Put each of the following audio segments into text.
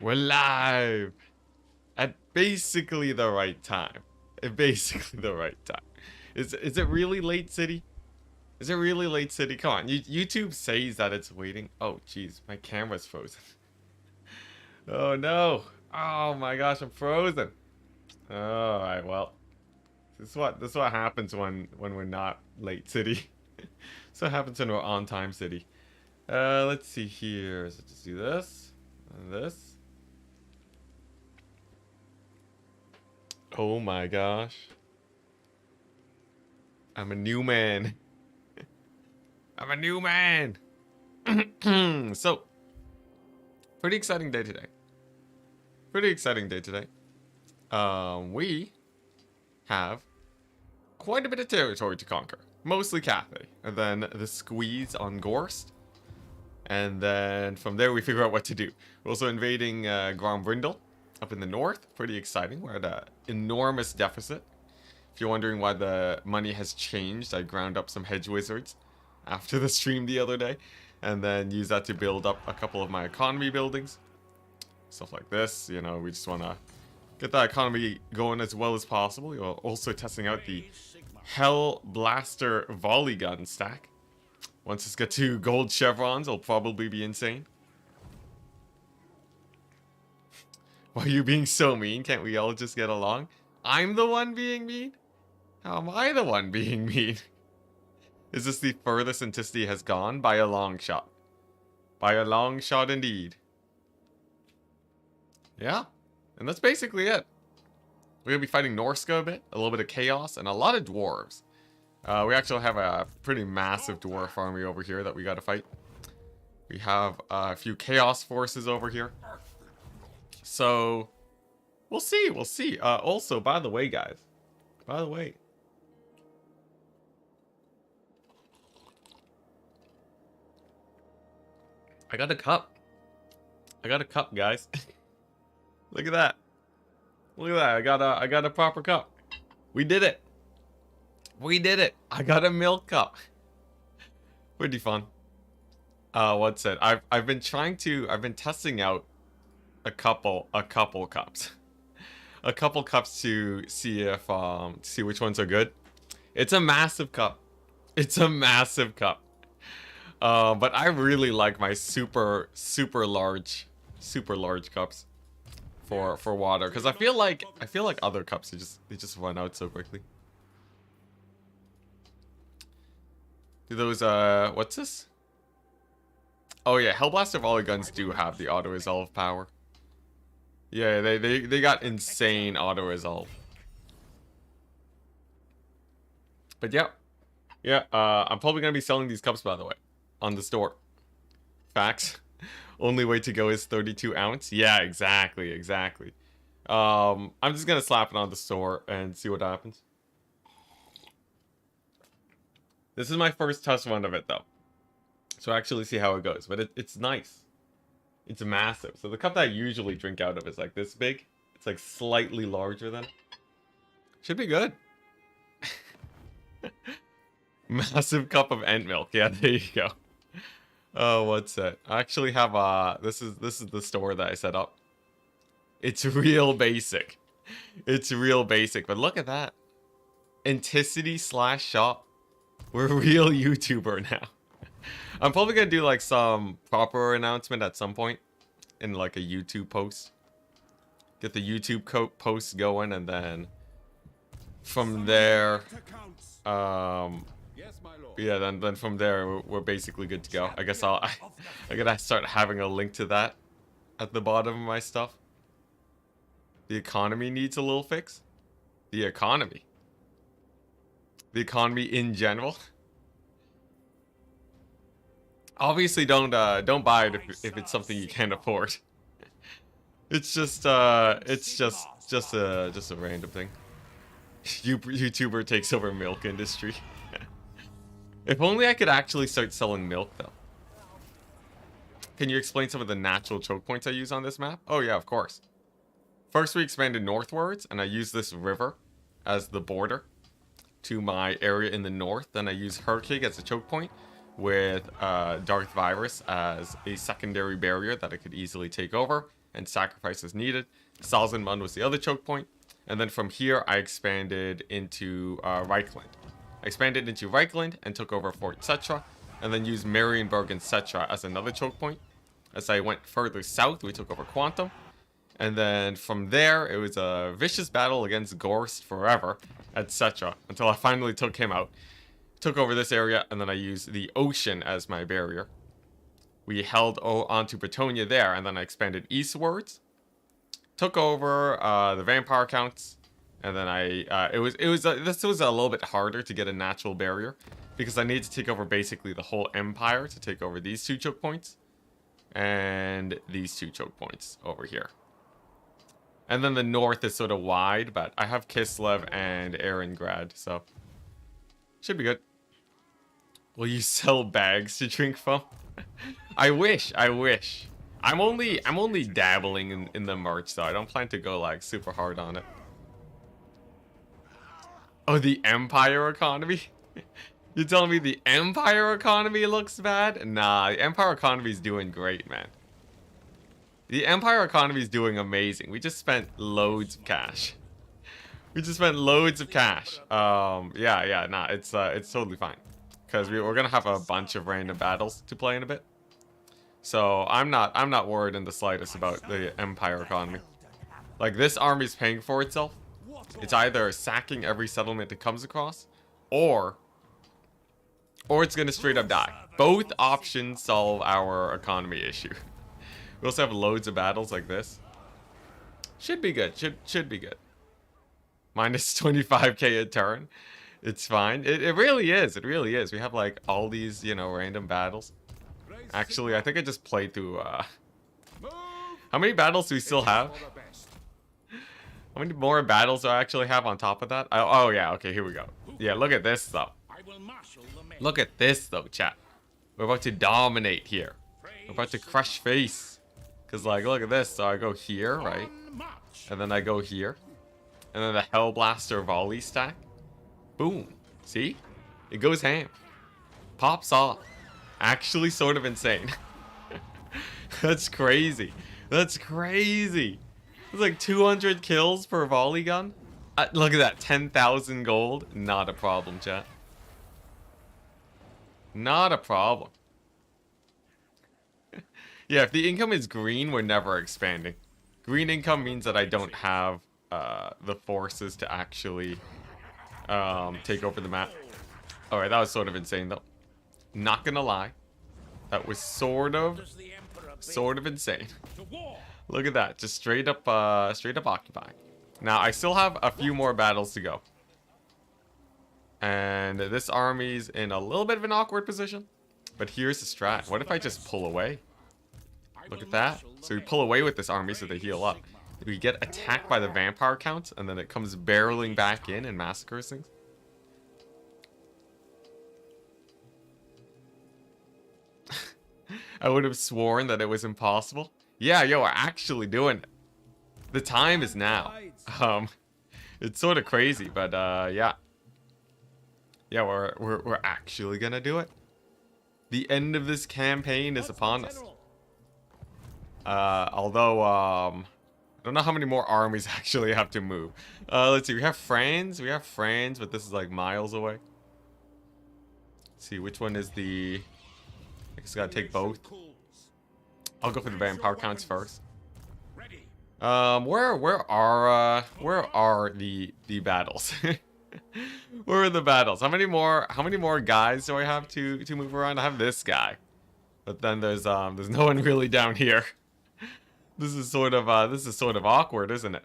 We're live at basically the right time. At basically the right time. Is it really late, City? Is it really late, City? Come on, YouTube says that it's waiting. Oh, jeez, my camera's frozen. Oh no! Oh my gosh, I'm frozen. All right, well, this is what happens when we're not late, City. This is what happens when we're on time, City. Let's see here. So just do this and this. Oh my gosh. I'm a new man. I'm a new man. So, pretty exciting day today. Pretty exciting day today. We have quite a bit of territory to conquer. Mostly Cathay. And then the squeeze on Gorst. And then from there we figure out what to do. We're also invading Grombrindle up in the north. Pretty exciting. We're at an enormous deficit. If you're wondering why the money has changed, I ground up some hedge wizards after the stream the other day. And then use that to build up a couple of my economy buildings. Stuff like this. You know, we just want to get that economy going as well as possible. You're also testing out the Hell Blaster volley gun stack. Once it's got 2 gold chevrons, it'll probably be insane. Why are you being so mean? Can't we all just get along? I'm the one being mean? How am I the one being mean? Is this the furthest Enticity has gone? By a long shot. By a long shot indeed. Yeah. And that's basically it. We're going to be fighting Norska a bit. A little bit of chaos. And a lot of dwarves. We actually have a pretty massive dwarf army over here that we got to fight. We have a few chaos forces over here. So, we'll see, we'll see. Also, by the way, guys. By the way. I got a cup. I got a cup, guys. Look at that. Look at that. I got a proper cup. We did it. We did it. I got a milk cup. Pretty fun. What's it? I've been testing out a couple cups. A couple cups to see if see which ones are good. It's a massive cup. It's a massive cup. But I really like my super large cups for water, because I feel like other cups they just run out so quickly. Do those, what's this? Oh yeah, Hellblaster volley guns do have the auto-resolve power. Yeah, they got insane auto-resolve. But yeah. Yeah, I'm probably gonna be selling these cups, by the way, on the store. Facts. Only way to go is 32 ounce. Yeah, exactly. I'm just gonna slap it on the store and see what happens. This is my first test run of it, though. So actually see how it goes. But it's nice. It's massive. So the cup that I usually drink out of is like this big. It's like slightly larger than. Should be good. Massive cup of Ent milk. Yeah, there you go. Oh, what's that? I actually have this is the store that I set up. It's real basic. It's real basic, but look at that. Enticity / shop. We're a real YouTuber now. I'm probably gonna do like some proper announcement at some point in like a YouTube post. Get the YouTube post going, and then from there, yeah, then from there we're basically good to go. I guess I gotta start having a link to that at the bottom of my stuff. The economy needs a little fix. The economy in general. Obviously, don't buy it if it's something you can't afford. It's just a random thing. YouTuber takes over milk industry. If only I could actually start selling milk, though. Can you explain some of the natural choke points I use on this map? Oh yeah, of course. First, we expanded northwards, and I use this river as the border to my area in the north. Then I use Hurricane as a choke point, with Darth Virus as a secondary barrier that I could easily take over. and sacrifice as needed. Salzenman was the other choke point. And then from here, I expanded into Reichland. I expanded into Reichland and took over Fort Setra, and then used Marienburg and Setra as another choke point. As I went further south, we took over Quantum. And then from there, it was a vicious battle against Gorst forever at Setra, until I finally took him out. Took over this area, and then I used the ocean as my barrier. We held onto Bretonia there, and then I expanded eastwards. Took over the vampire counts, and then this was a little bit harder to get a natural barrier, because I needed to take over basically the whole empire to take over these 2 choke points, and these 2 choke points over here. And then the north is sort of wide, but I have Kislev and Erengrad, so should be good. Will you sell bags to drink from? I wish. I'm only dabbling in the merch, though. I don't plan to go like super hard on it. Oh, the Empire economy? You're telling me the Empire economy looks bad? Nah, the Empire economy is doing great, man. The Empire economy is doing amazing. We just spent loads of cash. Yeah, nah, it's totally fine. Because we're gonna have a bunch of random battles to play in a bit. So I'm not worried in the slightest about the Empire economy. Like, this army's paying for itself. It's either sacking every settlement it comes across, or it's gonna straight up die. Both options solve our economy issue. We also have loads of battles like this. Should be good. Should be good. Minus 25k a turn. It's fine. It really is. It really is. We have like all these, you know, random battles. Actually, I think I just played through how many battles do we still have? How many more battles do I actually have on top of that? Oh yeah, okay, here we go. Yeah, look at this though. Look at this though, chat. We're about to dominate here. We're about to crush face. Cause like, look at this. So I go here, right? And then I go here. And then the Hellblaster volley stack. Boom. See? It goes ham. Pops off. Actually sort of insane. That's crazy. That's crazy. It's like 200 kills per volley gun. Look at that. 10,000 gold. Not a problem, chat. Not a problem. Yeah, if the income is green, we're never expanding. Green income means that I don't have the forces to actually take over the map. Alright, that was sort of insane though. Not gonna lie. That was sort of insane. Look at that. Just straight up occupy. Now, I still have a few more battles to go. And this army's in a little bit of an awkward position. But here's the strat. What if I just pull away? Look at that. So we pull away with this army so they heal up. We get attacked by the vampire counts, and then it comes barreling back in and massacres things. I would have sworn that it was impossible. Yeah, yo, we're actually doing it. The time is now. It's sort of crazy, but yeah. Yeah, we're actually gonna do it. The end of this campaign is upon us. Although, I don't know how many more armies actually have to move. Let's see, we have France, but this is like miles away. Let's see, which one is the... I guess I gotta take both. I'll go for the vampire counts first. Where are the battles? Where are the battles? How many more guys do I have to move around? I have this guy. But then there's no one really down here. This is sort of awkward, isn't it?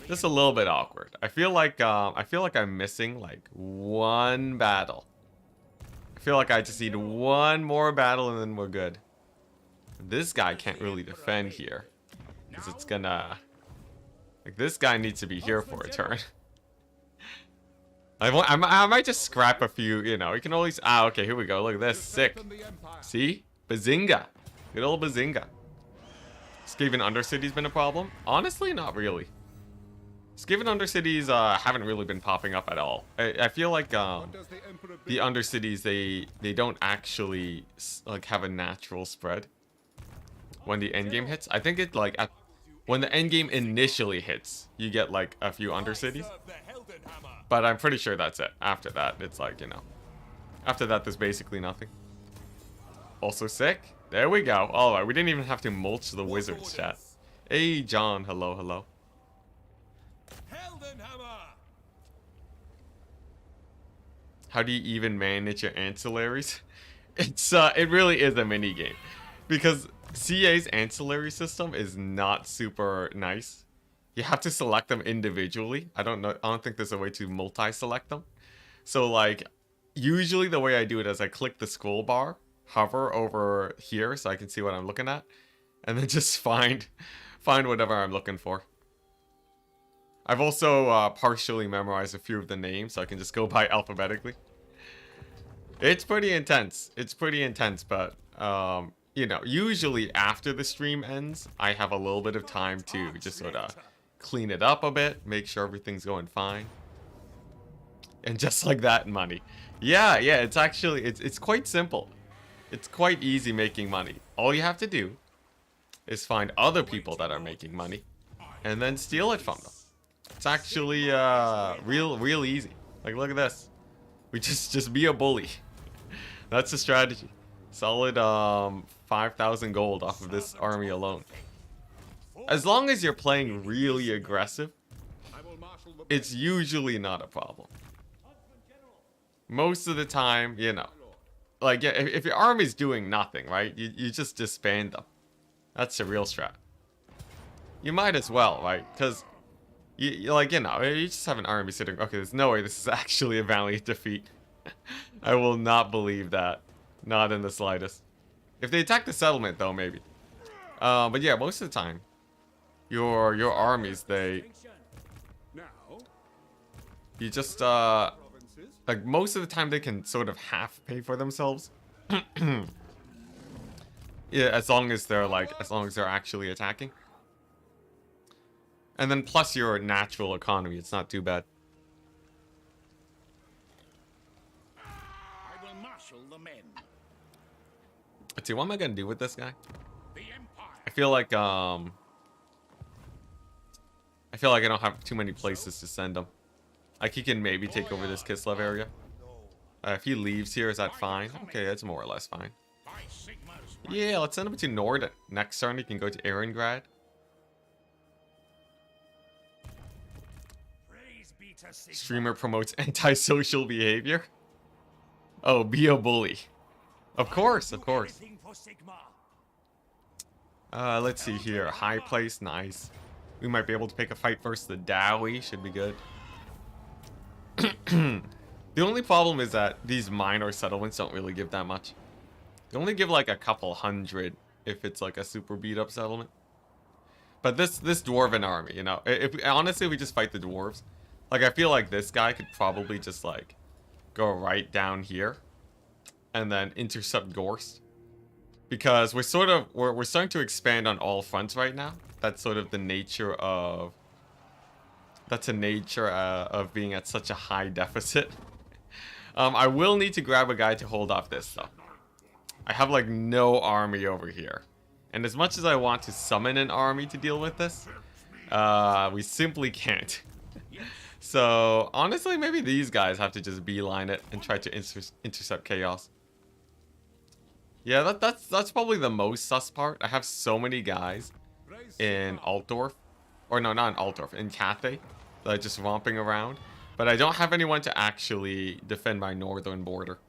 Just a little bit awkward. I feel like I'm missing like one battle. I feel like I just need one more battle and then we're good. This guy can't really defend here, because it's gonna, like, this guy needs to be here for a turn. I might just scrap a few, you know. You can always, okay, here we go. Look at this, sick. See, Bazinga, good old Bazinga. Skaven Undercity's been a problem. Honestly, not really. Skaven Undercities haven't really been popping up at all. I feel like the Undercities, they don't actually like have a natural spread. when the end game hits. I think it like when the end game initially hits, you get like a few undercities. But I'm pretty sure that's it. After that, it's like, you know. After that, there's basically nothing. Also sick. There we go. Alright, we didn't even have to mulch the wizards, chat. Hey, John. Hello, hello. How do you even manage your ancillaries? It really is a mini game. Because CA's ancillary system is not super nice. You have to select them individually. I don't think there's a way to multi-select them. So like, usually the way I do it is I click the scroll bar, hover over here so I can see what I'm looking at, and then just find whatever I'm looking for. I've also partially memorized a few of the names so I can just go by alphabetically. It's pretty intense. It's pretty intense, but you know, usually after the stream ends, I have a little bit of time to just sort of clean it up a bit, make sure everything's going fine. And just like that, money. Yeah, it's actually, it's quite simple. It's quite easy making money. All you have to do is find other people that are making money and then steal it from them. It's actually real easy. Like, look at this. We just be a bully. That's the strategy. Solid 5,000 gold off of this army alone. As long as you're playing really aggressive, it's usually not a problem. Most of the time, you know, like, yeah, if your army's doing nothing, right, you just disband them. That's the real strat. You might as well, right? Because, you like, you know, you just have an army sitting, okay, there's no way this is actually a valiant defeat. I will not believe that. Not in the slightest. If they attack the settlement, though, maybe. But yeah, most of the time, your armies, you just, like, most of the time they can sort of half pay for themselves. Yeah, as long as they're actually attacking. And then plus your natural economy, it's not too bad. I will marshal the men. Let's see, what am I gonna do with this guy? I feel like I don't have too many places to send him. Like, he can maybe take over this Kislev area. If he leaves here, is that fine? Okay, that's more or less fine. Yeah, let's send him to Nord. Next turn, he can go to Erengrad. Streamer promotes antisocial behavior. Oh, be a bully. Of course, of course. Let's see here. High place, nice. We might be able to pick a fight versus the Dowie. Should be good. The only problem is that these minor settlements don't really give that much. They only give like a couple hundred if it's like a super beat up settlement. But this Dwarven army, you know, if honestly we just fight the dwarves, like I feel like this guy could probably just like go right down here and then intercept Gorst. Because we're starting to expand on all fronts right now. That's sort of the nature of of being at such a high deficit. I will need to grab a guy to hold off this though. I have like no army over here. And as much as I want to summon an army to deal with this, we simply can't. So honestly, maybe these guys have to just beeline it and try to intercept chaos. Yeah, that's probably the most sus part. I have so many guys in Altdorf, or no, not in Altdorf, in Cathay, that are just romping around. But I don't have anyone to actually defend my northern border.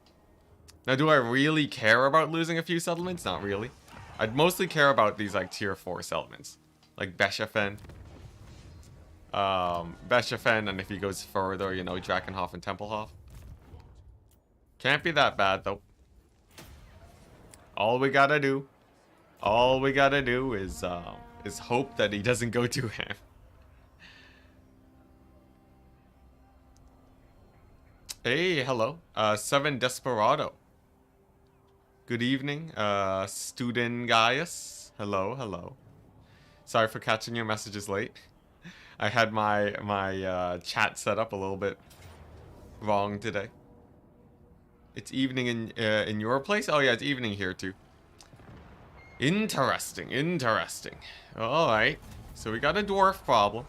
Now, do I really care about losing a few settlements? Not really. I'd mostly care about these like tier 4 settlements, like Beshafen. Beshafen, and if he goes further, you know, Drakenhof and Tempelhof. Can't be that bad though. All we gotta do is hope that he doesn't go too ham. Hey, hello. 7 Desperado. Good evening, Student Gaius. Hello, hello. Sorry for catching your messages late. I had my chat set up a little bit wrong today. It's evening in your place? Oh yeah, it's evening here too. Interesting, interesting. Alright. So we got a dwarf problem.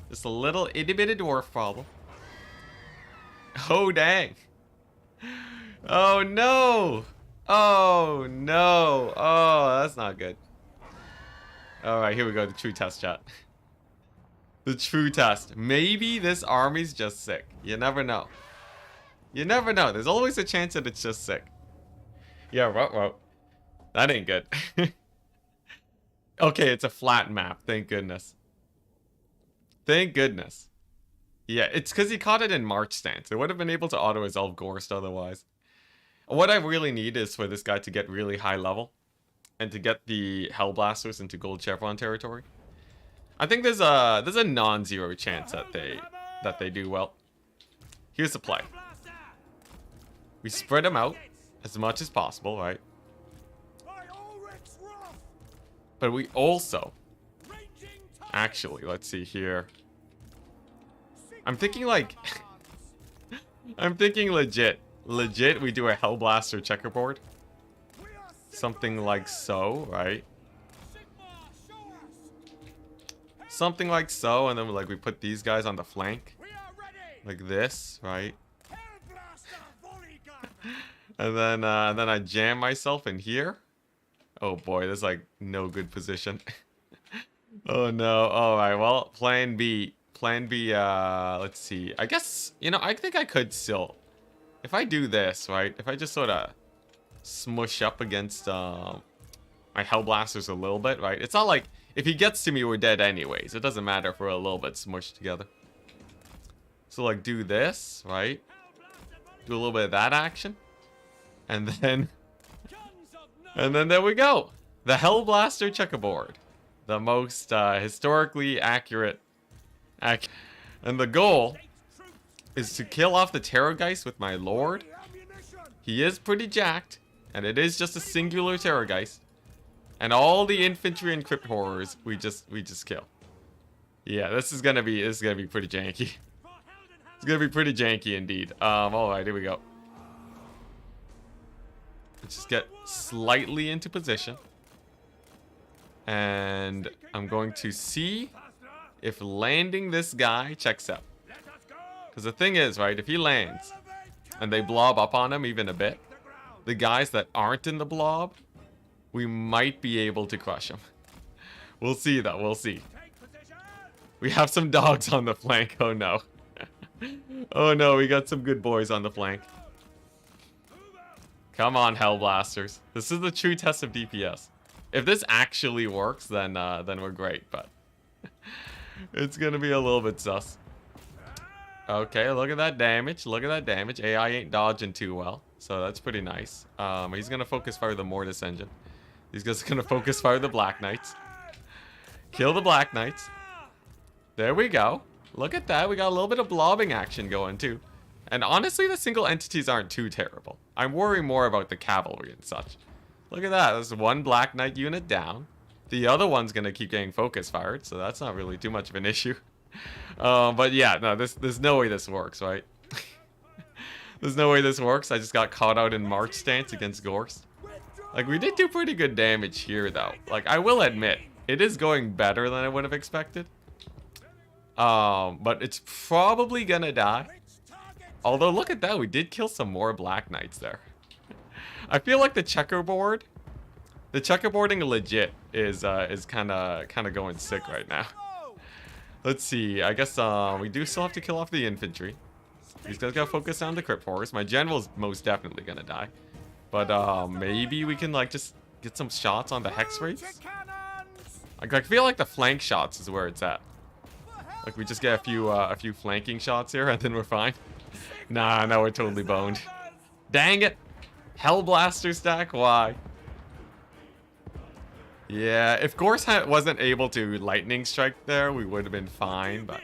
Just a little itty bitty dwarf problem. Oh, dang. Oh, no. Oh, no. Oh, that's not good. Alright, here we go. The true test, chat. The true test. Maybe this army's just sick. You never know. You never know. There's always a chance that it's just sick. Yeah, whoa. That ain't good. Okay, it's a flat map. Thank goodness. Thank goodness. Yeah, it's because he caught it in March stance. It would have been able to auto-resolve Gorst otherwise. What I really need is for this guy to get really high level. And to get the Hellblasters into Gold Chevron territory. I think there's a non-zero chance that they do well. Here's the play. We spread them out as much as possible, right? But we also... Actually, let's see here. I'm thinking like... I'm thinking legit. Legit, we do a Hellblaster checkerboard. Something like so, right? Something like so, and then like we put these guys on the flank. Like this, right? and then I jam myself in here. Oh boy, there's like no good position. Oh no. Alright, well, plan B. Plan B, let's see. I guess, you know, I think I could still. If I do this, right? If I just sort of smush up against my Hellblasters a little bit, right? It's not like if he gets to me, we're dead anyways. It doesn't matter if we're a little bit smushed together. So like do this, right? Do a little bit of that action. And then there we go. The Hellblaster checkerboard. The most historically accurate. And the goal is to kill off the Terrorgeist with my Lord. He is pretty jacked. And it is just a singular Terrorgeist. And all the infantry and crypt horrors we just kill. Yeah, this is gonna be pretty janky. It's gonna be pretty janky indeed. Alright, here we go. Let's just get slightly into position. And I'm going to see if landing this guy checks out. Because the thing is, right, if he lands and they blob up on him even a bit, the guys that aren't in the blob, we might be able to crush him. We'll see though, we'll see. We have some dogs on the flank, oh no. Oh no, we got some good boys on the flank. Come on, Hellblasters. This is the true test of DPS. If this actually works, then we're great, but it's gonna be a little bit sus. Okay, look at that damage. Look at that damage. AI ain't dodging too well, so that's pretty nice. He's gonna focus fire the Mortis engine. He's just gonna focus fire the Black Knights. Kill the Black Knights. There we go. Look at that. We got a little bit of blobbing action going too. And honestly, the single entities aren't too terrible. I'm worrying more about the cavalry and such. Look at that. There's one Black Knight unit down. The other one's gonna keep getting focus fired, so that's not really too much of an issue. But yeah, no, there's no way this works, right? There's no way this works. I just got caught out in March stance against Gorst. Like, we did do pretty good damage here, though. Like, I will admit, it is going better than I would have expected. But it's probably gonna die. Although, look at that, we did kill some more Black Knights there. I feel like the checkerboarding legit is kind of going sick right now. Let's see. I guess we do still have to kill off the infantry. These guys gotta focus on the crypt horrors. My general's most definitely gonna die, but maybe we can like just get some shots on the hex rates. Like, I feel like the flank shots is where it's at. Like we just get a few flanking shots here and then we're fine. Nah, no, we're totally boned. Dang it! Hellblaster stack, why? Yeah, if Gorst wasn't able to lightning strike there, we would have been fine, but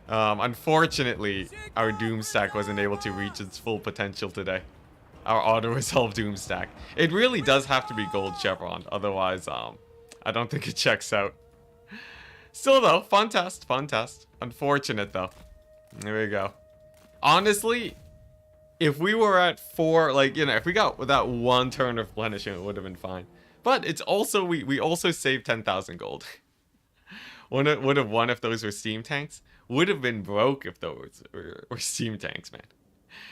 unfortunately, our Doom stack wasn't able to reach its full potential today. Our auto-resolve Doom stack. It really does have to be gold chevron, otherwise, I don't think it checks out. Still though, fun test, fun test. Unfortunate though. There we go. Honestly, if we were at 4, like, you know, if we got that one turn of replenishment, it would have been fine. But it's also, we also saved 10,000 gold. Would have won if those were steam tanks. Would have been broke if those were steam tanks, man.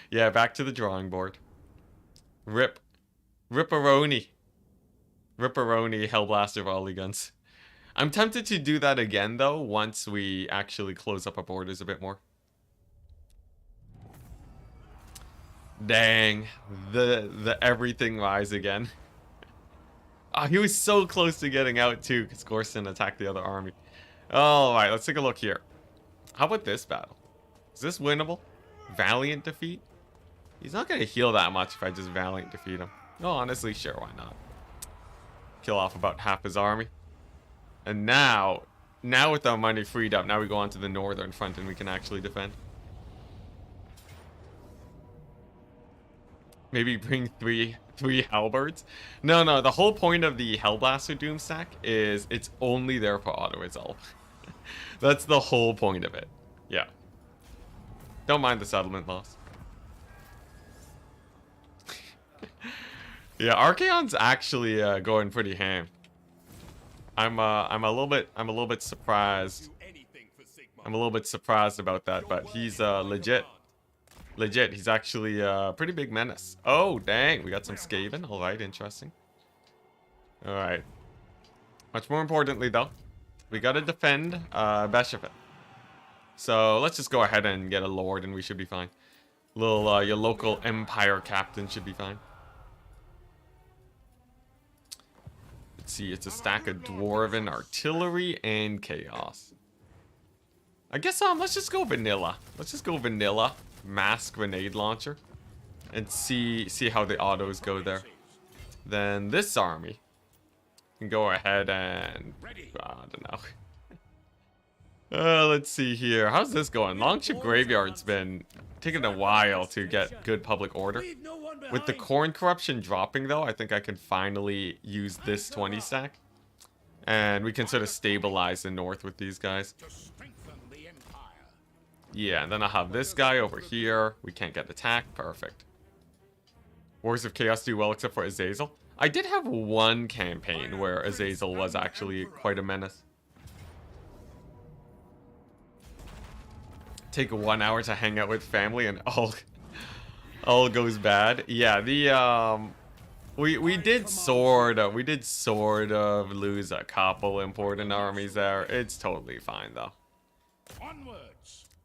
Yeah, back to the drawing board. Ripperoni. Ripperoni, Hellblaster volley guns. I'm tempted to do that again, though, once we actually close up our borders a bit more. Dang. The everything rise again. Oh, he was so close to getting out, too, because Gorst attacked the other army. Alright, let's take a look here. How about this battle? Is this winnable? Valiant defeat? He's not going to heal that much if I just Valiant defeat him. No, honestly, sure, why not? Kill off about half his army. And now with our money freed up, now we go on to the northern front and we can actually defend. Maybe bring three halberds. No, the whole point of the Hellblaster Doom stack is it's only there for auto-resolve. That's the whole point of it. Yeah. Don't mind the settlement loss. Yeah, Archaon's actually going pretty ham. I'm a little bit surprised. I'm a little bit surprised about that, but he's legit. He's actually a pretty big menace. Oh, dang, we got some Skaven. All right, interesting. All right. Much more importantly, though, we gotta defend Beshafet. So let's just go ahead and get a lord, and we should be fine. Little your local empire captain should be fine. Let's see, it's a stack of Dwarven artillery and chaos. I guess let's just go vanilla. Let's just go vanilla. Mass grenade launcher. And see how the autos go there. Then this army can go ahead and I don't know. Let's see here. How's this going? Longship Graveyard's been taking a while to get good public order. With the corn corruption dropping, though, I think I can finally use this 20 stack. And we can sort of stabilize the north with these guys. Yeah, and then I'll have this guy over here. We can't get attacked. Perfect. Wars of Chaos do well except for Azazel. I did have one campaign where Azazel was actually quite a menace. Take 1 hour to hang out with family and all goes bad. Yeah, the we did sort of lose a couple important armies there. It's totally fine though.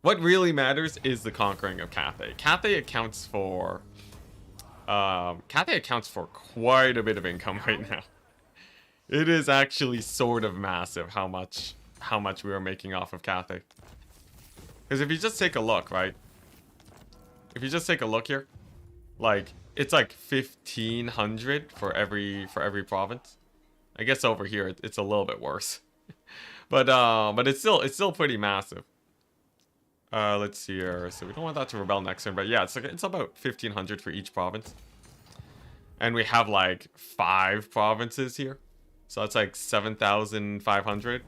What really matters is the conquering of Cathay. Cathay accounts for quite a bit of income right now. It is actually sort of massive how much we are making off of Cathay. Because if you just take a look, right? If you just take a look here, like it's like 1,500 for every province. I guess over here it's a little bit worse, but it's still pretty massive. Let's see here. So we don't want that to rebel next turn, but yeah, it's about 1,500 for each province, and we have like 5 provinces here, so that's like 7,500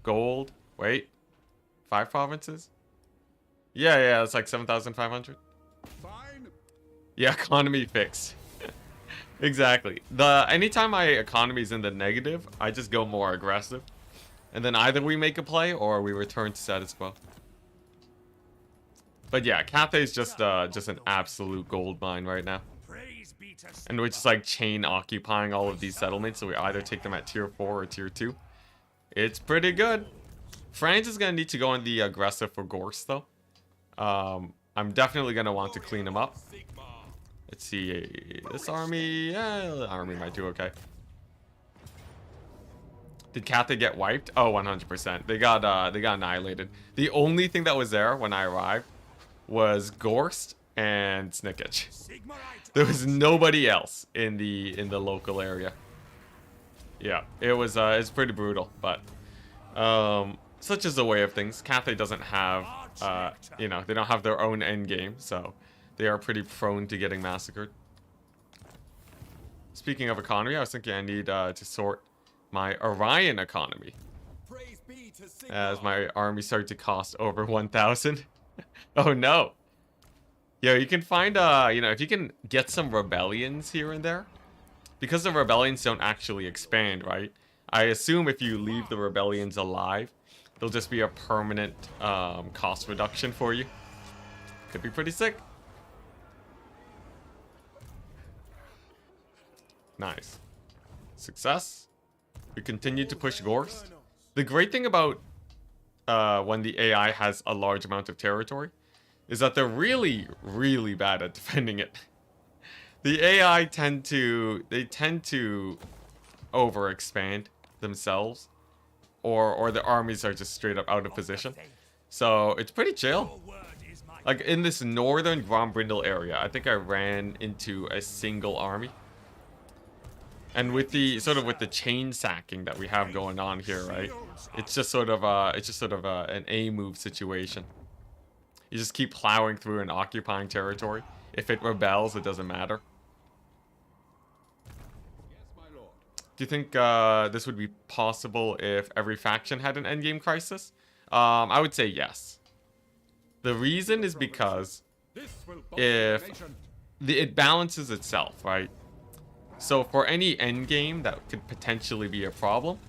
gold. Wait, 5 provinces? Yeah, it's like 7,500. Yeah, economy fixed. Exactly. Anytime my economy is in the negative, I just go more aggressive, and then either we make a play or we return to status quo. But yeah, Cathay's just an absolute gold mine right now. And we're just like chain occupying all of these settlements, so we either take them at tier 4 or tier 2. It's pretty good. France is gonna need to go on the aggressive for Gorst though. I'm definitely gonna want to clean them up. Let's see, this army, the army might do okay. Did Cathay get wiped? Oh, 100%. They got annihilated. The only thing that was there when I arrived was Gorst and Snickage. There was nobody else in the local area. Yeah, it's pretty brutal, but such is the way of things. Cathay doesn't have they don't have their own end game, so they are pretty prone to getting massacred. Speaking of economy, I was thinking I need to sort my Orion economy, as my army started to cost over 1,000. Oh no. Yeah, you can find if you can get some rebellions here and there, because the rebellions don't actually expand, right? I assume if you leave the rebellions alive, there'll just be a permanent cost reduction for you. Could be pretty sick. Nice. Success. We continue to push Gorst. The great thing about when the AI has a large amount of territory is that they're really, really bad at defending it. The AI tend to overexpand themselves, or the armies are just straight up out of position. So it's pretty chill. Like in this northern Grombrindle area, I think I ran into a single army. And with the with the chain sacking that we have going on here, right? It's just sort of an A move situation. You just keep plowing through and occupying territory. If it rebels, it doesn't matter. Do you think this would be possible if every faction had an endgame crisis? I would say yes. The reason is because it balances itself, right? So for any endgame that could potentially be a problem,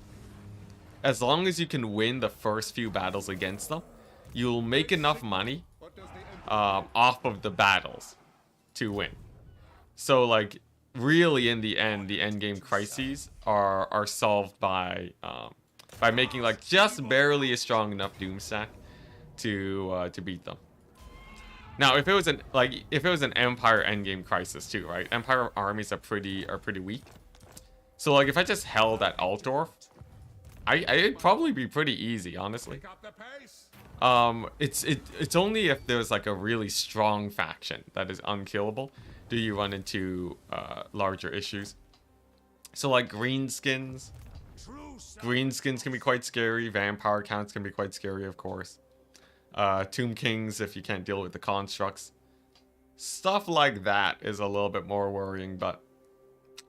as long as you can win the first few battles against them, you'll make enough money off of the battles to win. So like really in the end, the endgame crises are solved by making like just barely a strong enough doom stack to beat them. Now, if it was an Empire endgame crisis too, right? Empire armies are pretty weak. So like if I just held at Altdorf, it'd probably be pretty easy, honestly. It's only if there's like a really strong faction that is unkillable do you run into larger issues. So like greenskins can be quite scary. Vampire counts can be quite scary, of course. Tomb Kings if you can't deal with the constructs. Stuff like that is a little bit more worrying, but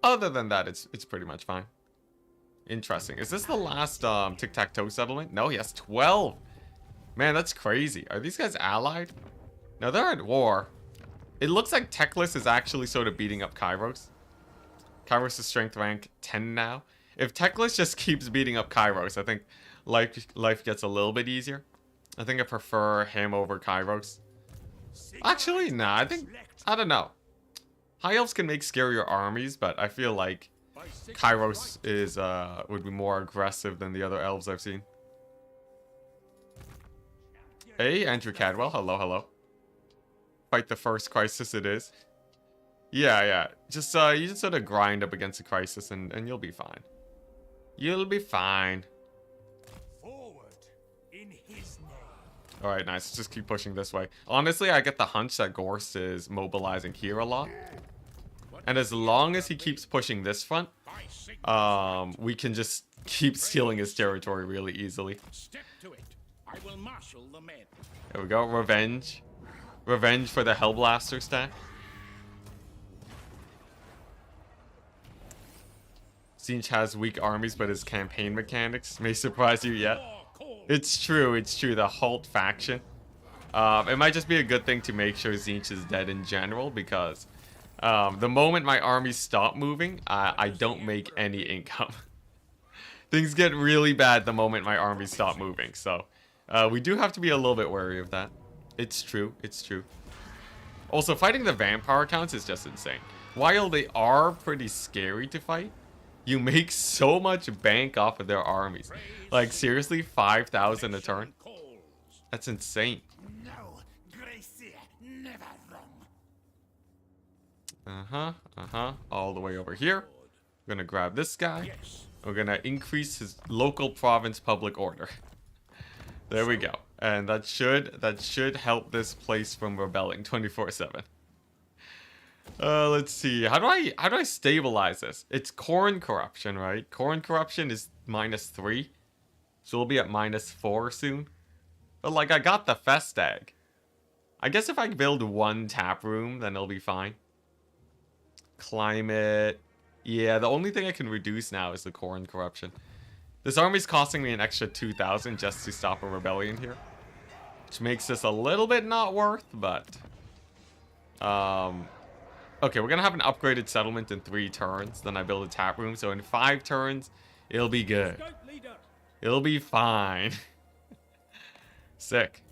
other than that, it's pretty much fine. Interesting. Is this the last tic-tac-toe settlement? No, he has 12. Man, that's crazy. Are these guys allied? No, they're at war. It looks like Teclis is actually sort of beating up Kairos. Kairos is strength rank 10 now. If Teclis just keeps beating up Kairos, I think life gets a little bit easier. I think I prefer him over Kairos. Actually, nah, I don't know. High Elves can make scarier armies, but I feel like Kairos would be more aggressive than the other elves I've seen. Hey, Andrew Cadwell, hello. Fight the first crisis it is. Yeah. Just you just sort of grind up against a crisis and you'll be fine. You'll be fine. Alright, nice. Let's just keep pushing this way. Honestly, I get the hunch that Gorst is mobilizing here a lot. And as long as he keeps pushing this front, we can just keep stealing his territory really easily. There we go. Revenge. Revenge for the Hellblaster stack. Tzeentch has weak armies, but his campaign mechanics may surprise you yet. It's true. The Halt faction. It might just be a good thing to make sure Tzeentch is dead in general, because the moment my armies stop moving, I don't make any income. Things get really bad the moment my armies stop moving, so we do have to be a little bit wary of that. It's true. Also, fighting the vampire counts is just insane. While they are pretty scary to fight, you make so much bank off of their armies. Like, seriously, 5,000 a turn? That's insane. All the way over here. We're gonna grab this guy. We're gonna increase his local province public order. There we go. And that should help this place from rebelling 24/7. Let's see. How do I stabilize this? It's Corn Corruption, right? Corn Corruption is -3. So we'll be at -4 soon. But like, I got the Festag. I guess if I build one tap room, then it'll be fine. Climate. Yeah, the only thing I can reduce now is the Corn Corruption. This army's costing me an extra 2,000 just to stop a rebellion here. Which makes this a little bit not worth, but Okay, we're gonna have an upgraded settlement in 3 turns. Then I build a tap room. So in 5 turns, it'll be good. It'll be fine. Sick.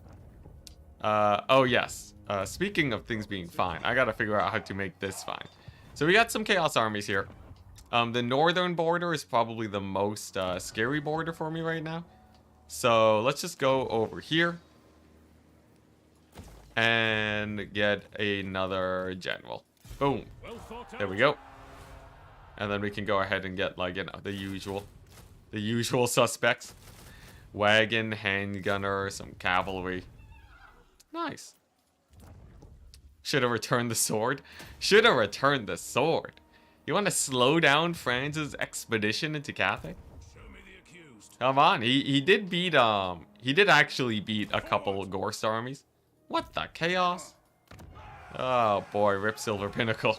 Oh yes. Speaking of things being fine, I gotta figure out how to make this fine. So we got some chaos armies here. The northern border is probably the most scary border for me right now. So let's just go over here and get another general. Boom. There we go. And then we can go ahead and get, like, you know, the usual suspects. Wagon, handgunner, some cavalry. Nice. Should have returned the sword. Should have returned the sword. You want to slow down Franz's expedition into Cathay? Come on, he did beat he did actually beat a couple Gorst armies. What the chaos? Oh boy, Rip Silver Pinnacle.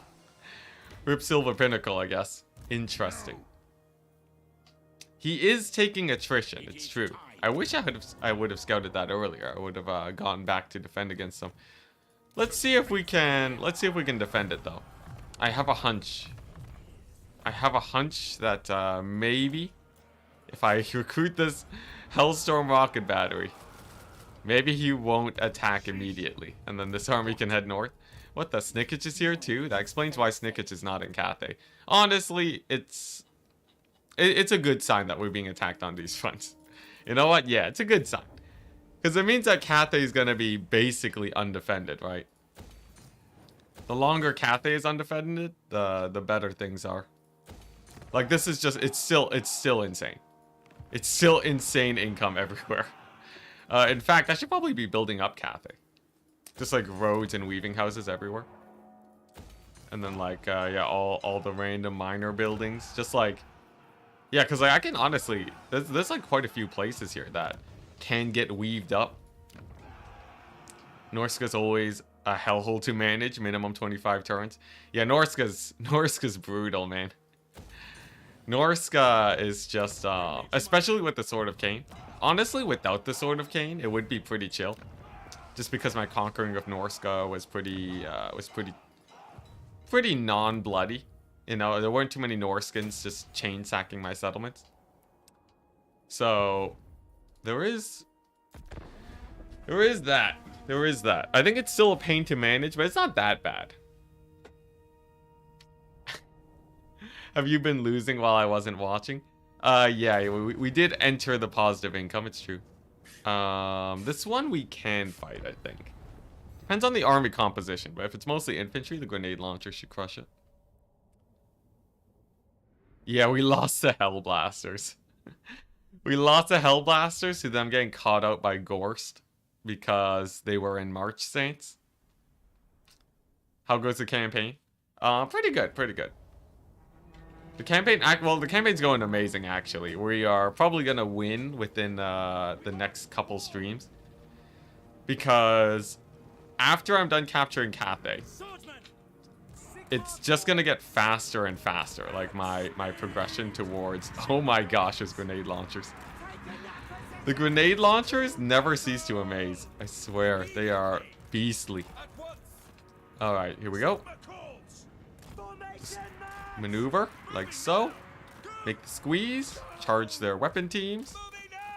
Rip Silver Pinnacle, I guess. Interesting. He is taking attrition, it's true. I wish I would have scouted that earlier. I would have gone back to defend against him. Let's see if we can defend it though. I have a hunch. I have a hunch that maybe if I recruit this Hellstorm rocket battery, maybe he won't attack immediately, and then this army can head north. What, the Snickage is here too? That explains why Snickage is not in Cathay. Honestly, it's a good sign that we're being attacked on these fronts. You know what? Yeah, it's a good sign. Because it means that Cathay is going to be basically undefended, right? The longer Cathay is undefended, the better things are. Like, this is just, it's still insane. It's still insane income everywhere. In fact, I should probably be building up Cathay. Just like roads and weaving houses everywhere. And then like, yeah, all the random minor buildings. Just like, yeah, because like, I can honestly, there's like quite a few places here that can get weaved up. Norska's always a hellhole to manage, minimum 25 turns. Yeah, Norska's brutal, man. Norska is just, especially with the Sword of Cain. Honestly, without the Sword of Cain, it would be pretty chill. Just because my conquering of Norska was pretty non-bloody. You know, there weren't too many Norskans just chain sacking my settlements. So, there is that. There is that. I think it's still a pain to manage, but it's not that bad. Have you been losing while I wasn't watching? Yeah, we did enter the positive income, it's true. This one we can fight, I think. Depends on the army composition, but if it's mostly infantry, the grenade launcher should crush it. Yeah, we lost the Hellblasters. We lost the Hellblasters to them getting caught out by Gorst because they were in March Saints. How goes the campaign? Pretty good, pretty good. The campaign, well, the campaign's going amazing, actually. We are probably going to win within the next couple streams. Because after I'm done capturing Cathay, it's just going to get faster and faster. Like, my progression towards... Oh my gosh, those grenade launchers. The grenade launchers never cease to amaze. I swear, they are beastly. Alright, here we go. Just maneuver, like so. Make the squeeze. Charge their weapon teams.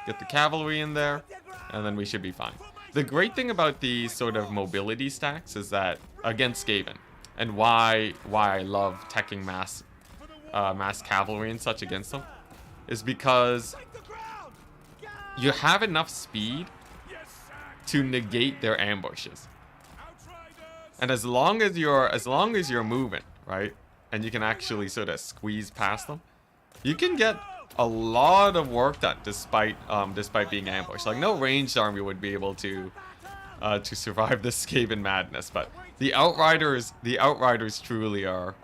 Get the cavalry in there. And then we should be fine. The great thing about these sort of mobility stacks is that, against Skaven, and why I love teching mass cavalry and such against them, is because you have enough speed to negate their ambushes. And as long as you're moving, right, and you can actually sort of squeeze past them, you can get a lot of work done despite being ambushed. Like, no ranged army would be able to survive this Skaven madness, but the Outriders truly are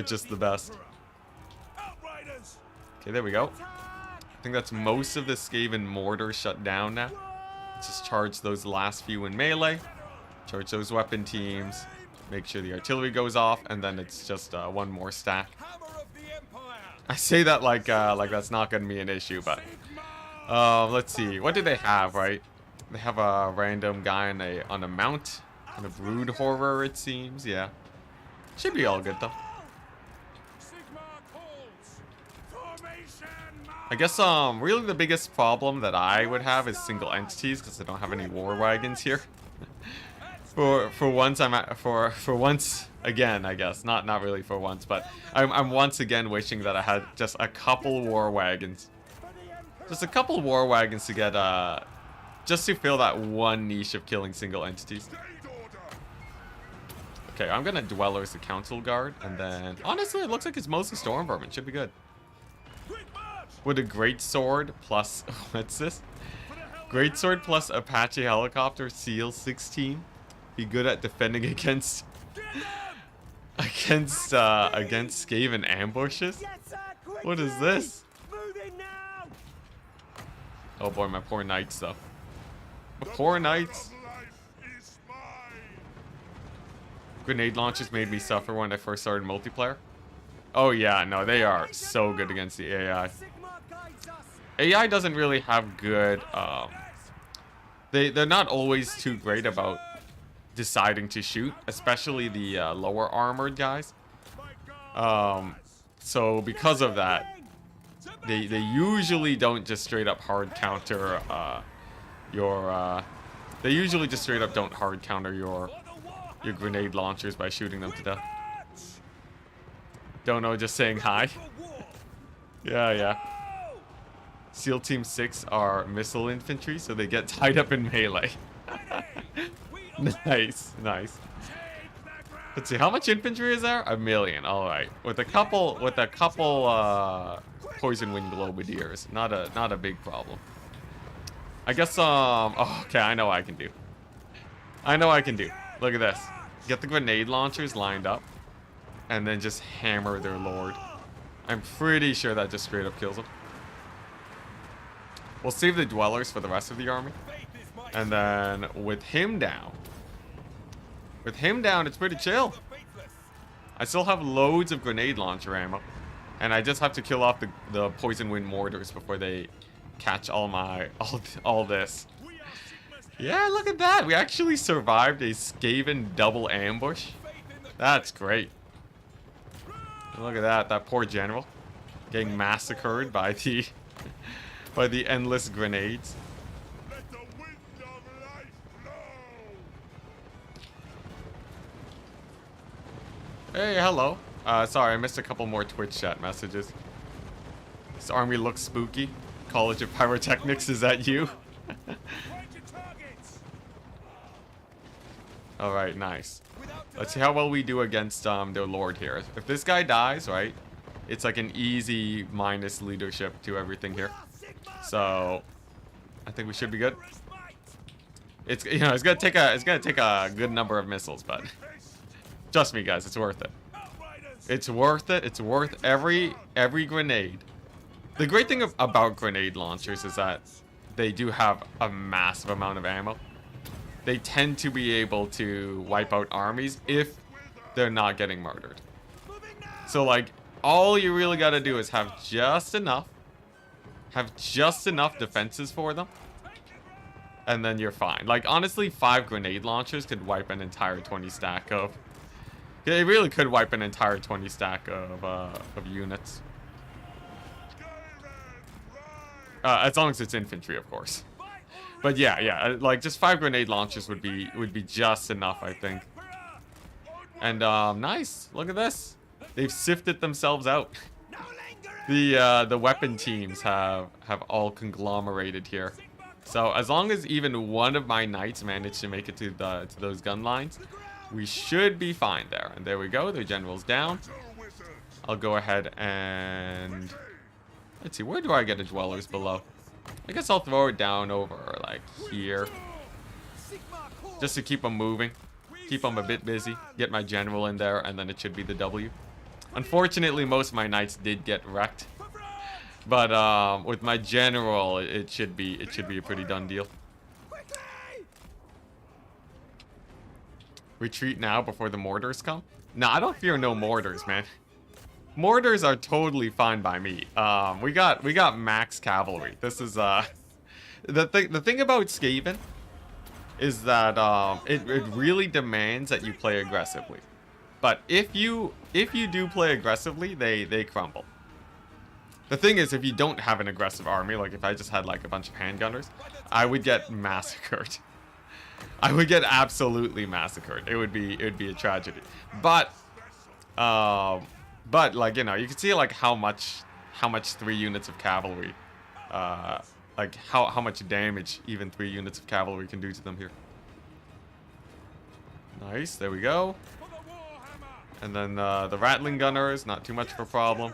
just the best. Okay, there we go. I think that's most of the Skaven mortar shut down now. Let's just charge those last few in melee. Charge those weapon teams. Make sure the artillery goes off, and then it's just one more stack. I say that like that's not gonna be an issue, but let's see. What do they have, right? They have a random guy on a mount, kind of rude horror, it seems. Yeah. Should be all good though. I guess really the biggest problem that I would have is single entities because I don't have any war wagons here. for once for once again, I guess not really for once, but I'm once again wishing that I had just a couple war wagons. Just a couple war wagons to get just to fill that one niche of killing single entities. Okay, I'm gonna Dwellers the Council Guard, and then honestly it looks like it's mostly Storm Vermin. Should be good. With a Great Sword plus what's this? Great Sword plus Apache Helicopter Seal 16. Be good at defending against Skaven ambushes. What is this? Oh boy, my poor knights though. My poor knights. Grenade launchers made me suffer when I first started multiplayer. Oh yeah, no, they are so good against the AI. AI doesn't really have good, they're not always too great about deciding to shoot, especially the lower armored guys. So because of that, they usually don't just straight up hard counter they usually just straight up don't hard counter your grenade launchers by shooting them to death. Don't know, just saying hi. Yeah. SEAL Team 6 are missile infantry, so they get tied up in melee. Nice. Let's see, how much infantry is there? 1 million. All right, with a couple poison wind globadiers, not a big problem. I guess oh, okay, I know what I can do. Look at this. Get the grenade launchers lined up, and then just hammer their lord. I'm pretty sure that just straight up kills them. We'll save the Dwellers for the rest of the army. And then with him down, it's pretty chill. I still have loads of grenade launcher ammo. And I just have to kill off the poison wind mortars before they catch all this. Yeah, look at that. We actually survived a Skaven double ambush. That's great. Look at that poor general getting massacred by the endless grenades. Hey, hello. Sorry, I missed a couple more Twitch chat messages. This army looks spooky. College of Pyrotechnics, is that you? Alright, nice. Let's see how well we do against their lord here. If this guy dies, right, it's like an easy minus leadership to everything here. So I think we should be good. It's it's gonna take a good number of missiles, but trust me guys, it's worth it. It's worth it. It's worth every grenade. The great thing about grenade launchers is that they do have a massive amount of ammo. They tend to be able to wipe out armies if they're not getting murdered. So like, all you really gotta do is have just enough defenses for them, and then you're fine. Like honestly, 5 grenade launchers could wipe an entire 20 stack of. It really could wipe an entire 20 stack of units. As long as it's infantry, of course. But yeah, like just 5 grenade launchers would be just enough, I think. And nice. Look at this. They've sifted themselves out. The weapon teams have all conglomerated here. So as long as even one of my knights manage to make it to those gun lines, we should be fine there. And there we go. The general's down. I'll go ahead and let's see. Where do I get the dwellers below? I guess I'll throw it down over like here, just to keep them moving, keep them a bit busy. Get my general in there, and then it should be the W. Unfortunately, most of my knights did get wrecked, but with my general, it should be a pretty done deal. Retreat now before the mortars come? No, I don't fear no mortars, man. Mortars are totally fine by me. We got max cavalry. This is the thing about Skaven is that it really demands that you play aggressively. But if you do play aggressively, they crumble. The thing is, if you don't have an aggressive army, like if I just had like a bunch of handgunners, I would get massacred. I would get absolutely massacred. It would be a tragedy. But like, you know, you can see like how much 3 units of cavalry, like how much damage even 3 units of cavalry can do to them here. Nice, there we go. And then the rattling gunners, not too much of a problem.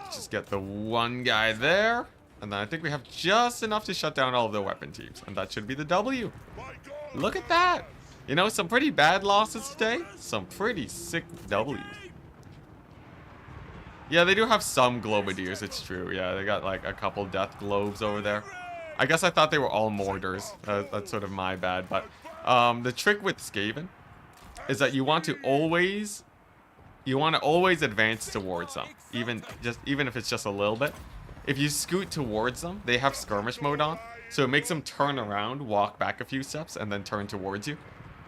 Just get the one guy there. And then I think we have just enough to shut down all of the weapon teams. And that should be the W. Look at that. You know, some pretty bad losses today. Some pretty sick W's. Yeah, they do have some globadiers, it's true. Yeah, they got like a couple death globes over there. I guess I thought they were all mortars. That's sort of my bad. But the trick with Skaven is that you want to always advance towards them, even if it's just a little bit. If you scoot towards them, they have skirmish mode on, so it makes them turn around, walk back a few steps, and then turn towards you.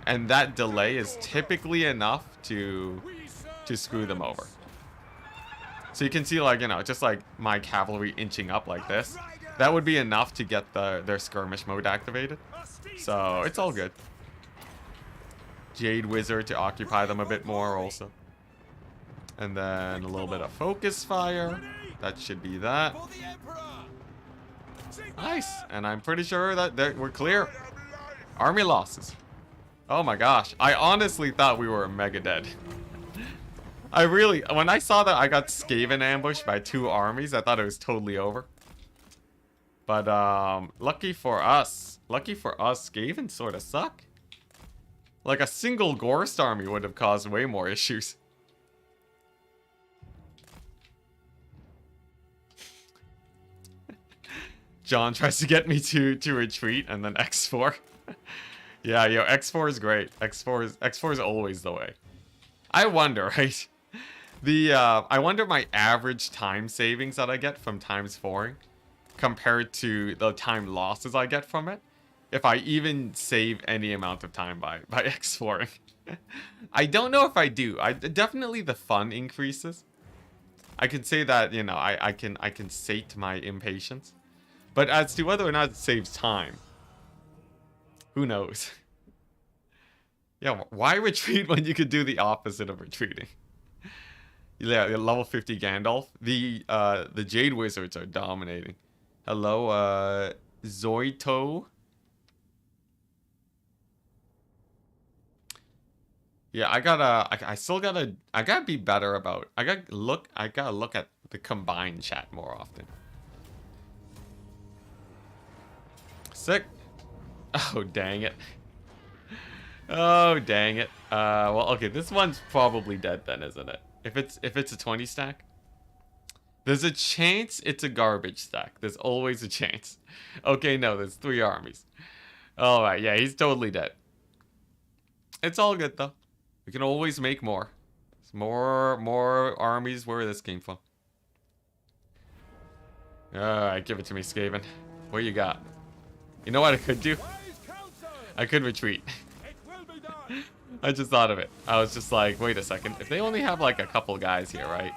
And that delay is typically enough to screw them over. So you can see, like, you know, just like my cavalry inching up like this, that would be enough to get their skirmish mode activated. So it's all good. Jade Wizard to occupy them a bit more also. And then a little bit of focus fire. That should be that. Nice. And I'm pretty sure that we're clear. Army losses. Oh my gosh. I honestly thought we were mega dead. When I saw that I got Skaven ambushed by 2 armies, I thought it was totally over. But lucky for us, Skaven sort of suck. Like a single Gorst army would have caused way more issues. John tries to get me to retreat and then X4. Yeah, yo, X4 is great. X4 is always the way. I wonder, right? I wonder my average time savings that I get from times 4ing compared to the time losses I get from it. If I even save any amount of time by X4ing. I don't know if I do. Definitely the fun increases. I can say that, you know, I can sate my impatience. But as to whether or not it saves time, who knows? Yeah, why retreat when you could do the opposite of retreating? Yeah, level 50 Gandalf. The Jade Wizards are dominating. Hello, Zoito. Yeah, I gotta be better about. I gotta look at the combined chat more often. Sick. Oh, dang it. Oh, dang it. Well, okay, this one's probably dead then, isn't it? If it's a 20 stack. There's a chance it's a garbage stack. There's always a chance. Okay, no, there's 3 armies. Alright, yeah, he's totally dead. It's all good, though. We can always make more. There's more armies where this came from. Alright, give it to me, Skaven. What you got? You know what I could do? I could retreat. I just thought of it. I was just like, wait a second. If they only have like a couple guys here, right?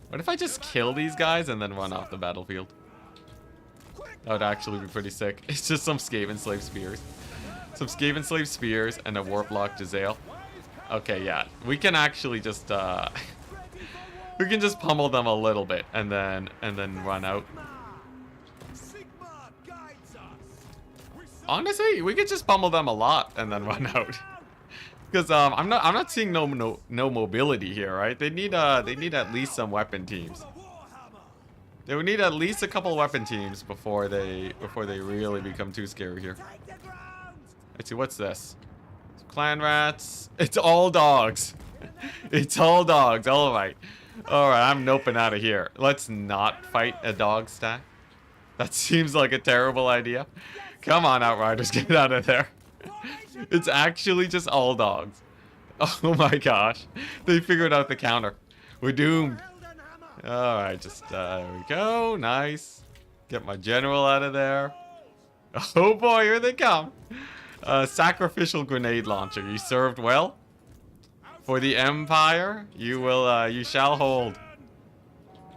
What if I just kill these guys and then run off the battlefield? That would actually be pretty sick. It's just some Skaven slave spears. Some Skaven slave spears and a warplock Jezzail. Okay, yeah. We can actually just we can just pummel them a little bit and then run out. Honestly, we could just pummel them a lot and then run out. Because I'm not seeing no mobility here, right? They need at least some weapon teams. They would need at least a couple weapon teams before they really become too scary here. Let's see, what's this? Clan rats. It's all dogs. It's all dogs. All right. All right, I'm noping out of here. Let's not fight a dog stack. That seems like a terrible idea. Come on, Outriders, get out of there. It's actually just all dogs. Oh my gosh. They figured out the counter. We're doomed. Alright, just, there we go. Nice. Get my general out of there. Oh boy, here they come. Sacrificial grenade launcher. You served well. For the Empire, you will, you shall hold.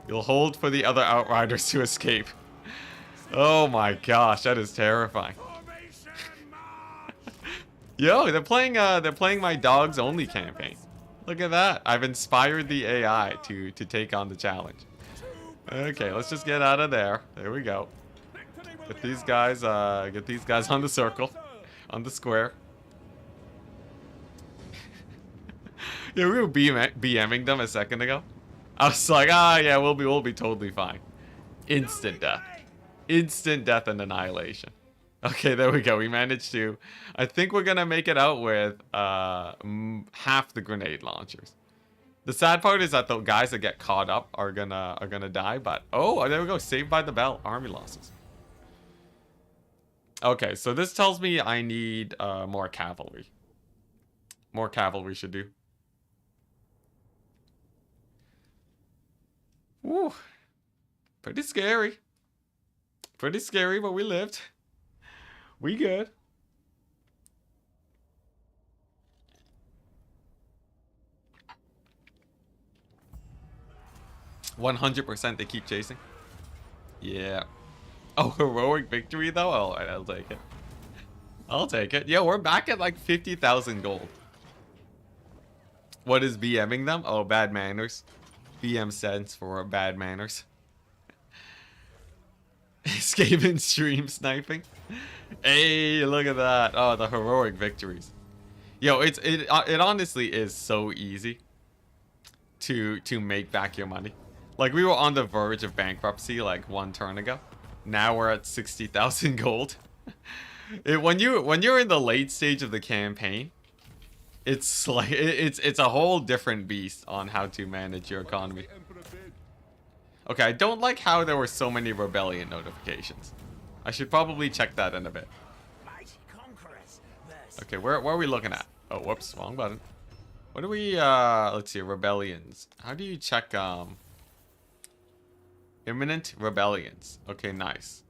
You'll hold for the other Outriders to escape. Oh my gosh, that is terrifying. Yo, they're playing my dogs only campaign. Look at that. I've inspired the AI to take on the challenge. Okay, let's just get out of there. There we go. Get these guys on the circle, on the square. Yeah, we were BMing them a second ago. I was like, yeah, we'll be totally fine. Instant death. Instant death and annihilation. Okay, there we go. We managed to. I think we're gonna make it out with half the grenade launchers. The sad part is that the guys that get caught up are gonna die. But oh, there we go. Saved by the bell. Army losses. Okay, so this tells me I need more cavalry. More cavalry should do. Woo. Pretty scary. Pretty scary, but we lived. We good. %, they keep chasing. Yeah. Oh, heroic victory though? Oh, I'll take it. I'll take it. Yeah, we're back at like 50,000 gold. What is BMing them? Oh, bad manners. BM stands for bad manners. Skaven stream sniping. Hey, look at that. Oh, the heroic victories. Yo, it honestly is so easy to make back your money. Like, we were on the verge of bankruptcy like one turn ago. Now we're at 60,000 gold. When you're in the late stage of the campaign, it's like it's a whole different beast on how to manage your economy. Okay, I don't like how there were so many rebellion notifications. I should probably check that in a bit. Okay, where are we looking at? Oh, whoops, wrong button. What do we let's see, rebellions. How do you check imminent rebellions? Okay, nice.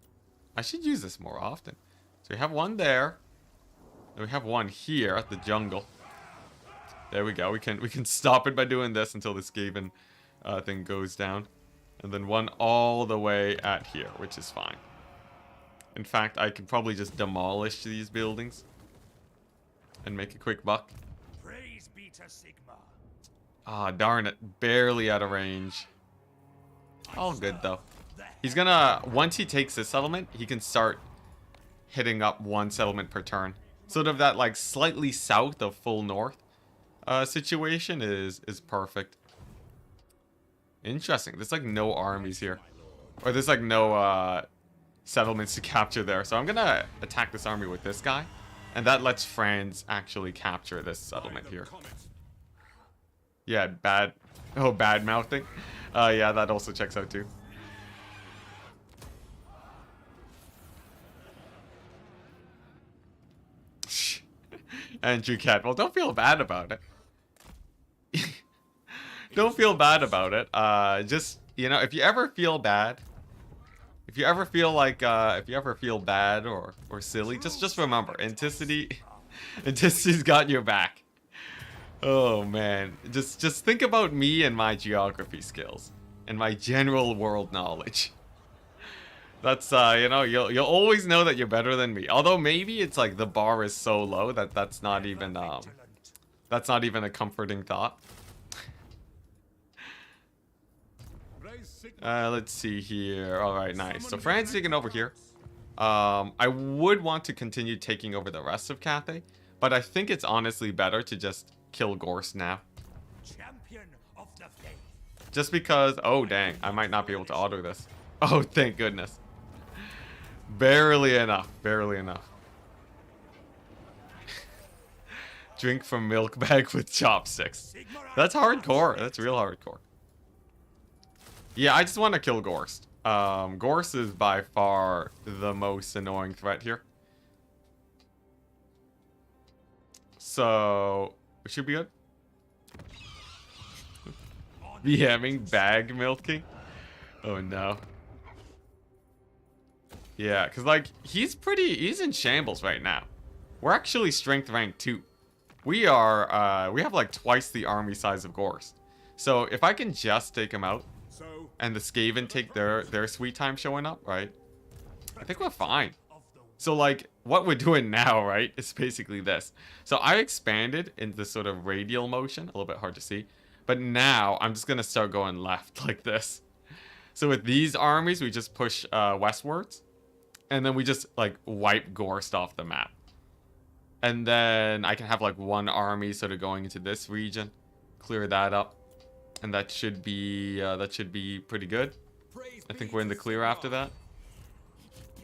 I should use this more often. So we have one there. And we have one here at the jungle. There we go. We can stop it by doing this until the Skaven thing goes down. And then one all the way at here, which is fine. In fact, I could probably just demolish these buildings and make a quick buck. Ah, darn it. Barely out of range. All good, though. He's gonna... Once he takes this settlement, he can start hitting up one settlement per turn. Sort of that, like, slightly south of full north situation is perfect. Interesting. There's, like, no armies here. Or there's, like, no settlements to capture there. So I'm gonna attack this army with this guy. And that lets France actually capture this settlement here. Yeah, bad... Oh, bad mouthing. Yeah, that also checks out too. Andrew Cat. Well, don't feel bad about it. Don't feel bad about it. Just, you know, if you ever feel bad, if you ever feel like, if you ever feel bad or silly, just remember, Anticity's got your back. Oh man, just think about me and my geography skills and my general world knowledge. That's you know, you'll always know that you're better than me. Although maybe it's like the bar is so low that that's not even a comforting thought. Let's see here. All right, nice. So France taking over here. I would want to continue taking over the rest of Cathay, but I think it's honestly better to just kill Gorst now. Just because, oh dang, I might not be able to auto this. Oh, thank goodness. Barely enough, barely enough. Drink from milk bag with chopsticks. That's hardcore, that's real hardcore. Yeah, I just want to kill Gorst. Gorst is by far the most annoying threat here. So, it should be good. BMing bag milking? Oh no. Yeah, because like, he's in shambles right now. We're actually strength rank 2. we have like twice the army size of Gorst. So if I can just take them out, and the Skaven take their sweet time showing up, right? I think we're fine. So like what we're doing now, right, is basically this. So I expanded into sort of radial motion, a little bit hard to see, but now I'm just gonna start going left like this. So with these armies, we just push westwards, and then we just like wipe Gorst off the map. And then I can have like one army sort of going into this region, clear that up, and that should be pretty good. I think we're in the clear after that.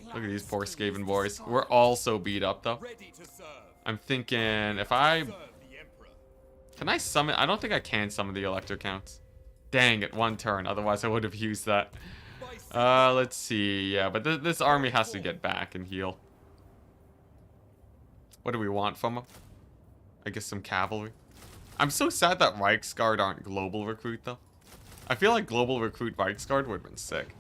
Look at these poor Skaven boys. We're all so beat up though. I'm thinking if I can I summon. I don't think I can summon the Elector Counts. Dang it, one turn. Otherwise I would have used that. Let's see. Yeah, but this army has to get back and heal. What do we want from them? I guess some cavalry. I'm so sad that Reichsguard aren't global recruit though. I feel like global recruit Reichsguard would have been sick.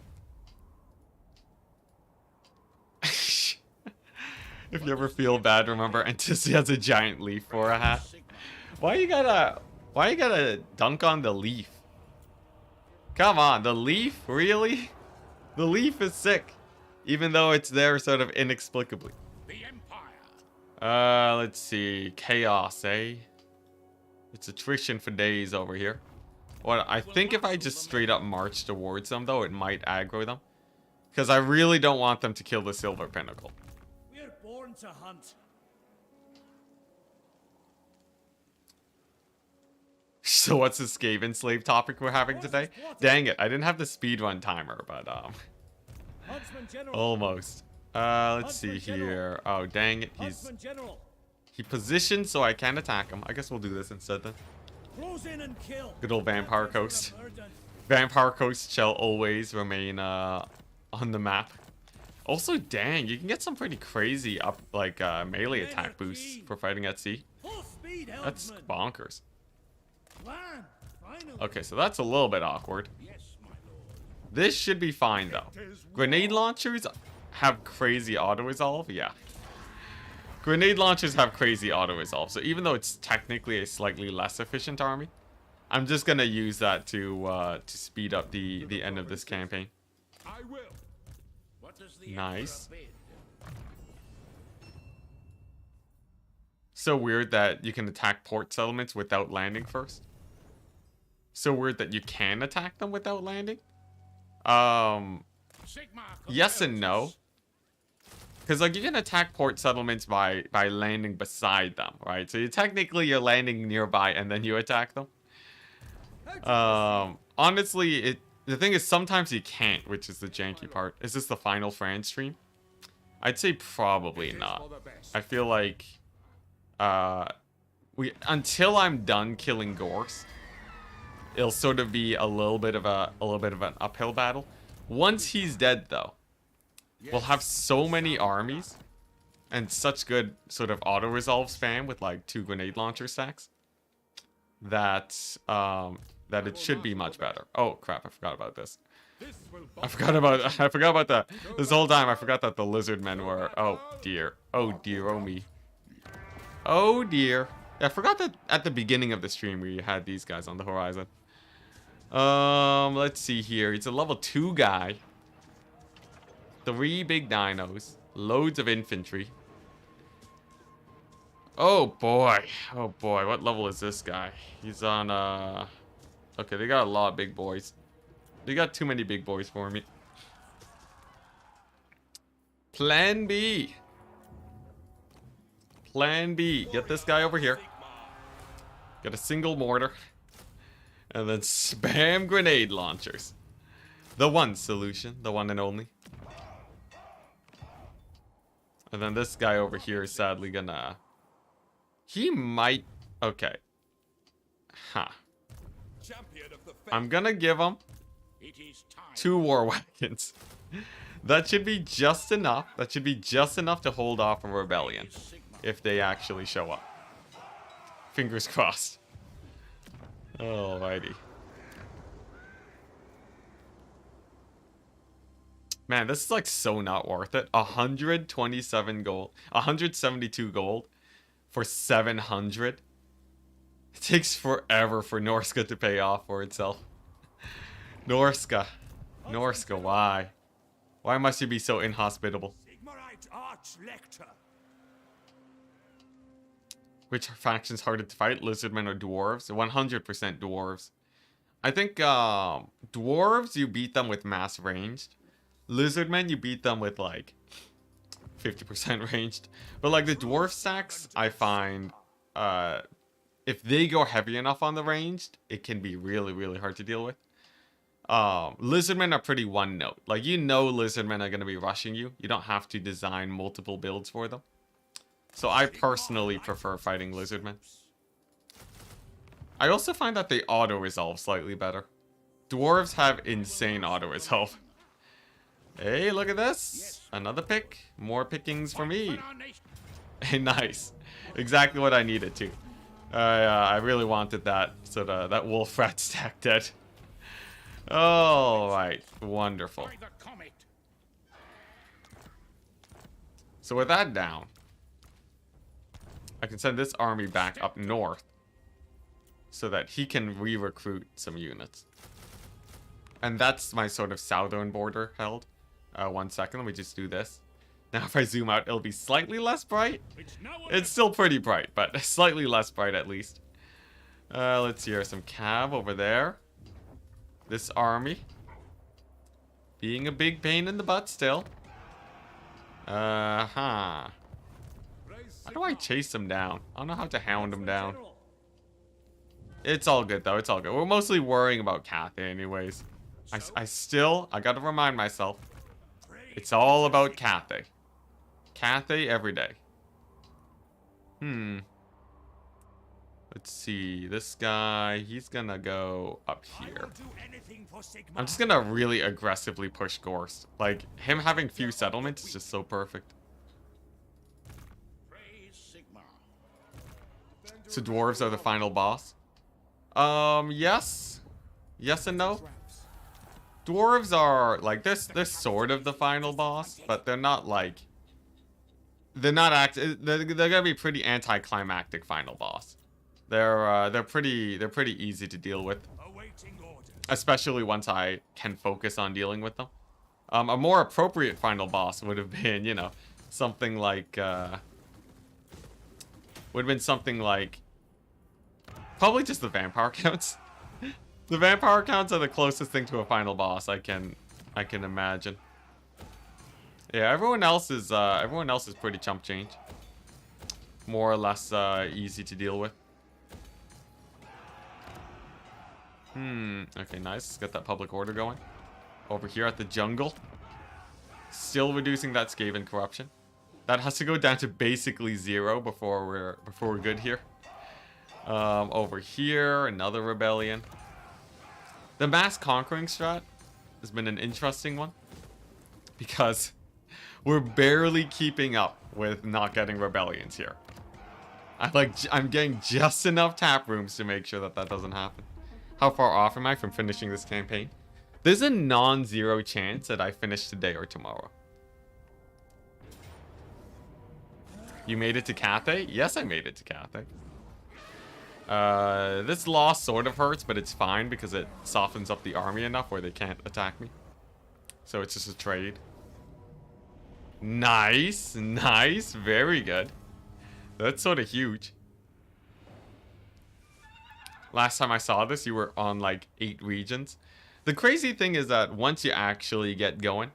If you ever feel bad, remember Enticity has a giant leaf for a hat. Why you gotta dunk on the leaf? Come on, the leaf? Really? The leaf is sick. Even though it's there sort of inexplicably. Let's see. Chaos, eh? It's attrition for days over here. What I think if I just straight up march towards them, though, it might aggro them. Because I really don't want them to kill the Silver Pinnacle. We're born to hunt. So what's the Skaven slave topic we're having today? Dang it, I didn't have the speedrun timer, but almost. Let's see here. Oh, dang it, he positioned so I can attack him. I guess we'll do this instead then. Good old Vampire Coast. Vampire Coast shall always remain on the map. Also, dang, you can get some pretty crazy melee attack boosts for fighting at sea. That's bonkers. Okay, so that's a little bit awkward. This should be fine though. Grenade launchers have crazy auto-resolve, yeah. Grenade launchers have crazy auto-resolve, so even though it's technically a slightly less efficient army, I'm just gonna use that to speed up the end of this campaign. Nice. So weird that you can attack port settlements without landing first. So weird that you can attack them without landing. Yes and no. Because like you can attack port settlements by landing beside them, right? So you're landing nearby and then you attack them. Honestly, the thing is sometimes you can't, which is the janky part. Is this the final Fran stream? I'd say probably not. I feel like until I'm done killing Gorst, it'll sort of be a little bit of an uphill battle. Once he's dead though, we'll have so many armies and such good sort of auto resolve spam with like 2 grenade launcher stacks that that it should be much better. Oh crap, I forgot about this. I forgot about that. This whole time I forgot that the Lizardmen were, oh dear, oh me. Oh dear. I forgot that at the beginning of the stream we had these guys on the horizon. Let's see here. He's a level 2 guy. 3 big dinos. Loads of infantry. Oh boy. Oh boy. What level is this guy? He's on, okay, they got a lot of big boys. They got too many big boys for me. Plan B. Plan B. Get this guy over here. Get a single mortar. And then spam grenade launchers. The one solution. The one and only. And then this guy over here is sadly gonna... He might... Okay. Huh. I'm gonna give him 2 war wagons. That should be just enough. That should be just enough to hold off a rebellion. If they actually show up. Fingers crossed. Alrighty. Man, this is like so not worth it. 127 gold. 172 gold for 700 It takes forever for Norska to pay off for itself. Norska. Norska, why? Why must you be so inhospitable? Sigmarite Archlector. Which faction's harder to fight, Lizardmen or Dwarves? 100% Dwarves. I think Dwarves, you beat them with mass ranged. Lizardmen, you beat them with like 50% ranged. But like the Dwarf stacks, I find if they go heavy enough on the ranged, it can be really, really hard to deal with. Lizardmen are pretty one note. Like, you know Lizardmen are going to be rushing you. You don't have to design multiple builds for them. So I personally prefer fighting Lizardmen. I also find that they auto-resolve slightly better. Dwarves have insane auto-resolve. Hey, look at this. Another pick. More pickings for me. Hey, nice. Exactly what I needed to. I really wanted that. So that wolf rat stack dead. Alright. Wonderful. So with that down, I can send this army back up north so that he can re-recruit some units. And that's my sort of southern border held. 1 second, let me just do this. Now if I zoom out, it'll be slightly less bright. It's still pretty bright, but slightly less bright at least. Let's see here, some cav over there. This army being a big pain in the butt still. How do I chase them down? I don't know how to hound them down. It's all good though, it's all good. We're mostly worrying about Cathay anyways. I gotta remind myself. It's all about Cathay. Cathay every day. Let's see, this guy, he's gonna go up here. I'm just gonna really aggressively push Gorst. Like, him having few settlements is just so perfect. So dwarves are the final boss? Yes. Yes and no. Dwarves are, like, they're sort of the final boss, but they're not, like... They're gonna be pretty anticlimactic final boss. They're pretty easy to deal with. Especially once I can focus on dealing with them. A more appropriate final boss would have been, you know, something like, probably just the vampire counts. The vampire counts are the closest thing to a final boss I can imagine. Yeah, everyone else is pretty chump change. More or less easy to deal with. Okay, nice. Let's get that public order going. Over here at the jungle. Still reducing that Skaven corruption. That has to go down to basically 0 before we're good here. Over here, another rebellion. The mass conquering strat has been an interesting one. Because we're barely keeping up with not getting rebellions here. I'm getting just enough tap rooms to make sure that doesn't happen. How far off am I from finishing this campaign? There's a non-zero chance that I finish today or tomorrow. You made it to Cathay? Yes, I made it to Cathay. This loss sort of hurts, but it's fine because it softens up the army enough where they can't attack me. So it's just a trade. Nice, nice, very good. That's sort of huge. Last time I saw this, you were on like 8 regions. The crazy thing is that once you actually get going,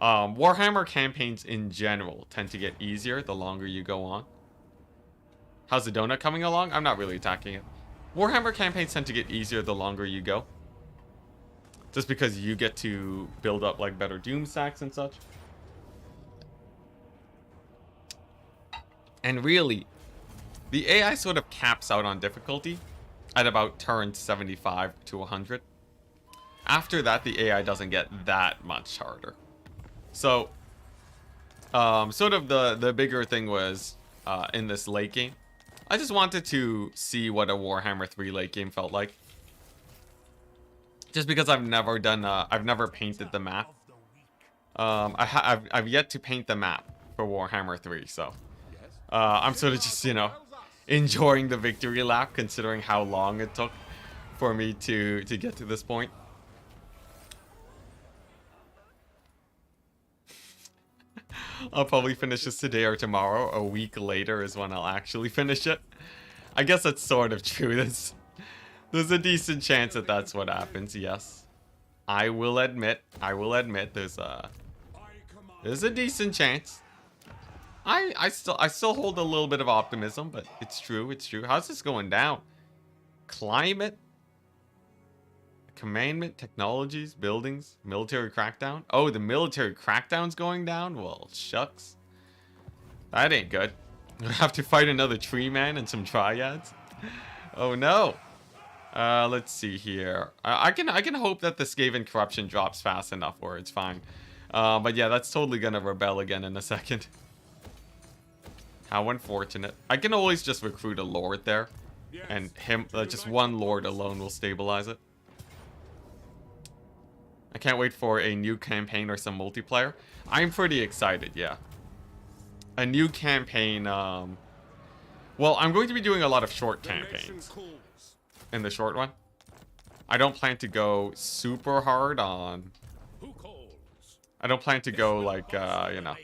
Warhammer campaigns in general tend to get easier the longer you go on. How's the donut coming along? I'm not really attacking it. Warhammer campaigns tend to get easier the longer you go. Just because you get to build up like better doom stacks and such. And really, the AI sort of caps out on difficulty at about turn 75 to 100. After that, the AI doesn't get that much harder. So, sort of the bigger thing was in this late game. I just wanted to see what a Warhammer 3 late game felt like. Just because I've never done, I've never painted the map. I've yet to paint the map for Warhammer 3, so I'm sort of just, you know, enjoying the victory lap, considering how long it took for me to get to this point. I'll probably finish this today or tomorrow. A week later is when I'll actually finish it. I guess that's sort of true. There's a decent chance that that's what happens, yes. I will admit there's a decent chance. I still hold a little bit of optimism, but it's true, it's true. How's this going down? Climate? Commandment, technologies, buildings, military crackdown. Oh, the military crackdown's going down? Well, shucks. That ain't good. We have to fight another tree man and some triads. Oh no. Let's see here. I can hope that the Skaven corruption drops fast enough where it's fine. But yeah, that's totally gonna rebel again in a second. How unfortunate. I can always just recruit a lord there, and just one lord alone will stabilize it. I can't wait for a new campaign or some multiplayer. I'm pretty excited, yeah. A new campaign, well, I'm going to be doing a lot of short campaigns in the short one. I don't plan to go super hard on... I don't plan to go like, you know...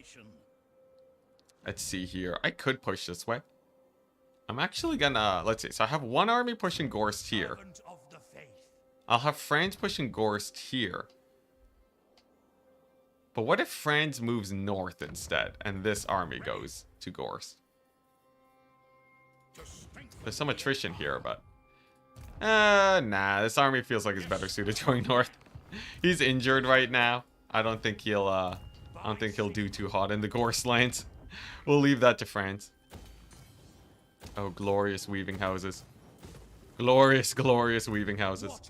Let's see here. I could push this way. I'm actually gonna... Let's see. So I have one army pushing Gorst here. I'll have France pushing Gorst here. But what if France moves north instead, and this army goes to Gorst? There's some attrition here, but... nah, this army feels like it's better suited going north. He's injured right now. I don't think he'll do too hot in the Gorst lands. We'll leave that to France. Oh, glorious weaving houses. Glorious, glorious weaving houses.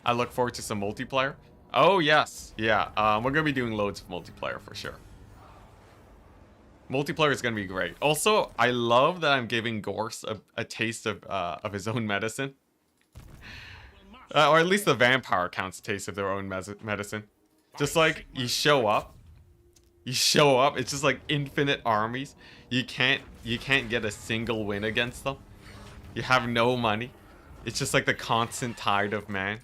I look forward to some multiplayer. Oh, yes. Yeah, we're going to be doing loads of multiplayer for sure. Multiplayer is going to be great. Also, I love that I'm giving Gorst a taste of his own medicine. Or at least the vampire counts a taste of their own medicine. Just like, you show up, it's just like infinite armies. You can't get a single win against them. You have no money. It's just like the constant tide of man.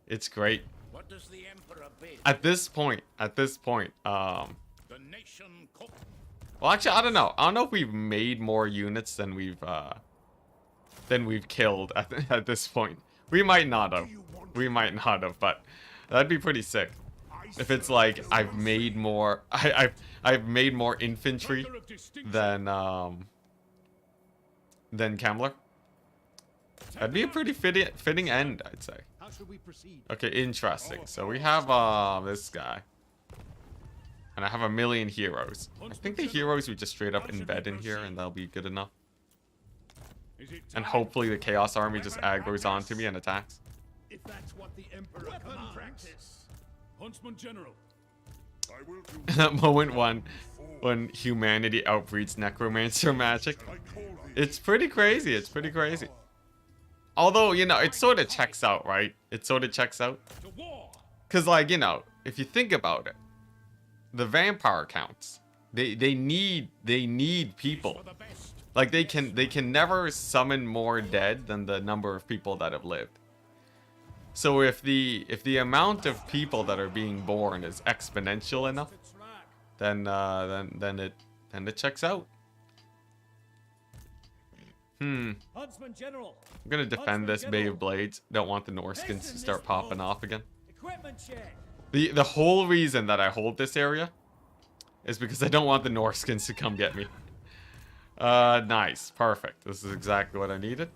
It's great. What does the Emperor bid? At this point, well, actually, I don't know. I don't know if we've made more units than we've killed at this point. We might not have. We might not have, but that'd be pretty sick. If it's like I've made more, I've made more infantry than Kemmler. That'd be a pretty fitting end, I'd say. Okay, interesting. So we have this guy, and I have 1,000,000 heroes. I think the heroes we just straight up embed in here, and that'll be good enough. And hopefully the Chaos Army just aggroes onto me and attacks. If that's what the Emperor commands. Huntsman General. That moment when humanity outbreeds necromancer magic. It's pretty crazy. It's pretty crazy. Although, you know, it sort of checks out, right? It sort of checks out. Because, like, you know, if you think about it, the vampire counts. They need people. Like, they can never summon more dead than the number of people that have lived. So if the amount of people that are being born is exponential enough, then it checks out. I'm gonna defend this Bay of Blades. Don't want the Norskins to start popping off again. The whole reason that I hold this area is because I don't want the Norskins to come get me. Nice, perfect. This is exactly what I needed.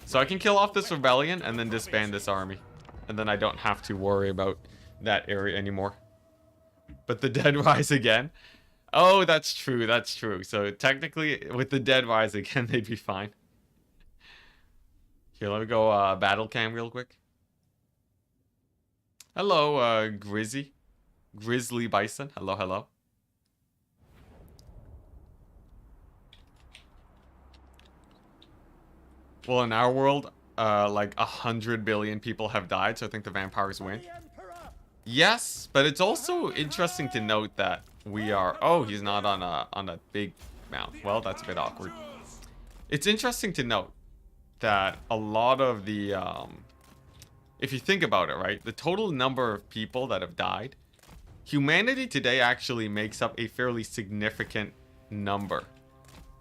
So I can kill off this rebellion and then disband this army. And then I don't have to worry about that area anymore. But the dead rise again? Oh, that's true, that's true. So technically, with the dead rise again, they'd be fine. Here, let me go battle cam real quick. Hello, Grizzly Bison. Hello, hello. Well, in our world, like 100 billion people have died, so I think the vampires win. Yes, but it's also interesting to note that we are... Oh, he's not on a big mount. Well, that's a bit awkward. It's interesting to note that a lot of the... if you think about it, right? The total number of people that have died, humanity today actually makes up a fairly significant number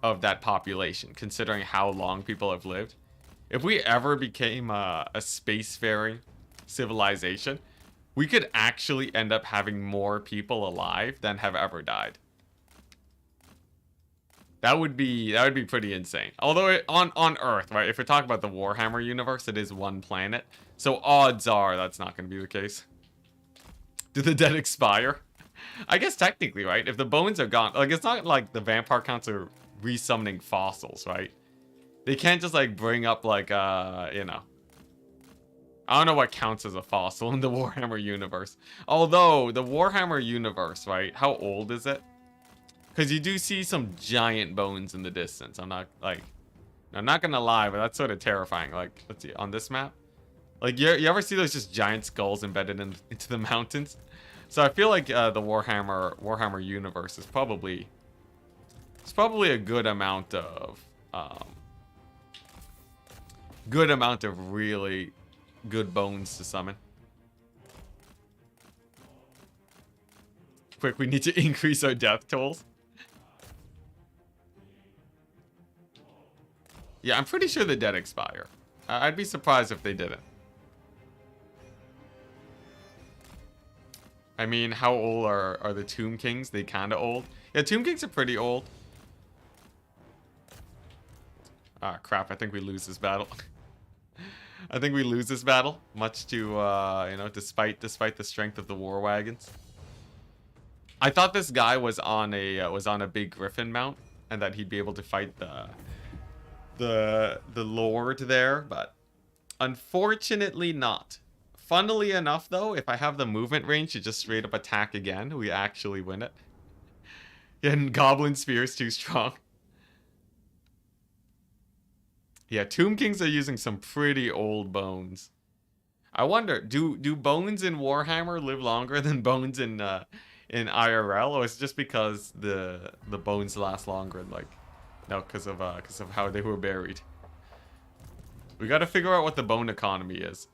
of that population, considering how long people have lived. If we ever became a spacefaring civilization, we could actually end up having more people alive than have ever died. That would be pretty insane. Although on Earth, right? If we're talking about the Warhammer universe, it is one planet, so odds are that's not going to be the case. Do the dead expire? I guess technically, right? If the bones are gone, like it's not like the vampire counts are resummoning fossils, right? They can't just like bring up like you know. I don't know what counts as a fossil in the Warhammer universe. Although the Warhammer universe, right? How old is it? Because you do see some giant bones in the distance. I'm not gonna lie, but that's sort of terrifying. Like, let's see, on this map, like you ever see those just giant skulls embedded into the mountains? So I feel like the Warhammer universe is probably a good amount of really good bones to summon. Quick, we need to increase our death tolls. Yeah, I'm pretty sure the dead expire. I'd be surprised if they didn't. I mean, how old are the Tomb Kings? They kind of old. Yeah, Tomb Kings are pretty old. Ah, crap. I think we lose this battle. I think we lose this battle, much to, you know, despite the strength of the war wagons. I thought this guy was on a big griffin mount, and that he'd be able to fight the lord there, but unfortunately not. Funnily enough, though, if I have the movement range to just straight up attack again, we actually win it. And Goblin Spear's too strong. Yeah, Tomb Kings are using some pretty old bones. I wonder, do bones in Warhammer live longer than bones in IRL, or is it just because the bones last longer? Like, no, because of how they were buried. We got to figure out what the bone economy is.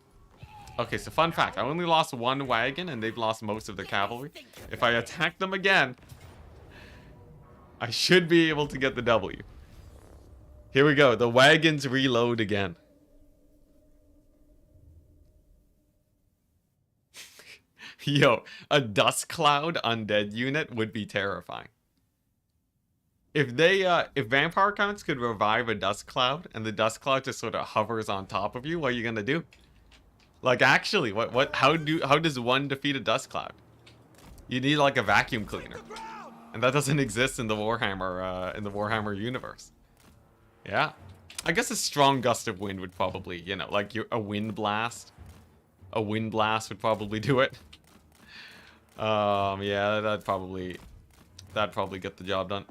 Okay, so fun fact, I only lost one wagon and they've lost most of the cavalry. If I attack them again, I should be able to get the W. Here we go, the wagons reload again. Yo, a dust cloud undead unit would be terrifying. If vampire counts could revive a dust cloud and the dust cloud just sort of hovers on top of you, what are you gonna do? Like, actually, how does one defeat a dust cloud? You need like a vacuum cleaner, and that doesn't exist in the Warhammer universe. Yeah, I guess a strong gust of wind would probably, you know, like a wind blast. A wind blast would probably do it. Yeah, that'd probably get the job done.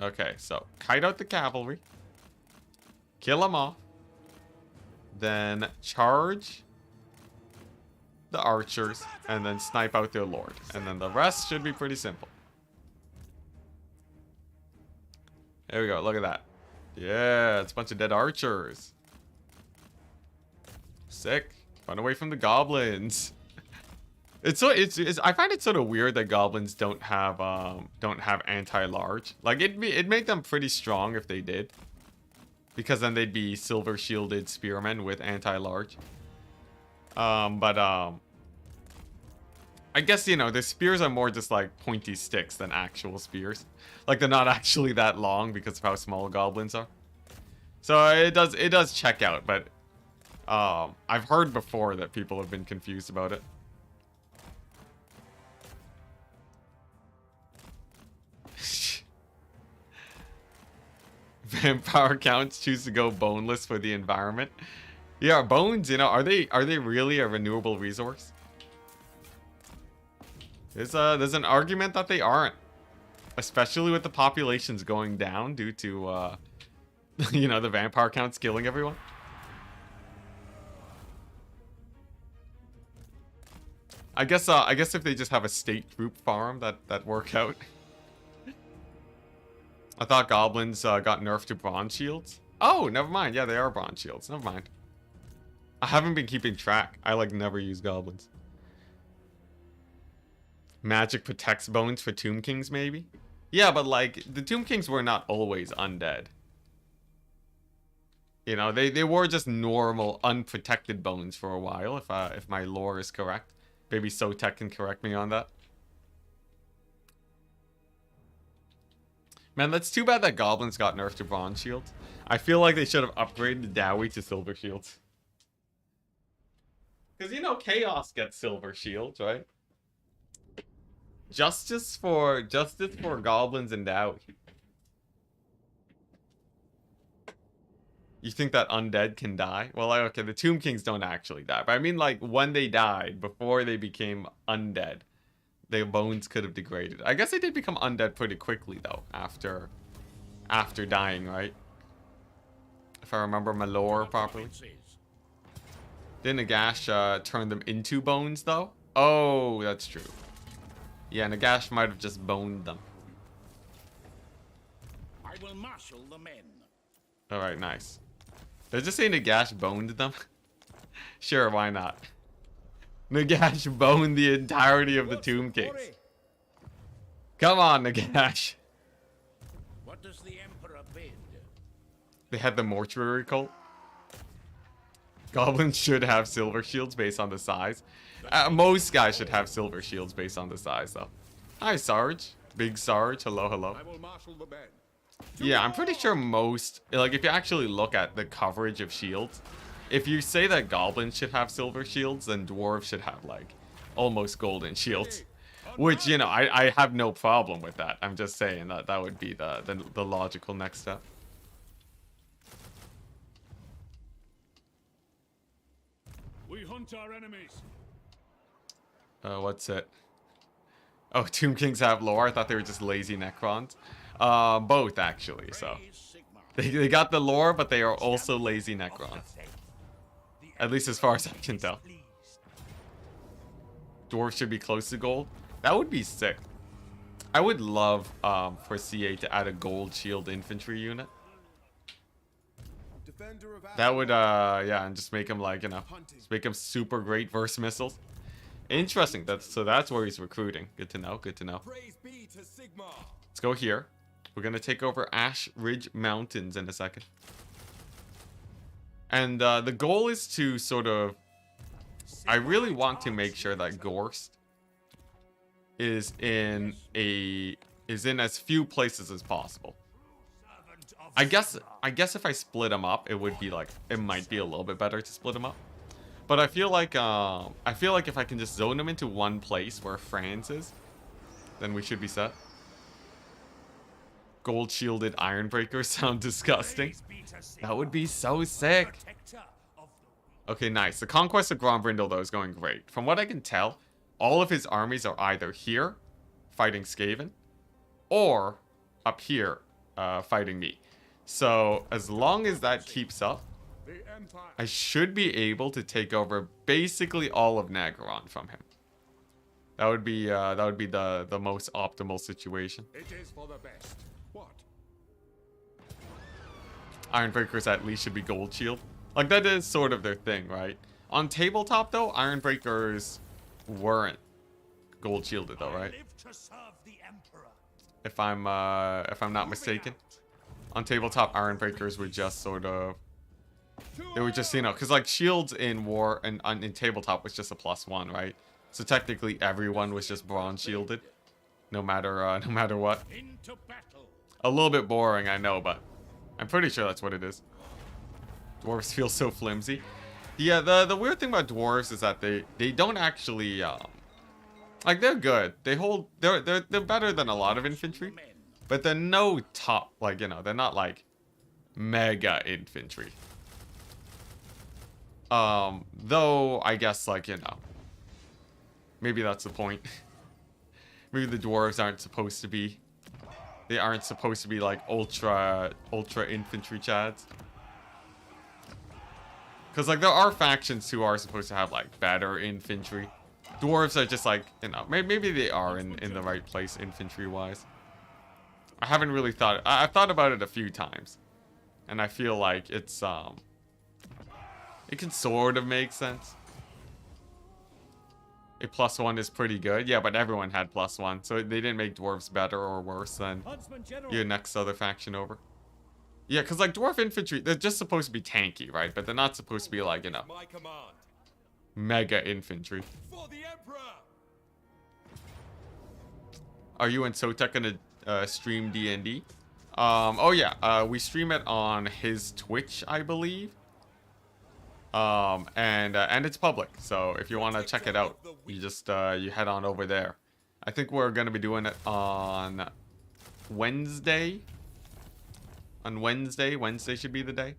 Okay, so kite out the cavalry, kill them off, then charge the archers, and then snipe out their lord. And then the rest should be pretty simple. There we go, look at that. Yeah, it's a bunch of dead archers. Sick. Run away from the goblins. I find it sort of weird that goblins don't have anti-large. Like it'd make them pretty strong if they did, because then they'd be silver shielded spearmen with anti-large. I guess, you know, the spears are more just like pointy sticks than actual spears. Like they're not actually that long because of how small goblins are. So it does check out, but I've heard before that people have been confused about it. Vampire counts choose to go boneless for the environment. Yeah, bones, you know, are they really a renewable resource? There's an argument that they aren't, especially with the populations going down due to you know, the vampire counts killing everyone. I guess if they just have a state troop farm that work out. I thought goblins got nerfed to bronze shields. Oh, never mind. Yeah, they are bronze shields. Never mind. I haven't been keeping track. I like never use goblins. Magic protects bones for Tomb Kings, maybe? Yeah, but like the Tomb Kings were not always undead. You know, they were just normal, unprotected bones for a while, if my lore is correct. Maybe Sotek can correct me on that. Man, that's too bad that goblins got nerfed to bronze shields. I feel like they should have upgraded the Dowie to silver shields. Because, you know, Chaos gets silver shields, right? Justice for goblins and Dowie. You think that undead can die? Well, like, okay, the Tomb Kings don't actually die. But I mean, like, when they died, before they became undead, their bones could have degraded. I guess they did become undead pretty quickly, though, after dying, right? If I remember my lore properly. Didn't Nagash turn them into bones, though? Oh, that's true. Yeah, Nagash might have just boned them. I will marshal the men. Alright, nice. Did I just say Nagash boned them? Sure, why not? Nagash boned the entirety of the Tomb Kings. Come on, Nagash. What does the Emperor bid? They had the mortuary cult. Goblins should have silver shields based on the size. Most guys should have silver shields based on the size, though. Hi, Sarge. Big Sarge. Hello, hello. I will marshal the men. Yeah, I'm pretty sure most... Like, if you actually look at the coverage of shields, if you say that goblins should have silver shields, then dwarves should have, like, almost golden shields. Which, you know, I have no problem with that. I'm just saying that that would be the logical next step. We hunt our enemies. What's it? Oh, Tomb Kings have lore. I thought they were just lazy Necrons. Both, actually, so. They got the lore, but they are also lazy Necrons. At least as far as I can tell. Dwarves should be close to gold. That would be sick. I would love for CA to add a gold shield infantry unit. That would, yeah, and just make him, like, you know, just make him super great versus missiles. Interesting. So that's where he's recruiting. Good to know. Good to know. Let's go here. We're going to take over Ash Ridge Mountains in a second. And the goal is to sort of... I really want to make sure that Gorst is in as few places as possible. I guess if I split them up, it would be like, it might be a little bit better to split them up. But I feel like if I can just zone them into one place where France is, then we should be set. Gold shielded Ironbreakers sound disgusting. That would be so sick. Okay, nice. The conquest of Grombrindle, though, is going great. From what I can tell, all of his armies are either here, fighting Skaven, or up here, fighting me. So, as long as that keeps up, I should be able to take over basically all of Nagaron from him. That would be the most optimal situation. It is for the best. What? Ironbreakers at least should be gold shield. Like, that is sort of their thing, right? On tabletop, though, Ironbreakers weren't gold shielded, though, right? If I'm not mistaken. On tabletop, Ironbreakers were just sort of... They were just, you know, because, like, shields in war and in tabletop was just a +1, right? So technically, everyone was just bronze shielded, no matter what. A little bit boring, I know, but I'm pretty sure that's what it is. Dwarves feel so flimsy. Yeah, the weird thing about dwarves is that they don't actually like, they're good. They're better than a lot of infantry, but they're no top, like, you know, they're not like mega infantry. Though I guess, like, you know, maybe that's the point. Maybe the dwarves aren't supposed to be. They aren't supposed to be like ultra infantry chads. Because, like, there are factions who are supposed to have, like, better infantry. Dwarves are just like, you know, maybe they are in the right place infantry-wise. I haven't really thought... I've thought about it a few times. And I feel like it's, it can sort of make sense. A +1 is pretty good. Yeah, but everyone had +1. So they didn't make dwarves better or worse than your next other faction over. Yeah, because like dwarf infantry, they're just supposed to be tanky, right? But they're not supposed to be like, you know, mega infantry. For the Emperor. Are you and Sotek gonna stream D&D? Oh yeah, we stream it on his Twitch, I believe. And it's public, so if you want to check it out, you just you head on over there. I think we're gonna be doing it on Wednesday. Wednesday should be the day.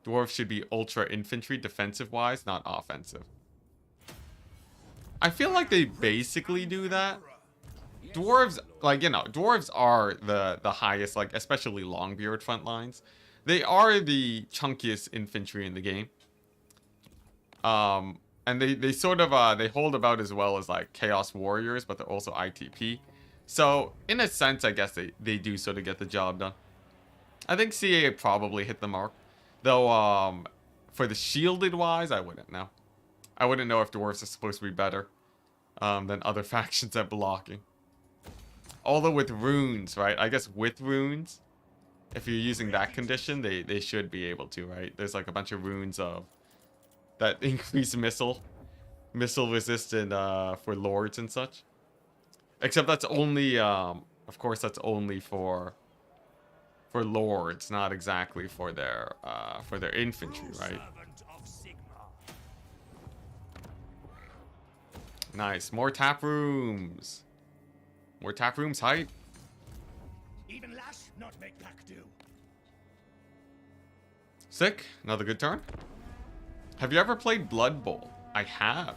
Dwarves should be ultra infantry defensive wise, not offensive. I feel like they basically do that. Dwarves, like, you know, dwarves are the highest, like, especially Longbeard front lines. They are the chunkiest infantry in the game. And they sort of, they hold about as well as, like, Chaos Warriors, but they're also ITP. So, in a sense, I guess they do sort of get the job done. I think CA probably hit the mark. Though, for the shielded wise, I wouldn't know. I wouldn't know if dwarves are supposed to be better than other factions at blocking. Although with runes, right? I guess with runes, if you're using that condition, they should be able to, right? There's like a bunch of runes of that increase missile resistant for lords and such. Except that's only, of course, that's only for lords, not exactly for their infantry, right? Nice, more tap rooms. More tap rooms, hype. Even Lash not make pack do. Sick. Another good turn. Have you ever played Blood Bowl? I have.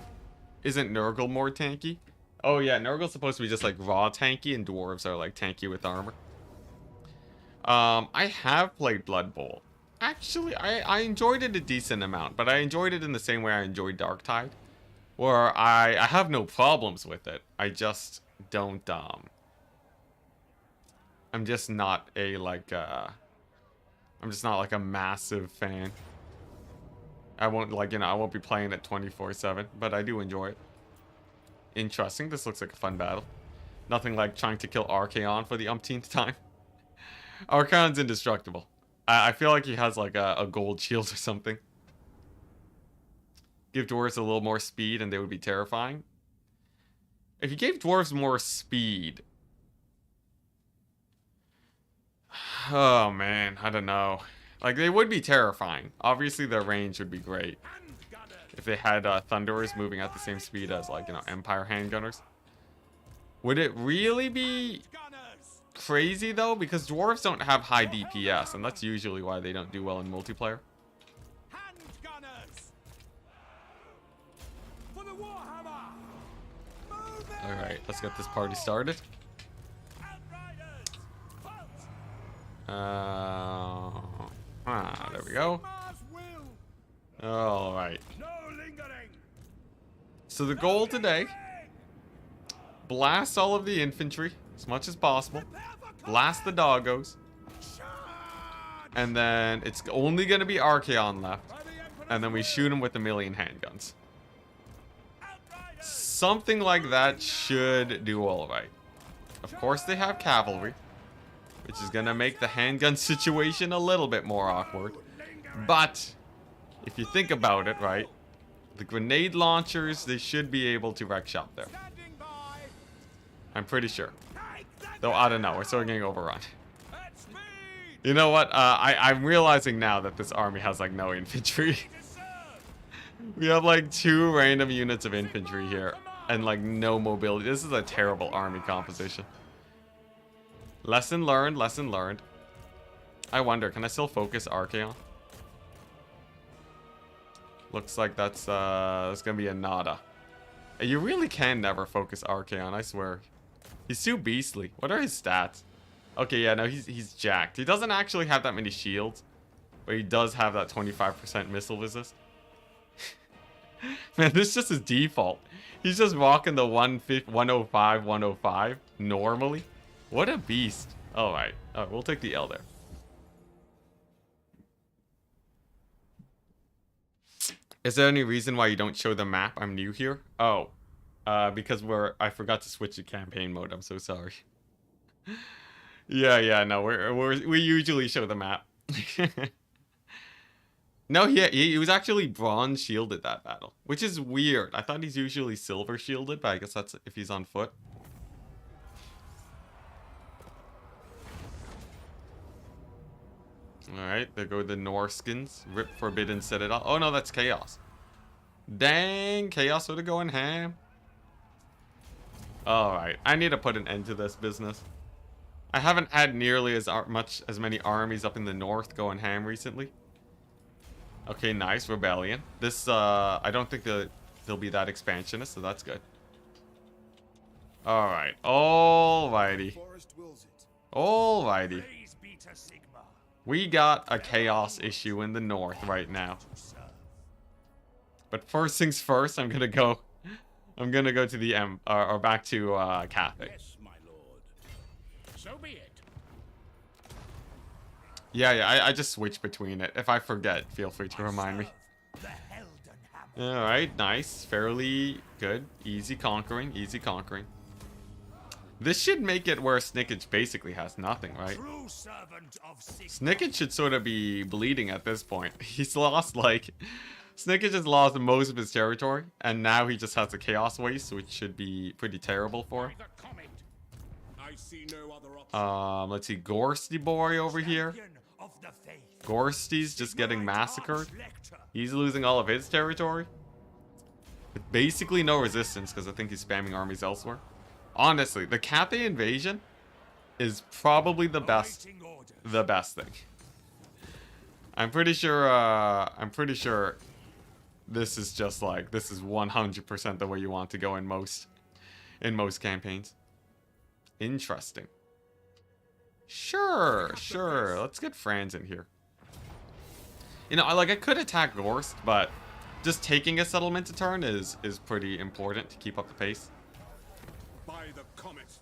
Isn't Nurgle more tanky? Oh yeah, Nurgle's supposed to be just like raw tanky, and dwarves are like tanky with armor. I have played Blood Bowl. Actually, I enjoyed it a decent amount, but I enjoyed it in the same way I enjoyed Darktide, where I have no problems with it. I just don't, I'm just not a, like, I'm just not, like, a massive fan. I won't, like, you know, I won't be playing it 24/7, but I do enjoy it. Interesting. This looks like a fun battle. Nothing like trying to kill Archaon for the umpteenth time. Archaon's indestructible. I feel like he has, like, a gold shield or something. Give dwarves a little more speed and they would be terrifying. If you gave dwarves more speed... Oh, man. I don't know. Like, they would be terrifying. Obviously, their range would be great. If they had Thunderers moving at the same speed as, like, you know, Empire handgunners. Would it really be crazy, though? Because dwarves don't have high DPS, and that's usually why they don't do well in multiplayer. Alright, let's get this party started. There we go. Alright. So the goal today, blast all of the infantry as much as possible. Blast the doggos. And then it's only going to be Archaon left. And then we shoot him with 1,000,000 handguns. Something like that should do all right. Of course they have cavalry, which is going to make the handgun situation a little bit more awkward. But if you think about it, right, the grenade launchers, they should be able to wreck shop there. I'm pretty sure. Though, I don't know. We're still getting overrun. You know what? I'm realizing now that this army has, like, no infantry. We have, like, 2 random units of infantry here. And, like, no mobility. This is a terrible army composition. Lesson learned. Lesson learned. I wonder, can I still focus Archaon? Looks like that's gonna be a nada. You really can never focus Archaon, I swear. He's too beastly. What are his stats? Okay, yeah, no, he's jacked. He doesn't actually have that many shields, but he does have that 25% missile resist. Man, this is just his default. He's just walking the 105, 105 normally. What a beast. Alright. Alright, we'll take the L there. Is there any reason why you don't show the map? I'm new here. Oh. Because I forgot to switch to campaign mode. I'm so sorry. Yeah, no, we usually show the map. No, he was actually bronze shielded that battle, which is weird. I thought he's usually silver shielded, but I guess that's if he's on foot. Alright, there go the Norskins. Rip Forbidden Citadel. Oh no, that's Chaos. Dang, Chaos would have going ham. Alright, I need to put an end to this business. I haven't had nearly as many armies up in the north going ham recently. Okay, nice. Rebellion. This, I don't think they'll be that expansionist, so that's good. Alright. Alrighty. Alrighty. We got a chaos issue in the north right now. But first things first, I'm gonna go to the or back to Cathay. Yes, my lord. So be it. Yeah, I just switch between it. If I forget, feel free to remind me. Alright, nice. Fairly good. Easy conquering, easy conquering. This should make it where Snickage basically has nothing, right? Snickage should sort of be bleeding at this point. He's lost, like... Snickage has lost most of his territory, and now he just has a Chaos Waste, which should be pretty terrible for him. Let's see, Gorsty boy over here. Gorsty's just getting massacred. He's losing all of his territory. With basically no resistance, because I think he's spamming armies elsewhere. Honestly, the Cathay invasion is probably the best thing. I'm pretty sure this is just like, this is 100% the way you want to go in most campaigns. Interesting. Sure. Let's get Franz in here. You know, I could attack Gorst, but just taking a settlement a turn is pretty important to keep up the pace. By the comet.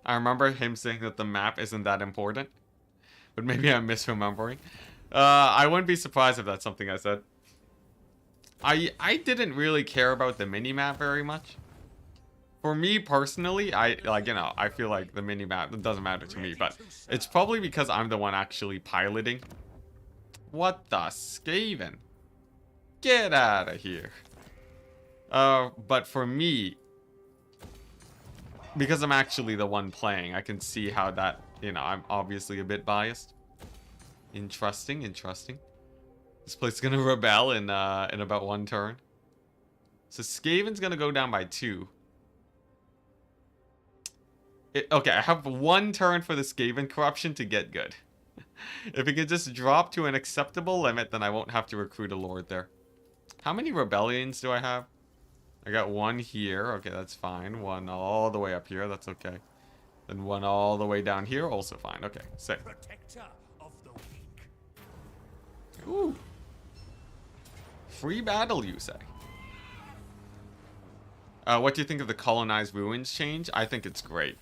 I remember him saying that the map isn't that important, but maybe I'm misremembering. I wouldn't be surprised if that's something I said. I didn't really care about the mini-map very much. For me personally, I feel like the mini-map, it doesn't matter to me, but it's probably because I'm the one actually piloting. What the Skaven? Get out of here. But for me, because I'm actually the one playing, I can see how that, I'm obviously a bit biased. Interesting. This place is gonna rebel in about 1 turn. So Skaven's gonna go down by 2. Okay, I have 1 turn for the Skaven corruption to get good. If it can just drop to an acceptable limit, then I won't have to recruit a lord there. How many rebellions do I have? I got 1 here. Okay, that's fine. 1 all the way up here. That's okay. Then 1 all the way down here. Also fine. Okay, sick. Ooh. Free battle, you say? What do you think of the colonized ruins change? I think it's great.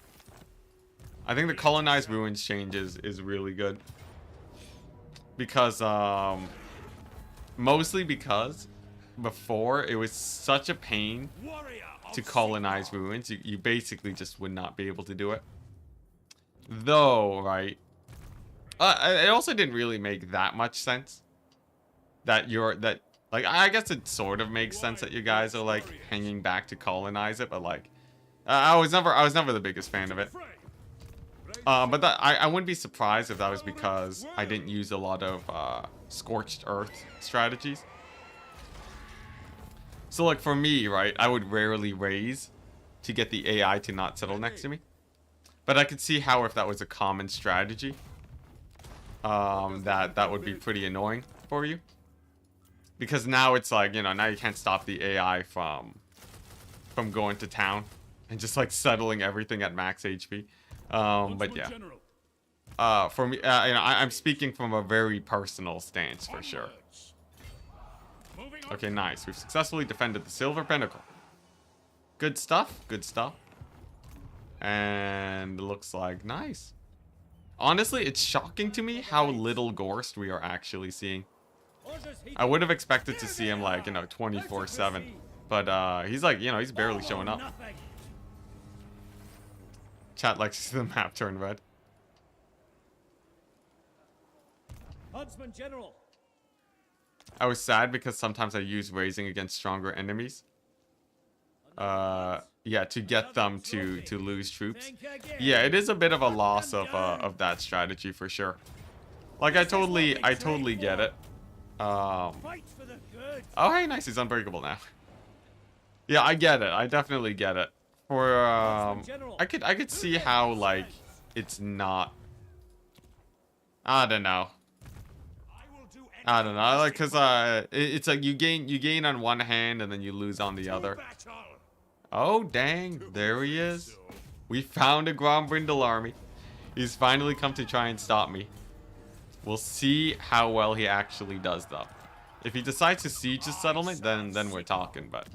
I think the colonized ruins change is really good. Because, mostly because before it was such a pain to colonize ruins. You basically just would not be able to do it. Though, right? It also didn't really make that much sense. I guess it sort of makes sense that you guys are like hanging back to colonize it, but like, I was never the biggest fan of it. But I wouldn't be surprised if that was because I didn't use a lot of scorched earth strategies. So like for me, right, I would rarely raise to get the AI to not settle next to me. But I could see how if that was a common strategy, that would be pretty annoying for you. Because now it's like, now you can't stop the AI from going to town and just like settling everything at max HP. But yeah. For me, I'm speaking from a very personal stance for sure. Moving on. Okay, nice. We've successfully defended the Silver Pinnacle. Good stuff. Good stuff. And looks like nice. Honestly, it's shocking to me how little Gorst we are actually seeing. I would have expected to see him like, you know, 24/7. But he's like, you know, he's barely showing up. Chat likes to see the map turn red. Huntsman General. I was sad because sometimes I use raising against stronger enemies. Yeah, to get them to lose troops. Yeah, it is a bit of a loss of that strategy for sure. Like I totally get it. Oh hey, nice, he's unbreakable now. Yeah, I get it. I definitely get it. For I could see how like it's not. I don't know. Like cause it's like you gain on one hand and then you lose on the other. Oh dang, there he is. We found a Grombrindle army. He's finally come to try and stop me. We'll see how well he actually does though. If he decides to siege the settlement, then we're talking, but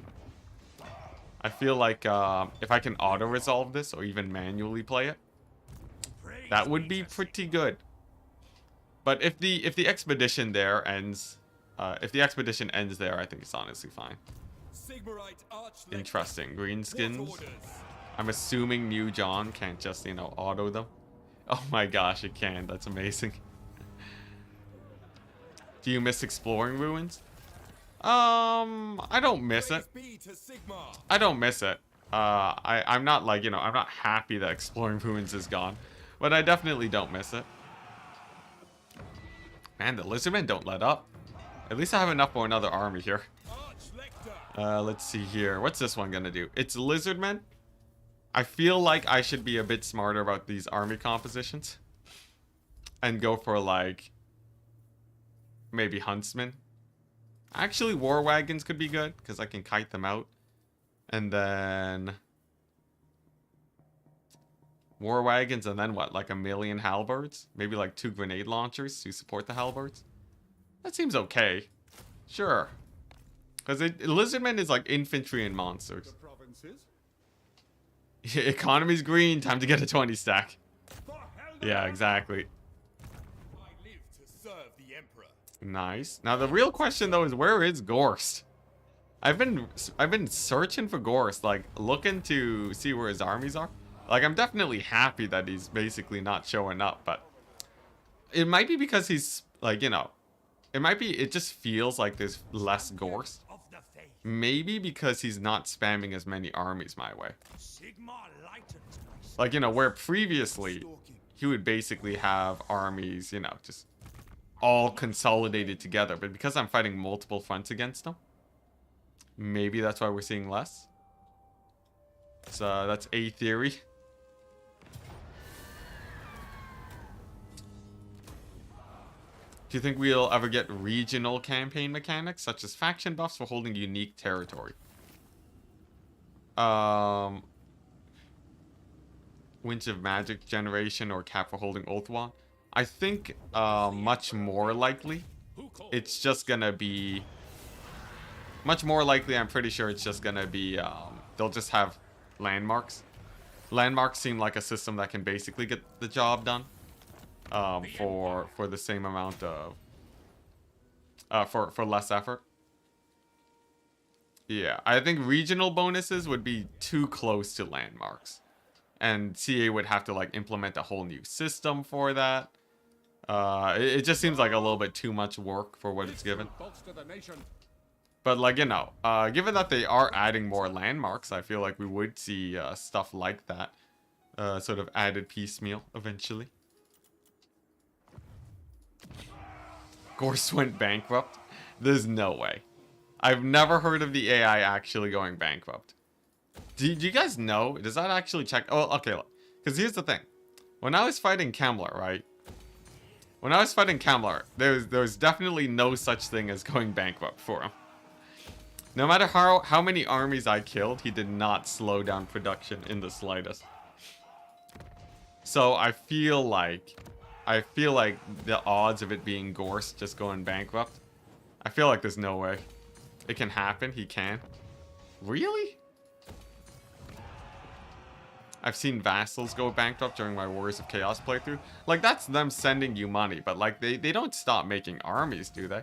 I feel like if I can auto-resolve this or even manually play it, that would be pretty good. But if the expedition there ends, if the expedition ends there, I think it's honestly fine. Interesting. Greenskins. I'm assuming New John can't just, you know, auto them. Oh my gosh, it can. That's amazing. Do you miss exploring ruins? I don't miss it. I don't miss it. I'm not like, you know, I'm not happy that exploring ruins is gone, but I definitely don't miss it. Man, the Lizardmen don't let up. At least I have enough for another army here. Let's see here. What's this one gonna do? It's Lizardmen. I feel like I should be a bit smarter about these army compositions. And go for like maybe Huntsmen. Actually, War Wagons could be good because I can kite them out. And then War Wagons and then what? Like 1,000,000 halberds? Maybe like 2 grenade launchers to support the halberds? That seems okay. Sure. Because Lizardmen is like infantry and monsters. Economy's green. Time to get a 20 stack. Yeah, exactly. Nice. Now the real question though is where is Gorst? I've been searching for Gorst, like looking to see where his armies are. Like I'm definitely happy that he's basically not showing up, but it might be because he's like, you know, it just feels like there's less Gorst. Maybe because he's not spamming as many armies my way. Like, you know, where previously he would basically have armies, you know, just all consolidated together. But because I'm fighting multiple fronts against him, maybe that's why we're seeing less. So that's a theory. Do you think we'll ever get regional campaign mechanics, such as faction buffs for holding unique territory? Winds of Magic generation or cap for holding Ulthuan? I think much more likely. It's just gonna be... Much more likely, I'm pretty sure it's just gonna be... they'll just have landmarks. Landmarks seem like a system that can basically get the job done. For the same amount of for less effort. Yeah, I think regional bonuses would be too close to landmarks, and CA would have to like implement a whole new system for that. It just seems like a little bit too much work for what it's given. But like, you know, given that they are adding more landmarks, I feel like we would see stuff like that sort of added piecemeal eventually. Gorst went bankrupt? There's no way. I've never heard of the AI actually going bankrupt. Do you guys know? Does that actually check? Oh, okay, look. Because here's the thing. When I was fighting Kemmler, right? When I was fighting Kemmler, there was definitely no such thing as going bankrupt for him. No matter how many armies I killed, he did not slow down production in the slightest. So I feel like the odds of it being Gorst just going bankrupt, I feel like there's no way. It can happen. He can. Really? I've seen vassals go bankrupt during my Wars of Chaos playthrough. Like, that's them sending you money, but like, they don't stop making armies, do they?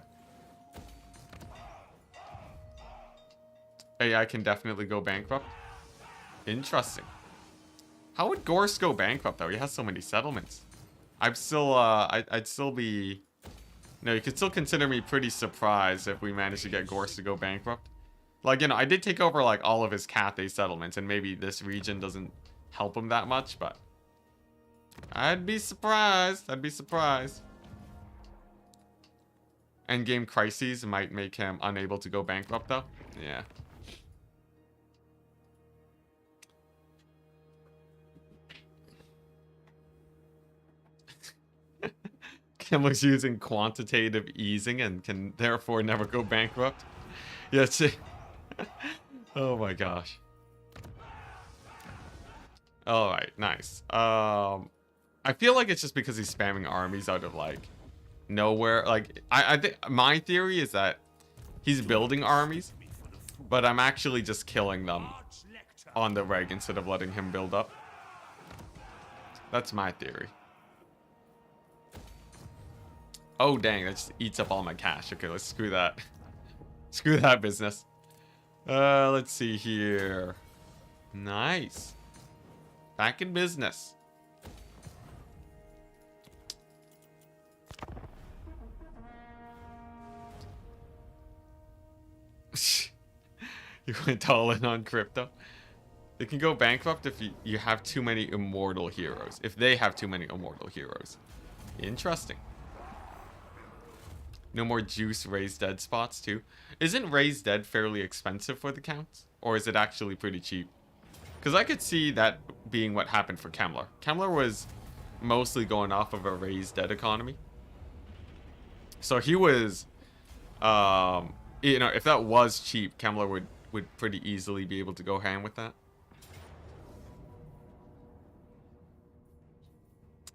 AI can definitely go bankrupt. Interesting. How would Gorst go bankrupt, though? He has so many settlements. I'm still, I'd still be... No, you could still consider me pretty surprised if we managed to get Gorst to go bankrupt. Like, you know, I did take over, like, all of his Cathay settlements, and maybe this region doesn't help him that much, but... I'd be surprised. I'd be surprised. Endgame crises might make him unable to go bankrupt, though. Yeah. Kimler's using quantitative easing and can therefore never go bankrupt. Yes. Oh my gosh. All right, nice. I feel like it's just because he's spamming armies out of like nowhere. Like I think my theory is that he's building armies, but I'm actually just killing them on the reg instead of letting him build up. That's my theory. Oh, dang, that just eats up all my cash. Okay, let's screw that. Screw that business. Let's see here. Nice. Back in business. You went all in on crypto. They can go bankrupt if you have too many immortal heroes. If they have too many immortal heroes. Interesting. No more juice raised dead spots too. Isn't raised dead fairly expensive for the counts? Or is it actually pretty cheap? Because I could see that being what happened for Kemmler. Kemmler was mostly going off of a raised dead economy. So he was, you know, if that was cheap, Kemmler would pretty easily be able to go hand with that.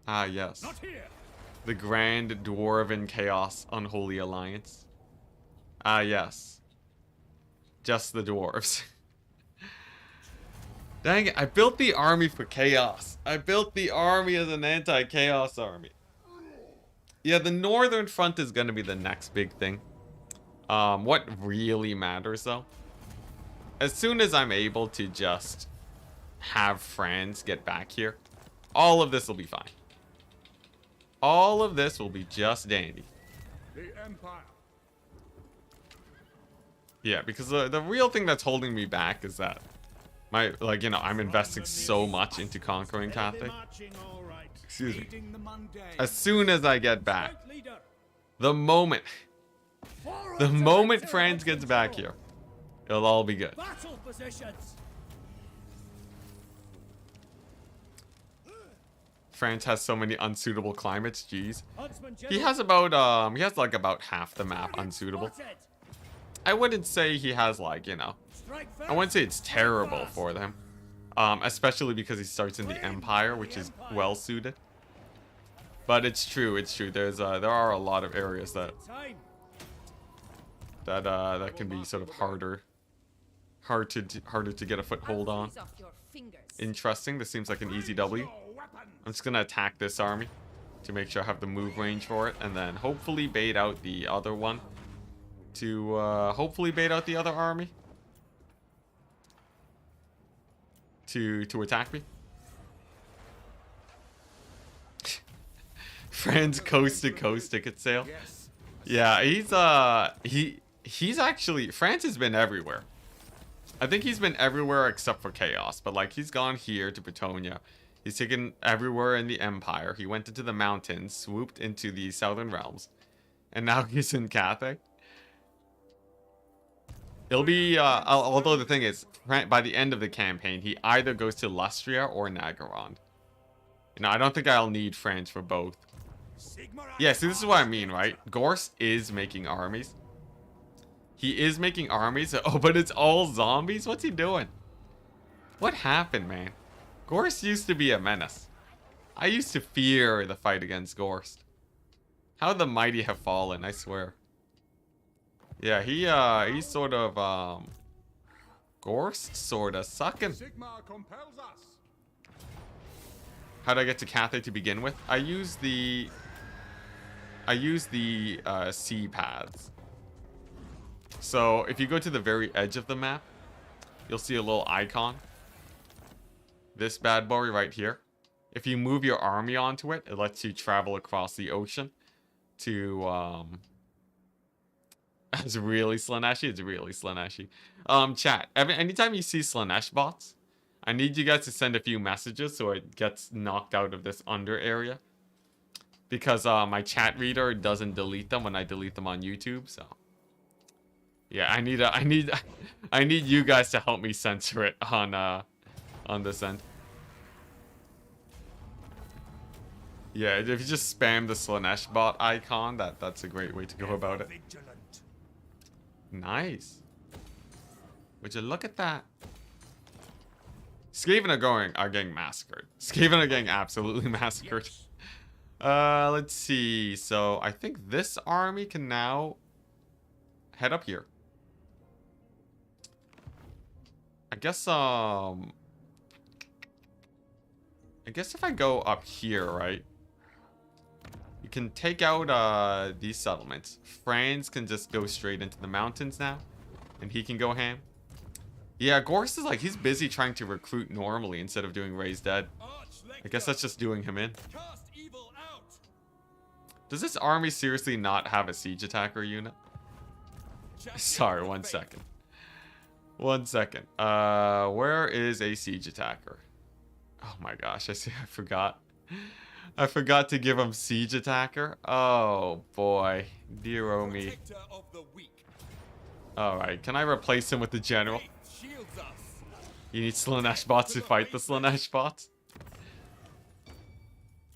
Ah, yes. Not here. The Grand Dwarven Chaos Unholy Alliance. Ah, yes. Just the dwarves. Dang it, I built the army for chaos. I built the army as an anti-chaos army. Yeah, the Northern Front is going to be the next big thing. What really matters, though? As soon as I'm able to just have friends get back here, all of this will be fine. All of this will be just dandy. The Empire. Yeah, because the real thing that's holding me back is that you know, I'm investing so much into conquering Cathay. Excuse me. As soon as I get back, the moment France gets back here, it'll all be good. Battle positions. France has so many unsuitable climates, jeez. He has about, he has like about half the map unsuitable. I wouldn't say he has like, you know, I wouldn't say it's terrible for them. Especially because he starts in the Empire, which is well suited. But it's true, it's true. There are a lot of areas that can be sort of harder to get a foothold on. Interesting. This seems like an easy W. I'm just gonna attack this army to make sure I have the move range for it, and then hopefully bait out the other one to hopefully bait out the other army to attack me. Friends coast to coast ticket sale. Yeah, he's actually, France has been everywhere. I think he's been everywhere except for Chaos, but like he's gone here to Bretonia. He's taken everywhere in the Empire. He went into the mountains, swooped into the Southern Realms, and now he's in Cathay. It'll be, although the thing is, by the end of the campaign, he either goes to Lustria or Nagaron. You know, I don't think I'll need France for both. Yeah, see, this is what I mean, right? Gorst is making armies. He is making armies. Oh, but it's all zombies? What's he doing? What happened, man? Gorst used to be a menace. I used to fear the fight against Gorst. How the mighty have fallen, I swear. Yeah, he's sort of Gorst sort of sucking. Sigmar compels us. How did I get to Cathay to begin with? I use the sea paths. So if you go to the very edge of the map, you'll see a little icon. This bad boy right here. If you move your army onto it, it lets you travel across the ocean to It's really Slaaneshi. It's really Slaaneshi. Chat. Anytime you see Slaanesh bots, I need you guys to send a few messages so it gets knocked out of this under area. Because my chat reader doesn't delete them when I delete them on YouTube. So yeah, I need you guys to help me censor it on this end. Yeah, if you just spam the Slaanesh bot icon, that's a great way to go about it. Nice. Would you look at that? Skaven are getting massacred. Skaven are getting absolutely massacred. Let's see. So I think this army can now head up here. I guess if I go up here, right? You can take out these settlements. Franz can just go straight into the mountains now. And he can go ham. Yeah, Gorst is like, he's busy trying to recruit normally instead of doing Raise Dead. I guess that's just doing him in. Does this army seriously not have a siege attacker unit? Sorry, 1 second. 1 second. Where is a siege attacker? Oh my gosh, I forgot. I forgot to give him siege attacker. Oh boy, dear oh me. Alright, can I replace him with the general? You need Slaanesh bots to fight the Slaanesh bots?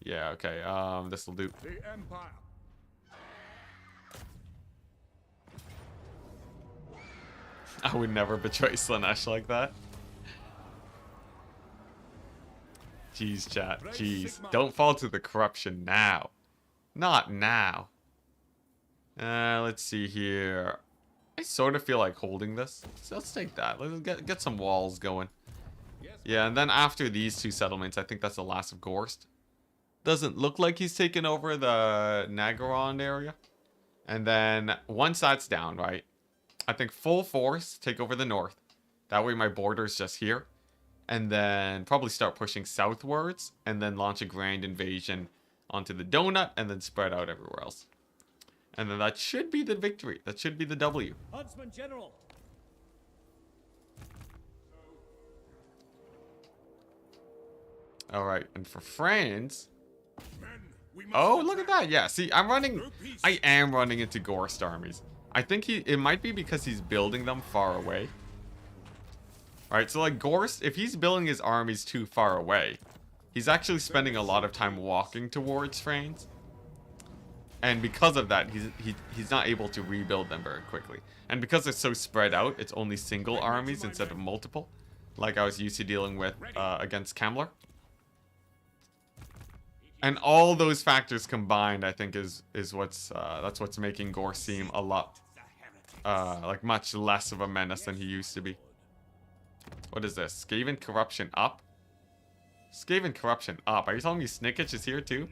Yeah, okay, this'll do. The Empire. I would never betray Slaanesh like that. Jeez, chat. Jeez. Don't fall to the corruption now. Not now. Let's see here. I sort of feel like holding this. So let's take that. Let's get some walls going. Yeah, and then after these two settlements, I think that's the last of Gorst. Doesn't look like he's taken over the Nagaron area. And then once that's down, right? I think full force, take over the north. That way my border's just here. And then probably start pushing southwards. And then launch a grand invasion onto the donut. And then spread out everywhere else. And then that should be the victory. That should be the W. Huntsman General. Alright, and for France... Oh, look at that. Yeah, see, I am running into Gorst armies. I think it might be because he's building them far away. Alright, so like Gorst, if he's building his armies too far away, he's actually spending a lot of time walking towards France. And because of that, he's not able to rebuild them very quickly. And because they're so spread out, it's only single armies instead of multiple. Like I was used to dealing with against Kemmler. And all those factors combined, I think, is what's that's what's making Gorst seem a lot like much less of a menace than he used to be. What is this? Skaven corruption up? Skaven corruption up. Are you telling me Snickage is here too?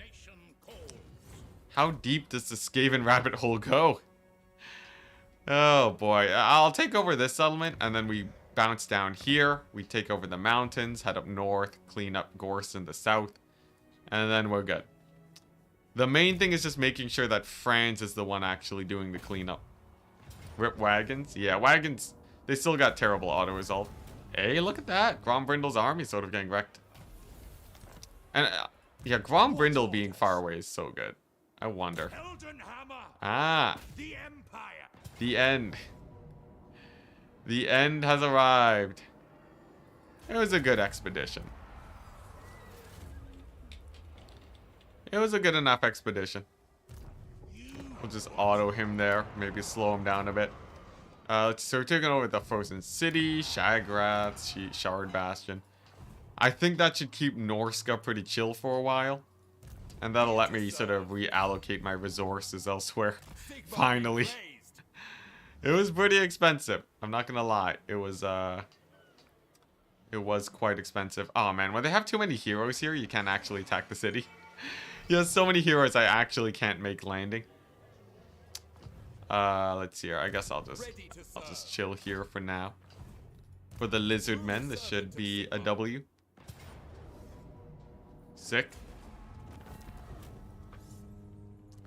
How deep does the Skaven rabbit hole go? Oh boy. I'll take over this settlement and then we bounce down here. We take over the mountains, head up north, clean up Gorst in the south. And then we're good. The main thing is just making sure that France is the one actually doing the cleanup. Rip wagons? Yeah, wagons, they still got terrible auto-resolve. Hey, look at that. Grombrindle's army sort of getting wrecked. And, yeah, Grombrindle being far away is so good. I wonder. Ah. The Empire. The end. The end has arrived. It was a good expedition. It was a good enough expedition. We'll just auto him there. Maybe slow him down a bit. So we're taking over the Frozen City, Shagrath, Shard Bastion. I think that should keep Norska pretty chill for a while. And that'll let me sort of reallocate my resources elsewhere. Finally. It was pretty expensive. I'm not gonna lie. It was quite expensive. Oh man, when they have too many heroes here, you can't actually attack the city. He has so many heroes, I actually can't make landing. Let's see here. I guess I'll just chill here for now. For the Lizardmen, this should be a W. Sick.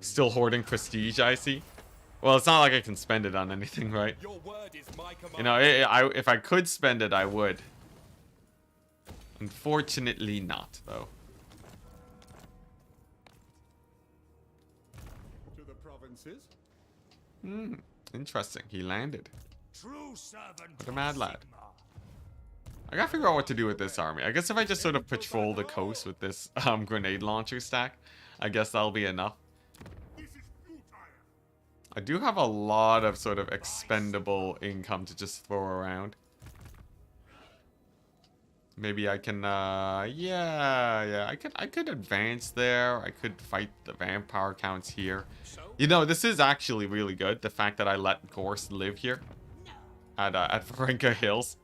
Still hoarding prestige, I see. Well, it's not like I can spend it on anything, right? You know, if I could spend it, I would. Unfortunately not, though. To the provinces. Interesting. He landed. True servant. What a mad lad. I gotta figure out what to do with this army. I guess if I just sort of patrol the coast with this grenade launcher stack, I guess that'll be enough. I do have a lot of sort of expendable income to just throw around. Maybe I can, yeah, I could advance there. I could fight the vampire counts here. You know, this is actually really good. The fact that I let Gorst live here at Varenka Hills.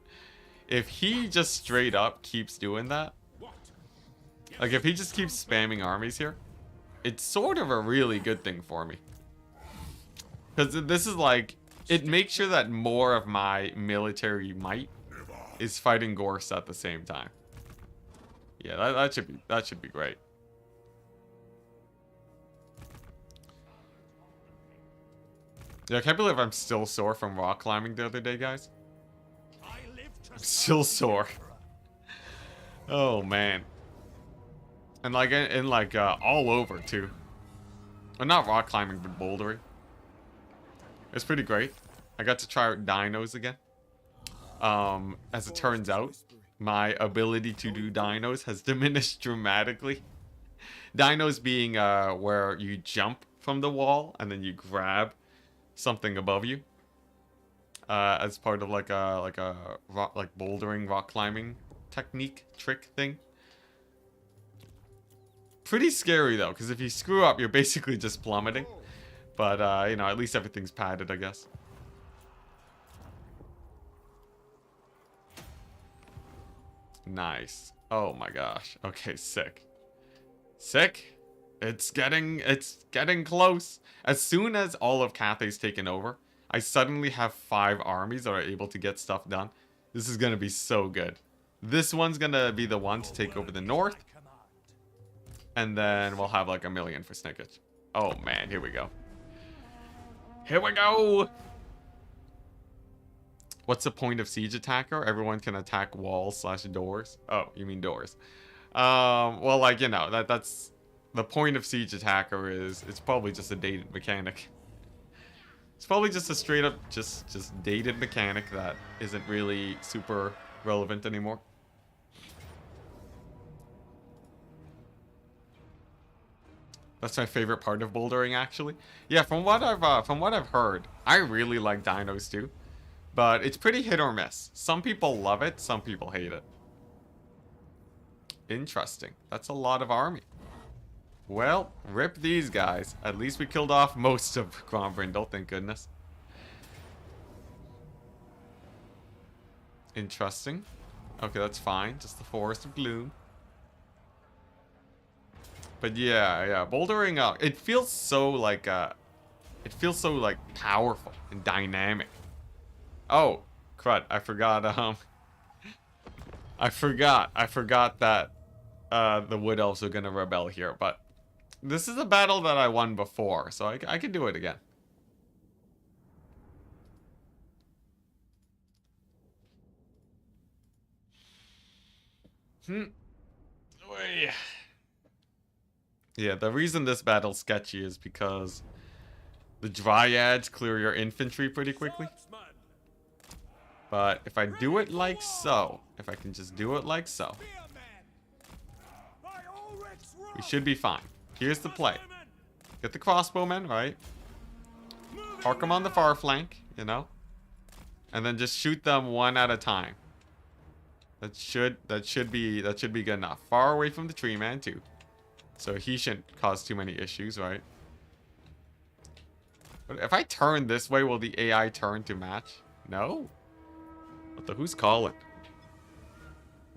If he just straight up keeps doing that, like if he just keeps spamming armies here, it's sort of a really good thing for me. Because this is like, it makes sure that more of my military might is fighting Gorst at the same time. Yeah, that should be great. Yeah, I can't believe I'm still sore from rock climbing the other day, guys. I'm still sore. Oh man. And like all over too. Well, not rock climbing, but bouldering. It's pretty great. I got to try out dinos again. As it turns out, my ability to do dinos has diminished dramatically. Dinos being where you jump from the wall and then you grab something above you. As part of like a bouldering, rock climbing technique trick thing. Pretty scary though, because if you screw up, you're basically just plummeting. But you know, at least everything's padded, I guess. Nice. Oh my gosh. Okay, sick. Sick. It's getting close. As soon as all of Cathay's taken over, I suddenly have 5 armies that are able to get stuff done. This is gonna be so good. This one's gonna be the one to take over the north. And then we'll have like 1 million for Snickage. Oh man, here we go. Here we go! What's the point of siege attacker? Everyone can attack walls / doors. Oh, you mean doors. Well, like, you know, that's the point of siege attacker is it's probably just a dated mechanic. It's probably just a straight up just dated mechanic that isn't really super relevant anymore. That's my favorite part of bouldering, actually. Yeah, from what I've heard, I really like dinos too. But it's pretty hit or miss. Some people love it, some people hate it. Interesting. That's a lot of army. Well, rip these guys. At least we killed off most of Grombrindle, thank goodness. Interesting. Okay, that's fine. Just the Forest of Gloom. But yeah, bouldering up. It feels so like powerful and dynamic. Oh, crud! I forgot. I forgot that the Wood Elves are gonna rebel here. But this is a battle that I won before, so I can do it again. Yeah, the reason this battle's sketchy is because the Dryads clear your infantry pretty quickly. But if I do it like so, if I can just do it like so, we should be fine. Here's the play. Get the crossbowmen, right? Park them on the far flank, you know? And then just shoot them one at a time. That should be good enough. Far away from the tree man too. So he shouldn't cause too many issues, right? But if I turn this way, will the AI turn to match? No? What the? Who's calling?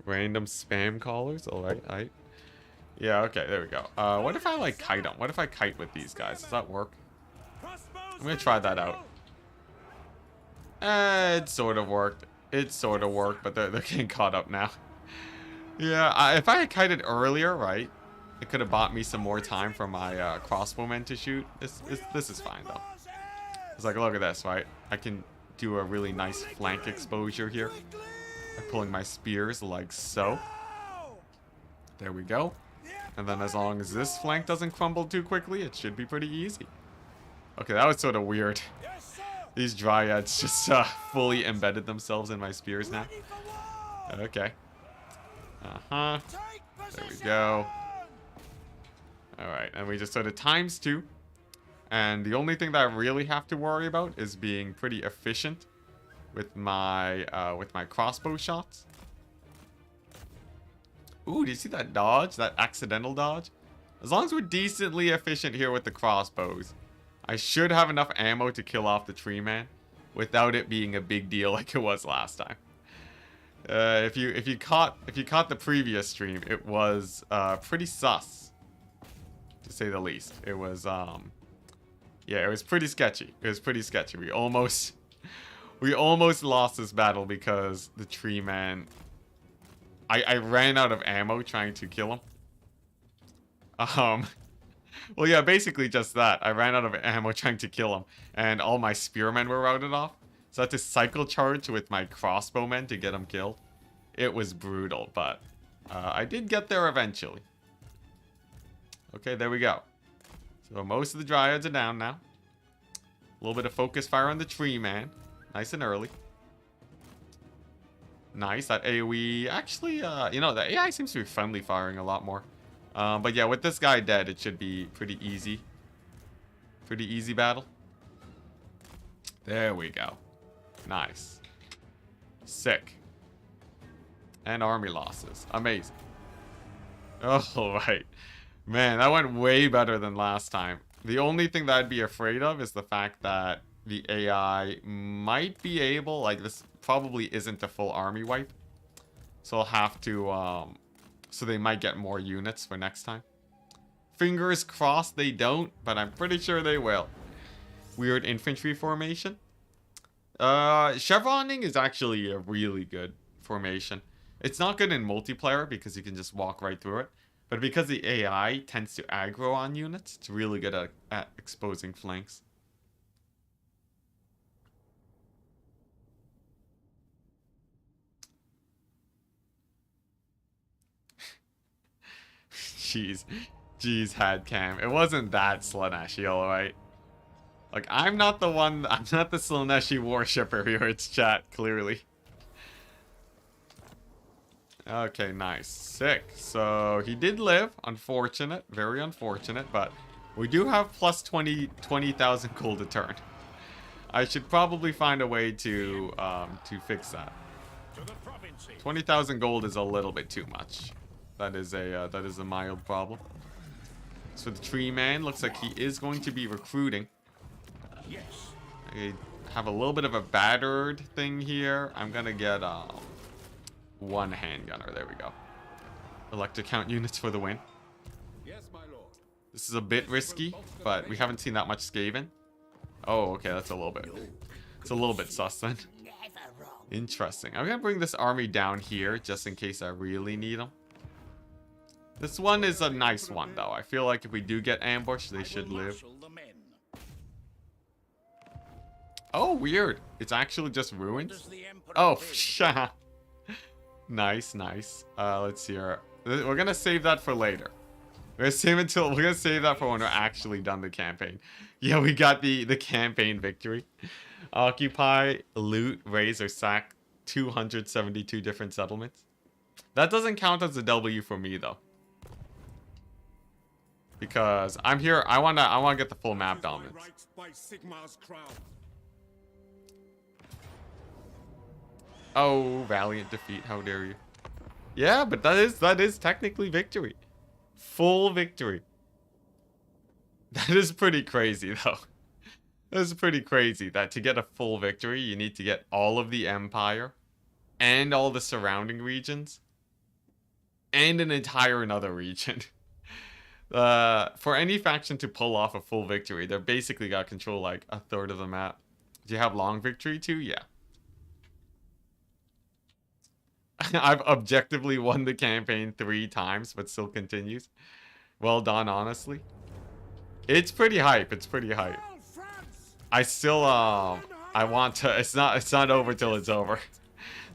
Random spam callers? Alright. Yeah, okay, there we go. What if I, like, kite them? What if I kite with these guys? Does that work? I'm gonna try that out. It sort of worked. It sort of worked, but they're getting caught up now. Yeah, if I had kited earlier, right, it could have bought me some more time for my crossbowmen to shoot. This is fine, though. It's like, look at this, right? I can do a really nice flank exposure here by pulling my spears like so. There we go. And then as long as this flank doesn't crumble too quickly, it should be pretty easy. Okay, that was sort of weird. These dryads just fully embedded themselves in my spears now. Okay. Uh-huh. There we go. Alright, and we just sort of ×2. And the only thing that I really have to worry about is being pretty efficient with my crossbow shots. Ooh, do you see that dodge? That accidental dodge? As long as we're decently efficient here with the crossbows, I should have enough ammo to kill off the tree man without it being a big deal like it was last time. If you caught the previous stream, it was pretty sus, to say the least. It was yeah, it was pretty sketchy. It was pretty sketchy. We almost lost this battle because the tree man. I ran out of ammo trying to kill him. Well, yeah, basically just that. I ran out of ammo trying to kill him, and all my spearmen were routed off. So I had to cycle charge with my crossbowmen to get him killed. It was brutal, but I did get there eventually. Okay, there we go. So most of the dryads are down now. A little bit of focus fire on the tree man. Nice and early. Nice, that AoE. Actually, you know, the AI seems to be friendly firing a lot more. But yeah, with this guy dead, it should be pretty easy. Pretty easy battle. There we go. Nice. Sick. And army losses. Amazing. Alright. Man, that went way better than last time. The only thing that I'd be afraid of is the fact that the AI might be able, like, this probably isn't a full army wipe. So I'll have to, so they might get more units for next time. Fingers crossed they don't, but I'm pretty sure they will. Weird infantry formation. Chevroning is actually a really good formation. It's not good in multiplayer because you can just walk right through it. But because the AI tends to aggro on units, it's really good at exposing flanks. Jeez, head cam. It wasn't that Slaanesh, alright? Like, I'm not the Slaanesh worshipper here, it's chat, clearly. Okay, nice. Sick. So, he did live. Unfortunate. Very unfortunate, but we do have plus 20,000 gold a turn. I should probably find a way to fix that. 20,000 gold is a little bit too much. That is a mild problem. So the tree man looks like he is going to be recruiting. Yes. I have a little bit of a battered thing here. I'm gonna get one handgunner. There we go. Electric count units for the win. Yes, my lord. This is a bit risky, but we haven't seen that much Skaven. Oh, okay, that's a little bit. It's a little bit sus then. Interesting. I'm gonna bring this army down here just in case I really need them. This one is a nice one, though. I feel like if we do get ambushed, they should live. Oh, weird. It's actually just ruins. Oh, shah. Nice, nice. Let's see here. We're gonna save that for later. We're gonna save that for when we're actually done the campaign. Yeah, we got the campaign victory. Occupy, loot, raise, or sack 272 different settlements. That doesn't count as a W for me though. Because I'm here, I wanna get the full map dominance. Oh, valiant defeat, how dare you. Yeah, but that is technically victory. Full victory. That is pretty crazy though. This is pretty crazy that to get a full victory, you need to get all of the Empire and all the surrounding regions and an entire another region. For any faction to pull off a full victory, they're basically got control like a third of the map. Do you have long victory too? Yeah. I've objectively won the campaign 3 times, but still continues. Well done, honestly. It's pretty hype. It's pretty hype. I still, I want to. It's not over till it's over.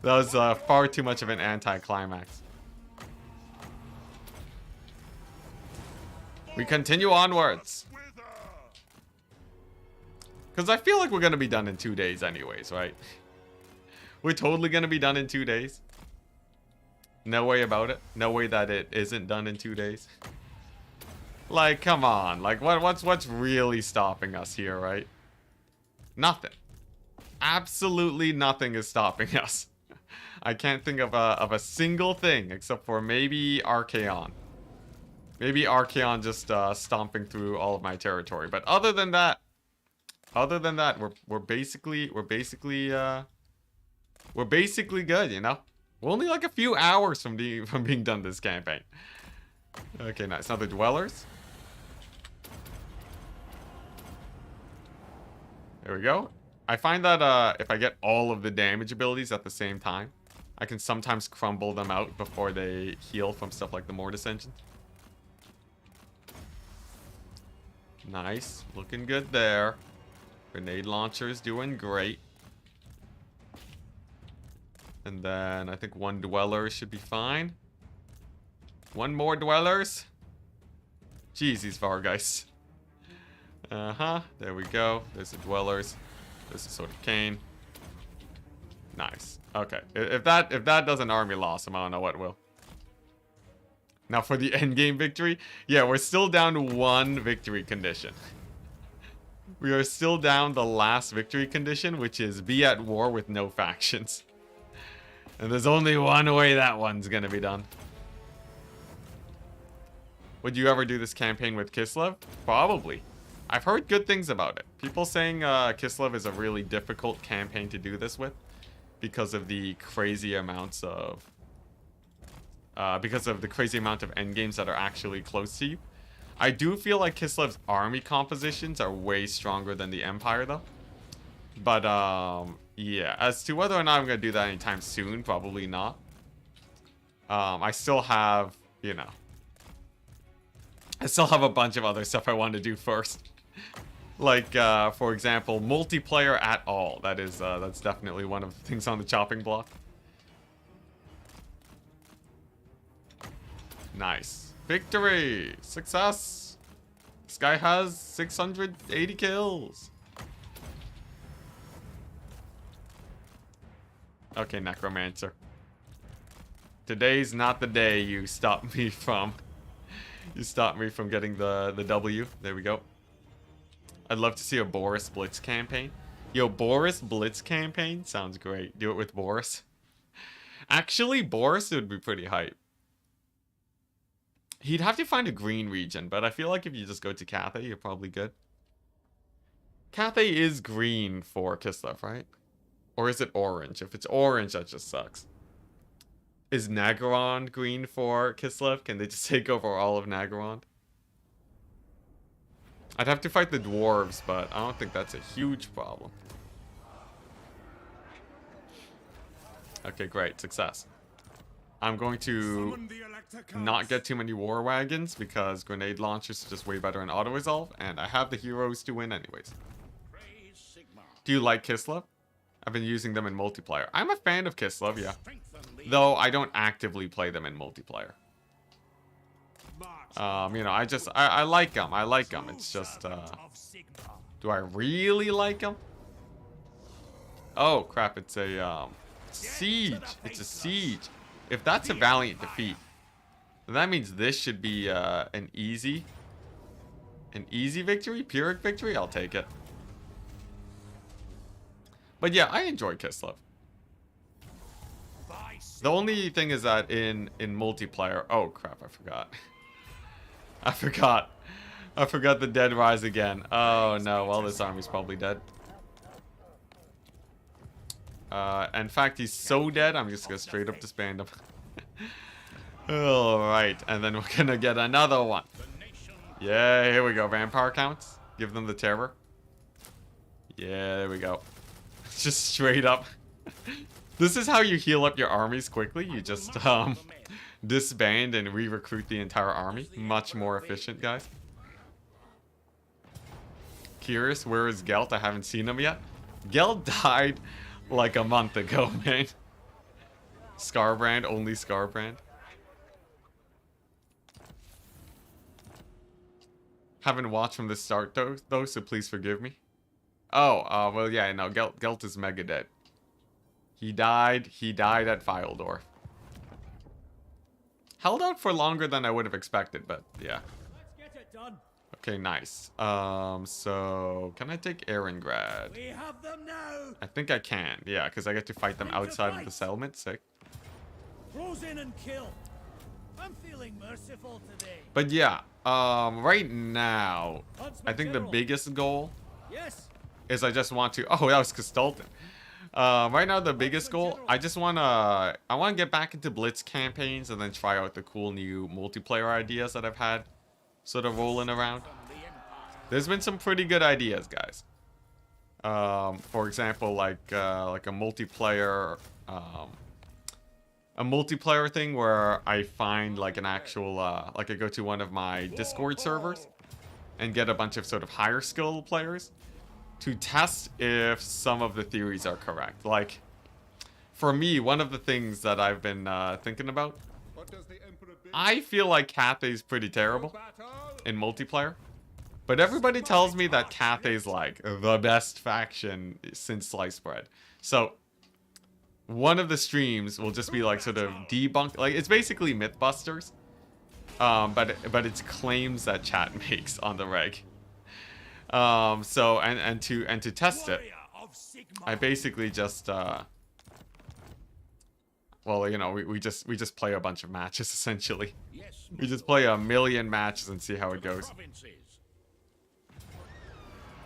That was far too much of an anticlimax. We continue onwards. Because I feel like we're gonna be done in 2 days, anyways, right? We're totally gonna be done in 2 days. No way about it. No way that it isn't done in 2 days. Like, come on. Like, what's really stopping us here, right? Nothing. Absolutely nothing is stopping us. I can't think of a single thing except for maybe Archaon. Maybe Archaon just stomping through all of my territory. But other than that, we're basically good, you know? We're only like a few hours from being done this campaign. Okay, nice. Now the dwellers. There we go. I find that if I get all of the damage abilities at the same time, I can sometimes crumble them out before they heal from stuff like the Mortis engine. Nice. Looking good there. Grenade launcher is doing great. And then I think 1 dweller should be fine. 1 more dwellers. Jeez, these Vargeist. There we go. There's the dwellers. There's the Sword of Cain. Nice. Okay. If that doesn't army loss him, I don't know what will. Now for the endgame victory. Yeah, we're still down to 1 victory condition. We are still down the last victory condition, which is be at war with no factions. And there's only one way that one's gonna be done. Would you ever do this campaign with Kislev? Probably. I've heard good things about it. People saying Kislev is a really difficult campaign to do this with because of the crazy amounts of endgames that are actually close to you. I do feel like Kislev's army compositions are way stronger than the Empire though. But yeah, as to whether or not I'm gonna do that anytime soon, probably not. I still have, you know, I still have a bunch of other stuff I want to do first. Like, for example, multiplayer at all. That's definitely one of the things on the chopping block. Nice. Victory! Success! This guy has 680 kills. Okay, Necromancer. Today's not the day you stop me from... You stopped me from getting the W. There we go. I'd love to see a Boris Blitz campaign. Yo, Boris Blitz campaign? Sounds great. Do it with Boris. Actually, Boris would be pretty hype. He'd have to find a green region, but I feel like if you just go to Cathay, you're probably good. Cathay is green for Kislev, right? Or is it orange? If it's orange, that just sucks. Is Nagorond green for Kislev? Can they just take over all of Nagorond? I'd have to fight the dwarves, but I don't think that's a huge problem. Okay, great. Success. I'm going to not get too many war wagons because grenade launchers are just way better in auto-resolve, and I have the heroes to win anyways. Do you like Kislev? I've been using them in multiplayer. I'm a fan of Kislev, yeah. Though I don't actively play them in multiplayer. You know, I like them. I like them. It's just, do I really like them? Oh, crap. It's a, siege. It's a siege. If that's a valiant defeat, then that means this should be, an easy victory? Pyrrhic victory? I'll take it. But yeah, I enjoy Kislev. The only thing is that in multiplayer... Oh, crap, I forgot. I forgot. I forgot the dead rise again. Oh no, well this army's probably dead. In fact, he's so dead, I'm just gonna straight up disband him. Alright, and then we're gonna get another one. Yeah, here we go. Vampire counts. Give them the terror. Yeah, there we go. Just straight up. This is how you heal up your armies quickly. You just disband and re-recruit the entire army. Much more efficient, guys. Curious, where is Gelt? I haven't seen him yet. Gelt died like a month ago, man. Scarbrand, only Scarbrand. Haven't watched from the start though, so please forgive me. Oh, well, yeah, no, Gelt is mega dead. He died at Altdorf. Held out for longer than I would have expected, but yeah. Let's get it done. Okay, nice. So can I take Erengrad? We have them now. I think I can, yeah, because I get to fight them outside of the settlement. Sick. Close in and kill. I'm feeling merciful today. But yeah, right now, Huntsman I think the General. biggest goal Yes. is I just want to. Oh, that was Castalton. Right now, the biggest goal, I just wanna get back into Blitz campaigns and then try out the cool new multiplayer ideas that I've had sort of rolling around. There's been some pretty good ideas, guys. For example, like a multiplayer thing where I find like an actual like I go to one of my Discord servers and get a bunch of sort of higher skill players to test if some of the theories are correct. Like, for me, one of the things that I've been thinking about, I feel like Cathay's pretty terrible in multiplayer. But everybody tells me that Cathay's like the best faction since sliced bread. So, one of the streams will just be like sort of debunk, like it's basically Mythbusters. But it's claims that chat makes on the reg. So and to test it, I basically just well, you know, we just play a bunch of matches essentially. We just play a million matches and see how it goes.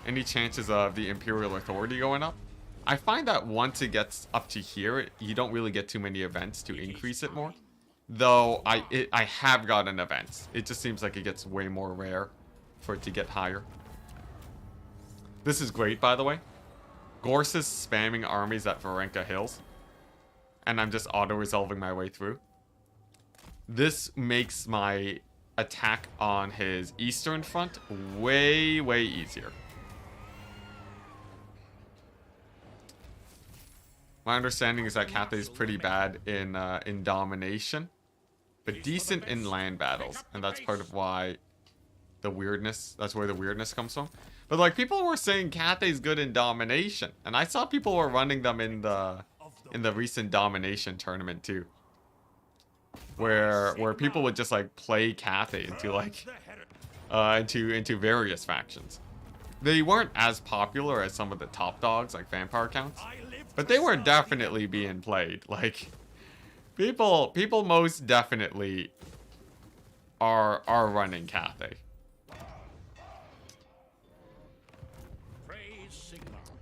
Any chances of the Imperial Authority going up? I find that once it gets up to here, you don't really get too many events to increase it more. Though I have gotten events. It just seems like it gets way more rare for it to get higher. This is great, by the way. Gorst is spamming armies at Varenka Hills. And I'm just auto-resolving my way through. This makes my attack on his eastern front way, way easier. My understanding is that Cathay is pretty bad in domination, but decent in land battles, and that's part of why the weirdness. That's where the weirdness comes from. But like people were saying Cathay's good in domination, and I saw people were running them in the recent domination tournament too, where people would just like play Cathay into like into various factions. They weren't as popular as some of the top dogs like vampire counts, but they were definitely being played. Like people most definitely are running Cathay.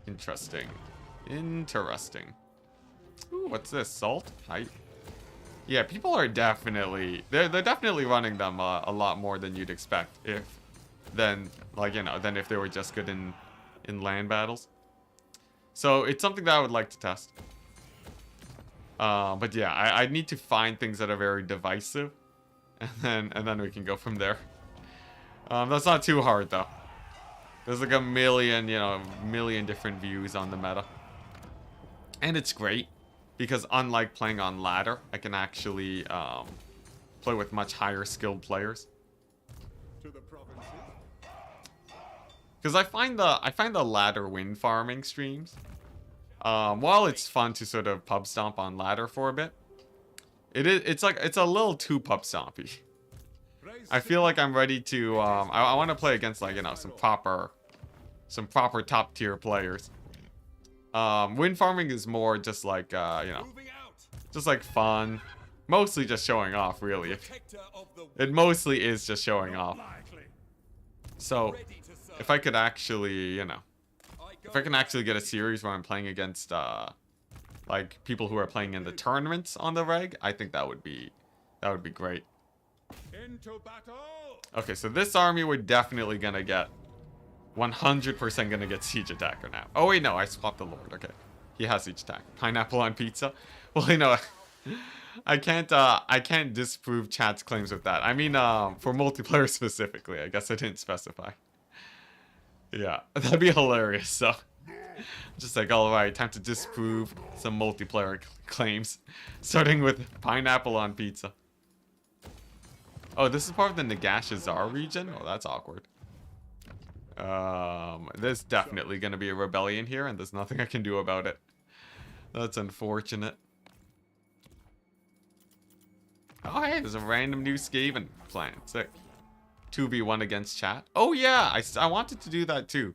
Interesting. Ooh, what's this? Salt? Hi. Yeah, people are definitely they're definitely running them a lot more than you'd expect than if they were just good in land battles. So it's something that I would like to test. But yeah, I need to find things that are very divisive, and then we can go from there. That's not too hard though. There's like a million different views on the meta, and it's great because unlike playing on ladder, I can actually play with much higher skilled players. Because I find the ladder win farming streams, while it's fun to sort of pub stomp on ladder for a bit, it's a little too pub stompy. I feel like I'm ready to I want to play against like some proper top tier players. Win farming is more just like just like fun, mostly just showing off really. It mostly is just showing off. So if I could actually, you know, if I can actually get a series where I'm playing against like people who are playing in the tournaments on the reg, I think that would be great. Into battle. Okay, so this army we're definitely gonna get 100% gonna get siege attacker now. Oh wait, no, I swapped the lord. Okay, he has siege attack. Pineapple on pizza. Well, you know, I can't disprove chat's claims with that. I mean, for multiplayer specifically, I guess I didn't specify. Yeah, that'd be hilarious. So, just like, all right, time to disprove some multiplayer claims, starting with pineapple on pizza. Oh, this is part of the Nagashazar region. Oh, that's awkward. There's definitely gonna be a rebellion here, and there's nothing I can do about it. That's unfortunate. Oh, hey, there's a random new Skaven clan. Sick. 2v1 against chat. Oh, yeah, I wanted to do that too.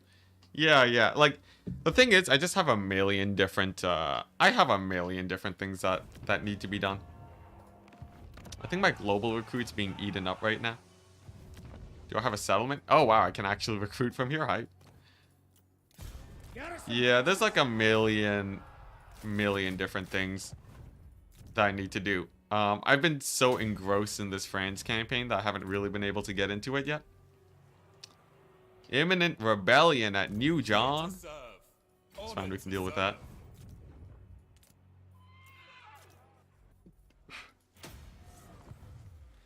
Yeah. Like, the thing is, I just have a million different, I have a million different things that need to be done. I think my global recruit's being eaten up right now. Do I have a settlement? Oh, wow, I can actually recruit from here. Hype. Yeah, there's like a million different things that I need to do. I've been so engrossed in this France campaign that I haven't really been able to get into it yet. Imminent rebellion at New John. It's fine, we can deal with that.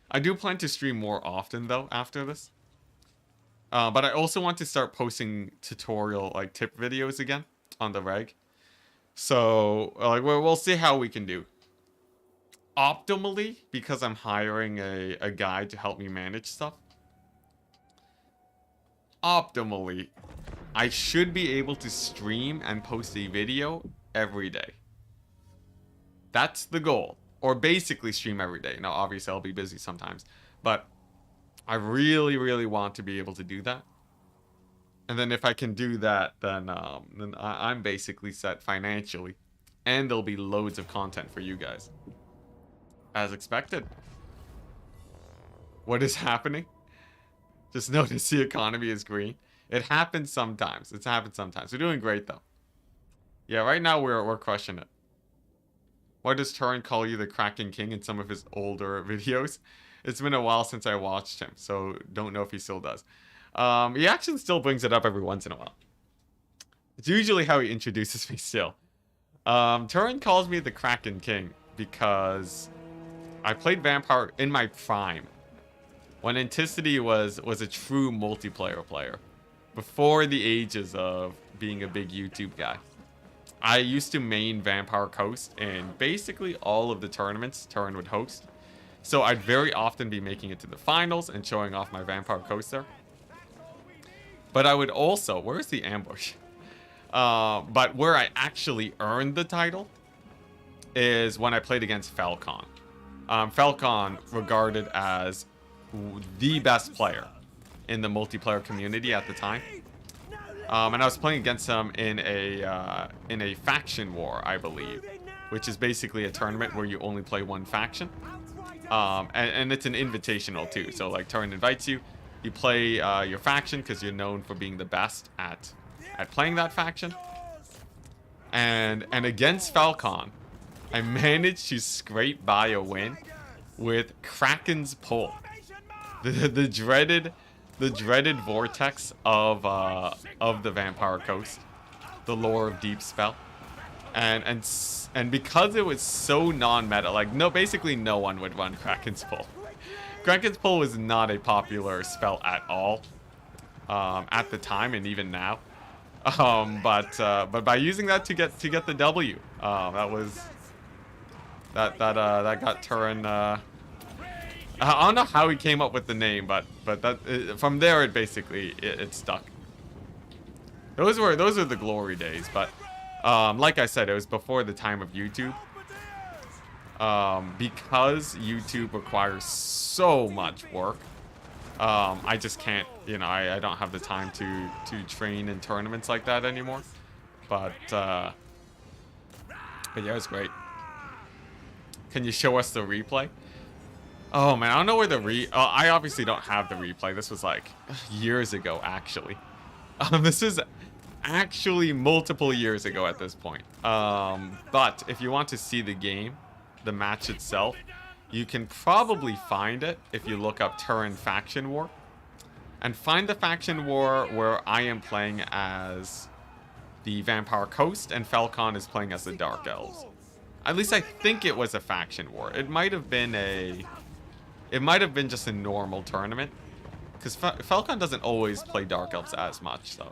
I do plan to stream more often though after this. But I also want to start posting tutorial like tip videos again on the reg. So like we'll see how we can do. Optimally, because I'm hiring a guy to help me manage stuff. Optimally, I should be able to stream and post a video every day. That's the goal. Or basically stream every day. Now, obviously, I'll be busy sometimes. But I really want to be able to do that. And then if I can do that, then I'm basically set financially. And there'll be loads of content for you guys. As expected. What is happening? Just notice the economy is green. It happens sometimes. It's happened sometimes. We're doing great though. Yeah, right now we're crushing it. Why does Turin call you the Kraken King in some of his older videos? It's been a while since I watched him, so don't know if he still does. He actually still brings it up every once in a while. It's usually how he introduces me still. Turin calls me the Kraken King because I played Vampire in my prime. When Enticity was a true multiplayer player. Before the ages of being a big YouTube guy. I used to main Vampire Coast in basically all of the tournaments Turin would host. So I'd very often be making it to the finals and showing off my Vampire Coast there. But I would also... Where's the ambush? But where I actually earned the title is when I played against Falcon. Falcon regarded as the best player in the multiplayer community at the time. And I was playing against him in a faction war, I believe, which is basically a tournament where you only play one faction. And it's an invitational too. So like Turin invites you, you play your faction because you're known for being the best at playing that faction. And against Falcon, I managed to scrape by a win with Kraken's Pull, the dreaded vortex of the Vampire Coast, the Lore of Deep spell, and because it was so non-meta, like basically no one would run Kraken's Pull. Kraken's Pull was not a popular spell at all at the time and even now. But by using that to get the W, that got Turin. I don't know how he came up with the name, but from there it basically it stuck. Those were the glory days, but like I said, it was before the time of YouTube. Because YouTube requires so much work. I just can't, I don't have the time to train in tournaments like that anymore. But yeah, it was great. Can you show us the replay? Oh man, I don't know where the I obviously don't have the replay. This was like years ago, actually. This is actually multiple years ago at this point. But if you want to see the game, the match itself, you can probably find it if you look up Turin Faction War. And find the Faction War where I am playing as the Vampire Coast and Falcon is playing as the Dark Elves. At least I think it was a Faction War. It might have been just a normal tournament. Because Falcon doesn't always play Dark Elves as much, so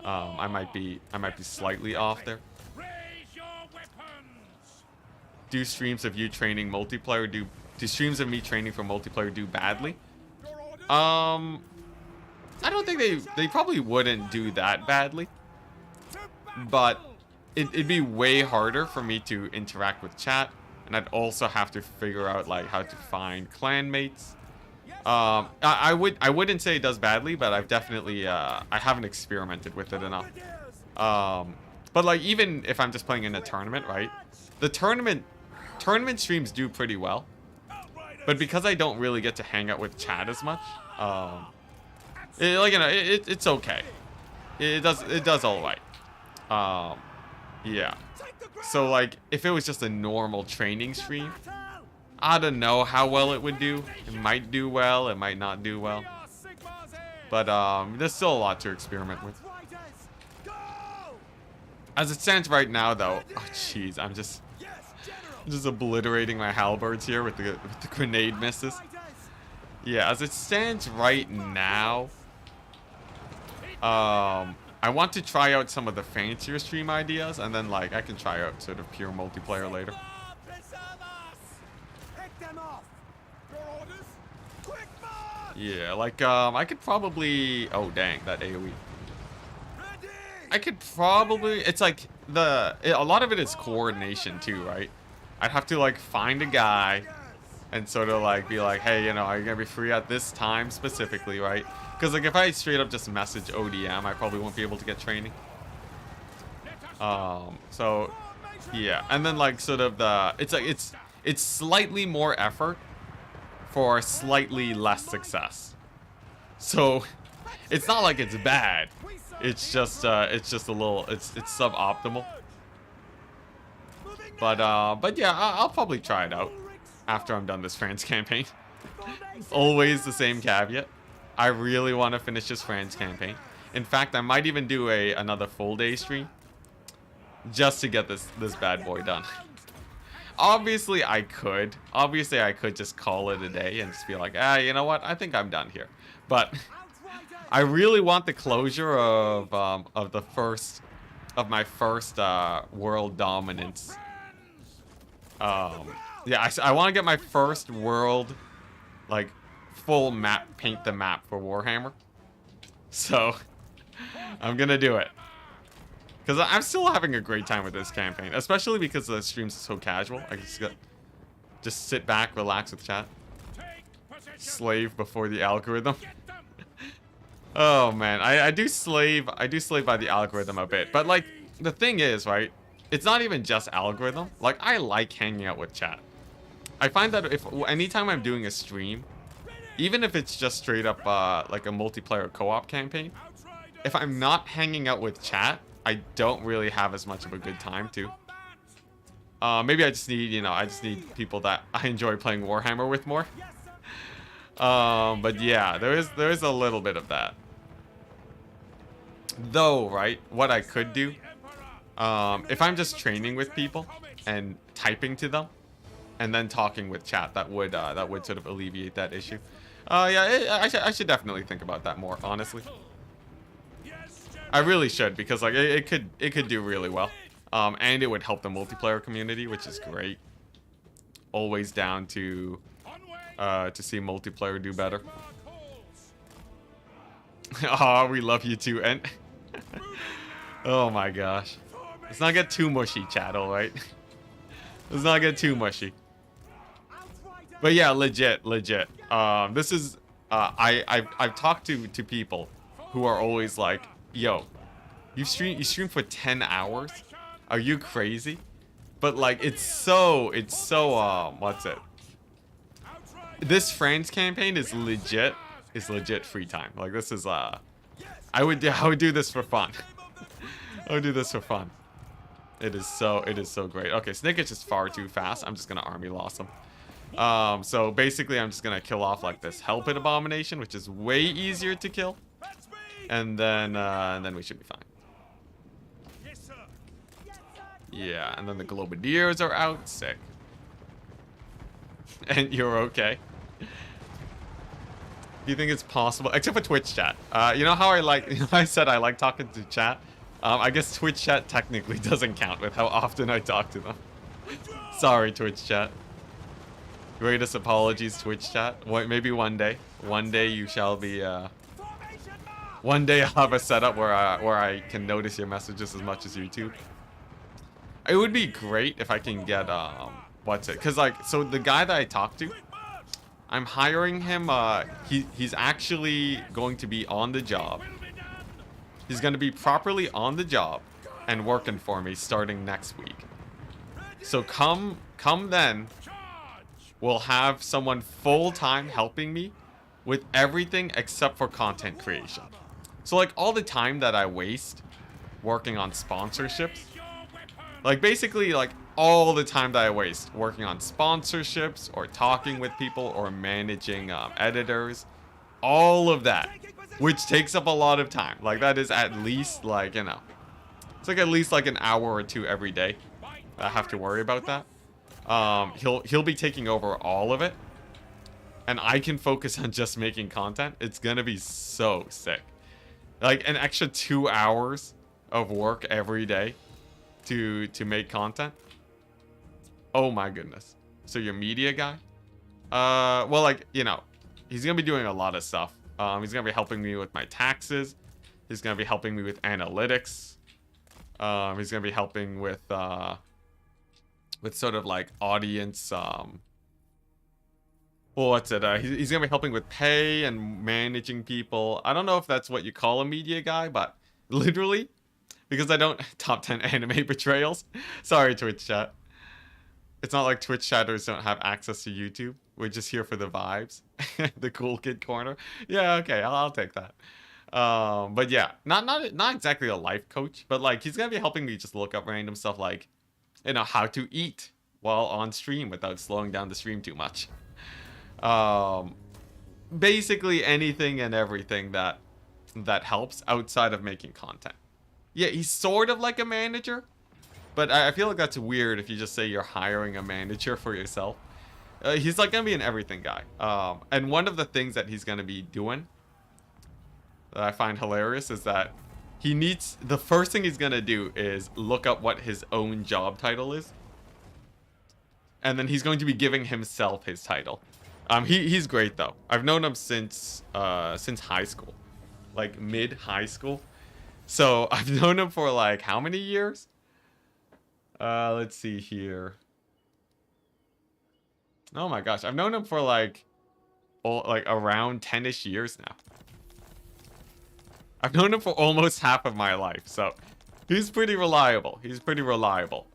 I might be slightly off there. Do streams of you training multiplayer do streams of me training for multiplayer do badly? I don't think they probably wouldn't do that badly, but it'd be way harder for me to interact with chat, and I'd also have to figure out like how to find clan mates. I wouldn't say it does badly, but I've definitely I haven't experimented with it enough. But like even if I'm just playing in a tournament, right? The tournament streams do pretty well, but because I don't really get to hang out with chat as much, it's okay. It does all right. Yeah. So like if it was just a normal training stream, I don't know how well it would do. It might do well, it might not do well. But there's still a lot to experiment with. As it stands right now though, oh jeez, I'm just obliterating my halberds here with the grenade misses. Yeah, as it stands right now, I want to try out some of the fancier stream ideas, and then like I can try out sort of pure multiplayer later. Yeah, like I could probably, oh dang, that AoE. I could probably, it's like a lot of it is coordination too, right? I'd have to like find a guy and sort of like be like, hey, you know, are you gonna be free at this time specifically, right? Because like if I straight up just message ODM, I probably won't be able to get training. So yeah, and then like sort of it's slightly more effort for slightly less success. So it's not like it's bad. It's just a little, it's suboptimal. But yeah, I'll probably try it out after I'm done this France campaign. Always the same caveat. I really want to finish this France campaign. In fact, I might even do another full day stream just to get this bad boy done. Obviously, I could just call it a day and just be like, you know what? I think I'm done here. But I really want the closure of my first world dominance. Yeah, I want to get my first world, like, full map, paint the map for Warhammer. So, I'm gonna do it. Because I'm still having a great time with this campaign, especially because the streams are so casual. I can just sit back, relax with chat. Slave before the algorithm. Oh man, I do slave by the algorithm a bit. But like, the thing is, right, it's not even just algorithm. Like, I like hanging out with chat. I find that anytime I'm doing a stream, even if it's just straight up like a multiplayer co-op campaign, if I'm not hanging out with chat, I don't really have as much of a good time too. Maybe I just need people that I enjoy playing Warhammer with more. But yeah, there is a little bit of that. Though, right, what I could do, if I'm just training with people and typing to them, and then talking with chat, that would sort of alleviate that issue. Yeah, I should definitely think about that more, honestly. I really should, because like it could do really well, and it would help the multiplayer community, which is great. Always down to see multiplayer do better. Oh, we love you too, and oh my gosh, let's not get too mushy, chat. All right, let's not get too mushy. But yeah, legit. This is I've talked to people who are always like, yo, you stream for 10 hours? Are you crazy? But like, it's so what's it? this France campaign is legit free time. Like this is I would do this for fun. I would do this for fun. It is so great. Okay, Snicketch is far too fast. I'm just gonna army loss him. So basically I'm just gonna kill off like this Helpit Abomination, which is way easier to kill. And then we should be fine. Yeah, and then the Globadiers are out. Sick. And you're okay. Do you think it's possible? Except for Twitch chat. You know how I said I like talking to chat? I guess Twitch chat technically doesn't count with how often I talk to them. Sorry, Twitch chat. Greatest apologies, Twitch chat. Maybe one day. One day you shall be, one day I'll have a setup where I can notice your messages as much as YouTube. It would be great if I can get, cause like, so the guy that I talked to, I'm hiring him, he's actually going to be on the job. He's going to be properly on the job and working for me starting next week. So come then, we'll have someone full-time helping me with everything except for content creation. So like all the time that I waste working on sponsorships, like basically like all the time that I waste working on sponsorships or talking with people or managing editors, all of that, which takes up a lot of time. Like that is at least like, you know, it's like at least like an hour or two every day I have to worry about that. He'll be taking over all of it, and I can focus on just making content. It's gonna be so sick. Like an extra 2 hours of work every day to make content. Oh my goodness. So your media guy? Well, like, you know, he's gonna be doing a lot of stuff. He's gonna be helping me with my taxes. He's gonna be helping me with analytics. He's gonna be helping with sort of like audience, well, what's it? He's gonna be helping with pay and managing people. I don't know if that's what you call a media guy, but literally, because I don't top 10 anime betrayals. Sorry, Twitch chat. It's not like Twitch chatters don't have access to YouTube. We're just here for the vibes. The cool kid corner. Yeah, okay, I'll take that. But yeah, not exactly a life coach, but like he's gonna be helping me just look up random stuff like, you know, how to eat while on stream without slowing down the stream too much. Basically anything and everything that helps outside of making content. Yeah, he's sort of like a manager, but I feel like that's weird if you just say you're hiring a manager for yourself. He's like gonna be an everything guy. And one of the things that he's gonna be doing that I find hilarious is that the first thing he's gonna do is look up what his own job title is. And then he's going to be giving himself his title. He's great though. I've known him since high school. Like mid high school. So I've known him for like how many years? Let's see here. Oh my gosh, I've known him for like around 10-ish years now. I've known him for almost half of my life, so he's pretty reliable. He's pretty reliable.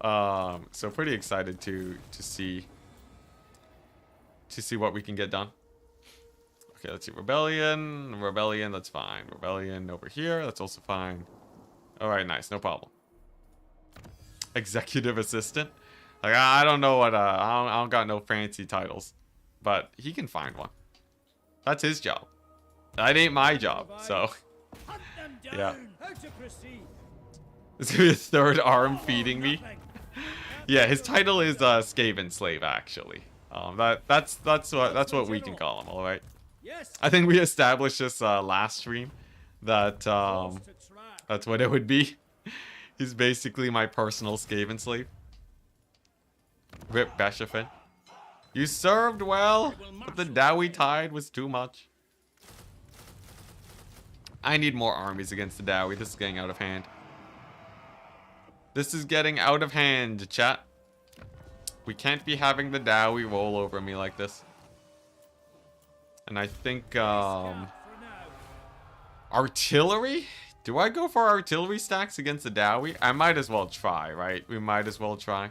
So pretty excited to see what we can get done. Okay, let's see. Rebellion, that's fine. Rebellion over here, that's also fine. All right, nice, no problem. Executive assistant. Like I don't know what I don't got no fancy titles, but he can find one. That's his job. That ain't my job, so yeah. It's gonna be a third arm feeding me. Yeah, his title is Skaven slave actually. That's what we can call him. All right. I think we established this last stream that that's what it would be. He's basically my personal Skaven slave. Rip Beshafin. You served well, but the Dowie tide was too much. I need more armies against the Dowie. This is getting out of hand. This is getting out of hand, chat. We can't be having the Dowie roll over me like this. And I think, artillery? Do I go for artillery stacks against the Dowie? I might as well try, right? We might as well try.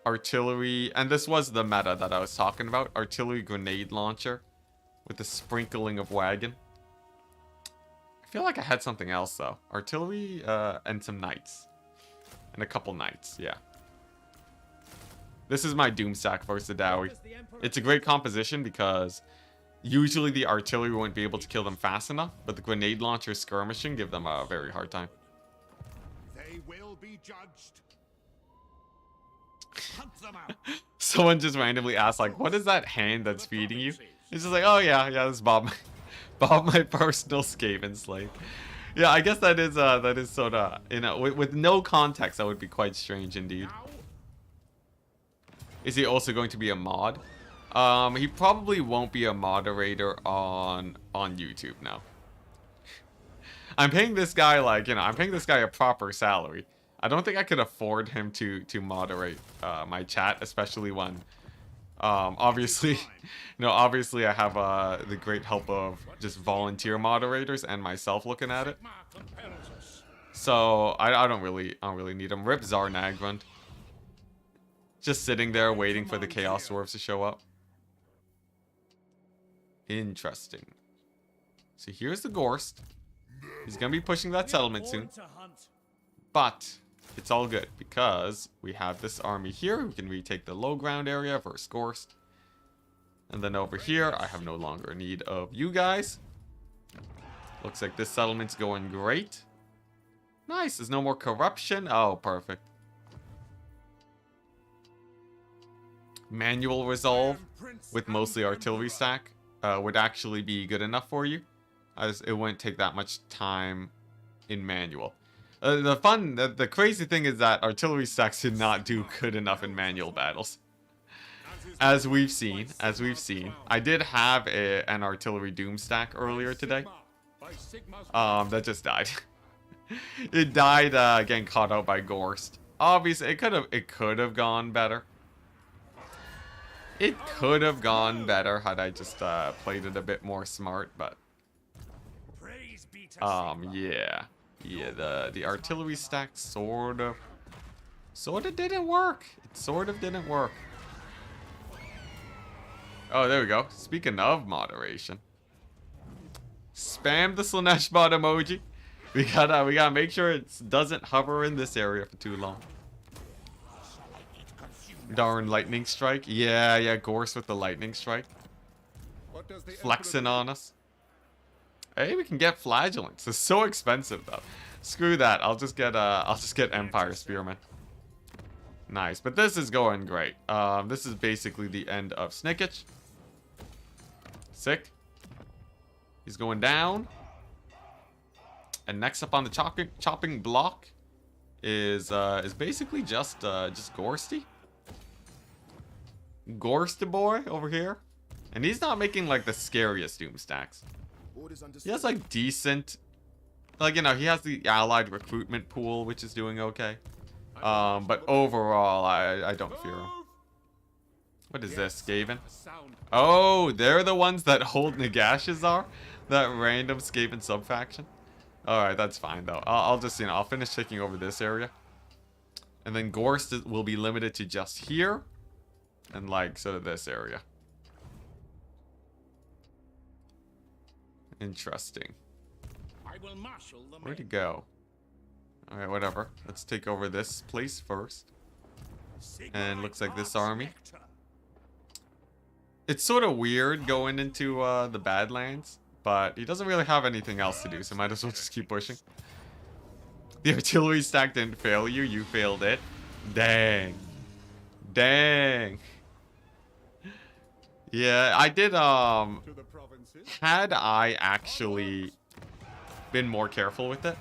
artillery, and this was the meta that I was talking about, artillery grenade launcher with a sprinkling of wagon. I feel like I had something else though. Artillery and some knights. And a couple knights, yeah. This is my Doomstack versus the Dowie. It's a great composition because usually the artillery won't be able to kill them fast enough, but the grenade launcher skirmishing give them a very hard time. They will be judged. Hunt them out. Someone just randomly asked, like, what is that hand that's feeding you? It's just like, oh yeah, this is Bob. Bob, my personal Skaven slave. Yeah, I guess that is sort of, you know, with no context, that would be quite strange indeed. Is he also going to be a mod? He probably won't be a moderator on YouTube now. I'm paying this guy, like, you know, I'm paying this guy a proper salary. I don't think I could afford him to moderate my chat, especially when, obviously, obviously I have the great help of just volunteer moderators and myself looking at it. So I don't really need him. Rip Zarnagrund. Just sitting there waiting for the Chaos Dwarves to show up. Interesting. So here's the Gorst. He's gonna be pushing that settlement soon. But it's all good because we have this army here. We can retake the low ground area versus Gorst. And then over here, I have no longer need of you guys. Looks like this settlement's going great. Nice, there's no more corruption. Oh, perfect. Manual resolve with mostly artillery stack would actually be good enough for you, as it wouldn't take that much time in manual. The crazy thing is that artillery stacks did not do good enough in manual battles. As we've seen. I did have an artillery doom stack earlier today. That just died. It died getting caught out by Gorst. Obviously, it could have gone better. It could have gone better had I just played it a bit more smart, but yeah, the artillery stack sort of didn't work. It sort of didn't work. Oh, there we go. Speaking of moderation, spam the Slaanesh bot emoji. We gotta make sure it doesn't hover in this area for too long. Darn lightning strike. Yeah, Gorst with the lightning strike. Flexing on us. Hey, we can get flagellants. It's so expensive though. Screw that. I'll just get Empire Spearmen. Nice, but this is going great. This is basically the end of Snickage. Sick. He's going down. And next up on the chopping block is basically just Gorsty. Gorst boy over here. And he's not making like the scariest doom stacks. He has like decent, like, you know, he has the allied recruitment pool, which is doing okay. But overall, I don't fear him. What is this, Skaven? Oh, they're the ones that hold Nagashes are? That random Skaven subfaction? Alright, that's fine though. I'll just, you know, I'll finish taking over this area. And then Gorst will be limited to just here. And like, sort of this area. Interesting. Where'd he go? Alright, whatever. Let's take over this place first. And looks like this army. It's sort of weird going into the Badlands, but he doesn't really have anything else to do, so might as well just keep pushing. The artillery stack didn't fail you, you failed it. Dang. Dang. Yeah, I did, had I actually been more careful with it,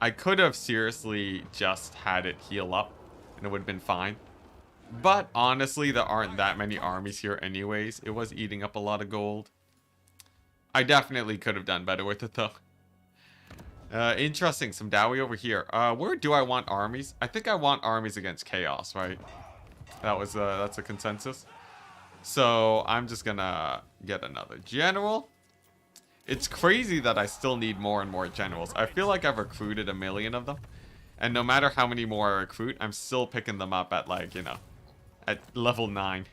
I could have seriously just had it heal up, and it would have been fine. But honestly, there aren't that many armies here anyways. It was eating up a lot of gold. I definitely could have done better with it, though. Interesting, some Dowie over here. Where do I want armies? I think I want armies against Chaos, right? That's a consensus. So I'm just gonna get another general. It's crazy that I still need more and more generals. I feel like I've recruited 1 million of them. And no matter how many more I recruit, I'm still picking them up at, like, you know, at level 9.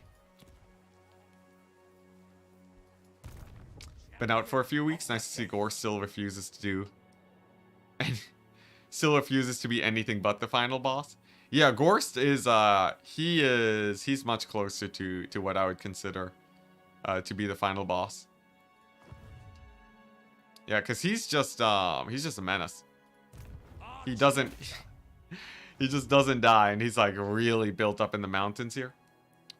Been out for a few weeks. Nice to see Gorst still refuses to do... still refuses to be anything but the final boss. Yeah, Gorst is, he's much closer to what I would consider to be the final boss. Yeah, because he's just a menace. He doesn't, he just doesn't die, and he's like really built up in the mountains here.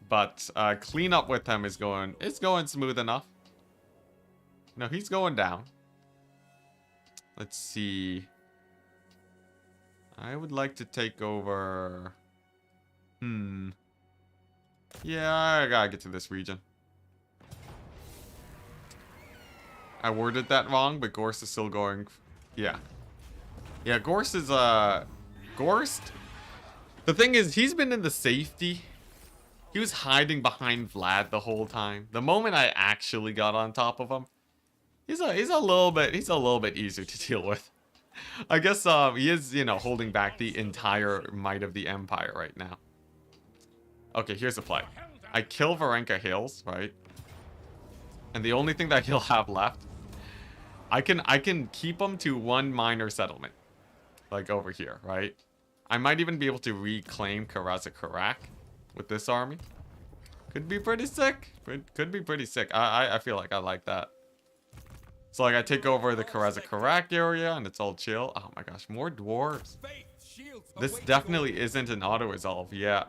But cleanup with him is going smooth enough. No, he's going down. Let's see. I would like to take over... Yeah, I gotta get to this region. I worded that wrong, but Gorst is still going... Yeah. Yeah, Gorst is, Gorst... The thing is, he's been in the safety. He was hiding behind Vlad the whole time. The moment I actually got on top of him, he's a little bit easier to deal with. I guess he is, you know, holding back the entire might of the Empire right now. Okay, here's the play. I kill Varenka Hills, right? And the only thing that he'll have left, I can keep him to one minor settlement. Like over here, right? I might even be able to reclaim Karak with this army. Could be pretty sick. Could be pretty sick. I feel like I like that. So like I take over the Karak area and it's all chill. Oh my gosh, more dwarves. This definitely isn't an auto-resolve, yeah.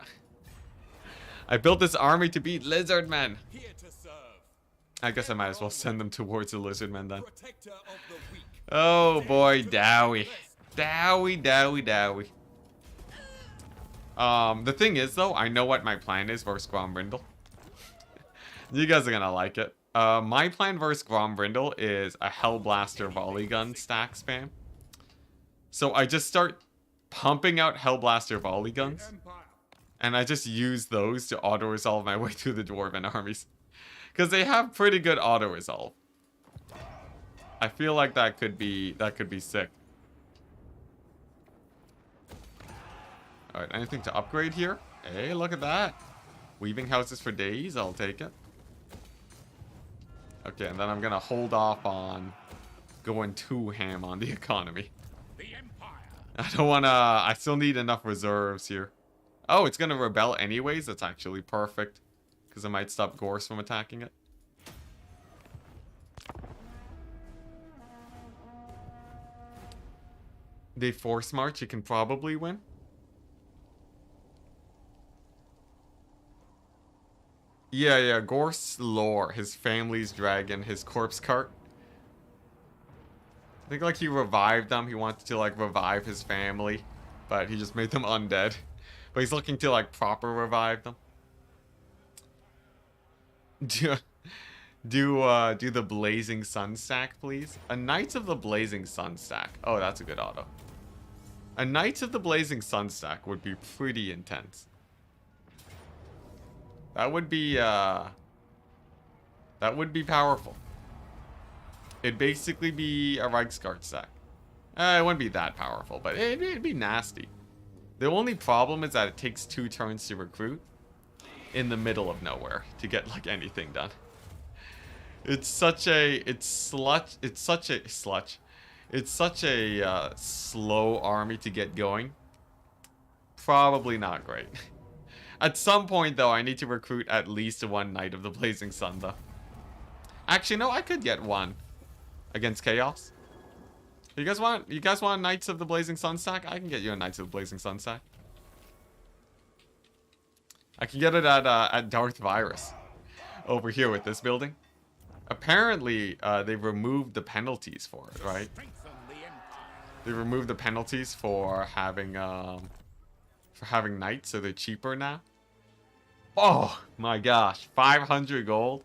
I built this army to beat Lizardmen. I guess I might as well send them towards the Lizardmen then. Oh boy, Dowie. Dowie. The thing is though, I know what my plan is versus Grombrindle. You guys are gonna like it. My plan versus Grombrindle is a Hellblaster volley gun stack spam. So I just start pumping out Hellblaster volley guns. And I just use those to auto-resolve my way through the Dwarven armies. Because they have pretty good auto-resolve. I feel like that could be sick. Alright, anything to upgrade here? Hey, look at that. Weaving houses for days, I'll take it. Okay, and then I'm gonna hold off on going too ham on the economy. I don't wanna... I still need enough reserves here. Oh, it's gonna rebel anyways? That's actually perfect. Because it might stop Gorst from attacking it. They force march, you can probably win. Yeah, Gorst's lore. His family's dragon, his corpse cart. I think like he revived them. He wanted to like revive his family. But he just made them undead. But he's looking to like proper revive them. Do the Blazing Sun stack, please. A Knights of the Blazing Sun stack. Oh, that's a good auto. A Knights of the Blazing Sun stack would be pretty intense. That would be powerful. It'd basically be a Reichsguard stack. It wouldn't be that powerful, but it'd be nasty. The only problem is that it takes 2 turns to recruit in the middle of nowhere to get like anything done. It's such a slow army to get going. Probably not great. At some point though, I need to recruit at least 1 Knight of the Blazing Sun though. Actually, no, I could get 1 against Chaos. You guys want Knights of the Blazing Sun stack? I can get you a Knights of the Blazing Sun stack. I can get it at Darth Virus over here with this building. Apparently, they've removed the penalties for it, right? They removed the penalties for having knights, so they're cheaper now. Oh my gosh, 500 gold.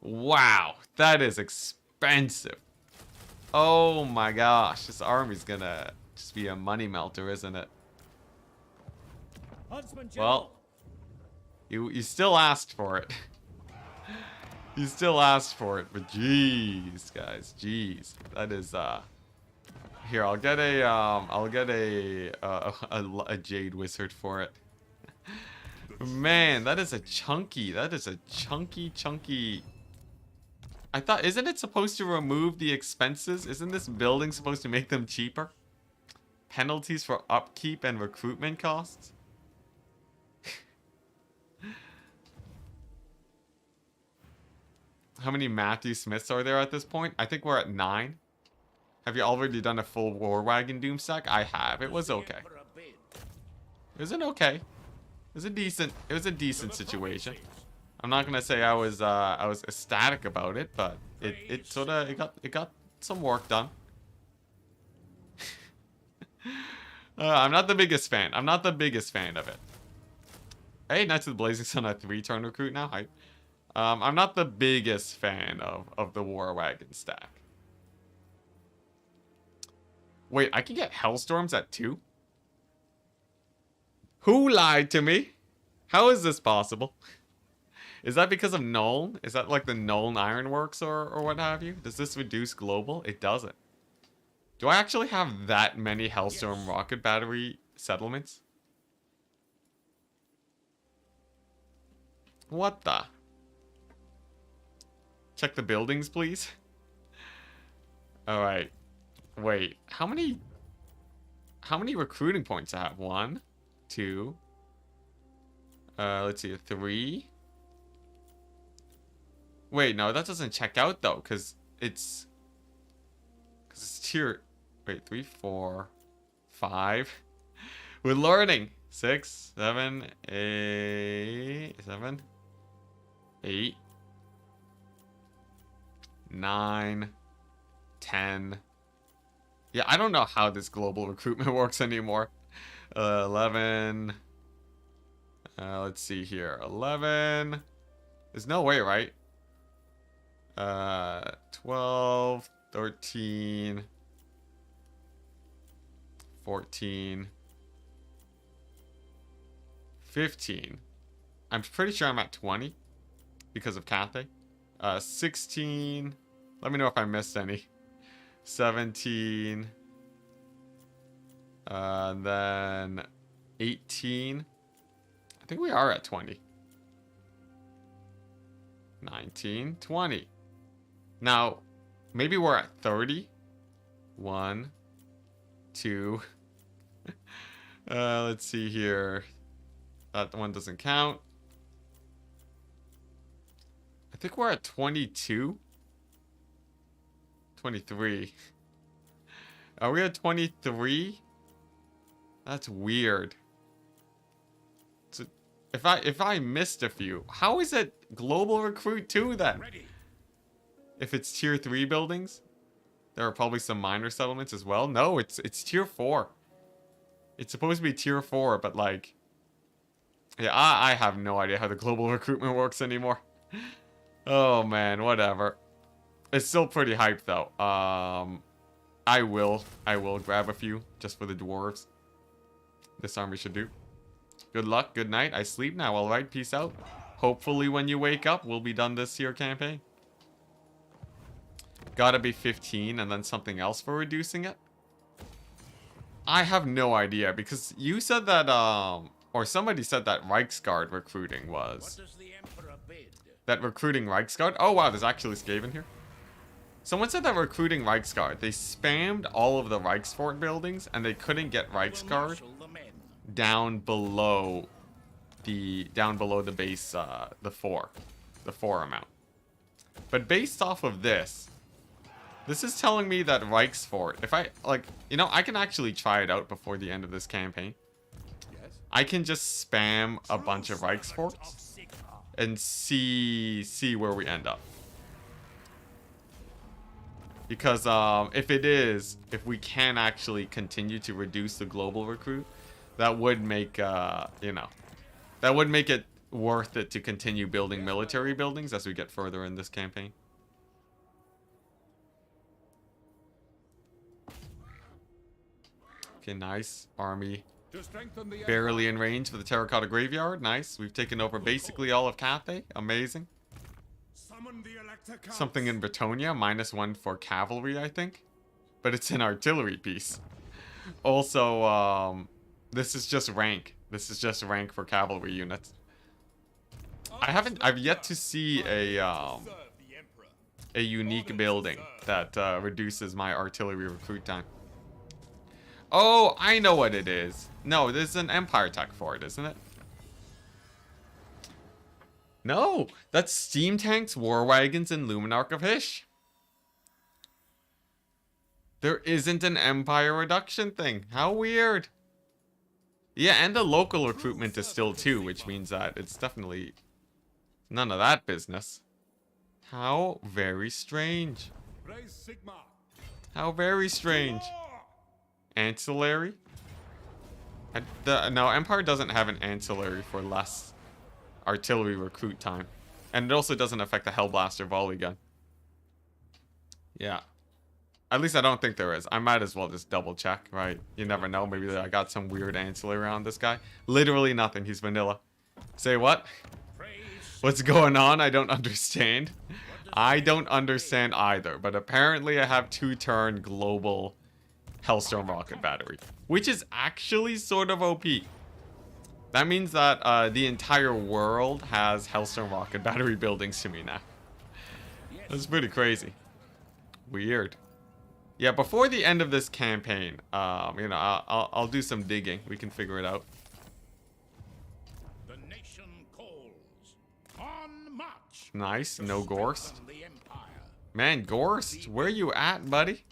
Wow, that is expensive. Oh my gosh, this army's gonna just be a money melter, isn't it? Well, you still asked for it. You still asked for it, but jeez, guys, jeez. That is, Here, I'll get a jade wizard for it. Man, that is a chunky chunky. I thought, isn't it supposed to remove the expenses? Isn't this building supposed to make them cheaper? Penalties for upkeep and recruitment costs? How many Matthew Smiths are there at this point? I think we're at 9. Have you already done a full War Wagon Doom stack? I have. It was okay. It was okay. It was a decent situation. I'm not gonna say I was ecstatic about it, but it got some work done. I'm not the biggest fan. I'm not the biggest fan of it. Hey, Knights of the Blazing Sun at 3-turn recruit now. I'm not the biggest fan of the War Wagon stack. Wait, I can get Hellstorms at 2? Who lied to me? How is this possible? Is that because of Nuln? Is that like the Nuln Ironworks or what have you? Does this reduce global? It doesn't. Do I actually have that many Hellstorm rocket battery settlements? What the? Check the buildings, please. Alright. Wait, how many recruiting points I have? 1, 2. Let's see, 3. Wait, no, that doesn't check out though, because it's tier. Wait, 3, 4, 5. We're learning. 6, 7, 8, 7, 8, 9, 10. Yeah, I don't know how this global recruitment works anymore. 11. Let's see here. 11. There's no way, right? 12, 13, 14, 15. I'm pretty sure I'm at 20 because of Cathay. 16. Let me know if I missed any. 17. Then 18. I think we are at 20. 19, 20. Now, maybe we're at 30. 1, 2. Let's see here. That one doesn't count. I think we're at 22. 23. Are we at 23? That's weird. So if I missed a few, how is it global recruit 2 then? If it's tier 3 buildings, there are probably some minor settlements as well. No, it's tier 4. It's supposed to be tier 4, but like, yeah, I have no idea how the global recruitment works anymore. Oh man, whatever. It's still pretty hyped though. I will grab a few just for the dwarves. This army should do. Good luck, good night. I sleep now. All right, peace out. Hopefully when you wake up, we'll be done this here campaign. Gotta be 15 and then something else for reducing it. I have no idea because you said that, or somebody said that Reichsguard recruiting was. What does the Emperor bid? That recruiting Reichsguard? Oh wow, there's actually Skaven here. Someone said that recruiting Reichsguard, they spammed all of the Reichsfort buildings and they couldn't get Reichsguard down below the base, the 4 amount. But based off of this is telling me that Reichsfort, if I, like, you know, I can actually try it out before the end of this campaign. I can just spam a bunch of Reichsforts and see where we end up. Because if we can actually continue to reduce the global recruit, that would make, you know, that would make it worth it to continue building military buildings as we get further in this campaign. Okay, nice. Army barely in range for the Terracotta Graveyard. Nice. We've taken over basically all of Cathay. Amazing. Something in Bretonia. -1 for cavalry, I think. but it's an artillery piece. Also, this is just rank. This is just rank for cavalry units. I've yet to see a unique building that reduces my artillery recruit time. Oh, I know what it is. No, there's an Empire tech for it, isn't it? No, that's steam tanks, war wagons, and Luminarch of Hysh. There isn't an Empire reduction thing. How weird. Yeah, and the local recruitment is still 2, which means that it's definitely none of that business. How very strange. How very strange. Ancillary? No, Empire doesn't have an ancillary for less artillery recruit time. And it also doesn't affect the Hellblaster volley gun. Yeah. At least I don't think there is. I might as well just double check, right? You never know. Maybe I got some weird ancillary around this guy. Literally nothing. He's vanilla. Say what? What's going on? I don't understand. I don't understand either. But apparently I have 2-turn global Hellstorm rocket battery, which is actually sort of OP. That means that the entire world has Hellstorm rocket battery buildings to me now. That's pretty crazy. Weird. Yeah, before the end of this campaign, you know, I'll do some digging. We can figure it out. The nation calls on march. Nice, no Gorst. Man, Gorst, where you at, buddy?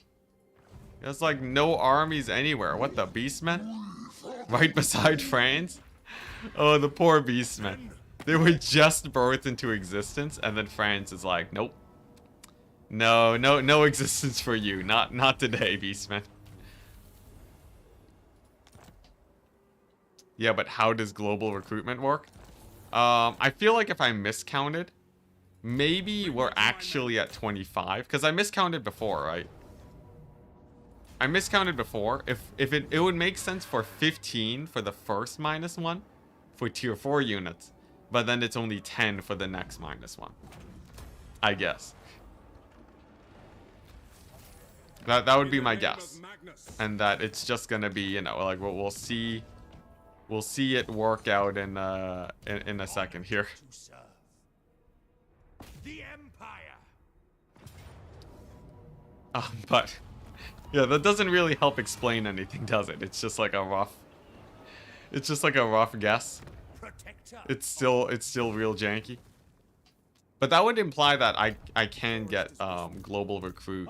There's like no armies anywhere. What, the Beastmen? Right beside France? Oh, the poor Beastmen. They were just birthed into existence, and then France is like, nope. No existence for you. Not today, Beastman. Yeah, but how does global recruitment work? I feel like if I miscounted, maybe we're actually at 25, because I miscounted before, right? I miscounted before. If it would make sense for 15 for the first -1 for tier 4 units, but then it's only 10 for the next -1. I guess. That would be my guess. And that it's just gonna be, you know, like we'll see it work out in a second here. The Empire. But yeah, that doesn't really help explain anything, does it? It's just like a rough guess. It's still real janky. But that would imply that I can get global recruit.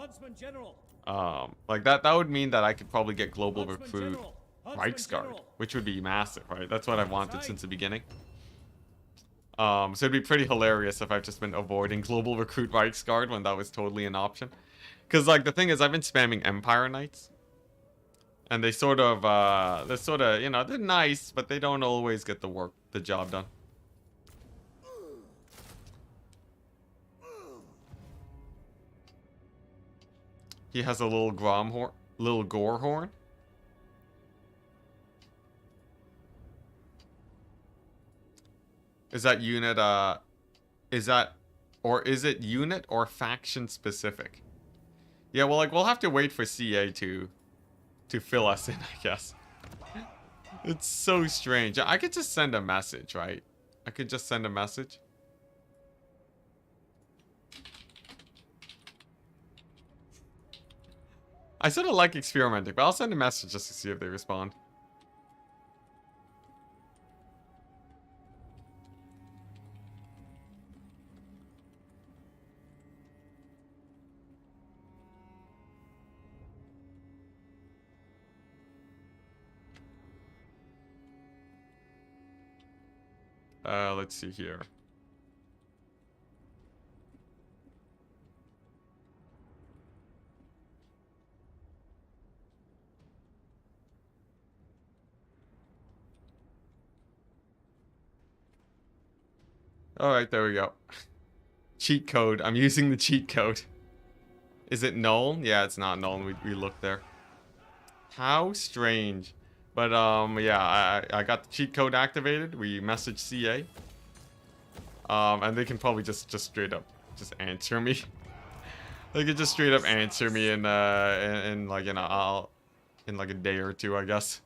Like that would mean that I could probably get global recruit Reichsguard, which would be massive, right? That's what I've wanted since the beginning. So it'd be pretty hilarious if I've just been avoiding global recruit Reichsguard when that was totally an option. Because like the thing is, I've been spamming Empire Knights, and they sort of you know, they're nice, but they don't always get the job done. He has a little gore horn. Is that unit, is it unit or faction specific? Yeah, well, like, we'll have to wait for CA to fill us in, I guess. It's so strange. I could just send a message, right? I could just send a message. I sort of like experimenting, but I'll send a message just to see if they respond. Let's see here. Alright, there we go. Cheat code. I'm using the cheat code. Is it null? Yeah, it's not null. We looked there. How strange. But, yeah, I got the cheat code activated. We messaged CA. And they can probably just straight up just answer me. They could just straight up answer me in like, you know, in like a day or two, I guess.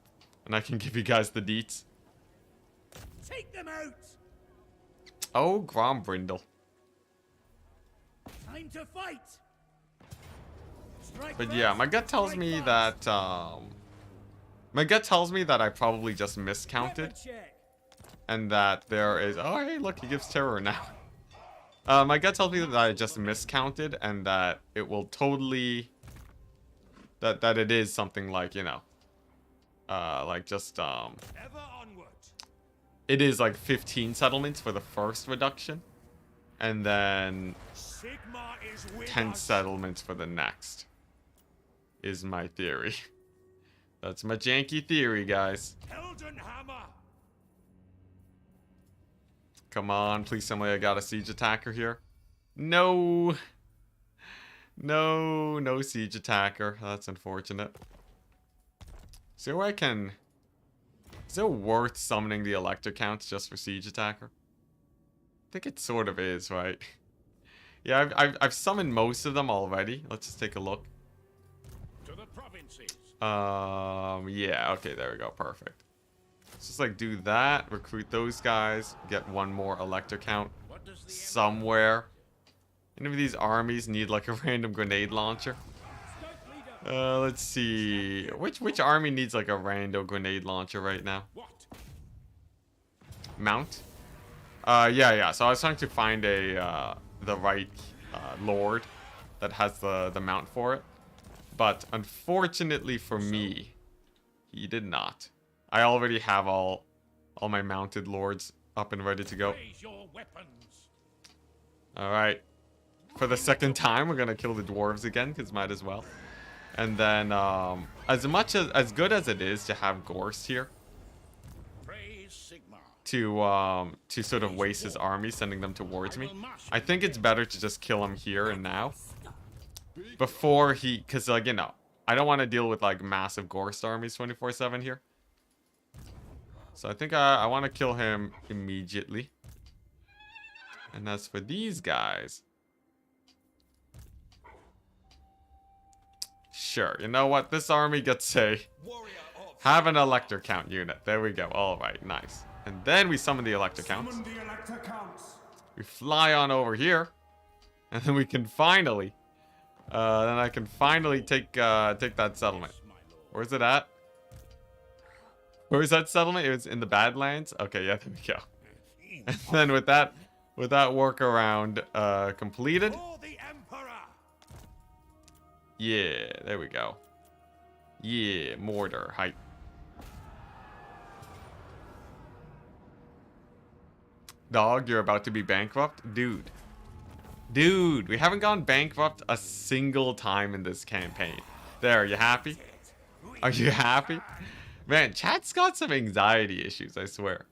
And I can give you guys the deets. Take them out. Oh, Grombrindle. Time to fight. Strike But yeah, first, my gut tells strike me last. that, my gut tells me that I probably just miscounted. Weapon check. And that there is... Oh, hey, look, he gives terror now. My gut tells me that I just miscounted and that it will totally... That it is something like, you know... like just, Ever onward. It is like 15 settlements for the first reduction. And then Sigma is with 10 us. settlements for the next. Is my theory. That's my janky theory, guys. Heldenhammer. Come on, please tell me I got a siege attacker here. No. No siege attacker. That's unfortunate. So I can... Is it worth summoning the elector counts just for siege attacker? I think it sort of is, right? Yeah, I've summoned most of them already. Let's just take a look. To the provinces. Yeah, okay, there we go, perfect. Let's just like do that, recruit those guys, get one more elector count What does the somewhere. Any of these armies need like a random grenade launcher? Let's see. Which army needs like a random grenade launcher right now? What? Mount? Yeah. So I was trying to find a the right lord that has the mount for it. But unfortunately for me, he did not. I already have all my mounted lords up and ready to go. Raise your weapons. Alright. For the second time, we're gonna kill the dwarves again, because might as well. And then, as good as it is to have Gorst here, Praise Sigma. to sort of waste his army, sending them towards me, I think it's better to just kill him here and now. Before he, because like, you know, I don't want to deal with like massive Gorst armies 24/7 here. So I think I want to kill him immediately. And as for these guys, sure, you know what? This army gets a have an elector count unit. There we go. All right, nice. And then we summon the elector counts. Summon the elector counts. We fly on over here, and then we can finally, then I can finally take that settlement. Where's it at? Where's that settlement? It was in the Badlands. Okay, yeah, there we go. And then with that workaround completed. For the Emperor. Yeah, there we go. Yeah, mortar hype. Dog, you're about to be bankrupt? Dude, we haven't gone bankrupt a single time in this campaign. There, are you happy? Are you happy? Man, chat's got some anxiety issues, I swear.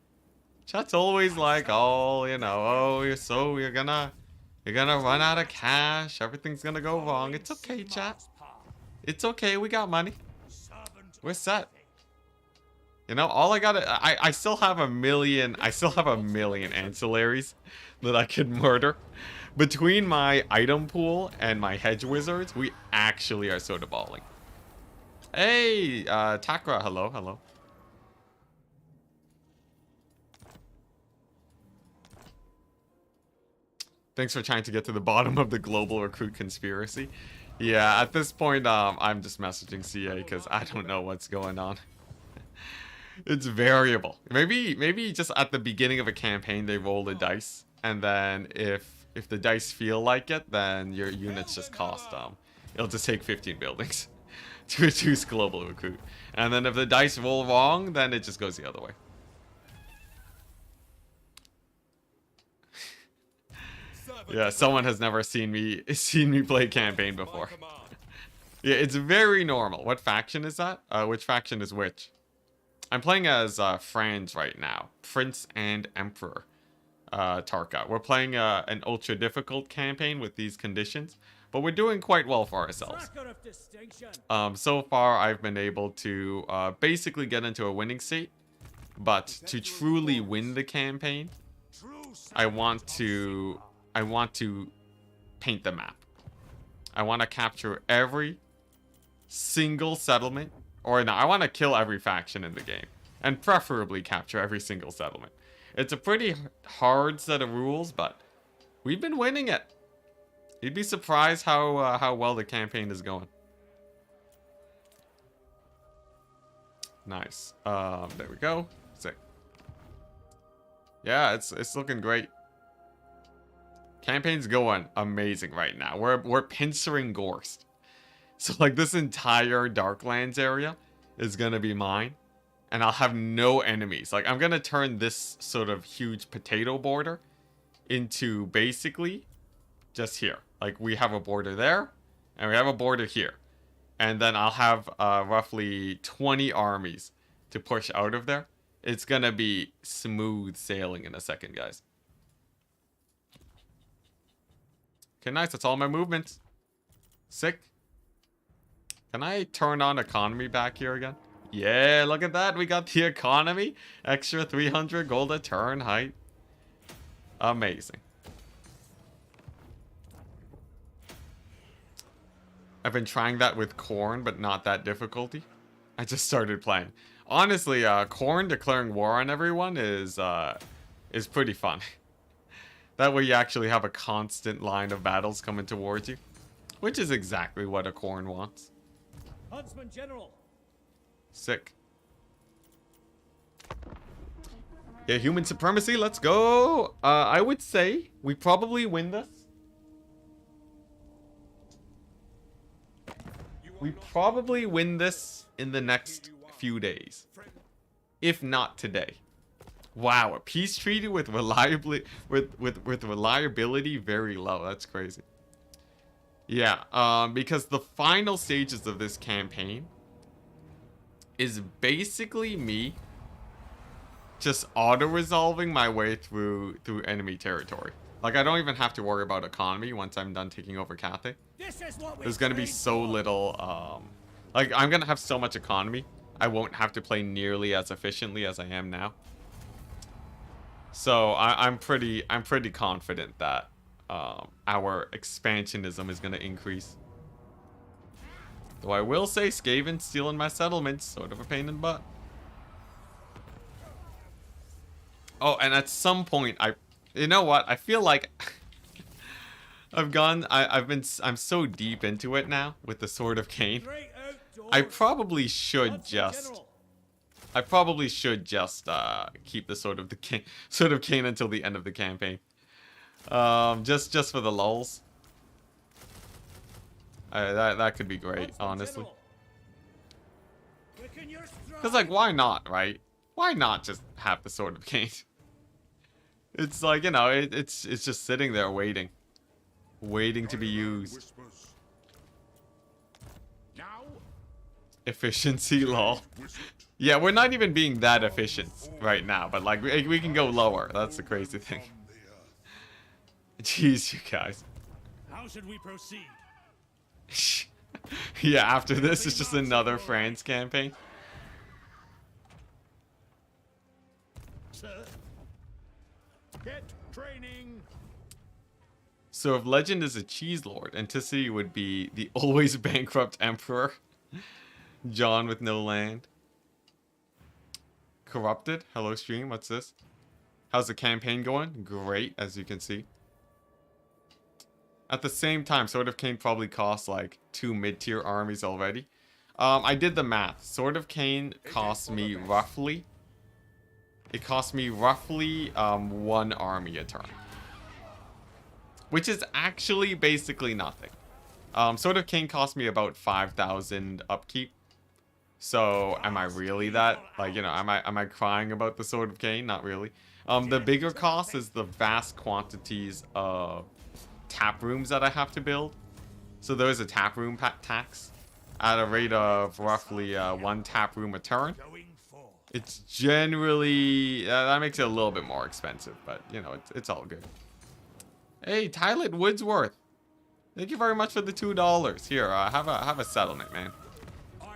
Chat's always like, oh, you know, oh, you're gonna run out of cash. Everything's gonna go wrong. It's okay, chat. It's okay. We got money. We're set. You know, all I gotta, I still have a million ancillaries that I could murder. Between my item pool and my hedge wizards, we actually are sort of balling. Hey, Takra, hello. Thanks for trying to get to the bottom of the global recruit conspiracy. Yeah, at this point, I'm just messaging CA because I don't know what's going on. It's variable. Maybe just at the beginning of a campaign they roll the dice, and then if the dice feel like it, then your units just cost it'll just take 15 buildings to reduce global recruit. And then if the dice roll wrong, then it just goes the other way. Yeah, someone has never seen me play campaign before. Yeah, it's very normal. What faction is that? Which faction is which? I'm playing as Franz right now. Prince and Emperor Tarka. We're playing an ultra difficult campaign with these conditions, but we're doing quite well for ourselves. Tracker of distinction. So far, I've been able to basically get into a winning state, but to truly win the campaign, I want to paint the map. I want to capture every single settlement. Or no, I want to kill every faction in the game. And preferably capture every single settlement. It's a pretty hard set of rules, but we've been winning it. You'd be surprised how well the campaign is going. Nice. There we go. Sick. Yeah, it's looking great. Campaign's going amazing right now. We're pincering Gorst. So like this entire Darklands area is gonna be mine. And I'll have no enemies. Like I'm gonna turn this sort of huge potato border into basically just here. Like we have a border there and we have a border here. And then I'll have roughly 20 armies to push out of there. It's gonna be smooth sailing in a second, guys. Okay, nice. That's all my movements. Sick. Can I turn on economy back here again? Yeah, look at that. We got the economy. Extra 300 gold a turn height. Amazing. I've been trying that with Khorne, but not that difficulty. I just started playing. Honestly, Khorne declaring war on everyone is pretty fun. That way you actually have a constant line of battles coming towards you. Which is exactly what a Khorne wants. Huntsman General. Sick. Yeah, human supremacy, let's go. I would say we probably win this. We probably win this in the next few days. If not today. Wow, a peace treaty with reliability very low. That's crazy. Yeah, because the final stages of this campaign is basically me just auto-resolving my way through enemy territory. Like, I don't even have to worry about economy once I'm done taking over Cathay. There's gonna be so little, like, I'm gonna have so much economy, I won't have to play nearly as efficiently as I am now. So, I'm pretty confident that, our expansionism is gonna increase. Though I will say, Skaven stealing my settlements, sort of a pain in the butt. Oh, and at some point, you know what? I feel like I'm so deep into it now with the Sword of Cain. I probably should just keep the Sword of Cain until the end of the campaign. Just for the lulz. That could be great, honestly. Cause like, why not, right? Why not just have the Sword of Cain? It's like, you know, it's just sitting there waiting to be used. Efficiency, lol. Yeah, we're not even being that efficient right now, but like we can go lower. That's the crazy thing. Jeez, you guys. How should we proceed? Yeah, after this is just another France campaign. Sir. Get training. So if Legend is a cheese lord, Anticity would be the always bankrupt emperor. John with no land. Corrupted. Hello stream, what's this? How's the campaign going? Great, as you can see. At the same time, Sword of Cain probably costs like 2 mid-tier armies already. I did the math. Sword of Cain costs me roughly... It costs me roughly 1 army a turn. Which is actually basically nothing. Sword of Cain cost me about 5,000 upkeep. So, am I really that? Like, you know, am I crying about the Sword of Cain? Not really. The bigger cost is the vast quantities of tap rooms that I have to build. So there is a tap room tax at a rate of roughly 1 tap room a turn. It's generally that makes it a little bit more expensive, but you know it's all good. Hey, Tylet Woodsworth, thank you very much for the $2. Here, have a settlement, man.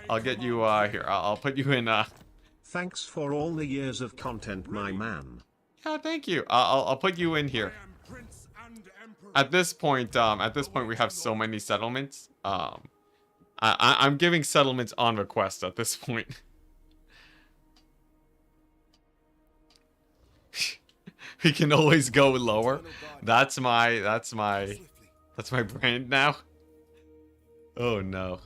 I'll get you here. I'll put you in. Thanks for all the years of content, my man. Yeah, thank you. I'll put you in here. at this point we have so many settlements. I'm giving settlements on request at this point. We can always go lower. That's my brand now. Oh no.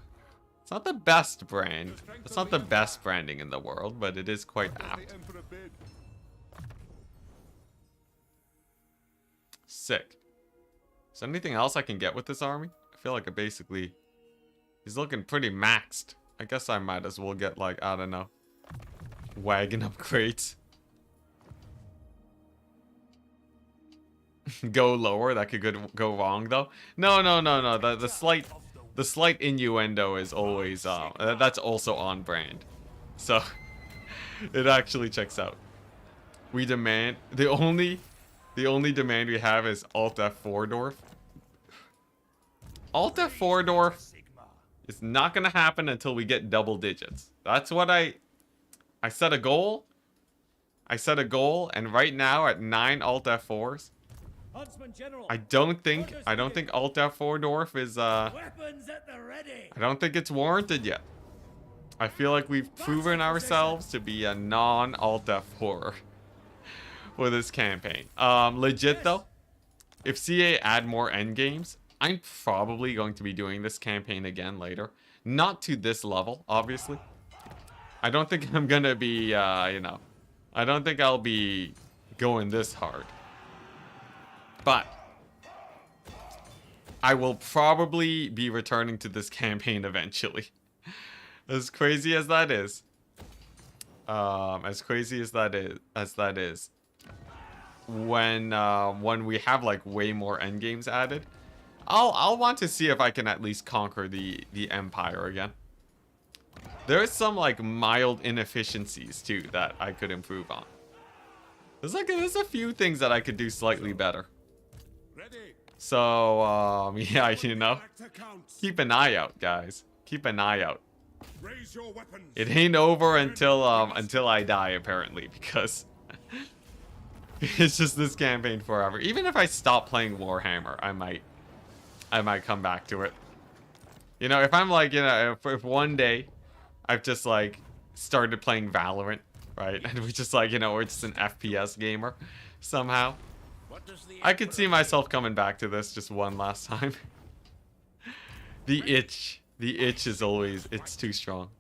It's not the best brand. It's not the best branding in the world, but it is quite apt. Sick. Is there anything else I can get with this army? I feel like he's looking pretty maxed. I guess I might as well get, like, I don't know, wagon upgrades. Go lower. That could go wrong though. No. The slight innuendo is always that's also on brand. So it actually checks out. We demand the only demand we have is Alt F4 Dwarf. Alt F4 Dwarf is not gonna happen until we get double digits. That's what I set a goal. And right now at 9 Alt F4s. I don't think Alt F4 Dwarf is I don't think it's warranted yet. I feel like we've proven ourselves to be a non-Alt F4 for this campaign. Legit though, if CA add more endgames, I'm probably going to be doing this campaign again later. Not to this level, obviously. I don't think I'm gonna be I don't think I'll be going this hard. But I will probably be returning to this campaign eventually. As crazy as that is. When we have like way more endgames added, I'll want to see if I can at least conquer the Empire again. There's some like mild inefficiencies too that I could improve on. There's a few things that I could do slightly better. So, yeah, keep an eye out, guys. Keep an eye out. It ain't over until I die, apparently, because it's just this campaign forever. Even if I stop playing Warhammer, I might come back to it. You know, if I'm like, if one day I've just like started playing Valorant, right, and we just like, we're just an FPS gamer somehow. I could see myself coming back to this just one last time. The itch is always, it's too strong.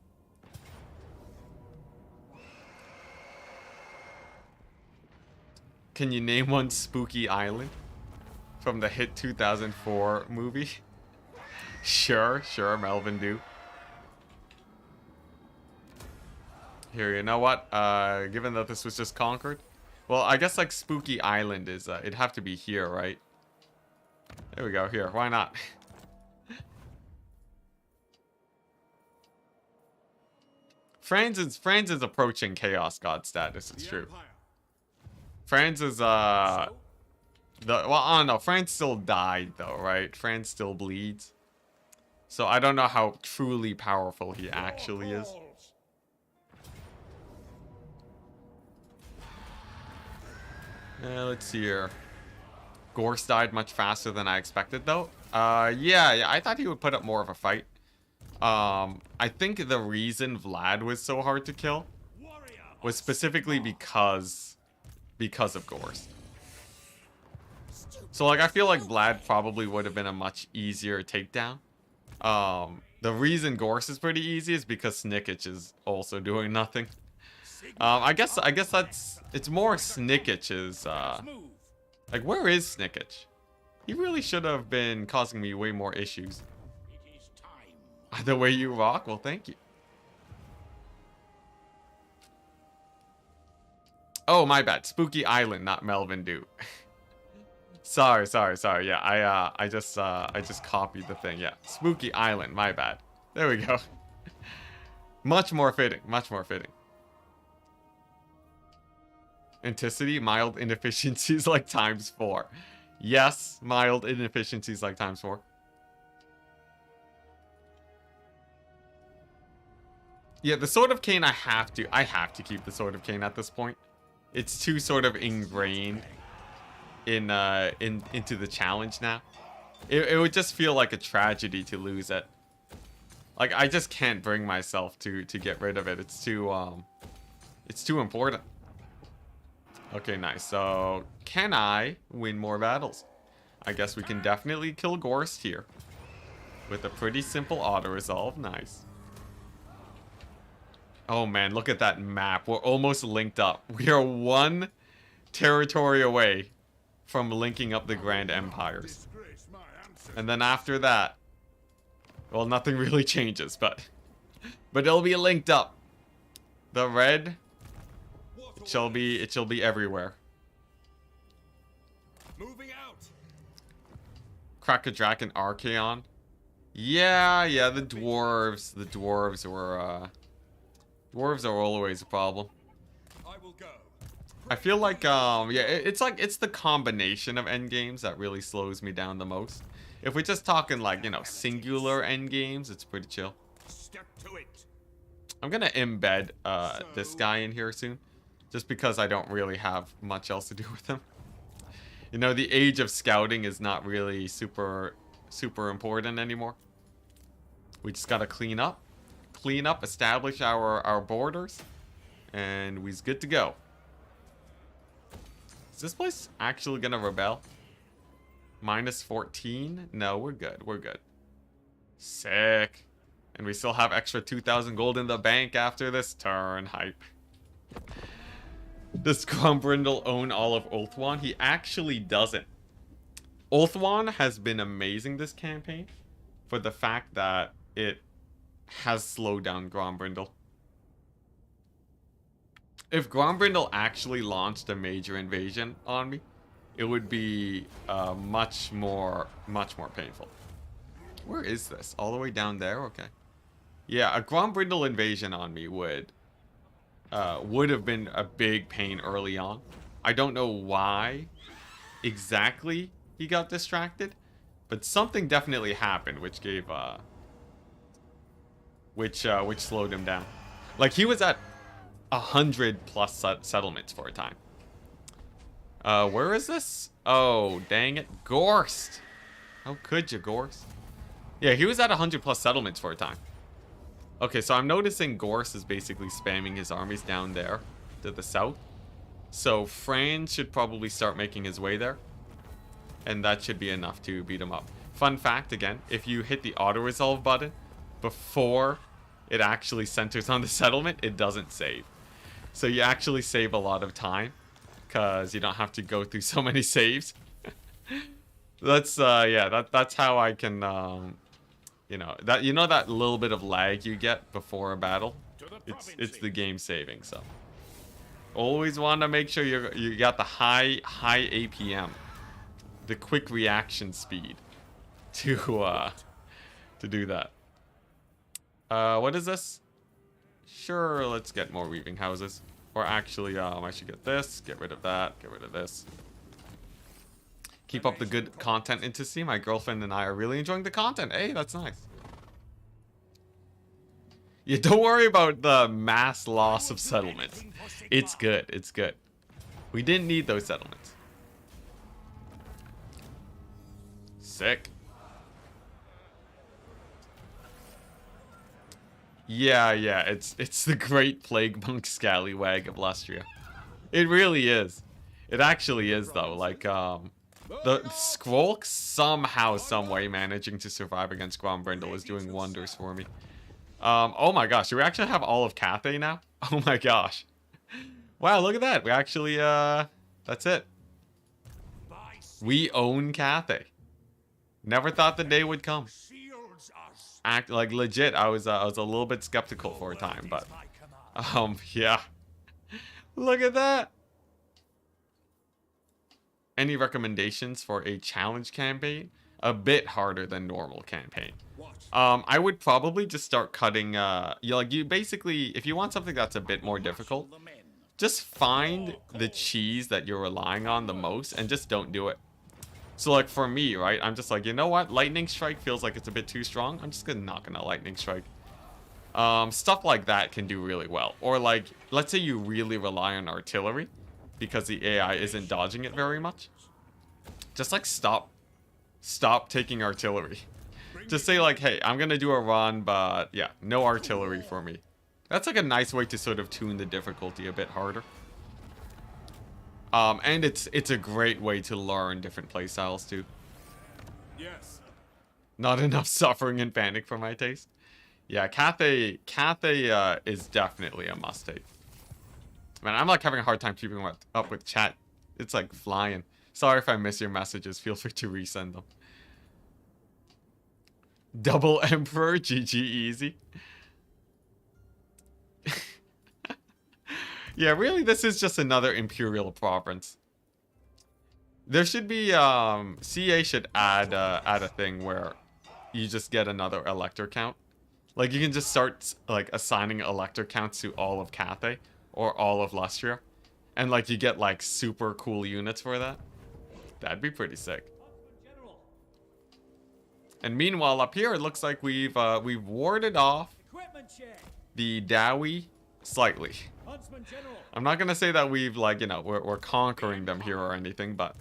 Can you name one spooky island from the hit 2004 movie? Sure, Melvin do. Here, you know what? Given that this was just conquered, well, I guess like Spooky Island is, it'd have to be here, right? There we go, here, why not? Franz is approaching Chaos God status, it's true. Franz is, well, I don't know, Franz still died though, right? Franz still bleeds. So I don't know how truly powerful he actually is. Let's see here. Gorst died much faster than I expected, though. Yeah, I thought he would put up more of a fight. I think the reason Vlad was so hard to kill was specifically because of Gorst. So, like, I feel like Vlad probably would have been a much easier takedown. The reason Gorst is pretty easy is because Snickich is also doing nothing. I guess it's more Snickich's, like, where is Snickich? He really should have been causing me way more issues. The way you rock? Well, thank you. Oh, my bad. Spooky Island, not Melvin do. Sorry. Yeah, I just copied the thing. Yeah, Spooky Island, my bad. There we go. Much more fitting. Anticity, mild inefficiencies like ×4. Yes, mild inefficiencies like ×4. Yeah, the Sword of Cain, I have to keep the Sword of Cain at this point. It's too sort of ingrained. into the challenge now. It would just feel like a tragedy to lose it. Like, I just can't bring myself to get rid of it. It's too important. Okay, nice. So, can I win more battles? I guess we can definitely kill Gorst here. With a pretty simple auto-resolve. Nice. Oh man, look at that map. We're almost linked up. We are one territory away from linking up the Grand Empires. And then after that, well, nothing really changes, but it'll be linked up. The red, it shall be everywhere. Moving out. Crack-a-Jack and Archaon. Yeah, the dwarves. The dwarves were dwarves are always a problem. I will go. I feel like yeah, it's the combination of endgames that really slows me down the most. If we're just talking like, you know, singular endgames, it's pretty chill. Stuck to it. I'm gonna embed this guy in here soon, just because I don't really have much else to do with him. You know, the age of scouting is not really super important anymore. We just gotta clean up, establish our borders, and we's good to go. Is this place actually gonna rebel? Minus 14? No, we're good. We're good. Sick. And we still have extra 2,000 gold in the bank after this turn. Hype. Does Grombrindle own all of Ulthuan? He actually doesn't. Ulthuan has been amazing this campaign for the fact that it has slowed down Grombrindle. If Grombrindle actually launched a major invasion on me, it would be much more painful. Where is this? All the way down there? Okay. Yeah, a Grombrindle invasion on me would have been a big pain early on. I don't know why exactly he got distracted, but something definitely happened which gave which slowed him down. Like, he was at 100+ settlements for a time. Where is this? Oh, dang it. Gorst. How could you, Gorst? Yeah, he was at 100+ settlements for a time. Okay, so I'm noticing Gorst is basically spamming his armies down there to the south. So Fran should probably start making his way there. And that should be enough to beat him up. Fun fact again, if you hit the auto-resolve button before it actually centers on the settlement, it doesn't save. So you actually save a lot of time, because you don't have to go through so many saves. That's yeah, that's how I can you know that little bit of lag you get before a battle. It's the game saving. So always want to make sure you got the high APM, the quick reaction speed to do that. What is this? Sure, let's get more weaving houses. Or actually, I should get this, get rid of that, get rid of this. Keep up the good content into Sea. My girlfriend and I are really enjoying the content. Hey, that's nice. Yeah, don't worry about the mass loss of settlements. It's good, it's good. We didn't need those settlements. Sick. Yeah, it's the Great Plague Monk Scallywag of Lustria. It really is. It actually is, though. Like, the Skrolk somehow, someway managing to survive against Grombrindle is doing wonders for me. Oh my gosh, do we actually have all of Cathay now? Oh my gosh. Wow, look at that. We actually, that's it. We own Cathay. Never thought the day would come. Act like legit, I was a little bit skeptical for a time, but yeah. Look at that. Any recommendations for a challenge campaign? A bit harder than normal campaign. I would probably just start cutting you basically, if you want something that's a bit more difficult, just find the cheese that you're relying on the most and just don't do it. So like for me, right, I'm just like, you know what, lightning strike feels like it's a bit too strong. I'm just gonna knock on a lightning strike. Stuff like that can do really well. Or like, let's say you really rely on artillery because the AI isn't dodging it very much. just like stop taking artillery. Just say like, hey, I'm gonna do a run, but yeah, no artillery for me. That's like a nice way to sort of tune the difficulty a bit harder. And it's a great way to learn different playstyles too. Yes. Not enough suffering and panic for my taste. Yeah, Cathay is definitely a must-take. Man, I'm like having a hard time keeping up with chat. It's like flying. Sorry if I miss your messages. Feel free to resend them. Double Emperor, GG easy. Yeah, really, this is just another Imperial province. There should be, CA should add a thing where you just get another elector count. Like, you can just start, like, assigning elector counts to all of Cathay or all of Lustria. And, like, you get, like, super cool units for that. That'd be pretty sick. And meanwhile, up here, it looks like we've warded off the Dowie slightly. I'm not gonna say that we've, like, you know, we're conquering them here or anything, but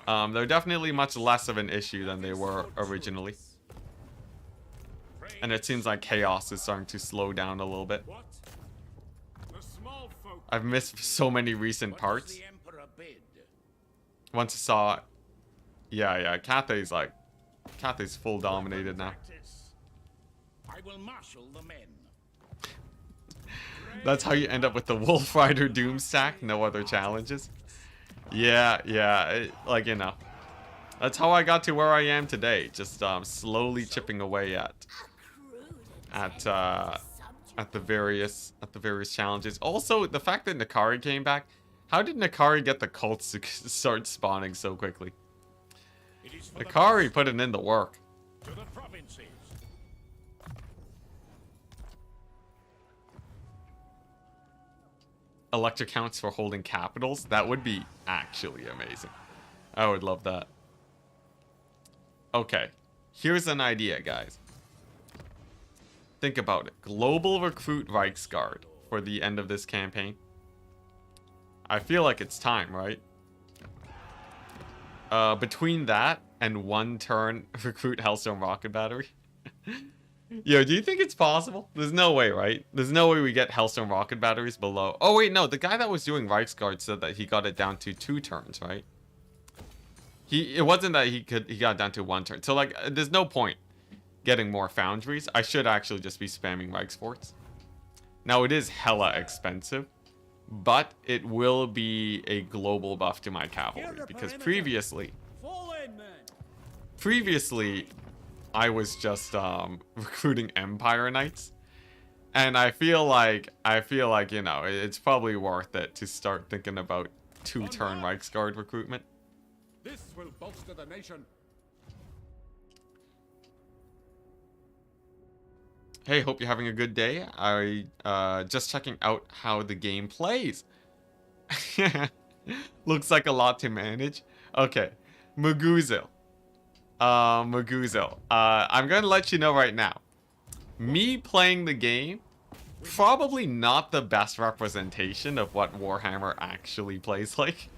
they're definitely much less of an issue than they were originally. And it seems like chaos is starting to slow down a little bit. I've missed so many recent parts. Once I saw, yeah, Cathay's full dominated now. I will marshal the men. That's how you end up with the Wolf Rider Doom stack, no other challenges. Yeah, like, you know. That's how I got to where I am today, just slowly chipping away at the various challenges. Also, the fact that Nakari came back, how did Nakari get the cults to start spawning so quickly? Nakari put it in the work. To the provinces. Elector counts for holding capitals, that would be actually amazing. I would love that. Okay, here's an idea, guys. Think about it. Global recruit Reichsguard for the end of this campaign. I feel like it's time, right? Between that and one turn recruit Hellstone Rocket Battery. Yo, do you think it's possible? There's no way, right? There's no way we get Hellstone Rocket Batteries below. Oh wait, no, the guy that was doing Reichsguard said that he got it down to 2 turns, right? It wasn't that he got it down to 1 turn. So like, there's no point getting more foundries. I should actually just be spamming Reichsforts. Now it is hella expensive, but it will be a global buff to my cavalry because previously I was just recruiting Empire Knights, and I feel like, you know, it's probably worth it to start thinking about 2-turn Reichsguard recruitment. This will bolster the nation. Hey, hope you're having a good day. Just checking out how the game plays. Looks like a lot to manage. Okay, Maguzil. I'm gonna let you know right now. Me playing the game, probably not the best representation of what Warhammer actually plays like.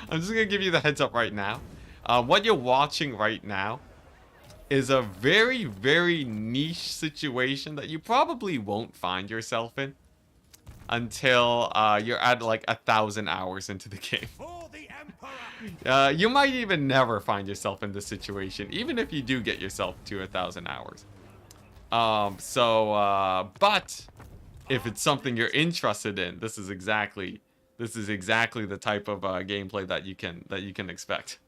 I'm just gonna give you the heads up right now. What you're watching right now is a very, very niche situation that you probably won't find yourself in until you're at like 1,000 hours into the game. You might even never find yourself in this situation, even if you do get yourself to 1,000 hours. But if it's something you're interested in, this is exactly the type of gameplay that you can expect.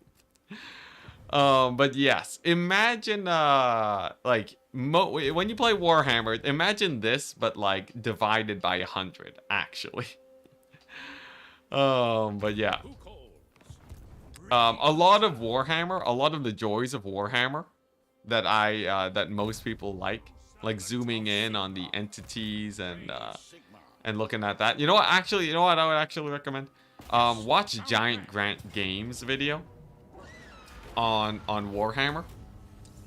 But yes, imagine like when you play Warhammer, imagine this, but like divided by 100 actually. But yeah. A lot of Warhammer, a lot of the joys of Warhammer that that most people like zooming in on the entities and looking at that. You know what? Actually, you know what I would actually recommend? Watch Giant Grant Games video on Warhammer.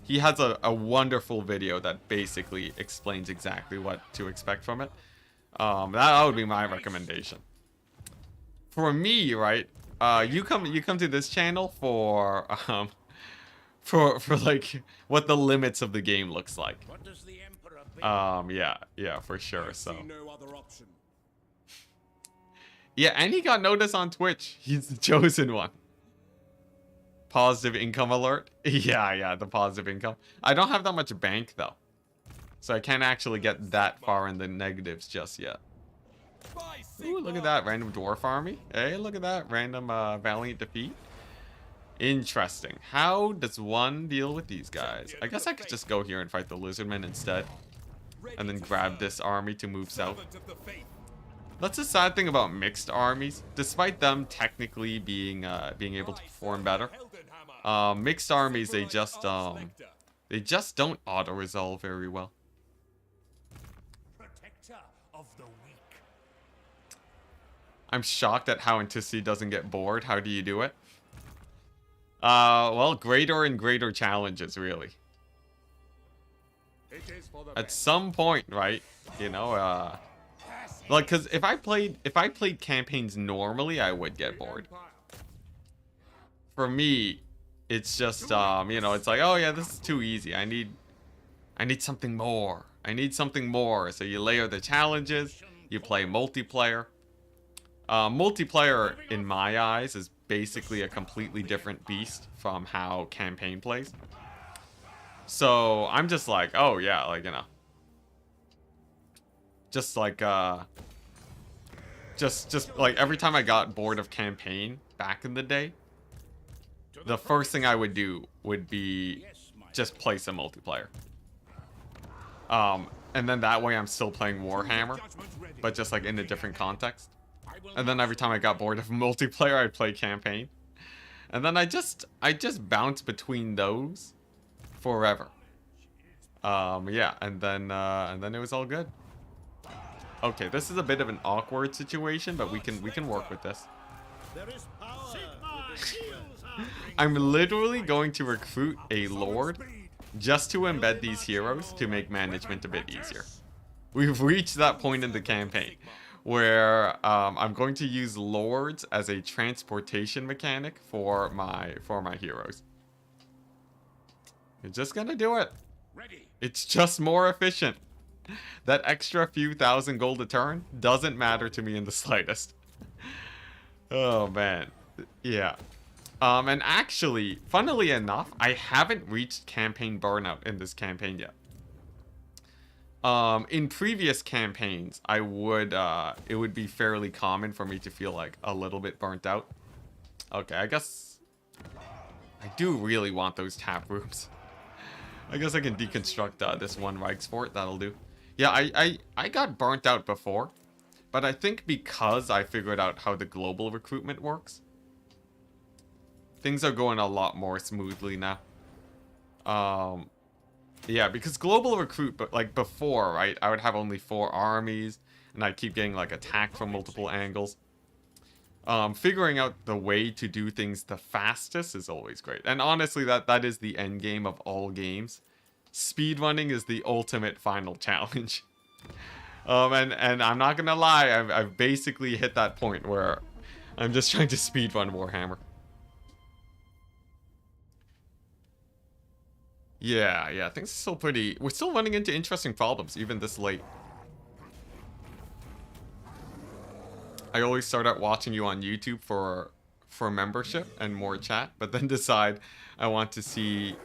He has a wonderful video that basically explains exactly what to expect from it. That would be my recommendation. For me, right? you come to this channel for for like what the limits of the game looks like. What does the Emperor bid? Yeah, for sure. So See no other option. yeah, and he got noticed on Twitch. He's the chosen one. Positive income alert. Yeah, the positive income. I don't have that much bank though, so I can't actually get that far in the negatives just yet. Ooh, look at that random dwarf army. Hey, look at that random valiant defeat. Interesting. How does one deal with these guys? I guess I could just go here and fight the Lizardmen instead, and then grab this army to move south. That's the sad thing about mixed armies. Despite them technically being able to perform better, mixed armies they just don't auto resolve very well. Protector of the weak. I'm shocked at how Anticity doesn't get bored. How do you do it? Well, greater and greater challenges, really. At some point, right? You know, like, cause if I played campaigns normally, I would get bored. For me, it's just you know, it's like, oh yeah, this is too easy. I need something more. I need something more. So you layer the challenges, you play multiplayer. Multiplayer, in my eyes, is basically a completely different beast from how campaign plays. So I'm just like, oh yeah, like, you know, just like just like every time I got bored of campaign back in the day, the first thing I would do would be just play some multiplayer. And then that way I'm still playing Warhammer, but just like in a different context. And then every time I got bored of multiplayer, I'd play campaign. And then I just bounce between those forever. Yeah, and then it was all good. Okay, this is a bit of an awkward situation, but we can work with this. I'm literally going to recruit a lord just to embed these heroes to make management a bit easier. We've reached that point in the campaign where I'm going to use lords as a transportation mechanic for my heroes. You're just gonna do it. It's just more efficient. That extra few thousand gold a turn doesn't matter to me in the slightest. Oh man, yeah. And actually, funnily enough, I haven't reached campaign burnout in this campaign yet. In previous campaigns, I would, it would be fairly common for me to feel like a little bit burnt out. Okay, I guess I do really want those tap rooms. I guess I can deconstruct this one Reichsfort, that'll do. Yeah, I got burnt out before, but I think because I figured out how the global recruitment works, things are going a lot more smoothly now. Yeah, because global recruit, but like before, right, I would have only 4 armies, and I'd keep getting like attacked from multiple angles. Figuring out the way to do things the fastest is always great. And honestly, that is the end game of all games. Speedrunning is the ultimate final challenge. And I'm not gonna lie, I've basically hit that point where I'm just trying to speedrun Warhammer. Yeah, things are still pretty... We're still running into interesting problems, even this late. I always start out watching you on YouTube for membership and more chat, but then decide I want to see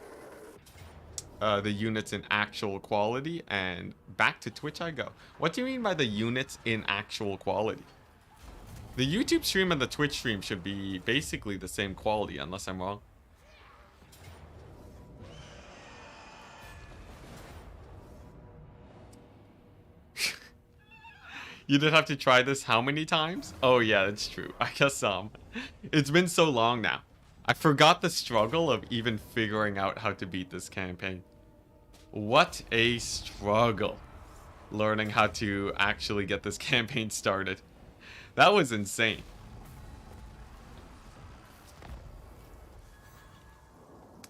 the units in actual quality, and back to Twitch I go. What do you mean by the units in actual quality? The YouTube stream and the Twitch stream should be basically the same quality, unless I'm wrong. You did have to try this how many times? Oh yeah, that's true. I guess it's been so long now. I forgot the struggle of even figuring out how to beat this campaign. What a struggle. Learning how to actually get this campaign started. That was insane.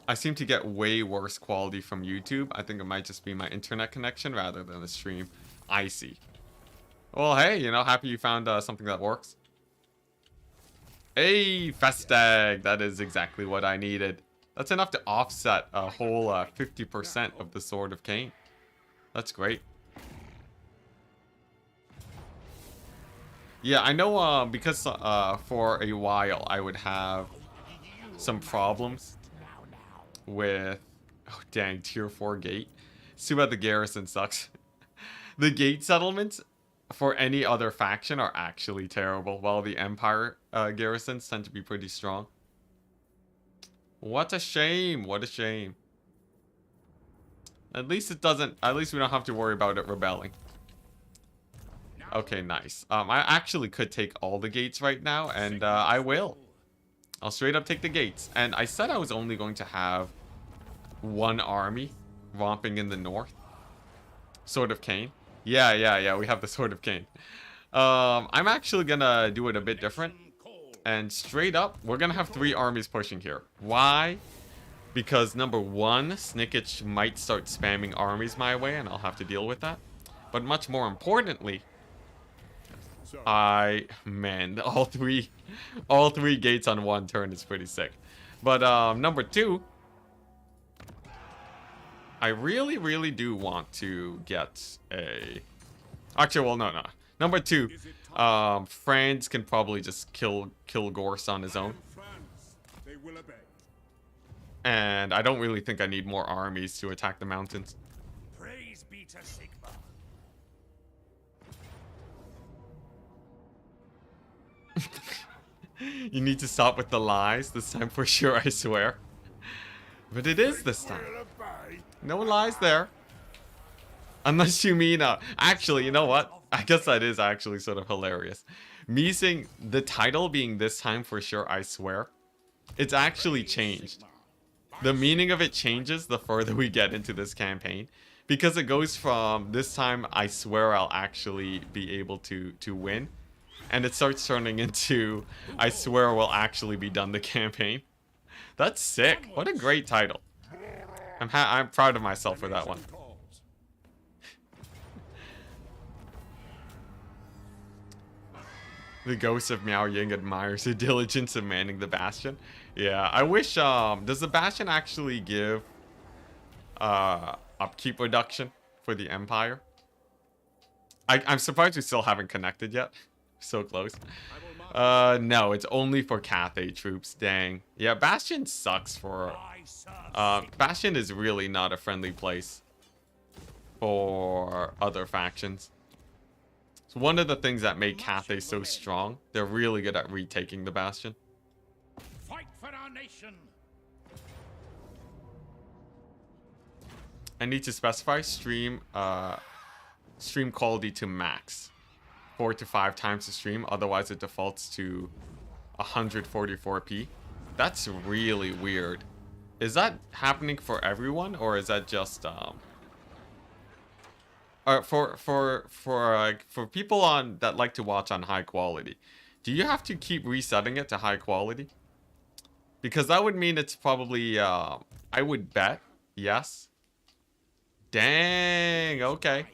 I seem to get way worse quality from YouTube. I think it might just be my internet connection rather than the stream. I see. Well, hey, you know, happy you found something that works. Hey, Festag. That is exactly what I needed. That's enough to offset a whole 50% of the Sword of Cain. That's great. Yeah, I know because for a while I would have some problems with... Oh, dang, tier 4 gate. It's too bad the garrison sucks. The gate settlements for any other faction are actually terrible, while the Empire garrisons tend to be pretty strong. What a shame. What a shame. At least it doesn't... At least we don't have to worry about it rebelling. Okay, nice. I actually could take all the gates right now, and I will. I'll straight up take the gates. And I said I was only going to have one army romping in the north. Sword of Cain. Yeah, we have the Sword of Cain. I'm actually gonna do it a bit different. And straight up, we're gonna have 3 armies pushing here. Why? Because number 1, Snicketch might start spamming armies my way, and I'll have to deal with that. But much more importantly, man, all three gates on one turn is pretty sick. But number 2, I really do want to get a... Actually, well, no. Number 2, Franz can probably just kill Gorst on his own. And I don't really think I need more armies to attack the mountains. Praise be to Sigma. You need to stop with the lies this time for sure, I swear. But it is this time. No lies there. Unless you mean, actually, you know what? I guess that is actually sort of hilarious. Me saying the title being this time for sure, I swear. It's actually changed. The meaning of it changes the further we get into this campaign. Because it goes from this time, I swear I'll actually be able to win. And it starts turning into, I swear we'll actually be done the campaign. That's sick. What a great title. I'm proud of myself for that one. The ghost of Miao Ying admires the diligence of manning the Bastion. Yeah, I wish, does the Bastion actually give upkeep reduction for the Empire? I'm surprised we still haven't connected yet. So close. No, it's only for Cathay troops. Dang. Yeah, Bastion sucks for... Bastion is really not a friendly place for other factions. It's one of the things that made Cathay so strong. They're really good at retaking the Bastion. Fight for our nation. I need to specify stream quality to max. 4 to 5 times the stream, otherwise it defaults to 144p. That's really weird. Is that happening for everyone, or is that just for people on that like to watch on high quality? Do you have to keep resetting it to high quality? Because that would mean it's probably I would bet yes. Dang, okay.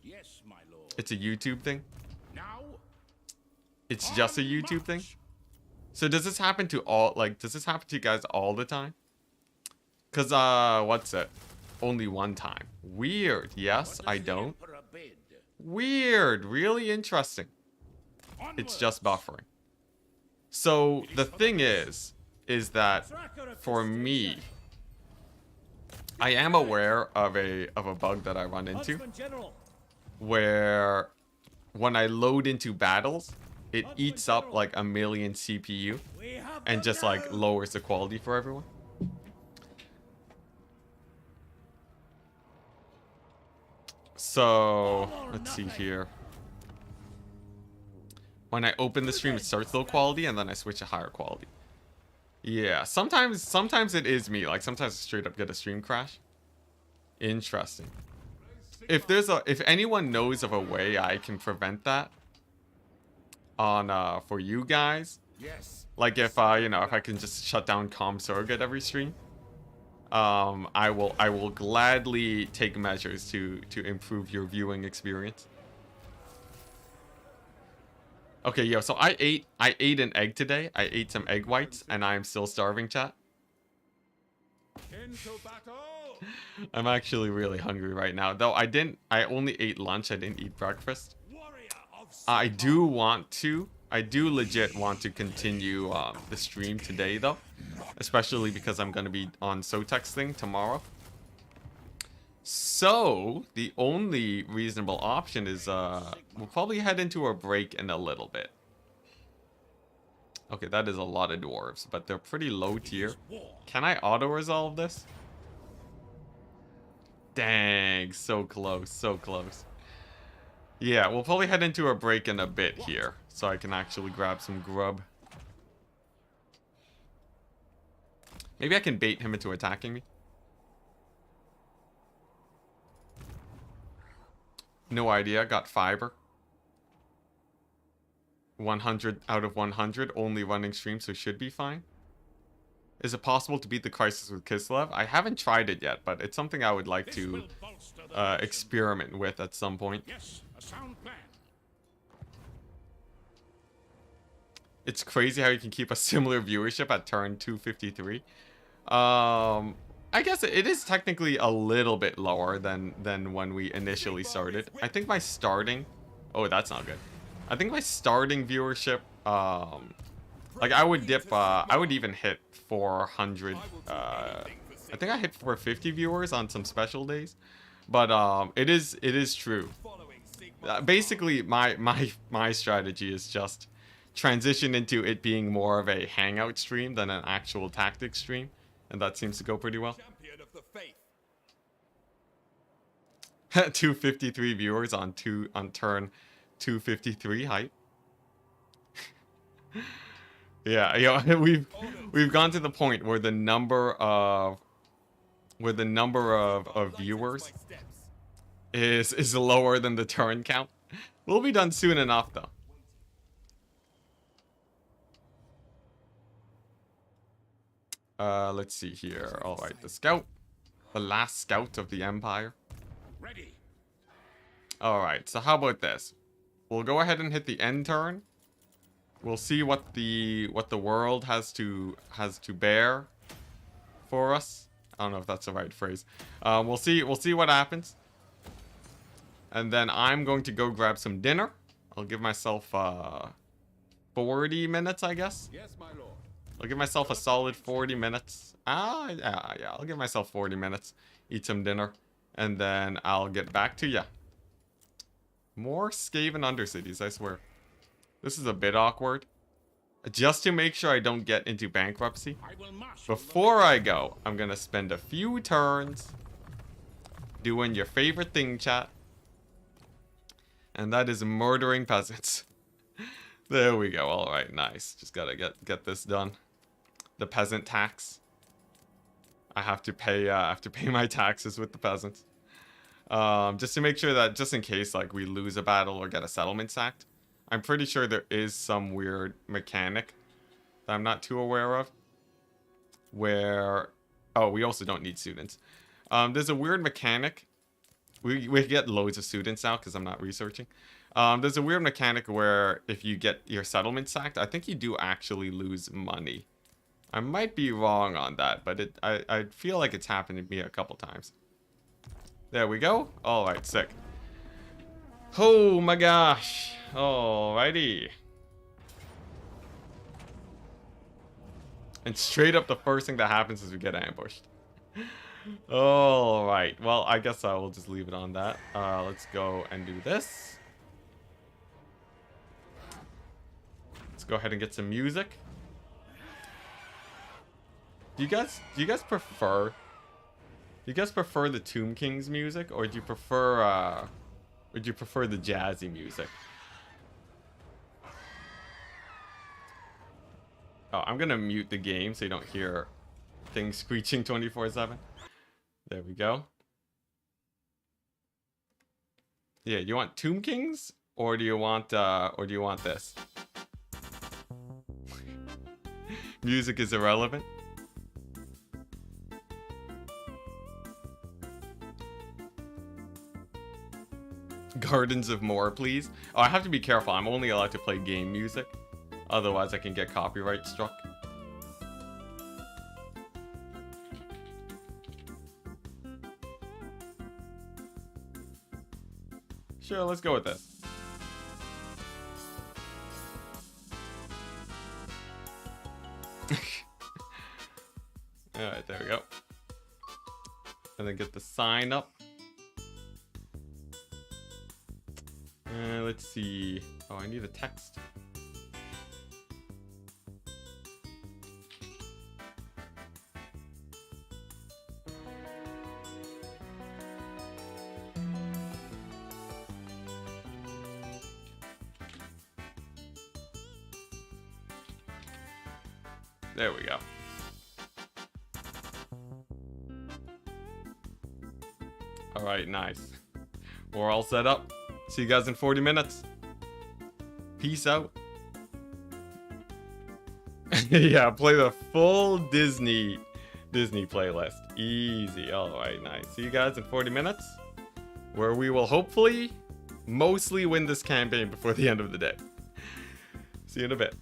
Yes, my lord. It's a YouTube thing? Now, It's just a YouTube thing? So does this happen to all, like, does this happen to you guys all the time? Because, what's it? Only one time. Weird. Yes, I don't. Weird. Really interesting. It's just buffering. So the thing is that for me, I am aware of a bug that I run into, where when I load into battles, it eats up like a million CPU and just like lowers the quality for everyone. So let's see here. When I open the stream, it starts low quality and then I switch to higher quality. Yeah, sometimes it is me. Like sometimes I straight up get a stream crash. Interesting. If anyone knows of a way I can prevent that on for you guys, like if you know, if I can just shut down comm surrogate every stream, I will gladly take measures to improve your viewing experience. Okay, yo, so I ate an egg today. I ate some egg whites, and I'm still starving, chat. Into battle! I'm actually really hungry right now. Though I only ate lunch, I didn't eat breakfast. Warrior of I do legit want to continue the stream today, though. Especially because I'm going to be on Sotek's thing tomorrow. So, the only reasonable option is, we'll probably head into a break in a little bit. Okay, that is a lot of dwarves, but they're pretty low tier. Can I auto-resolve this? Dang, so close, so close. Yeah, we'll probably head into a break in a bit here, so I can actually grab some grub. Maybe I can bait him into attacking me. No idea, got fiber. 100 out of 100, only running stream, so should be fine. Is it possible to beat the Crisis with Kislev? I haven't tried it yet, but it's something I would like to experiment with at some point. Yes, a sound plan. It's crazy how you can keep a similar viewership at turn 253. I guess it is technically a little bit lower than when we initially started. I think my starting... Oh, that's not good. I think my starting viewership... like, I would dip... I would even hit 400... I think I hit 450 viewers on some special days. But it is true. Basically, my strategy is just transition into it being more of a hangout stream than an actual tactics stream. And that seems to go pretty well. 253 viewers on turn 253 hype. Yeah, yo, we've gone to the point where the number of viewers is lower than the turn count. We'll be done soon enough though. Let's see here. All right, the scout, the last scout of the Empire. Ready. All right, so how about this? We'll go ahead and hit the end turn. We'll see what the world has to bear for us. I don't know if that's the right phrase. We'll see what happens. And then I'm going to go grab some dinner. I'll give myself 40 minutes, I guess. Yes, my lord. I'll give myself a solid 40 minutes. Yeah, I'll give myself 40 minutes. Eat some dinner. And then I'll get back to ya. More Skaven Undercities, I swear. This is a bit awkward. Just to make sure I don't get into bankruptcy. Before I go, I'm gonna spend a few turns doing your favorite thing, chat. And that is murdering peasants. There we go. All right, nice. Just gotta get this done. The peasant tax. I have to pay my taxes with the peasants. Just to make sure that just in case like we lose a battle or get a settlement sacked. I'm pretty sure there is some weird mechanic that I'm not too aware of. Where we also don't need students. There's a weird mechanic. We get loads of students now because I'm not researching. There's a weird mechanic where if you get your settlement sacked, I think you do actually lose money. I might be wrong on that, but I feel like it's happened to me a couple times. There we go. All right, sick. Oh my gosh. Alrighty. And straight up the first thing that happens is we get ambushed. Alright, well, I guess I will just leave it on that. Let's go and do this. Let's go ahead and get some music. Do you guys prefer the Tomb King's music, or do you prefer the jazzy music? Oh, I'm gonna mute the game so you don't hear things screeching 24/7. There we go. Yeah, you want Tomb Kings, or do you want this? Music is irrelevant. Gardens of More, please. Oh, I have to be careful. I'm only allowed to play game music. Otherwise, I can get copyright struck. Sure, let's go with this. Alright, there we go. And then get the sign up. Let's see. Oh, I need a text. There we go. Alright, nice. We're all set up. See you guys in 40 minutes. Peace out. Yeah, play the full Disney playlist. Easy. Alright, nice. See you guys in 40 minutes. Where we will hopefully mostly win this campaign before the end of the day. See you in a bit.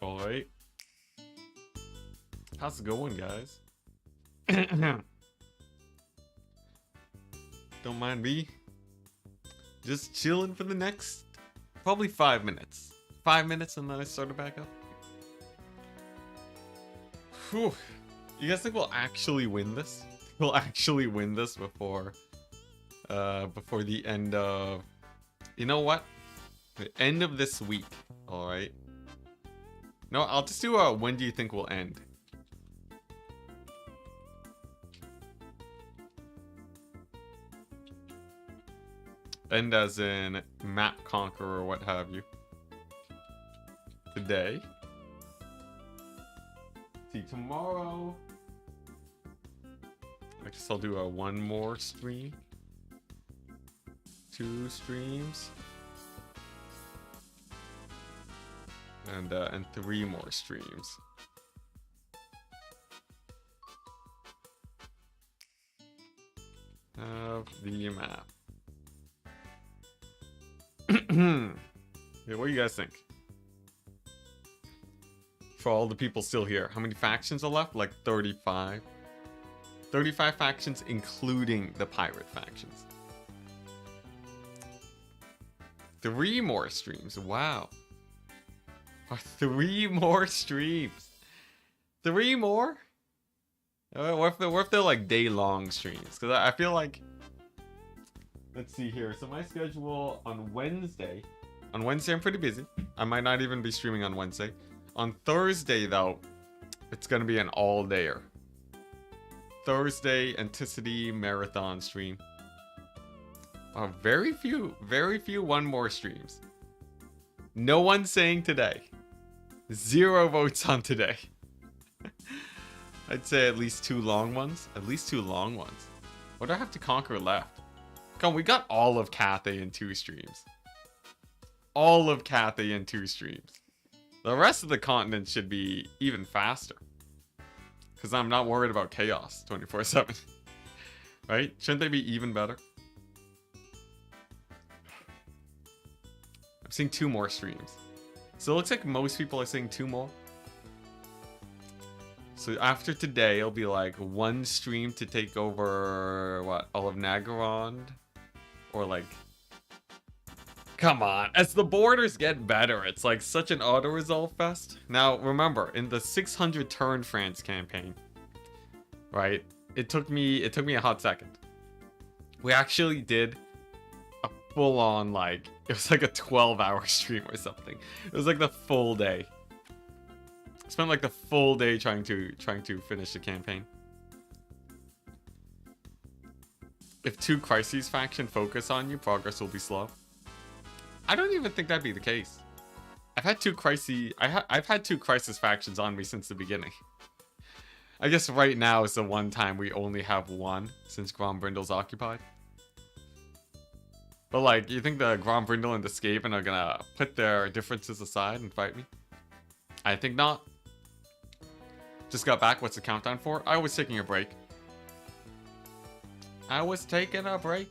Alright. How's it going, guys? Don't mind me. Just chilling for the next probably 5 minutes. 5 minutes and then I start it back up. Whew. You guys think we'll actually win this? We'll actually win this before the end of... You know what? The end of this week. Alright. No, I'll just do a when do you think we'll end? End as in map conquer or what have you. Today. See, tomorrow. I guess I'll do a one more stream. 2 streams. And 3 more streams. Of the map. Yeah, what do you guys think? For all the people still here, how many factions are left? Like 35. 35 factions, including the pirate factions. 3 more streams. Wow. 3 more streams. 3 more? What if they're like day-long streams? Because I feel like... Let's see here. So my schedule on Wednesday... On Wednesday, I'm pretty busy. I might not even be streaming on Wednesday. On Thursday, though, it's going to be an all-dayer. Thursday, Anticity Marathon stream. Very few one more streams. No one saying today. 0 votes on today. I'd say at least 2 long ones. At least 2 long ones. What do I have to conquer left? Come on, we got all of Cathay in 2 streams. All of Cathay in 2 streams. The rest of the continent should be even faster. Because I'm not worried about chaos 24/7. Right? Shouldn't they be even better? I'm seeing 2 more streams. So it looks like most people are saying 2 more. So after today, it'll be like 1 stream to take over, what, all of Nagaron? Or like... Come on, as the borders get better, it's like such an auto-resolve fest. Now, remember, in the 600 turn France campaign, right, it took me a hot second. We actually did a full-on, like, it was like a 12-hour stream or something. It was like the full day. I spent like the full day trying to finish the campaign. If 2 crises faction focus on you, progress will be slow. I don't even think that'd be the case. I've had 2 crises. I've had 2 crisis factions on me since the beginning. I guess right now is the one time we only have 1 since Grombrindle's occupied. But like, you think the Grombrindle and the Skaven are gonna put their differences aside and fight me? I think not. Just got back. What's the countdown for? I was taking a break. I was taking a break.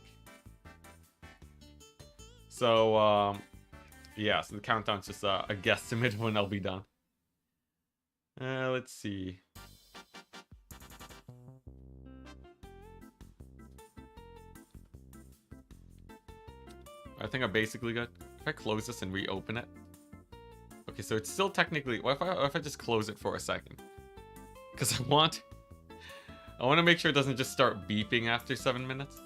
So, yeah, so the countdown's just a guesstimate when I'll be done. Let's see. I think I'm basically good. If I close this and reopen it. Okay, so it's still technically... What if I just close it for a second? Because I want to make sure it doesn't just start beeping after 7 minutes.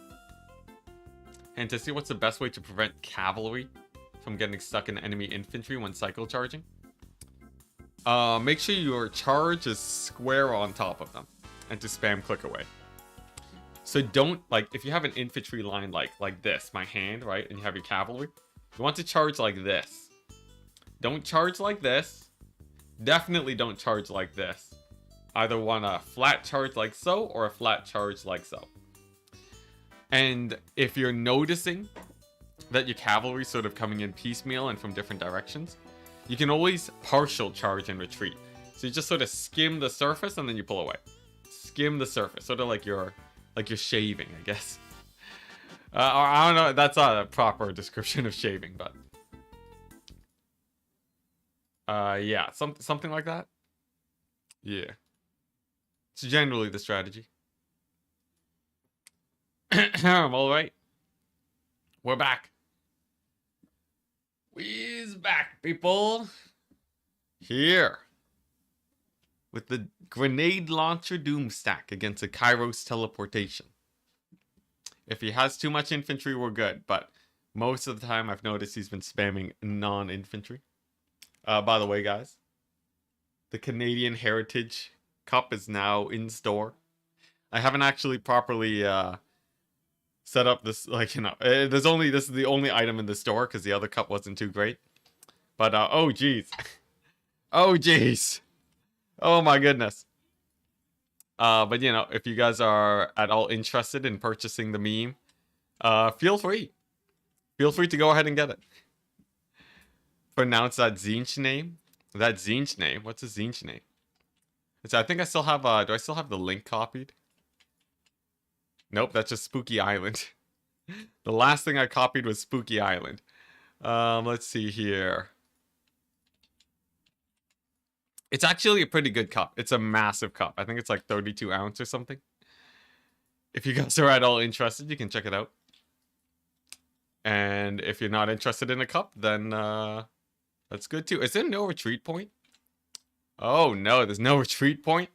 And to see what's the best way to prevent cavalry from getting stuck in enemy infantry when cycle charging. Make sure your charge is square on top of them. And to spam click away. So don't, like, if you have an infantry line like this, my hand, right? And you have your cavalry, you want to charge like this. Don't charge like this. Definitely don't charge like this. Either want a flat charge like so, or a flat charge like so. And if you're noticing that your cavalry sort of coming in piecemeal and from different directions, you can always partial charge and retreat. So you just sort of skim the surface and then you pull away. Skim the surface, sort of like you're shaving, I guess. Or I don't know, that's not a proper description of shaving, but yeah, something like that. Yeah, it's generally the strategy. All right, we're back. We's back, people. Here. With the grenade launcher doom stack against a Kairos teleportation. If he has too much infantry, we're good. But most of the time, I've noticed he's been spamming non-infantry. By the way, guys, the Canadian Heritage Cup is now in store. I haven't actually properly set up this, like, you know, this is the only item in the store because the other cup wasn't too great. But oh geez. Oh geez. Oh my goodness. But you know, if you guys are at all interested in purchasing the meme, feel free. Feel free to go ahead and get it. Pronounce that Zinch name. That Zinch name. What's a Zinch name? So I think I still have do I still have the link copied? Nope, that's just Spooky Island. The last thing I copied was Spooky Island. Let's see here. It's actually a pretty good cup. It's a massive cup. I think it's like 32 ounce or something. If you guys are at all interested, you can check it out. And if you're not interested in a cup, then that's good too. Is there no retreat point? Oh no, there's no retreat point?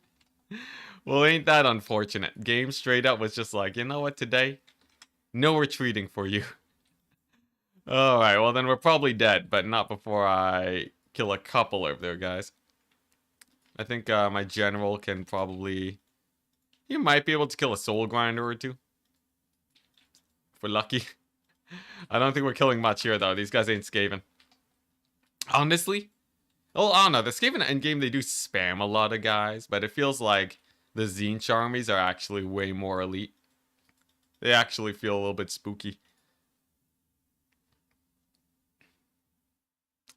Well, ain't that unfortunate. Game straight up was just like, you know what, today? No retreating for you. Alright, well then we're probably dead, but not before I kill a couple over there, guys. I think my general can probably... He might be able to kill a soul grinder or two. If we're lucky. I don't think we're killing much here, though. These guys ain't Skaven. Honestly? Oh, I don't know. The Skaven endgame, they do spam a lot of guys, but it feels like the Zinch armies are actually way more elite. They actually feel a little bit spooky.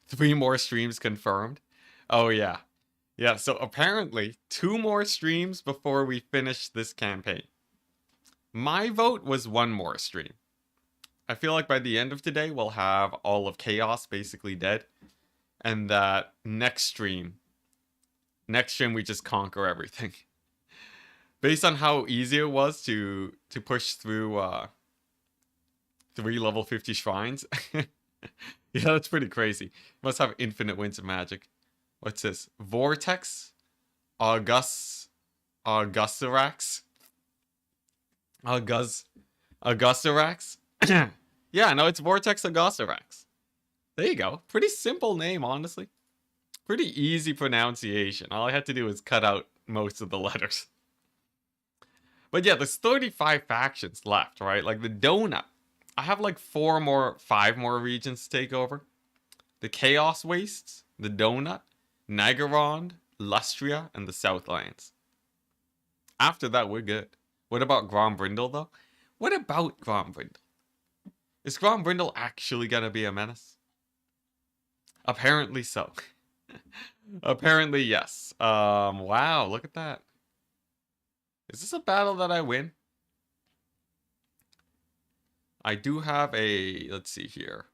3 more streams confirmed. Oh, yeah. Yeah, so apparently 2 more streams before we finish this campaign. My vote was 1 more stream. I feel like by the end of today, we'll have all of Chaos basically dead. And that next stream we just conquer everything. Based on how easy it was to push through 3 level 50 shrines. Yeah, that's pretty crazy. Must have infinite winds of magic. What's this? Vortex? Augustarax? Augustarax? Yeah, no, it's Vortex Augustarax. There you go. Pretty simple name, honestly. Pretty easy pronunciation. All I had to do was cut out most of the letters. But yeah, there's 35 factions left, right? Like the donut. I have like 5 more regions to take over. The Chaos Wastes, the Donut, Nagorond, Lustria, and the Southlands. After that, we're good. What about Grombrindle, though? What about Grombrindle? Is Grombrindle actually gonna be a menace? Apparently so. Apparently, yes. Wow, look at that. Is this a battle that I win? I do have a... Let's see here.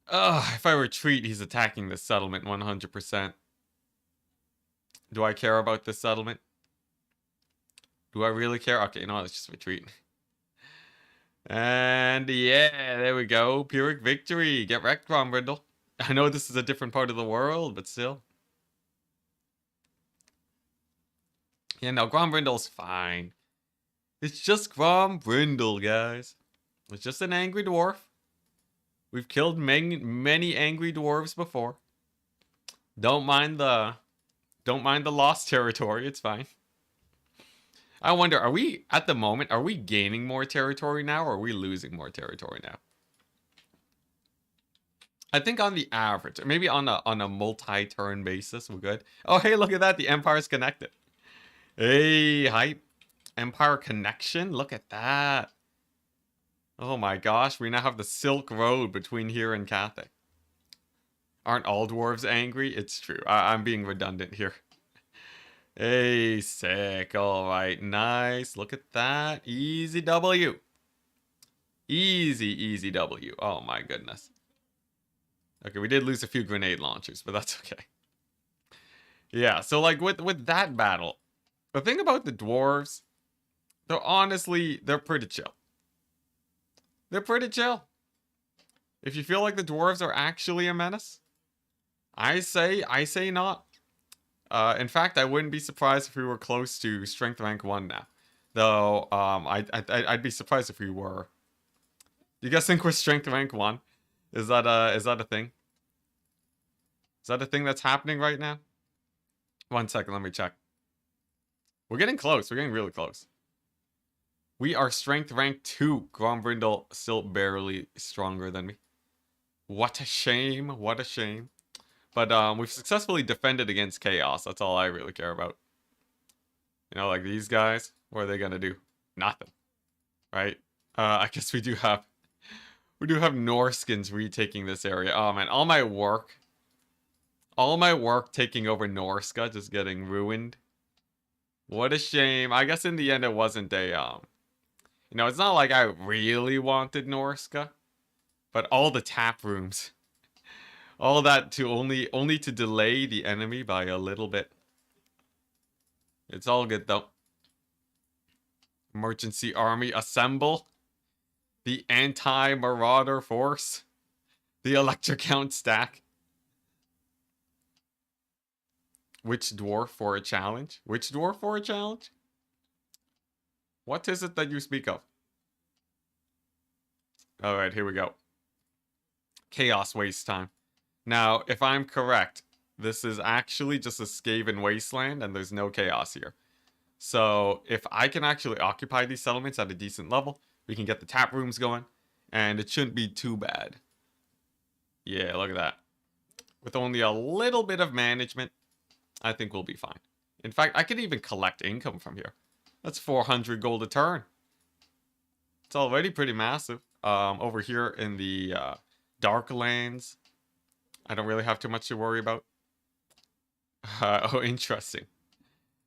If I retreat, he's attacking the settlement 100%. Do I care about this settlement? Do I really care? Okay, no, let's just retreat. And yeah, there we go. Pyrrhic victory. Get wrecked, Grombrindle. I know this is a different part of the world, but still. Yeah, no, Grombrindle's fine. It's just Grombrindle, guys. It's just an angry dwarf. We've killed many angry dwarves before. Don't mind the lost territory. It's fine. I wonder, are we, at the moment, are we gaining more territory now, or are we losing more territory now? I think on the average, maybe on a multi-turn basis, we're good. Oh, hey, look at that. The Empire's connected. Hey, hype. Empire connection. Look at that. Oh my gosh, we now have the Silk Road between here and Cathay. Aren't all dwarves angry? It's true. I'm being redundant here. Hey, sick. All right, nice. Look at that. Easy W. Easy, easy W. Oh my goodness. Okay, we did lose a few grenade launchers, but that's okay. Yeah, so like with that battle, the thing about the dwarves, they're pretty chill. They're pretty chill. If you feel like the dwarves are actually a menace, I say not. In fact, I wouldn't be surprised if we were close to strength rank 1 now. Though, I'd be surprised if we were. Do you guys think we're strength rank 1? Is that a thing? Is that a thing that's happening right now? 1 second, let me check. We're getting close. We're getting really close. We are strength rank 2. Grombrindle still barely stronger than me. What a shame. What a shame. But we've successfully defended against chaos. That's all I really care about. You know, like these guys, what are they gonna do? Nothing. Right? I guess we do have Norskins retaking this area. Oh man, all my work taking over Norska just getting ruined. What a shame. I guess in the end it wasn't a you know, it's not like I really wanted Norska, but all the tap rooms, all that to only to delay the enemy by a little bit. It's all good though. Emergency army assemble. The anti-marauder force. The electric count stack. Which dwarf for a challenge? Which dwarf for a challenge? What is it that you speak of? Alright, here we go. Chaos waste time. Now, if I'm correct, this is actually just a Skaven wasteland and there's no chaos here. So, if I can actually occupy these settlements at a decent level, we can get the tap rooms going, and it shouldn't be too bad. Yeah, look at that. With only a little bit of management, I think we'll be fine. In fact, I could even collect income from here. That's 400 gold a turn. It's already pretty massive. Over here in the Darklands, I don't really have too much to worry about. Oh, interesting.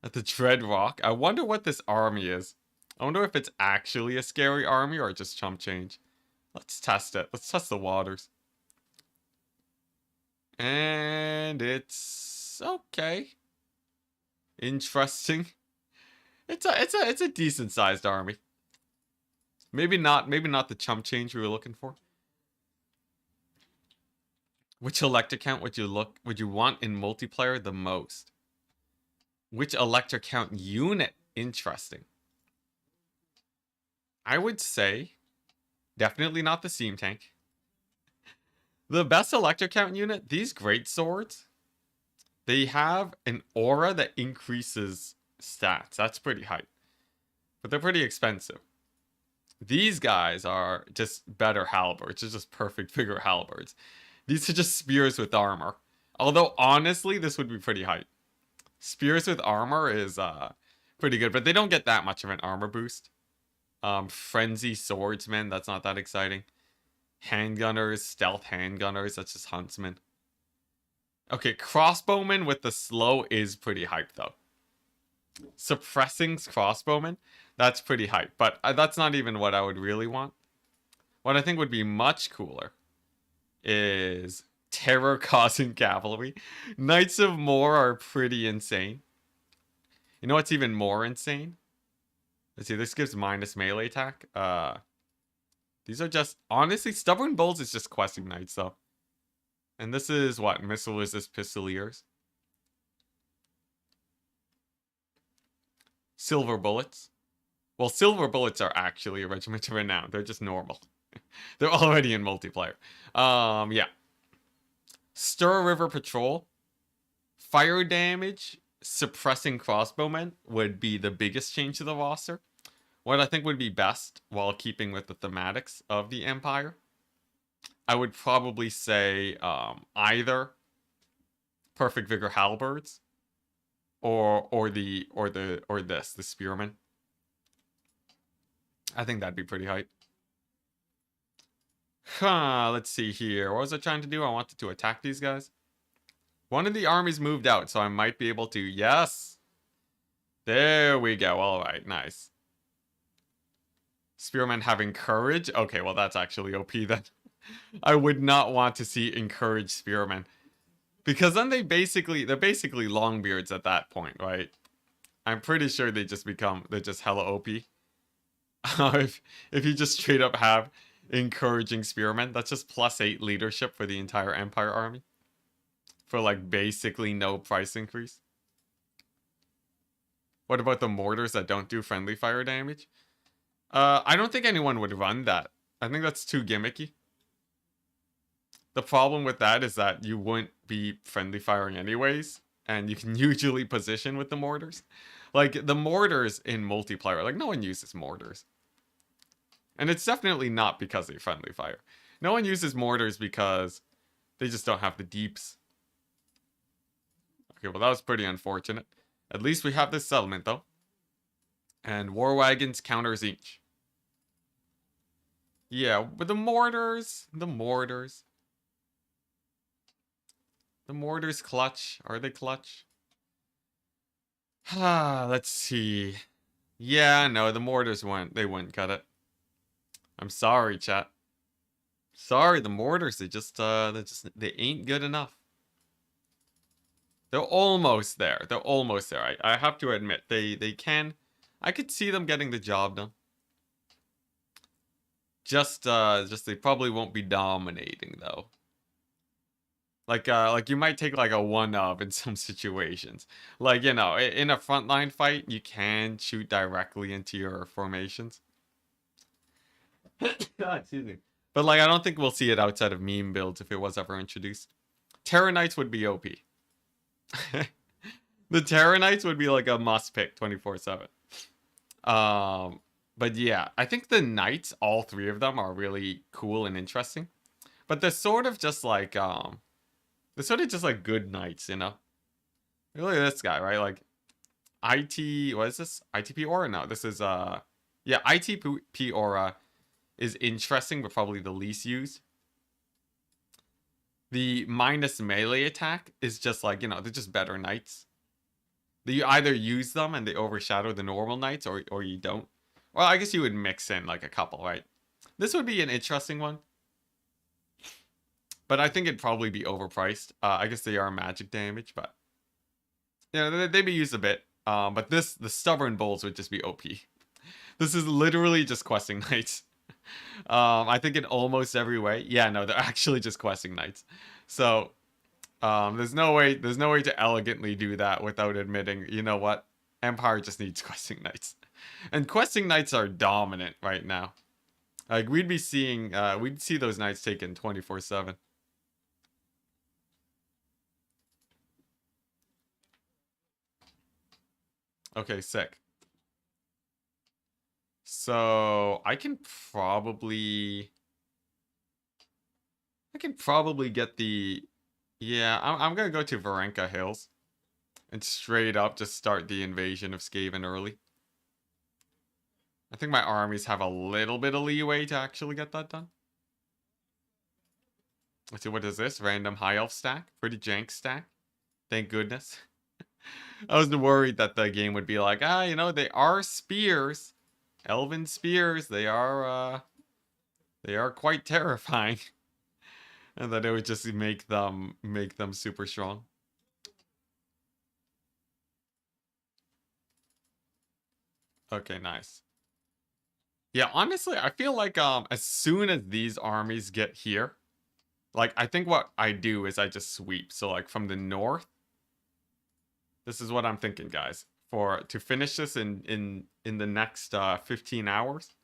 At the Dread Rock, I wonder what this army is. I wonder if it's actually a scary army or just chump change. Let's test it. Let's test the waters. And it's okay. Interesting. It's a decent sized army. Maybe not the chump change we were looking for. Which elect account would you want in multiplayer the most? Which elect account unit? Interesting. I would say definitely not the Steam Tank. The best elect account unit, these great swords, they have an aura that increases stats. That's pretty hype. But they're pretty expensive. These guys are just better halberds. It's just perfect figure halberds. These are just spears with armor. Although, honestly, this would be pretty hype. Spears with armor is pretty good, but they don't get that much of an armor boost. Frenzy swordsmen, that's not that exciting. Handgunners, stealth handgunners, that's just huntsmen. Okay, crossbowmen with the slow is pretty hype, though. Suppressing crossbowmen, that's pretty hype, but that's not even what I would really want. What I think would be much cooler is terror-causing cavalry. Knights of More are pretty insane. You know what's even more insane? Let's see, this gives minus melee attack. These are just, honestly, Stubborn Bulls is just questing knights, though. And this is what? Missile resist pistoliers. Silver Bullets. Well, Silver Bullets are actually a regiment of renown. They're just normal. They're already in multiplayer. Yeah. Stir River Patrol. Fire damage. suppressing crossbowmen would be the biggest change to the roster. What I think would be best, while keeping with the thematics of the Empire, I would probably say either Perfect Vigor Halberds or the Spearman. I think that'd be pretty hype. Let's see here. What was I trying to do? I wanted to attack these guys. One of the armies moved out, so I might be able to... Yes! There we go. Alright, nice. Spearmen having courage? Okay, well that's actually OP then. I would not want to see encouraged spearmen. Because then they're basically longbeards at that point, right? I'm pretty sure they're just hella OP. if you just straight up have encouraging spearmen, that's just +8 leadership for the entire Empire army. For like basically no price increase. What about the mortars that don't do friendly fire damage? I don't think anyone would run that. I think that's too gimmicky. The problem with that is that you wouldn't be friendly firing anyways, and you can usually position with the mortars. Like, the mortars in multiplayer, like, no one uses mortars. And it's definitely not because they friendly fire. No one uses mortars because they just don't have the deeps. Okay, well, that was pretty unfortunate. At least we have this settlement, though. And war wagons counters each. Yeah, but the mortars clutch. Are they clutch? Let's see. Yeah, no, the mortars wouldn't cut it. I'm sorry, chat. Sorry, the mortars, they ain't good enough. They're almost there. I have to admit, they can. I could see them getting the job done. Just they probably won't be dominating though. Like you might take like a 1-of in some situations. Like, you know, in a frontline fight, you can shoot directly into your formations. Excuse me. But like, I don't think we'll see it outside of meme builds if it was ever introduced. Terror Knights would be OP. The Terror Knights would be like a must pick 24/7. But yeah, I think the Knights, all three of them, are really cool and interesting. But they're sort of just like good Knights, you know? Look at this guy, right? Like what is this? ITP Aura? No, this is yeah, ITP Aura is interesting, but probably the least used. The minus melee attack is just like, you know, they're just better Knights. You either use them and they overshadow the normal Knights, or you don't. Well, I guess you would mix in like a couple, right? This would be an interesting one. But I think it'd probably be overpriced. I guess they are magic damage, but... You know, they'd be used a bit. But the Stubborn Bulls would just be OP. This is literally just questing Knights. I think in almost every way. Yeah, no, they're actually just questing Knights. So, there's no way to elegantly do that without admitting, you know what? Empire just needs questing Knights. And questing Knights are dominant right now. Like, we'd see those Knights taken 24/7. Okay, sick. So, I can probably get the... Yeah, I'm gonna go to Varenka Hills. And straight up just start the invasion of Skaven early. I think my armies have a little bit of leeway to actually get that done. Let's see, what is this? Random high elf stack? Pretty jank stack. Thank goodness. I was worried that the game would be like, you know, they are spears. Elven spears. They are quite terrifying. And that it would just make them super strong. Okay, nice. Yeah, honestly, I feel like as soon as these armies get here, like, I think what I do is I just sweep. So like from the north, this is what I'm thinking, guys. To finish this in the next 15 hours.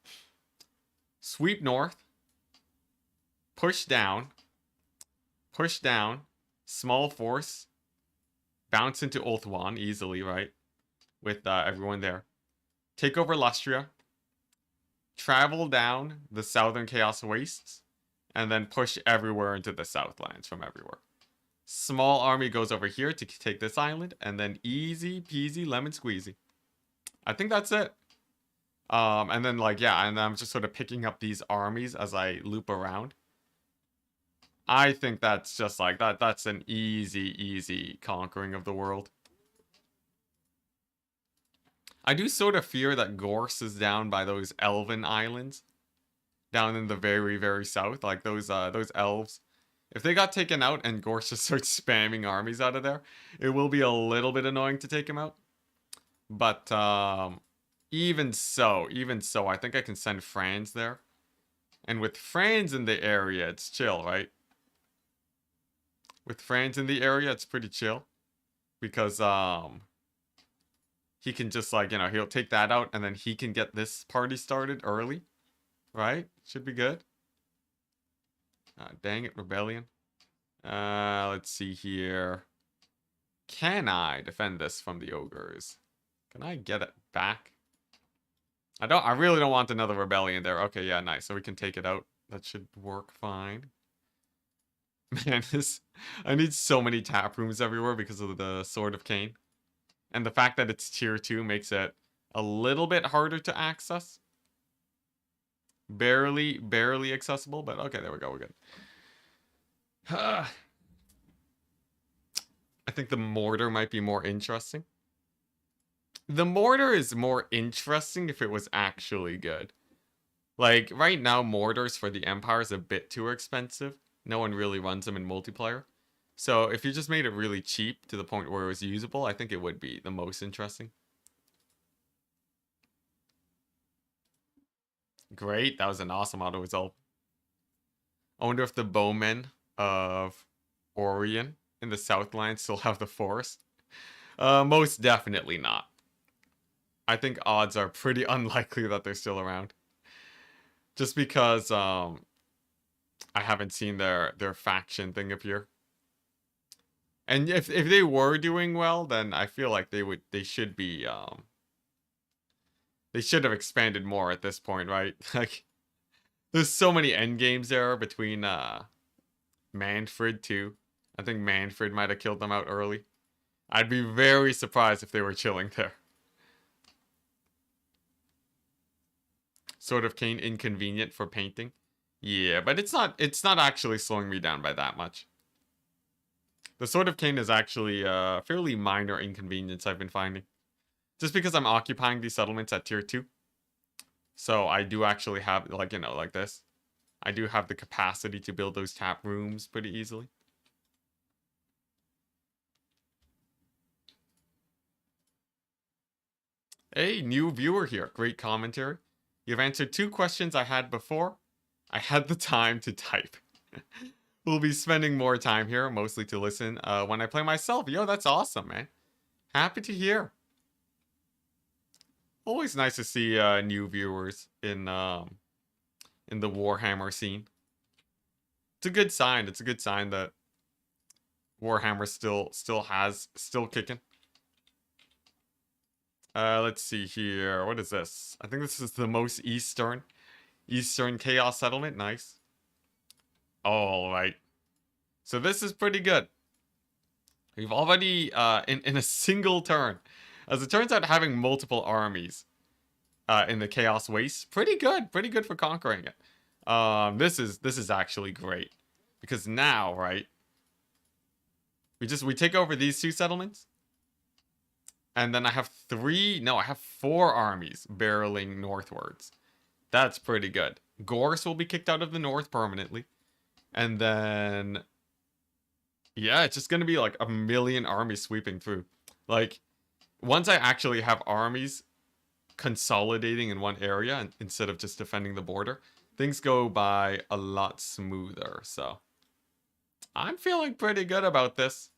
Sweep north, push down, small force, bounce into Ulthuan easily, right? With everyone there. Take over Lustria. Travel down the southern Chaos Wastes. And then push everywhere into the Southlands from everywhere. Small army goes over here to take this island. And then easy peasy lemon squeezy. I think that's it. And then like, yeah, and I'm just sort of picking up these armies as I loop around. I think that's just like, that's an easy conquering of the world. I do sort of fear that Gorst is down by those Elven islands. Down in the very south. Like those elves. If they got taken out and Gorst just starts spamming armies out of there, it will be a little bit annoying to take him out. But, even so, I think I can send Franz there. And with Franz in the area, it's chill, right? With Franz in the area, it's pretty chill. Because, he can just, like, you know, he'll take that out, and then he can get this party started early. Right? Should be good. Dang it, Rebellion. Let's see here. Can I defend this from the Ogres? Can I get it back? I really don't want another Rebellion there. Okay, yeah, nice. So we can take it out. That should work fine. Man, I need so many tap rooms everywhere because of the Sword of Cain. And the fact that it's tier 2 makes it a little bit harder to access. Barely accessible, but okay, there we go, we're good. I think the mortar might be more interesting. The mortar is more interesting if it was actually good. Like, right now, mortars for the Empire is a bit too expensive. No one really runs them in multiplayer. So, if you just made it really cheap to the point where it was usable, I think it would be the most interesting. Great, that was an awesome auto result. I wonder if the bowmen of Orion in the Southland still have the forest. Most definitely not. I think odds are pretty unlikely that they're still around. Just because I haven't seen their faction thing appear. And if they were doing well, then I feel like they should be they should have expanded more at this point, right? Like, there's so many endgames there between Manfred too. I think Manfred might have killed them out early. I'd be very surprised if they were chilling there. Sword of Cain inconvenient for painting. Yeah, but it's not actually slowing me down by that much. The Sword of Cain is actually a fairly minor inconvenience I've been finding. Just because I'm occupying these settlements at tier 2. So I do actually have, like, you know, like this. I do have the capacity to build those tap rooms pretty easily. Hey, new viewer here. Great commentary. You've answered 2 questions I had before. I had the time to type. We'll be spending more time here, mostly to listen when I play myself. Yo, that's awesome, man. Happy to hear. Always nice to see new viewers in the Warhammer scene. It's a good sign. It's a good sign that Warhammer still kicking. Let's see here. What is this? I think this is the most Eastern Chaos Settlement. Nice. All right. So this is pretty good. We've already, in a single turn. As it turns out, having multiple armies in the Chaos Waste, pretty good for conquering it. This is actually great. Because now, right, we take over these 2 settlements. And then I have 4 armies barreling northwards. That's pretty good. Gorst will be kicked out of the north permanently. And then, yeah, it's just going to be like a million armies sweeping through. Like, once I actually have armies consolidating in one area instead of just defending the border, things go by a lot smoother. So, I'm feeling pretty good about this.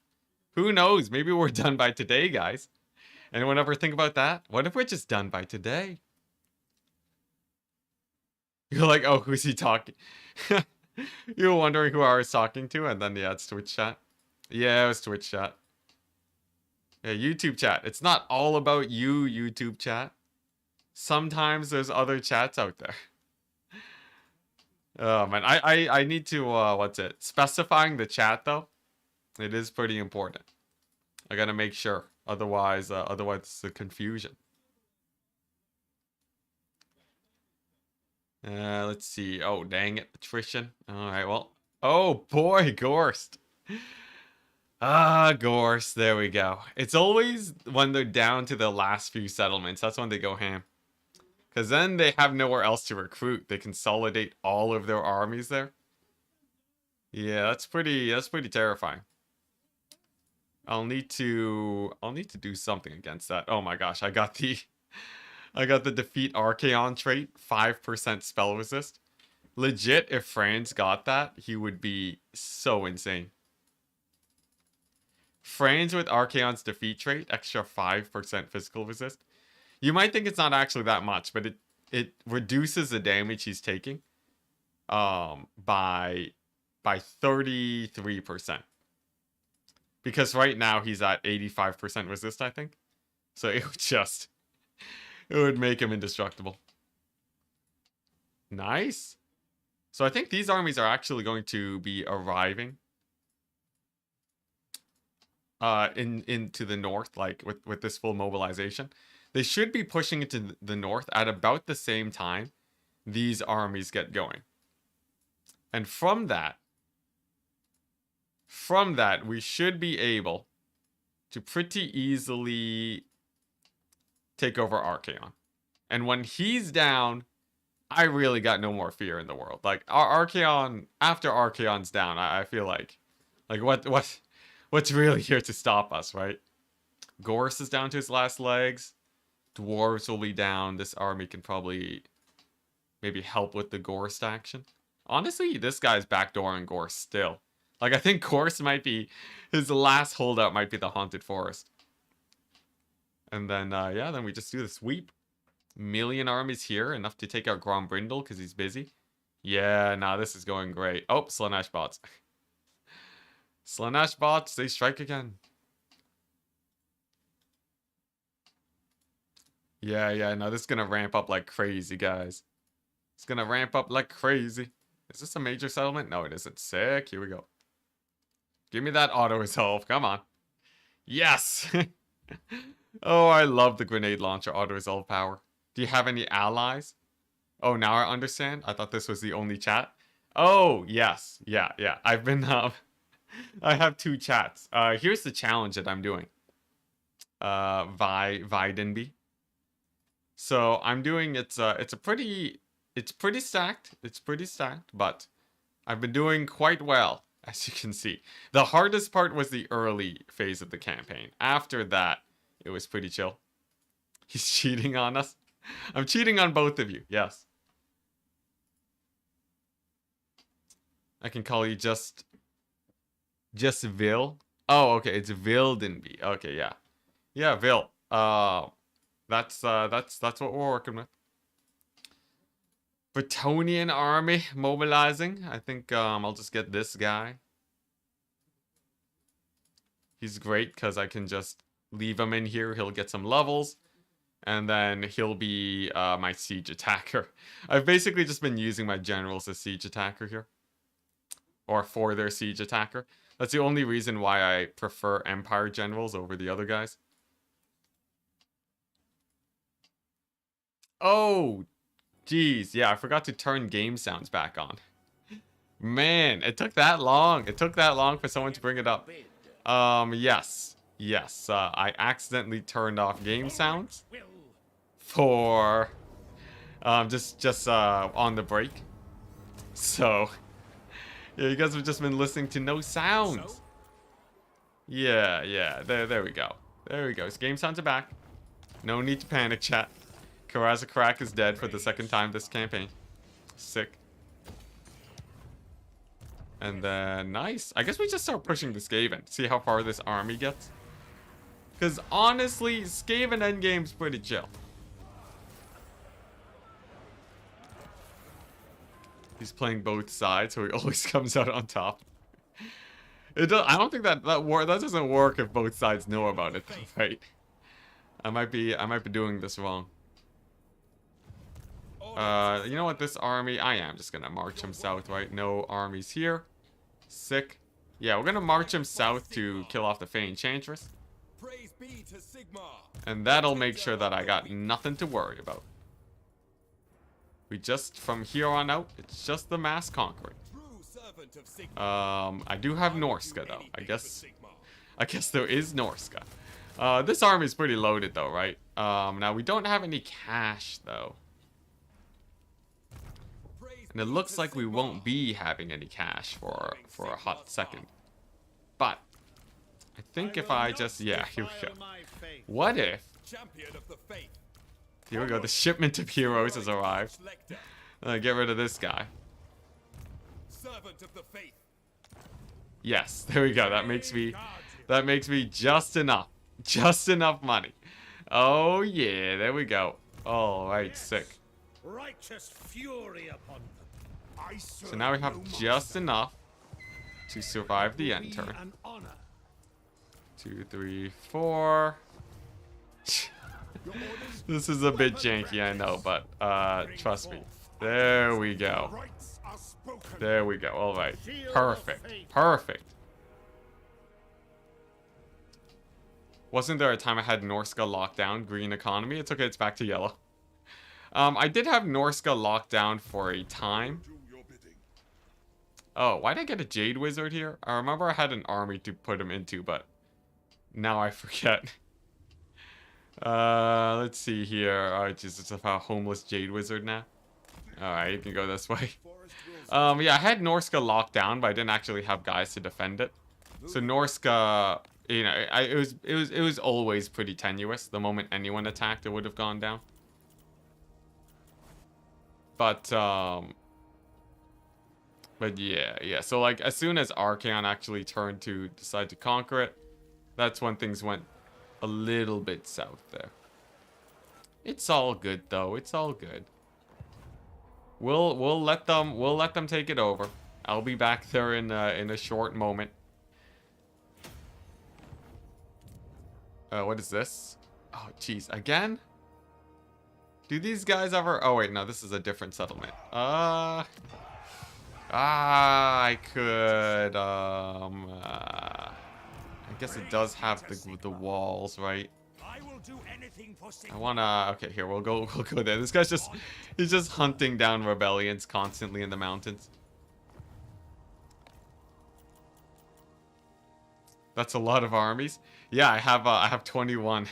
Who knows? Maybe we're done by today, guys. Anyone ever think about that? What if we're just done by today? You're like, oh, who's he talking? You were wondering who I was talking to, and then, yeah, it's Twitch chat. Yeah, it was Twitch chat. Yeah, YouTube chat. It's not all about you, YouTube chat. Sometimes there's other chats out there. Oh man, I need to what's it? Specifying the chat though. It is pretty important. I gotta make sure. Otherwise it's a confusion. Let's see. Oh dang it, attrition. Alright, well. Oh boy, Gorst. Ah, Gorst, there we go. It's always when they're down to the last few settlements. That's when they go ham. Because then they have nowhere else to recruit. They consolidate all of their armies there. Yeah, that's pretty terrifying. I'll need to do something against that. Oh my gosh, I got the defeat Archaon trait, 5% spell resist. Legit, if Franz got that, he would be so insane. Franz with Archaon's defeat trait, extra 5% physical resist. You might think it's not actually that much, but it reduces the damage he's taking by 33%. Because right now he's at 85% resist, I think. So it would make him indestructible. Nice. So I think these armies are actually going to be arriving into the north, like with this full mobilization. They should be pushing into the north at about the same time these armies get going. And from that, we should be able to pretty easily take over Archaon. And when he's down, I really got no more fear in the world. Like Archaon, after Archaon's down, I feel like what's really here to stop us, right? Gorst is down to his last legs. Dwarves will be down. This army can probably maybe help with the Gorst action. Honestly, this guy's backdooring Gorst still. Like, I think Gorst might be... his last holdout might be the Haunted Forest. And then, yeah, then we just do the sweep. Million armies here. Enough to take out Grombrindle because he's busy. Yeah, nah, this is going great. Oh, Slaanesh bots. Slaanesh bots, they strike again. Yeah, no, this is gonna ramp up like crazy, guys. It's gonna ramp up like crazy. Is this a major settlement? No, it isn't. Sick, here we go. Give me that auto-resolve, come on. Yes! Oh, I love the grenade launcher auto-resolve power. Do you have any allies? Oh, now I understand. I thought this was the only chat. Oh, yes. Yeah. I've been, I have 2 chats. Here's the challenge that I'm doing. Videnby. So I'm doing it's pretty stacked. It's pretty stacked, but I've been doing quite well, as you can see. The hardest part was the early phase of the campaign. After that, it was pretty chill. He's cheating on us. I'm cheating on both of you. Yes. I can call you just Vil. Oh, okay, it's Vildenby. Okay, yeah. Yeah, Vil. That's what we're working with. Bretonnian army mobilizing. I think I'll just get this guy. He's great because I can just leave him in here. He'll get some levels. And then he'll be my siege attacker. I've basically just been using my generals as siege attacker here. Or for their siege attacker. That's the only reason why I prefer Empire generals over the other guys. Oh, geez. Yeah, I forgot to turn game sounds back on. Man, it took that long. It took that long for someone to bring it up. Yes. I accidentally turned off game sounds for just on the break. So, yeah, you guys have just been listening to no sounds. Yeah. There we go. There we go. So game sounds are back. No need to panic, chat. Karazakrak is dead for the 2nd time this campaign. Sick. And then, nice. I guess we just start pushing the Skaven. See how far this army gets. Because honestly, Skaven endgame's pretty chill. He's playing both sides, so he always comes out on top. It does, I don't think that doesn't work if both sides know about it, right? I might be doing this wrong. You know what? This army, I am just gonna march him south, right? No armies here. Sick. Yeah, we're gonna march him south to kill off the Fey Enchantress. And that'll make sure that I got nothing to worry about. We just, from here on out, it's just the mass conquering. I do have Norska though. I guess there is Norska. This army is pretty loaded though, right? Now we don't have any cash though. And it looks like we won't be having any cash for a hot second. But I think if I just, yeah, here we go. What if, here we go, the shipment of heroes has arrived. Get rid of this guy. Yes, there we go. That makes me just enough money. Oh yeah, there we go. All right, sick. Righteous fury upon them. So now we have just enough to survive the end turn. 2, 3, 4. This is a bit janky, I know, but trust me. There we go. There we go. All right. Perfect. Perfect. Wasn't there a time I had Norska locked down? Green economy? It's okay. It's back to yellow. I did have Norska locked down for a time. Oh, why did I get a Jade Wizard here? I remember I had an army to put him into, but now I forget. Let's see here. Oh, Jesus, it's a homeless Jade Wizard now. Alright, you can go this way. Yeah, I had Norska locked down, but I didn't actually have guys to defend it. So Norska, you know, it was always pretty tenuous. The moment anyone attacked, it would have gone down. But yeah. So like, as soon as Archaon actually turned to decide to conquer it, that's when things went a little bit south there. It's all good though. It's all good. We'll let them take it over. I'll be back there in a short moment. What is this? Oh, jeez, again? Do these guys ever? Oh wait, no, this is a different settlement. I could. I guess it does have the walls, right? I wanna. Okay, here we'll go there. This guy's he's just hunting down rebellions constantly in the mountains. That's a lot of armies. Yeah, I have 21.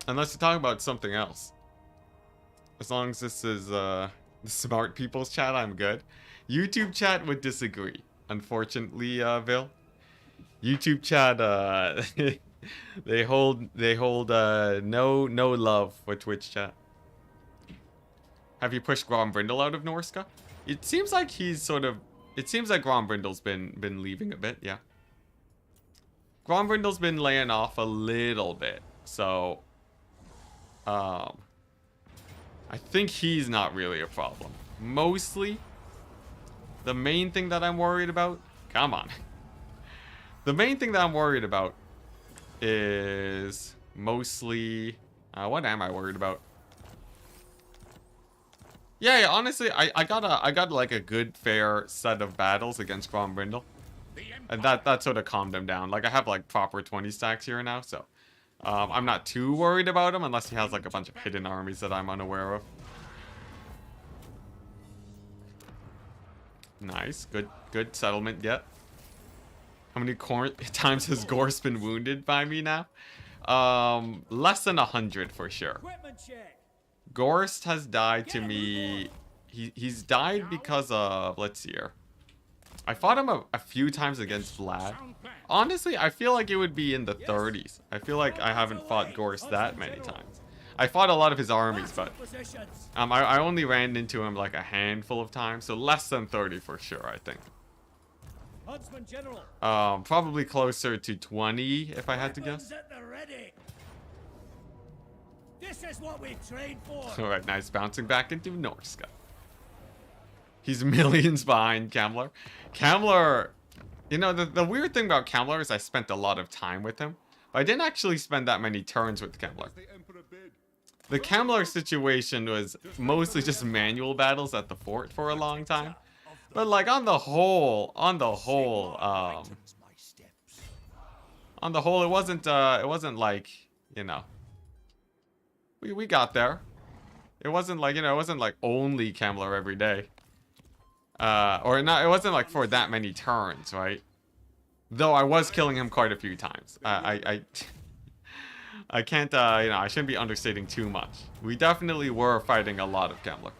Unless you're talking about something else. As long as this is the smart people's chat, I'm good. YouTube chat would disagree, unfortunately, Vil. YouTube chat, they hold no love for Twitch chat. Have you pushed Grombrindle out of Norska? It seems like he's sort of. It seems like Grombrindle's been leaving a bit, yeah. Grombrindle's been laying off a little bit, so I think he's not really a problem. Mostly, the main thing that I'm worried about. Come on. The main thing that I'm worried about is mostly what am I worried about? Yeah, honestly, I got like a good fair set of battles against Grombrindle. And that sort of calmed him down. Like I have like proper 20 stacks here now, so I'm not too worried about him unless he has like a bunch of hidden armies that I'm unaware of. Nice, good settlement yet. How many times has Gorst been wounded by me now? Less than 100 for sure. Gorst has died to me. He's died because of, let's see here. I fought him a few times against Vlad. Honestly, I feel like it would be in the 30s. I feel like I haven't fought Gorst that many times. I fought a lot of his armies, but I only ran into him like a handful of times, so less than 30 for sure, I think. Probably closer to 20 if I had to guess. This is what we trained for. All right, nice, bouncing back into Norska. He's millions behind Kamler. Kamler, you know, the weird thing about Kamler is I spent a lot of time with him. But I didn't actually spend that many turns with Kamler. The Kamler situation was mostly just manual battles at the fort for a long time. But like on the whole, it wasn't like, you know, we got there. It wasn't like, you know, it wasn't like only Kamler every day. Or not, it wasn't like for that many turns, right? Though I was killing him quite a few times. I can't, you know, I shouldn't be understating too much. We definitely were fighting a lot of Kamler.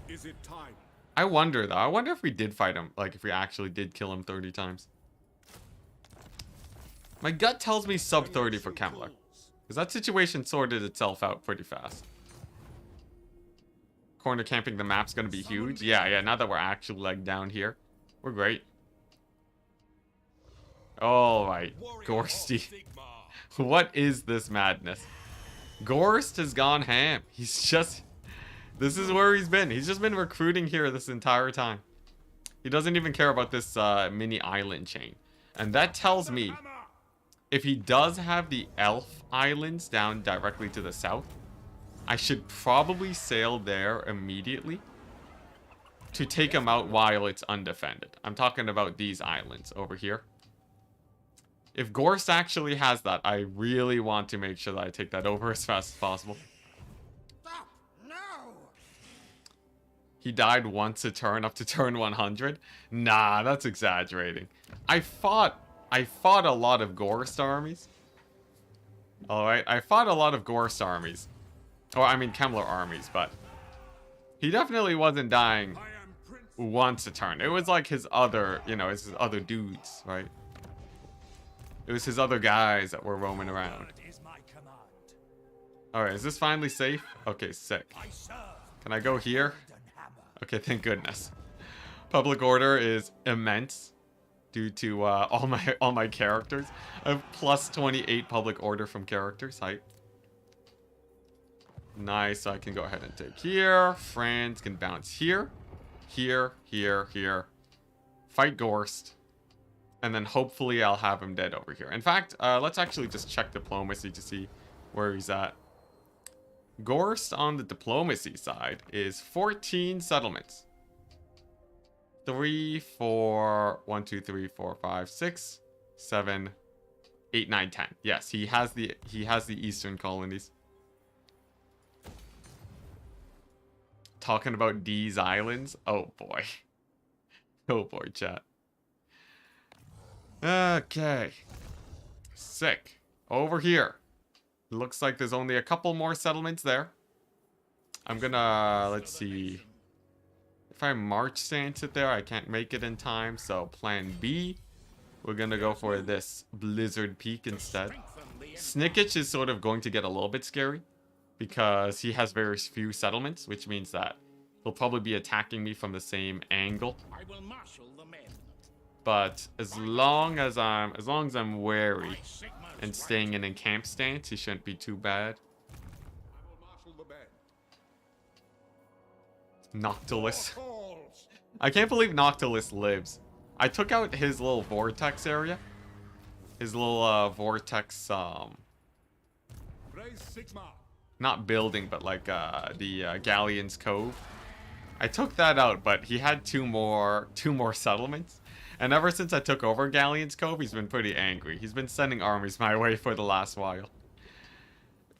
Is it time? I wonder, though. I wonder if we did fight him. Like, if we actually did kill him 30 times. My gut tells me sub 30 for Kamler. Because that situation sorted itself out pretty fast. Corner camping the map's gonna be huge. Yeah, now that we're actually, like, down here. We're great. Alright. Gorsty. What is this madness? Gorst has gone ham. He's just... This is where he's been. He's just been recruiting here this entire time. He doesn't even care about this mini island chain. And that tells me, if he does have the elf islands down directly to the south, I should probably sail there immediately to take him out while it's undefended. I'm talking about these islands over here. If Gorst actually has that, I really want to make sure that I take that over as fast as possible. Stop! No! He died once a turn up to turn 100? Nah, that's exaggerating. I fought a lot of Gorst armies. Alright, I fought a lot of Gorst armies. Or, I mean, Kamler armies, but... He definitely wasn't dying once a turn. It was like his other, you know, his other dudes, right? It was his other guys that were roaming around. Alright, is this finally safe? Okay, sick. Can I go here? Okay, thank goodness. Public order is immense due to all my characters. I have plus 28 public order from characters. Hype. Nice, so I can go ahead and take here. France can bounce here. Here. Fight Gorst. And then hopefully I'll have him dead over here. In fact, let's actually just check diplomacy to see where he's at. Gorst on the diplomacy side is 14 settlements. 3, 4, 1, 2, 3, 4, 5, 6, 7, 8, 9, 10. Yes, he has the eastern colonies. Talking about these islands. Oh boy. Oh boy, chat. Okay. Sick. Over here. Looks like there's only a couple more settlements there. I'm gonna, let's see. If I march stance it there, I can't make it in time. So plan B, we're gonna go for this Blizzard Peak instead. Snicketch is sort of going to get a little bit scary because he has very few settlements, which means that he'll probably be attacking me from the same angle. I will marshal the men. But as long as I'm wary and staying in camp stance, he shouldn't be too bad. Noctilus. I can't believe Noctilus lives. I took out his little vortex area. His little vortex not building, but like the Galleon's Cove. I took that out, but he had two more settlements. And ever since I took over Galleon's Cove, he's been pretty angry. He's been sending armies my way for the last while.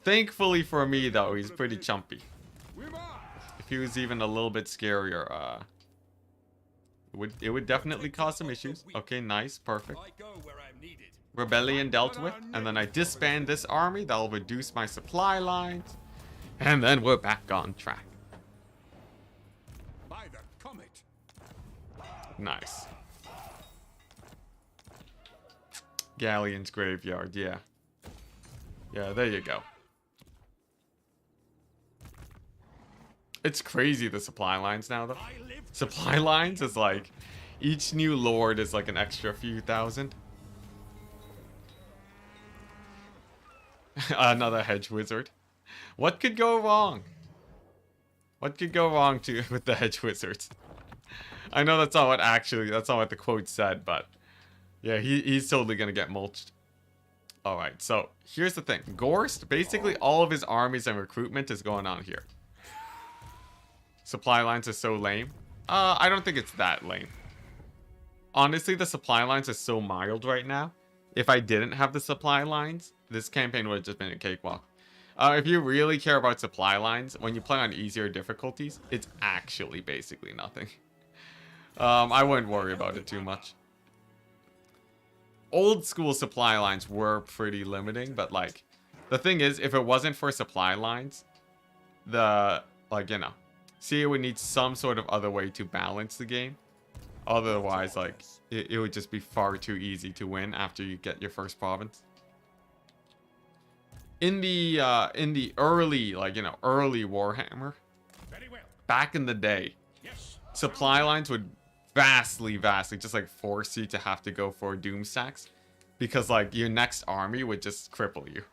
Thankfully for me, though, he's pretty chumpy. If he was even a little bit scarier, it would definitely cause some issues. Okay, nice, perfect. Rebellion dealt with, and then I disband this army. That'll reduce my supply lines. And then we're back on track. Nice. Galleon's Graveyard, yeah. Yeah, there you go. It's crazy, the supply lines now, though. Supply lines is like... Each new lord is like an extra few thousand. Another hedge wizard. What could go wrong? What could go wrong with the hedge wizards? I know that's not what the quote said, but yeah, he's totally gonna get mulched. Alright, so here's the thing. Gorst, basically all of his armies and recruitment is going on here. Supply lines are so lame. I don't think it's that lame. Honestly, the supply lines are so mild right now. If I didn't have the supply lines, this campaign would have just been a cakewalk. If you really care about supply lines, when you play on easier difficulties, it's actually basically nothing. I wouldn't worry about it too much. Old school supply lines were pretty limiting, but like, the thing is, if it wasn't for supply lines, CA would need some sort of other way to balance the game. Otherwise, like, it would just be far too easy to win after you get your first province. In the early, early Warhammer, back in the day, supply lines would vastly just like force you to have to go for doom stacks, because like your next army would just cripple you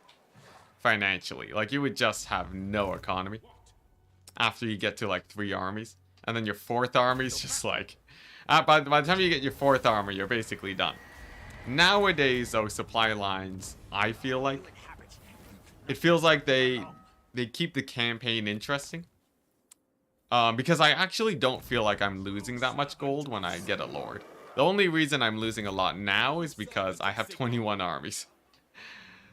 financially. Like you would just have no economy after you get to like 3 armies, and then your 4th army is just like by the time you get your 4th army, you're basically done. Nowadays, though, supply lines, I feel like it feels like they keep the campaign interesting. Because I actually don't feel like I'm losing that much gold when I get a lord. The only reason I'm losing a lot now is because I have 21 armies.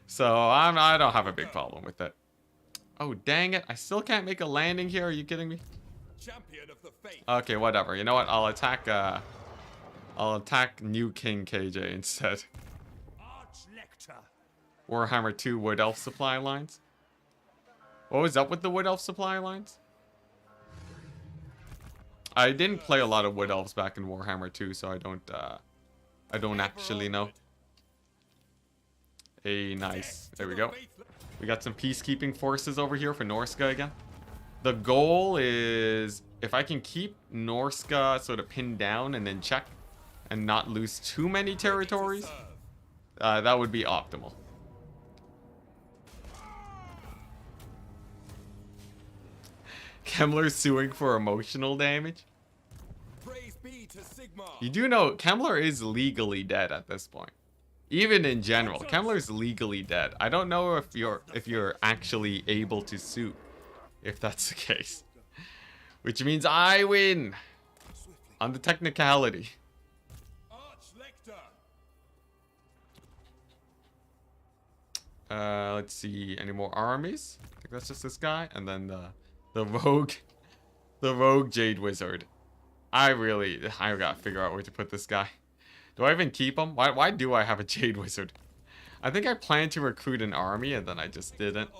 So I don't have a big problem with it. Oh, dang it. I still can't make a landing here. Are you kidding me? Okay, whatever. You know what? I'll attack New King KJ instead. Warhammer 2 Wood Elf supply lines. What was up with the Wood Elf supply lines? I didn't play a lot of Wood Elves back in Warhammer 2, so I don't actually know. Hey, nice. There we go. We got some peacekeeping forces over here for Norska again. The goal is, if I can keep Norska sort of pinned down and then check and not lose too many territories, that would be optimal. Kemmler's suing for emotional damage. You do know Kemmler is legally dead at this point. Even in general, Kemmler's legally dead. I don't know if you're actually able to sue, if that's the case. Which means I win on the technicality. Let's see, any more armies? I think that's just this guy, and then the rogue Jade Wizard. I gotta figure out where to put this guy. Do I even keep him? Why do I have a Jade Wizard? I think I planned to recruit an army and then I just didn't.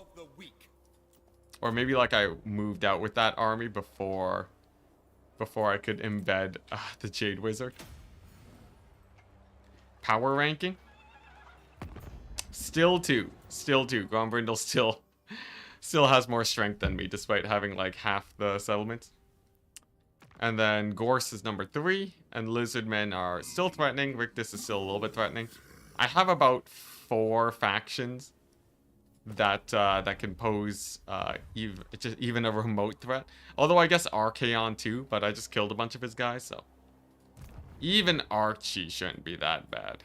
Or maybe like I moved out with that army before I could embed the Jade Wizard. Power ranking? Still 2. Grombrindle still has more strength than me, despite having like half the settlements. And then Gorst is number 3, and Lizardmen are still threatening. Rictus is still a little bit threatening. I have about 4 factions that can pose even a remote threat. Although I guess Archaon too, but I just killed a bunch of his guys, so even Archie shouldn't be that bad.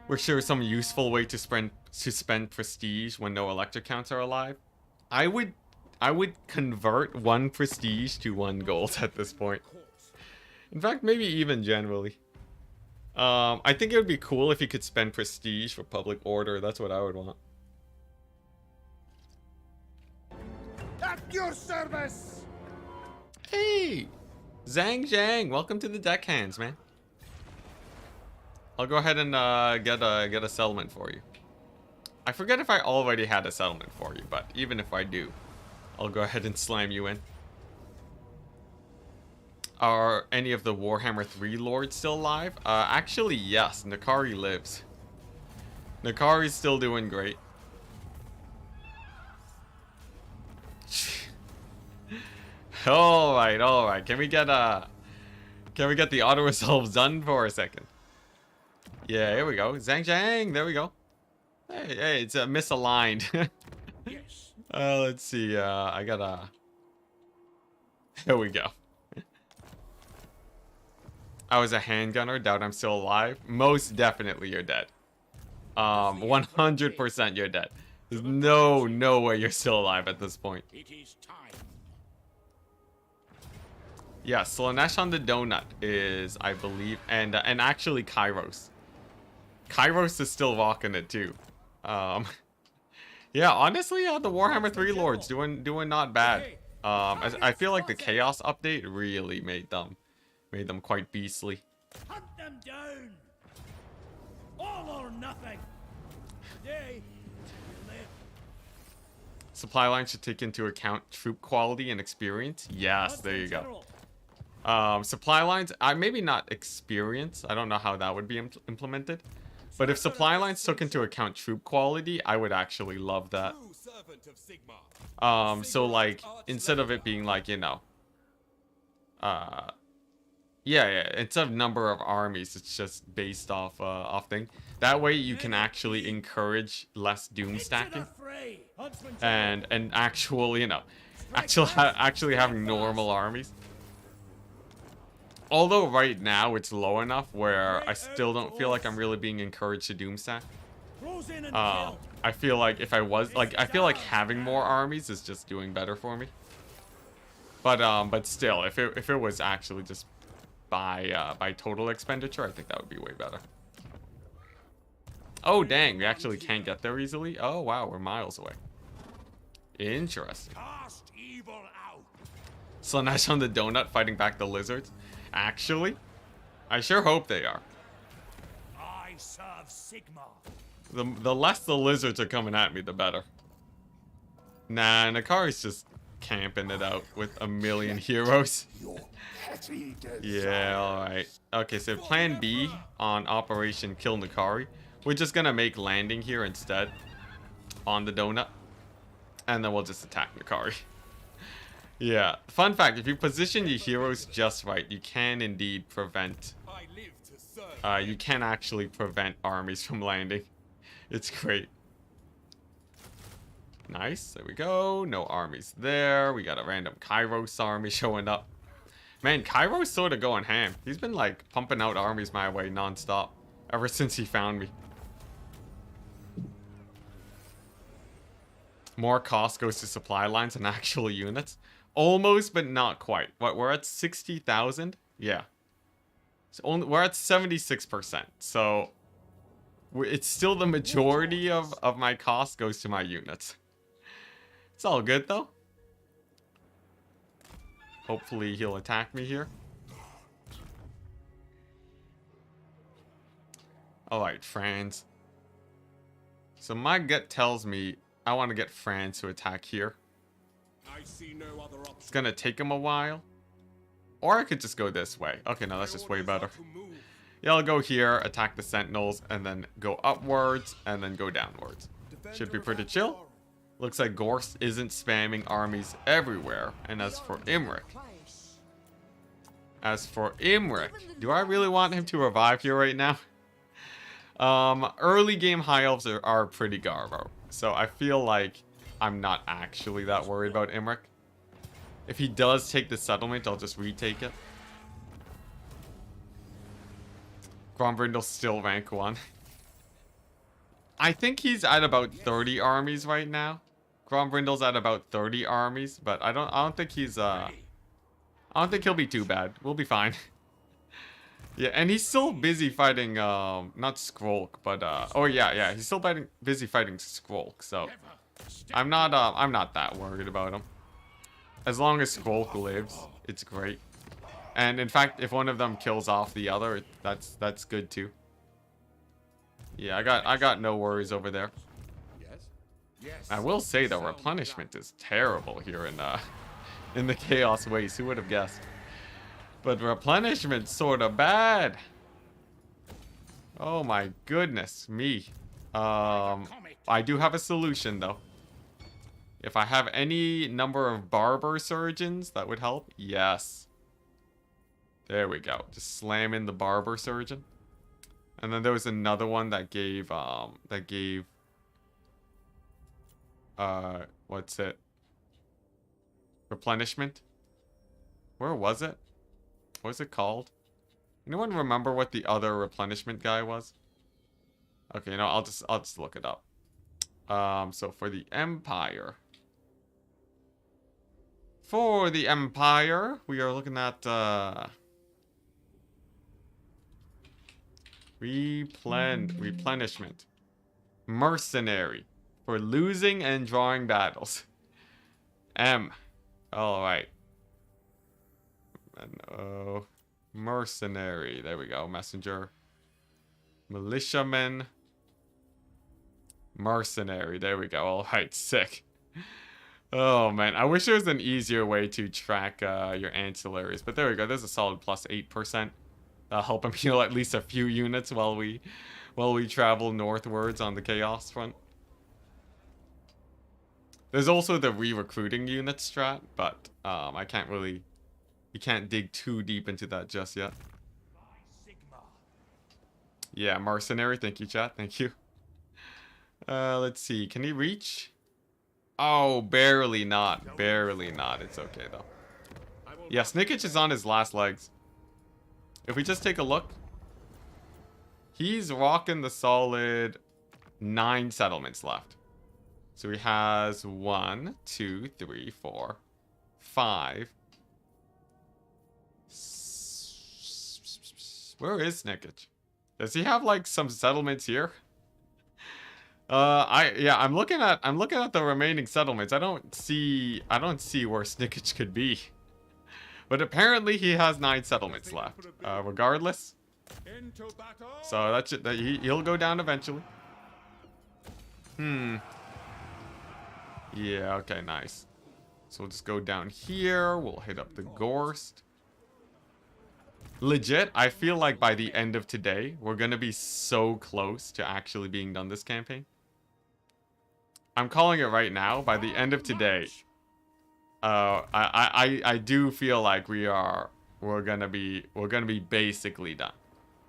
Wish there was some useful way to spend prestige when no electric counts are alive. I would convert 1 prestige to 1 gold at this point. In fact, maybe even generally. I think it would be cool if you could spend prestige for public order. That's what I would want. At your service. Hey, Zhang, welcome to the deckhands, man. I'll go ahead and get a settlement for you. I forget if I already had a settlement for you, but even if I do, I'll go ahead and slam you in. Are any of the Warhammer 3 lords still alive? Actually, yes. Nakari lives. Nakari's still doing great. Alright. Can we get the auto-resolves done for a second? Yeah, here we go. Zhang, there we go. Hey, it's misaligned. Yes. Let's see. I gotta. There we go. I was a handgunner. Doubt I'm still alive. Most definitely, you're dead. 100% you're dead. There's no way you're still alive at this point. It is time. Yeah, Slaanesh on the donut is, I believe, and actually Kairos. Kairos is still rocking it too. Yeah, honestly, the Warhammer 3 Lords doing not bad. I feel like the Chaos update really made them quite beastly. Hunt them down! All or nothing! Today, we live. Supply line should take into account troop quality and experience. Yes, there you go. General. Supply lines, maybe not experience. I don't know how that would be implemented. But if supply lines took into account troop quality, I would actually love that. So like, instead of it being like, you know, yeah, instead of number of armies, it's just based off thing. That way you can actually encourage less doom stacking and actual, you know, actually having normal armies. Although right now it's low enough where I still don't feel like I'm really being encouraged to doom stack. I feel like if I was like, I feel like having more armies is just doing better for me. But still, if it was actually just by total expenditure, I think that would be way better. Oh dang, we actually can't get there easily. Oh wow, we're miles away. Interesting. Cast evil out. Slaanesh on the donut fighting back the lizards. Actually, I sure hope they are. I serve Sigma. The less the lizards are coming at me, the better. Nah, Nakari's just camping it out with a million heroes. Yeah, alright. Okay, so plan B on Operation Kill Nakari. We're just gonna make landing here instead. On the donut. And then we'll just attack Nakari. Yeah. Fun fact, if you position your heroes just right, you can indeed prevent... you can actually prevent armies from landing. It's great. Nice. There we go. No armies there. We got a random Kairos army showing up. Man, Kairos sort of going ham. He's been like pumping out armies my way non-stop ever since he found me. More cost goes to supply lines than actual units. Almost, but not quite. What, we're at 60,000? Yeah. We're at 76%. So it's still the majority of my cost goes to my units. It's all good though. Hopefully he'll attack me here. Alright, France. So my gut tells me I want to get France to attack here. I see no other option. It's gonna take him a while. Or I could just go this way. Okay, no, that's just way better. Yeah, I'll go here, attack the sentinels, and then go upwards, and then go downwards. Should be pretty chill. Looks like Gorst isn't spamming armies everywhere. And as for Imric... do I really want him to revive here right now? Early game high elves are pretty garbo. So I feel like I'm not actually that worried about Imric. If he does take the settlement, I'll just retake it. Grombrindle's still rank 1. I think he's at about 30 armies right now. Grombrindle's at about 30 armies, but I don't think he's I don't think he'll be too bad. We'll be fine. Yeah, and he's still busy fighting not Skrolk, but oh yeah, he's still busy fighting Skrolk, so I'm not that worried about him. As long as Skrolk lives, it's great. And in fact, if one of them kills off the other, that's good too. Yeah, I got no worries over there. I will say though, replenishment is terrible here in the Chaos Waste. Who would have guessed? But replenishment's sort of bad. Oh my goodness me. I do have a solution though. If I have any number of barber surgeons, that would help. Yes. There we go. Just slam in the barber surgeon. And then there was another one that gave what's it? Replenishment? Where was it? What was it called? Anyone remember what the other replenishment guy was? Okay, you know, I'll just look it up. So for the Empire. For the Empire, we are looking at replenishment. Mercenary. For losing and drawing battles. M. Alright. Mercenary. There we go. Messenger. Militiamen. Mercenary. There we go. Alright. Sick. Oh, man. I wish there was an easier way to track your ancillaries. But there we go. There's a solid plus 8%. That'll help him heal at least a few units while we travel northwards on the Chaos front. There's also the re-recruiting unit strat, but I can't really... You can't dig too deep into that just yet. Yeah, mercenary. Thank you, chat. Thank you. Let's see. Can he reach? Oh, barely not. Barely not. It's okay, though. Yeah, Snickage is on his last legs. If we just take a look, he's rocking the solid 9 settlements left. So he has 1, 2, 3, 4, 5. Where is Snickage? Does he have like some settlements here? I'm looking at the remaining settlements. I don't see where Snickage could be. But apparently he has 9 settlements left. Regardless. So that's it. He'll go down eventually. Yeah, okay, nice. So we'll just go down here. We'll hit up the Gorst. Legit, I feel like by the end of today, we're gonna be so close to actually being done this campaign. I'm calling it right now. By the end of today, I do feel like we're gonna be basically done.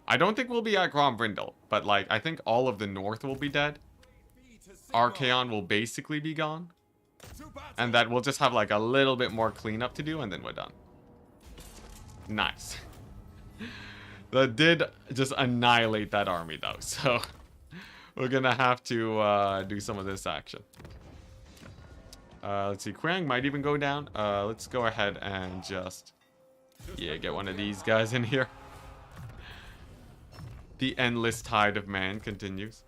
I don't think we'll be at Grombrindle, but like I think all of the north will be dead. Archaon will basically be gone. And that we'll just have like a little bit more cleanup to do and then we're done. Nice. That did just annihilate that army though, so we're gonna have to do some of this action. Let's see, Quang might even go down. Let's go ahead and just, yeah, get one of these guys in here. The endless tide of man continues.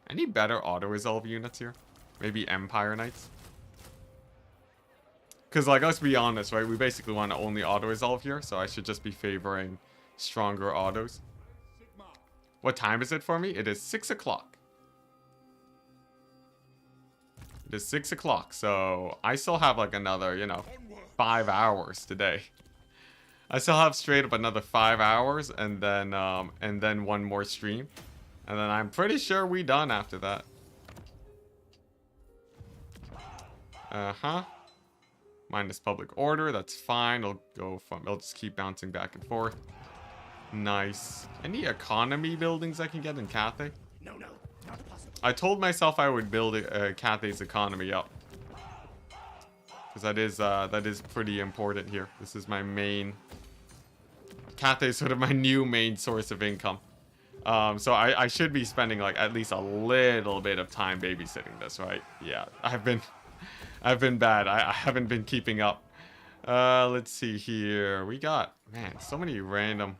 Any better auto-resolve units here? Maybe Empire Knights? Because, like, let's be honest, right? We basically want to only auto-resolve here, so I should just be favoring stronger autos. What time is it for me? It is 6 o'clock. It is 6 o'clock, so I still have, like, another, you know, 5 hours today. I still have straight up another 5 hours, and then one more stream. And then I'm pretty sure we done after that. Minus public order, that's fine. It'll just keep bouncing back and forth. Nice. Any economy buildings I can get in Cathay? No, not possible. I told myself I would build Cathay's economy up. Because that is pretty important here. This is my main... Cathay's sort of my new main source of income. So I should be spending like at least a little bit of time babysitting this, right? Yeah, I've been bad. I haven't been keeping up. Let's see here. We got, man, so many random.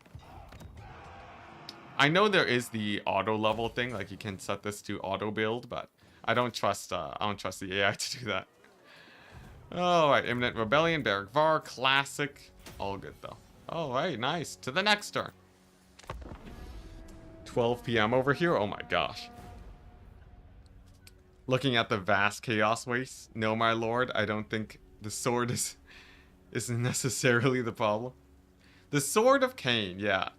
I know there is the auto level thing, like you can set this to auto build, but I don't trust the AI to do that. All right, Imminent Rebellion, Barrack Var, classic, all good though. All right, nice. To the next turn. 12 p.m. over here. Oh my gosh. Looking at the vast chaos waste. No, my lord, I don't think the sword is necessarily the problem. The Sword of Cain, yeah.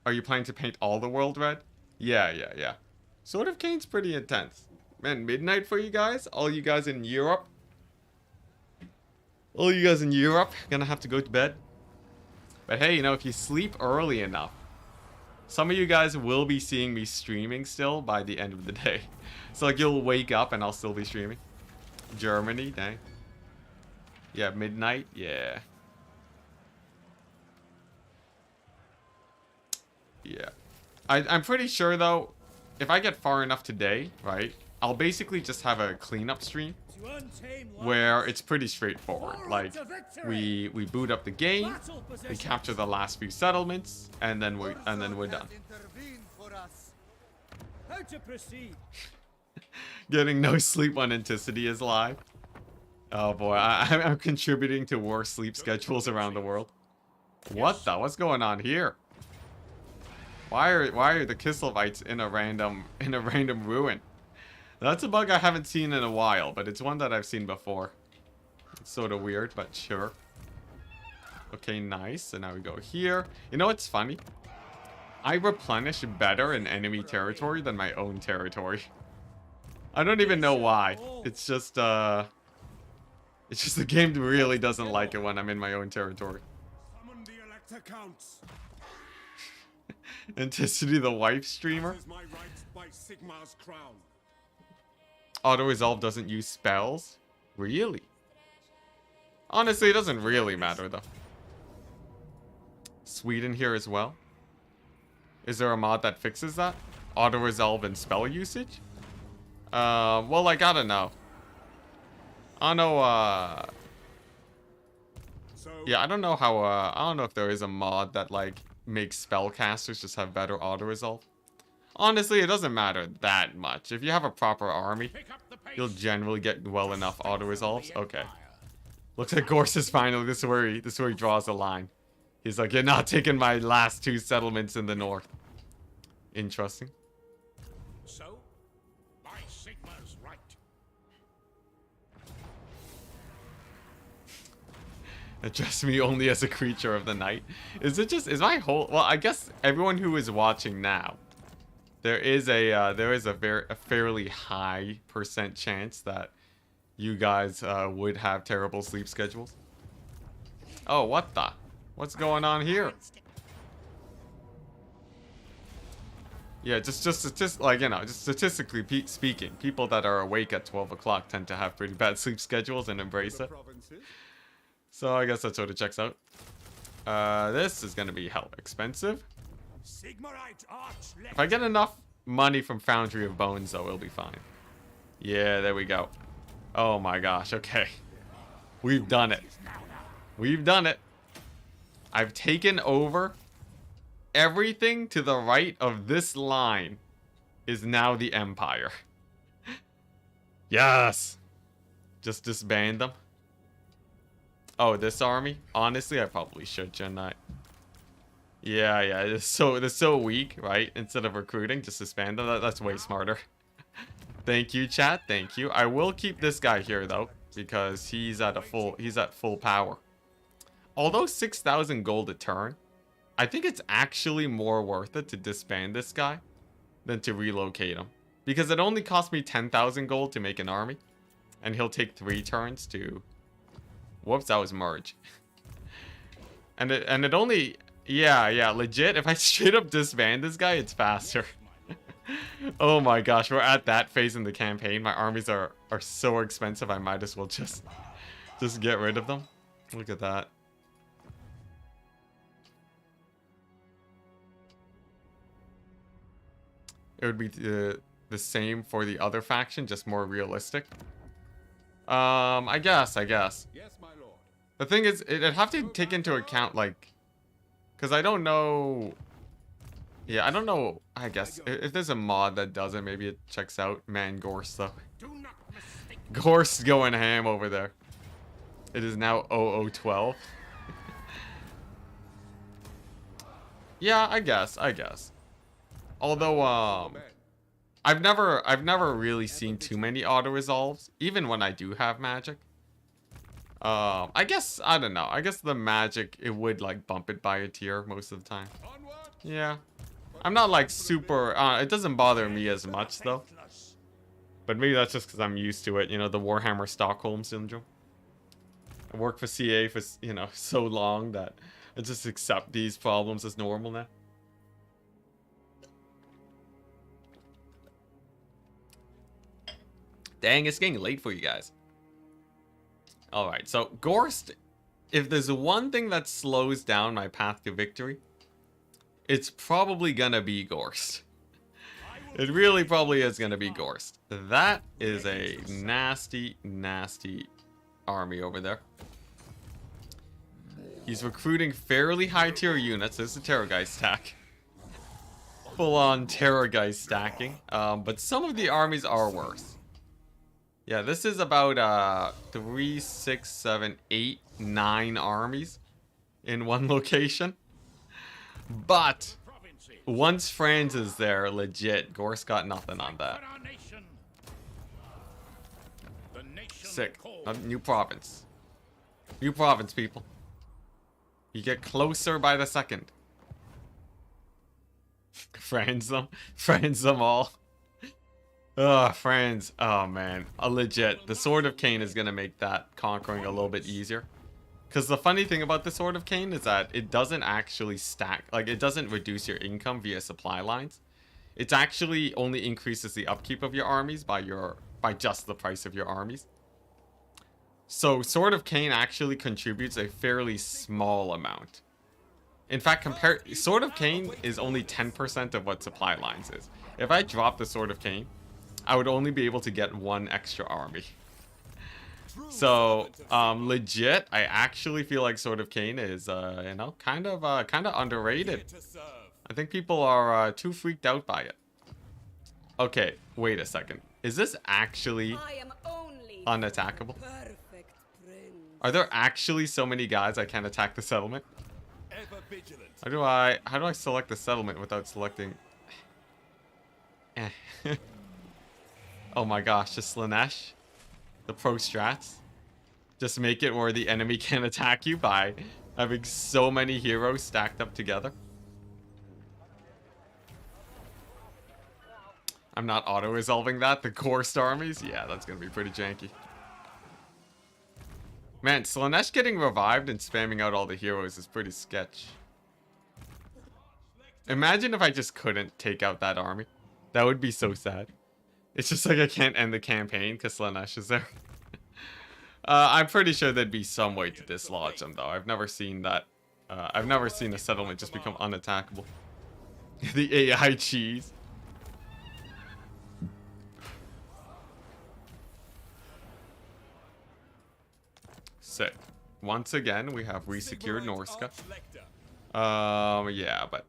Are you planning to paint all the world red? Yeah. Sword of Cain's pretty intense. Man, midnight for you guys? All you guys in Europe? All you guys in Europe gonna have to go to bed? But hey, you know, if you sleep early enough, Some of you guys will be seeing me streaming still by the end of the day. So like you'll wake up and I'll still be streaming. Germany, dang. Yeah, midnight, yeah. Yeah. I'm pretty sure though, if I get far enough today, right, I'll basically just have a cleanup stream where it's pretty straightforward. Like we boot up the game, we capture the last few settlements, and then we're done. How to proceed? Getting no sleep on Anticity is live. Oh boy, I'm contributing to worse sleep schedules around the world. What the? What's going on here? Why are the Kislevites in a random ruin? That's a bug I haven't seen in a while, but it's one that I've seen before. It's sort of weird, but sure. Okay, nice. So now we go here. You know what's funny? I replenish better in enemy territory than my own territory. I don't even know why. It's just the game really doesn't like it when I'm in my own territory. Summon the Elector Counts. Anticity the wife streamer. This is my right by Sigmar's crown. Auto-resolve doesn't use spells? Really? Honestly, it doesn't really matter though. Sweden here as well. Is there a mod that fixes that? Auto-resolve and spell usage? Well, like, I don't know. I don't know, yeah, I don't know how, I don't know if there is a mod that, like, makes spellcasters just have better auto-resolve. Honestly, it doesn't matter that much. If you have a proper army, you'll generally get well enough auto-resolves. Okay. Looks like Gorst is finally, this is where he draws the line. He's like, you're not taking my last 2 settlements in the north. Interesting. So, by Sigmar's right. Address me only as a creature of the night. Is my whole, well, I guess everyone who is watching now, there is a fairly high % chance that you guys would have terrible sleep schedules. Oh, what the? What's going on here? Yeah, just like, you know, just statistically speaking, people that are awake at 12 o'clock tend to have pretty bad sleep schedules and embrace it. So I guess that sort of checks out. This is gonna be hell expensive. If I get enough money from Foundry of Bones, though, it'll be fine. Yeah, there we go. Oh my gosh, okay. We've done it. We've done it. I've taken over. Everything to the right of this line is now the Empire. Yes! Just disband them. Oh, this army? Honestly, I probably should, shouldn't I? Yeah, they're so weak, right? Instead of recruiting, just disband them. That's way smarter. Thank you, chat. Thank you. I will keep this guy here though, because he's at full power. Although 6,000 gold a turn, I think it's actually more worth it to disband this guy than to relocate him, because it only cost me 10,000 gold to make an army, and he'll take 3 turns to. Whoops, that was merge. And it only, yeah, legit. If I straight up disband this guy, it's faster. Oh my gosh, we're at that phase in the campaign. My armies are so expensive. I might as well just get rid of them. Look at that. It would be the same for the other faction, just more realistic. I guess. Yes, my lord. The thing is, it'd have to take into account, like, because I don't know. Yeah, I don't know. I guess if there's a mod that does it, maybe it checks out. Man, Gorst though. Gorst going ham over there. It is now 0012. Yeah, I guess. Although, I've never really seen too many auto resolves, even when I do have magic. I guess, I don't know. I guess the magic, it would like bump it by a tier most of the time. Yeah. I'm not like super, it doesn't bother me as much though. But maybe that's just because I'm used to it, you know, the Warhammer Stockholm Syndrome. I worked for CA for, you know, so long that I just accept these problems as normal now. Dang, it's getting late for you guys. Alright, so Gorst, if there's one thing that slows down my path to victory, it's probably gonna be Gorst. It really probably is gonna be Gorst. That is a nasty, nasty army over there. He's recruiting fairly high tier units. There's the Terror Guy stack. Full on Terror Guy stacking. But some of the armies are worse. Yeah, this is about 3, 6, 7, 8, 9 armies in one location. But once France is there, legit, Gorst got nothing on that. Sick. New province. New province, people. You get closer by the second. Friends them. Friends them all. Ugh, friends. Oh, man. Legit. The Sword of Cain is going to make that conquering a little bit easier. Because the funny thing about the Sword of Cain is that it doesn't actually stack. Like, it doesn't reduce your income via supply lines. It actually only increases the upkeep of your armies by just the price of your armies. So, Sword of Cain actually contributes a fairly small amount. In fact, Sword of Cain is only 10% of what supply lines is. If I drop the Sword of Cain, I would only be able to get 1 extra army. So, legit, I actually feel like Sword of Cain is, you know, kind of underrated. I think people are too freaked out by it. Okay, wait a second. Is this actually unattackable? Are there actually so many guys I can't attack the settlement? How do I select the settlement without selecting? Oh my gosh, just Slaanesh, the pro strats. Just make it where the enemy can attack you by having so many heroes stacked up together. I'm not auto-resolving that. The Gorst armies? Yeah, that's gonna be pretty janky. Man, Slaanesh getting revived and spamming out all the heroes is pretty sketch. Imagine if I just couldn't take out that army. That would be so sad. It's just like I can't end the campaign because Slaanesh is there. I'm pretty sure there'd be some way to dislodge them, though. I've never seen that. I've never seen a settlement just become unattackable. The AI cheese. Sick. Once again, we have resecured Norska. Yeah, but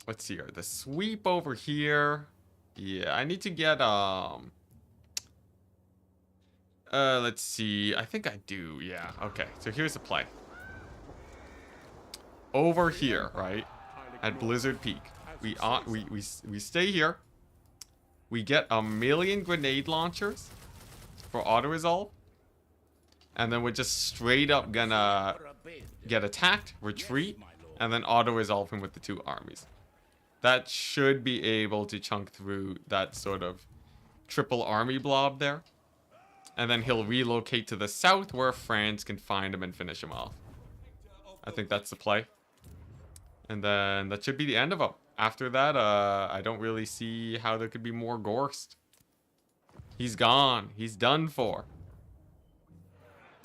let's see here. The sweep over here. Yeah, I need to get let's see. I think I do. Yeah. Okay. So here's the play. Over here, right? At Blizzard Peak. We stay here. We get 1,000,000 grenade launchers for auto resolve. And then we're just straight up gonna get attacked, retreat, and then auto resolve him with the 2 armies. That should be able to chunk through that sort of triple army blob there. And then he'll relocate to the south where France can find him and finish him off. I think that's the play. And then that should be the end of him. After that, I don't really see how there could be more Gorst. He's gone. He's done for.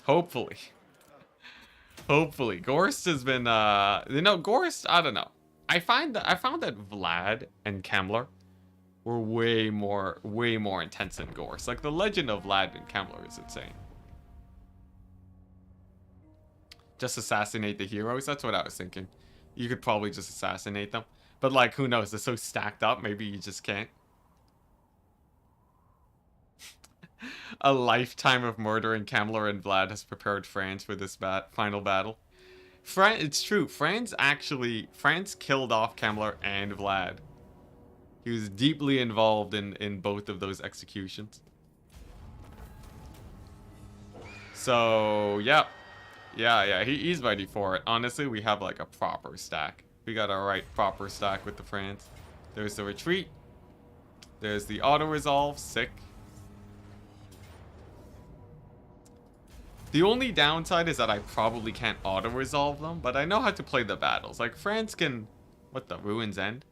Hopefully. Hopefully. Gorst has been, you know, Gorst, I don't know. I found that Vlad and Kemmler were way more intense than Gorst. Like, the legend of Vlad and Kemmler is insane. Just assassinate the heroes? That's what I was thinking. You could probably just assassinate them. But, like, who knows? They're so stacked up, maybe you just can't. A lifetime of murdering Kemmler and Vlad has prepared France for this final battle. It's true. France killed off Kemmler and Vlad. He was deeply involved in both of those executions. So, yeah. Yeah, he's ready for it. Honestly, we have like a proper stack. We got a right proper stack with the France. There's the retreat. There's the auto-resolve. Sick. The only downside is that I probably can't auto-resolve them, but I know how to play the battles. Like, France can... What the? Ruin's End?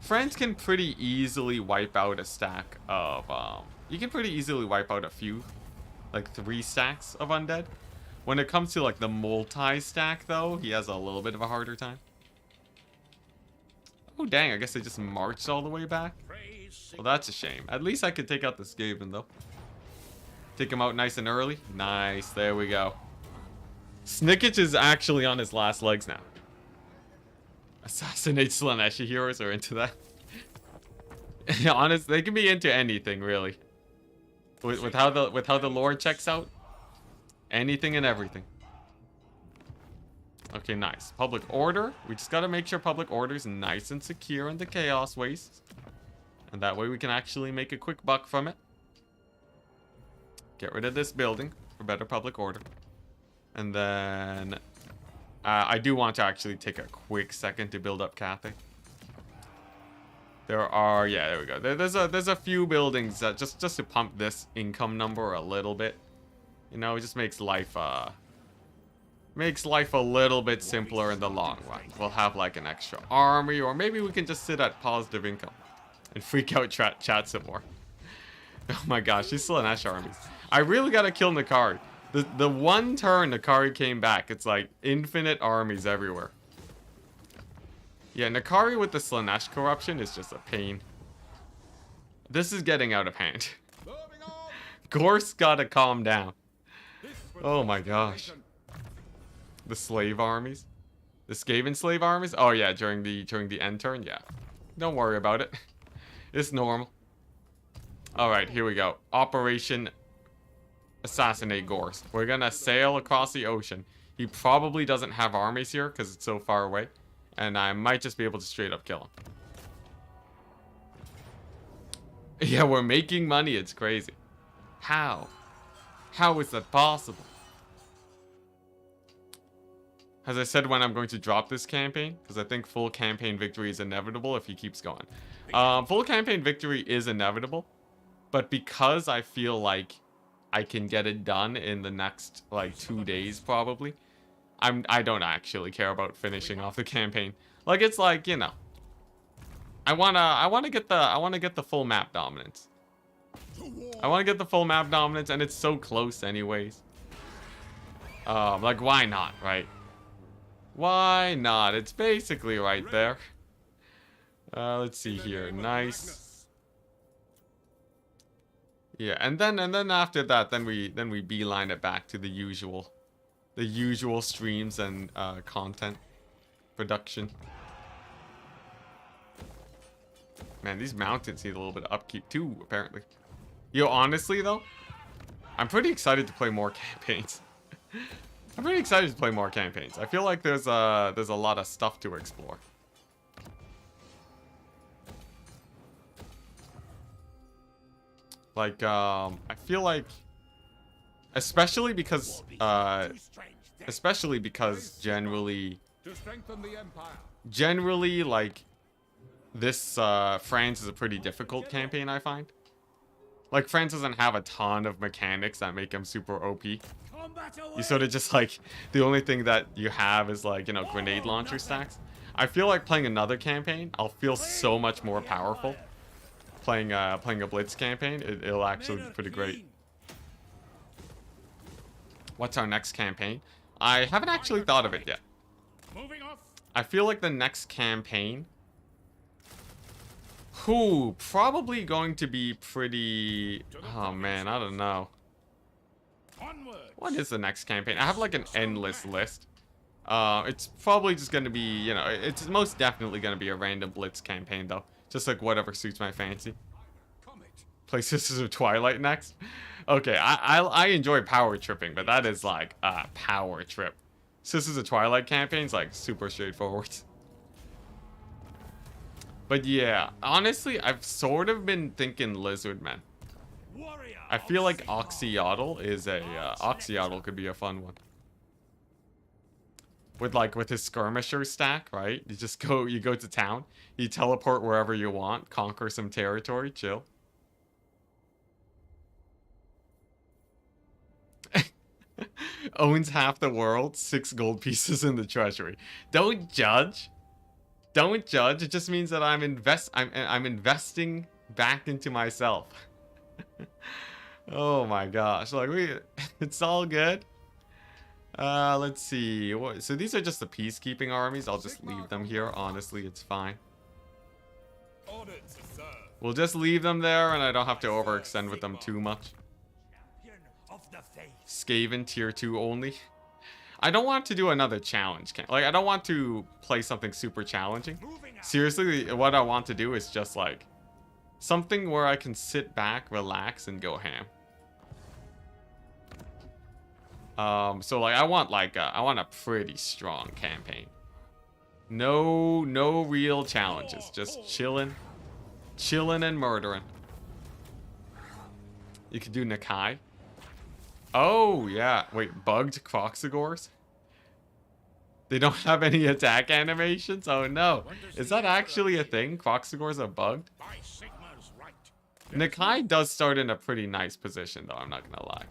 France can pretty easily wipe out a stack of You can pretty easily wipe out a few, like 3 stacks of undead. When it comes to like the multi-stack though, he has a little bit of a harder time. Oh dang, I guess they just marched all the way back. Well, that's a shame. At least I could take out the Skaven though. Take him out nice and early. Nice, there we go. Snickage is actually on his last legs now. Assassinate Slaanesh heroes are into that. Honest, they can be into anything really. With how the lore checks out, anything and everything. Okay, nice. Public order. We just gotta make sure public order is nice and secure in the chaos waste, and that way we can actually make a quick buck from it. Get rid of this building for better public order, and then I do want to actually take a quick second to build up Cathay. There are, yeah, there we go. There's a few buildings that just to pump this income number a little bit. You know, it just makes life a little bit simpler in the long run. We'll have like an extra army, or maybe we can just sit at positive income and freak out chat some more. Oh my gosh, these Slaanesh armies. I really gotta kill Nakari. The one turn Nakari came back, it's like infinite armies everywhere. Yeah, Nakari with the Slaanesh corruption is just a pain. This is getting out of hand. Gorst gotta calm down. Oh my gosh. The slave armies? The Skaven slave armies? Oh yeah, during the end turn, yeah. Don't worry about it. It's normal. Alright, here we go. Operation Assassinate Gorst. We're gonna sail across the ocean. He probably doesn't have armies here because it's so far away. And I might just be able to straight up kill him. Yeah, we're making money. It's crazy. How? How is that possible? As I said when I'm going to drop this campaign, because I think full campaign victory is inevitable if he keeps going. Full campaign victory is inevitable, but because I feel like I can get it done in the next like 2 days probably, I don't actually care about finishing off the campaign. Like, it's like, you know, I wanna get the full map dominance. I want to get the full map dominance, and it's so close anyways. Like, why not, right? Why not? It's basically right there. Let's see here. Nice. Yeah, and then after that, then we beeline it back to the usual streams and content production. Man, these mountains need a little bit of upkeep too, apparently. Yo, honestly though, I'm pretty excited to play more campaigns. I'm pretty excited to play more campaigns. I feel like there's a lot of stuff to explore. Like, I feel like, especially because generally, like, this France is a pretty difficult campaign, I find. Like, France doesn't have a ton of mechanics that make him super OP. You sort of just, like, the only thing that you have is, like, you know, grenade launcher stacks. I feel like playing another campaign, I'll feel so much more powerful. Playing a Blitz campaign, it'll actually be pretty great. What's our next campaign? I haven't actually thought of it yet. I feel like the next campaign... probably going to be pretty... Oh man, I don't know. What is the next campaign? I have like an endless list. It's probably just going to be, you know, it's most definitely going to be a random Blitz campaign though. Just like whatever suits my fancy. Play Sisters of Twilight next? Okay, I enjoy power tripping, but that is like a power trip. Sisters of Twilight campaign's like super straightforward. But yeah, honestly, I've sort of been thinking Lizardmen. I feel like Oxyotl is a Oxyotl could be a fun one. With his skirmisher stack, right? You go to town, you teleport wherever you want, conquer some territory, chill. Owns half the world, 6 gold pieces in the treasury. Don't judge. Don't judge. It just means that I'm investing back into myself. Oh my gosh, like it's all good. Let's see. So these are just the peacekeeping armies. I'll just leave them here. Honestly, it's fine. We'll just leave them there, and I don't have to overextend with them too much. Skaven tier 2 only. I don't want to do another challenge. Like, I don't want to play something super challenging. Seriously, what I want to do is just like something where I can sit back, relax, and go ham. So like I want a pretty strong campaign. No real challenges, just chilling and murdering. You could do Nakai. Oh yeah, wait, bugged Croxagores? They don't have any attack animations? Oh no. Is that actually a thing? Croxagores are bugged? Nakai does start in a pretty nice position though, I'm not gonna lie.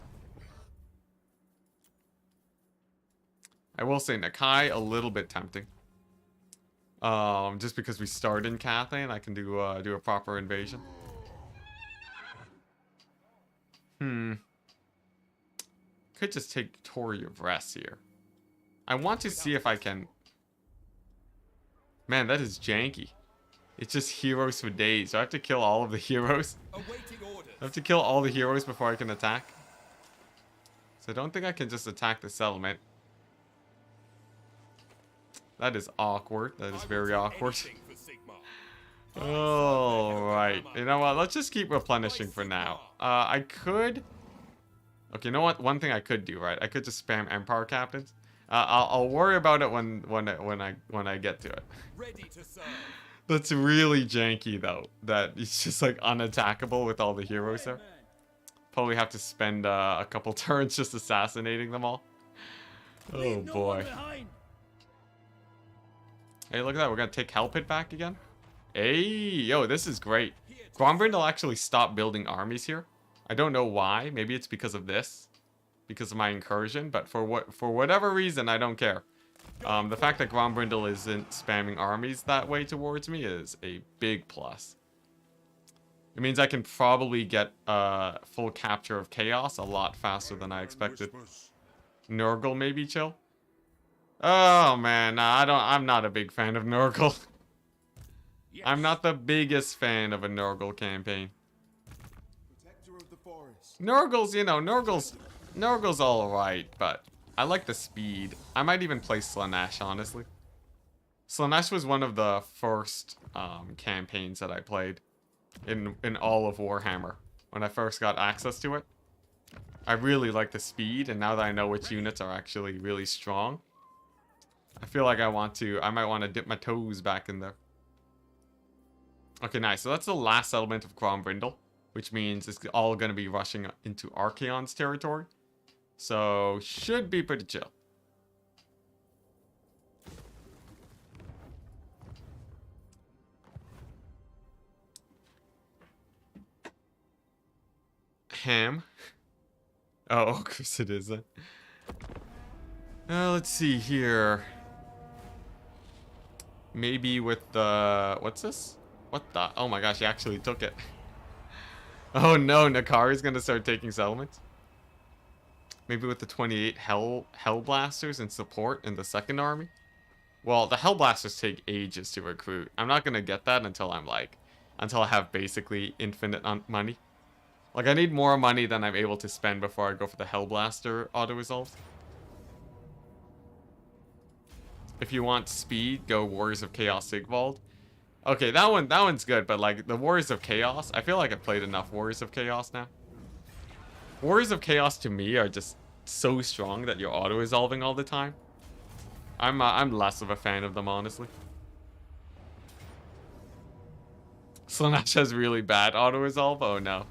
I will say Nakai a little bit tempting. Just because we start in Cathay and I can do a proper invasion. Could just take Territorial rest here. I want to see if I can. Man, that is janky. It's just heroes for days. Do I have to kill all of the heroes? I have to kill all the heroes before I can attack. So I don't think I can just attack the settlement. That is awkward. That is very awkward. Alright. You know what? Let's just keep replenishing for now. I could... Okay, you know what? One thing I could do, right? I could just spam Empire Captains. I'll worry about it when I get to it. That's really janky, though. That it's just, like, unattackable with all the heroes there. Probably have to spend a couple turns just assassinating them all. Oh, boy. Hey, look at that. We're going to take Hell Pit back again. Hey, yo, this is great. Grombrindle actually stopped building armies here. I don't know why. Maybe it's because of this. Because of my incursion. But for whatever reason, I don't care. The fact that Grombrindle isn't spamming armies that way towards me is a big plus. It means I can probably get full capture of Chaos a lot faster than I expected. Nurgle maybe chill. Oh man, nah, I'm not a big fan of Nurgle. I'm not the biggest fan of a Nurgle campaign. Nurgle's, you know, Nurgle's alright, but I like the speed. I might even play Slaanesh, honestly. Slaanesh was one of the first campaigns that I played in all of Warhammer when I first got access to it. I really like the speed, and now that I know which units are actually really strong, I feel like I might want to dip my toes back in there. Okay, nice. So that's the last element of Grombrindle, which means it's all going to be rushing into Archaon's territory. So, should be pretty chill. Ham. Oh, of course it isn't. Let's see here. Maybe with the... What's this? What the... Oh my gosh, he actually took it. Oh no, Nakari's gonna start taking settlements. Maybe with the 28 Hellblasters in support in the second army. Well, the Hellblasters take ages to recruit. I'm not gonna get that until until I have basically infinite money. Like, I need more money than I'm able to spend before I go for the Hellblaster auto-resolves. If you want speed, go Warriors of Chaos Sigvald. Okay, that one's good, but like the Warriors of Chaos, I feel like I've played enough Warriors of Chaos now. Warriors of Chaos to me are just so strong that you're auto-resolving all the time. I'm less of a fan of them, honestly. Slaanesh has really bad auto-resolve? Oh no.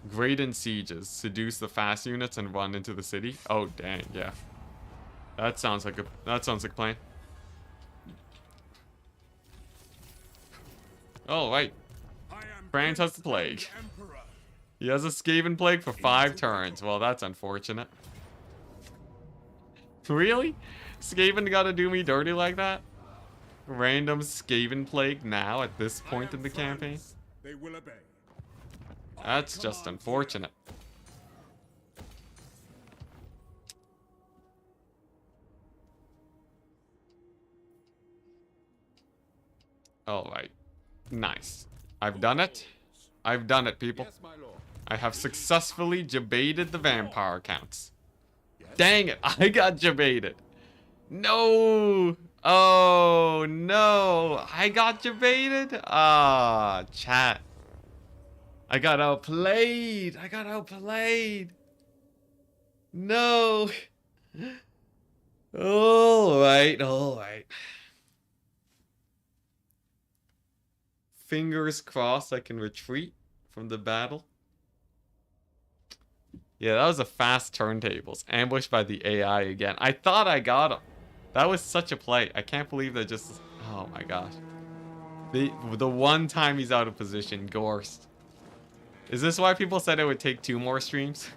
Graydon Sieges. Seduce the fast units and run into the city. Oh dang, yeah. That sounds like a plan. Oh right. France has the plague. He has a Skaven plague for 5 turns. Well, that's unfortunate. Really? Skaven gotta do me dirty like that? Random Skaven plague now at this point in the campaign? They will obey. That's just unfortunate. Alright. Nice. I've done it. I've done it, people. Yes, my lord. I have successfully debated the vampire counts. Dang it, I got debated. No. Oh, no. I got debated. Ah, chat. I got outplayed. I got outplayed. No. Alright, alright. Fingers crossed I can retreat from the battle. Yeah, that was a fast turntables. Ambushed by the AI again. I thought I got him. That was such a play. I can't believe that just... Oh my gosh. The one time he's out of position, Gorst. Is this why people said it would take 2 more streams?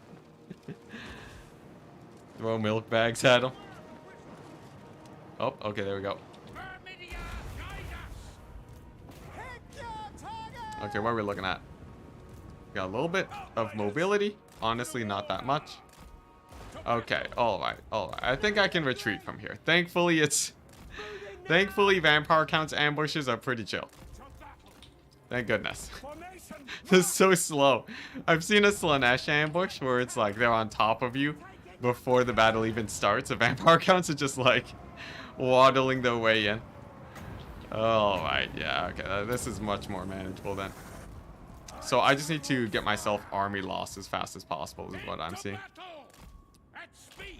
Throw milk bags at him. Oh, okay, there we go. Okay, what are we looking at? Got a little bit of mobility. Honestly, not that much. Okay, alright, alright. I think I can retreat from here. Thankfully, vampire counts ambushes are pretty chill. Thank goodness. This is so slow. I've seen a Slaanesh ambush where it's like they're on top of you before the battle even starts. The vampire counts are just like waddling their way in. Alright, yeah, okay. This is much more manageable then. So I just need to get myself army lost as fast as possible is what I'm seeing.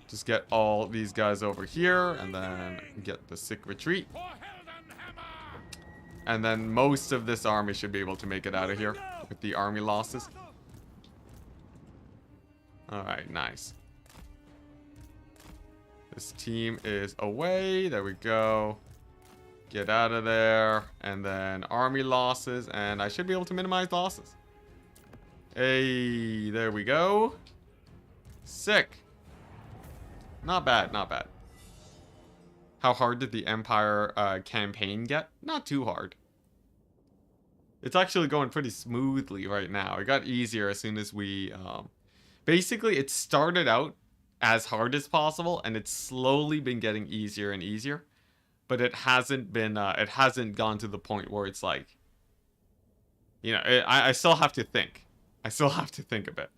Just get all these guys over here and then get the sick retreat. And then most of this army should be able to make it out of here with the army losses. Alright, nice. This team is away. There we go. Get out of there. And then army losses. And I should be able to minimize losses. Hey, there we go. Sick. Not bad, not bad. How hard did the Empire campaign get? Not too hard. It's actually going pretty smoothly right now. It got easier as soon as we... basically, it started out as hard as possible, and it's slowly been getting easier and easier. But it hasn't been, it hasn't gone to the point where it's like, you know, I still have to think. I still have to think a bit.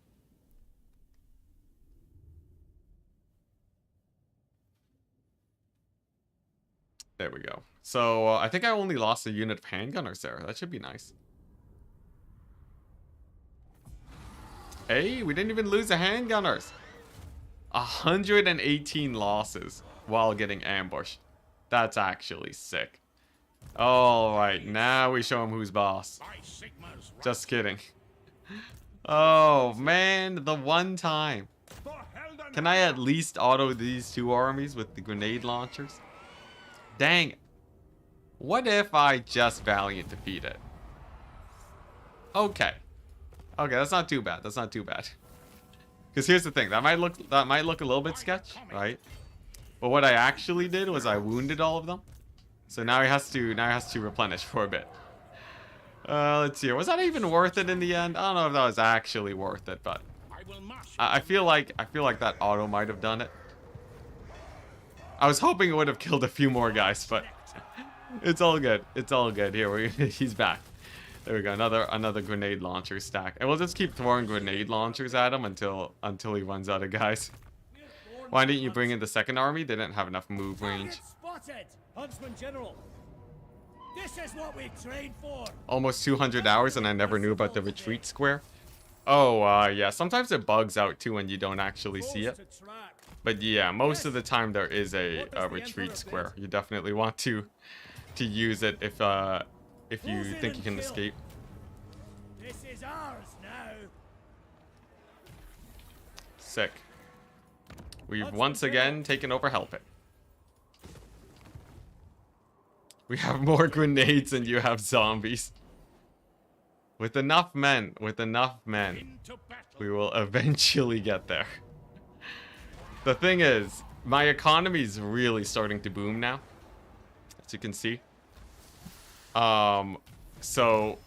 There we go. So, I think I only lost a unit of handgunners there. That should be nice. Hey, we didn't even lose the handgunners. 118 losses while getting ambushed. That's actually sick. Alright, now we show him who's boss. Just kidding. Oh, man, the one time. Can I at least auto these 2 armies with the grenade launchers? Dang it. What if I just Valiant defeat it? Okay. Okay, that's not too bad. That's not too bad. Because here's the thing. That might look a little bit sketch, right? But what I actually did was I wounded all of them. So now he has to replenish for a bit. Let's see. Was that even worth it in the end? I don't know if that was actually worth it, but I feel like that auto might have done it. I was hoping it would have killed a few more guys, but it's all good. It's all good. Here he's back. There we go. Another grenade launcher stack. And we'll just keep throwing grenade launchers at him until he runs out of guys. Why didn't you bring in the second army? They didn't have enough move range. Huntsman General. This is what we trained for. Almost 200 hours and I never knew about the retreat square. Oh, yeah. Sometimes it bugs out too when you don't actually see it. But yeah, most of the time there is a retreat square. You definitely want to use it if you think you can escape. This is ours now. Sick. We've once again taken over Helpit. We have more grenades than you have zombies. With enough men, we will eventually get there. The thing is, my economy is really starting to boom now, as you can see. So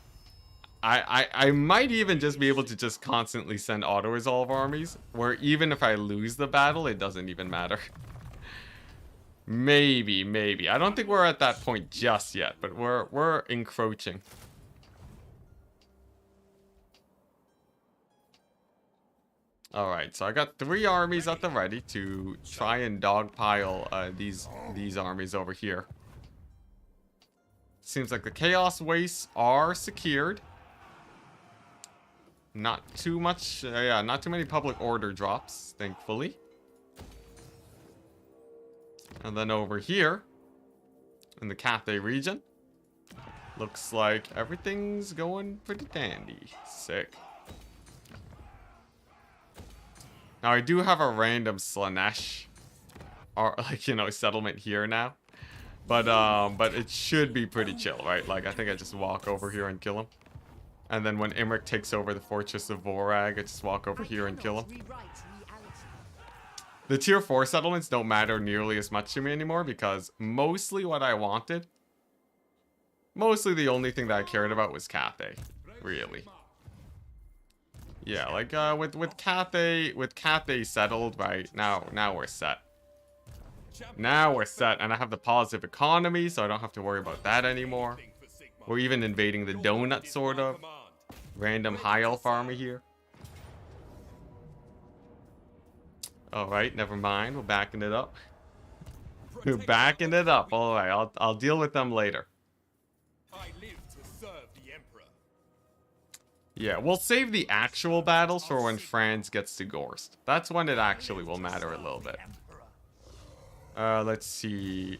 I might even just be able to just constantly send auto-resolve armies, where even if I lose the battle, it doesn't even matter. Maybe. I don't think we're at that point just yet, but we're encroaching. Alright, so I got 3 armies at the ready to try and dogpile these armies over here. Seems like the Chaos Wastes are secured. Not too much, yeah, not too many public order drops, thankfully. And then over here, in the Cathay region, looks like everything's going pretty dandy. Sick. Now, I do have a random Slaanesh, or like, you know, settlement here now. But it should be pretty chill, right? Like, I think I just walk over here and kill him. And then when Imric takes over the Fortress of Vorag, I just walk over here and kill him. The tier 4 settlements don't matter nearly as much to me anymore because mostly what I wanted, mostly the only thing that I cared about was Cathay, really. Yeah, like with Cathay settled, right? Now we're set. Now we're set, and I have the positive economy, so I don't have to worry about that anymore. We're even invading the donut, sort of. Random high elf army here. Alright, never mind. We're backing it up. We're backing it up. Alright, I'll deal with them later. I live to serve the Emperor. Yeah, we'll save the actual battles for when France gets to Gorst. That's when it actually will matter a little bit. Let's see.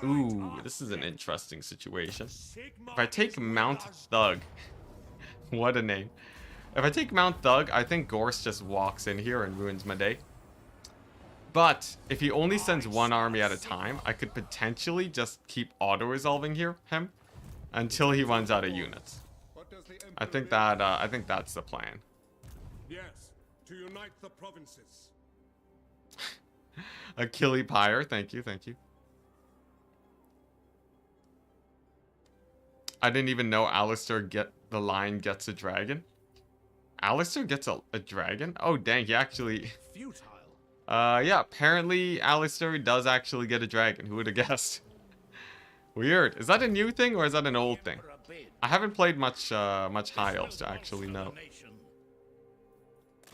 Ooh, this is an interesting situation. If I take Mount Thug, what a name. If I take Mount Thug, I think Gorst just walks in here and ruins my day. But if he only sends 1 army at a time, I could potentially just keep auto-resolving him until he runs out of units. I think that's the plan. Yes, to unite the provinces. Achille Pyre, thank you. I didn't even know Alistair the Lion gets a dragon. Alistair gets a dragon? Oh dang, he actually... Futile. Yeah, apparently Alistair does actually get a dragon. Who would have guessed? Weird. Is that a new thing or is that an old thing? I haven't played much High Elves to actually know.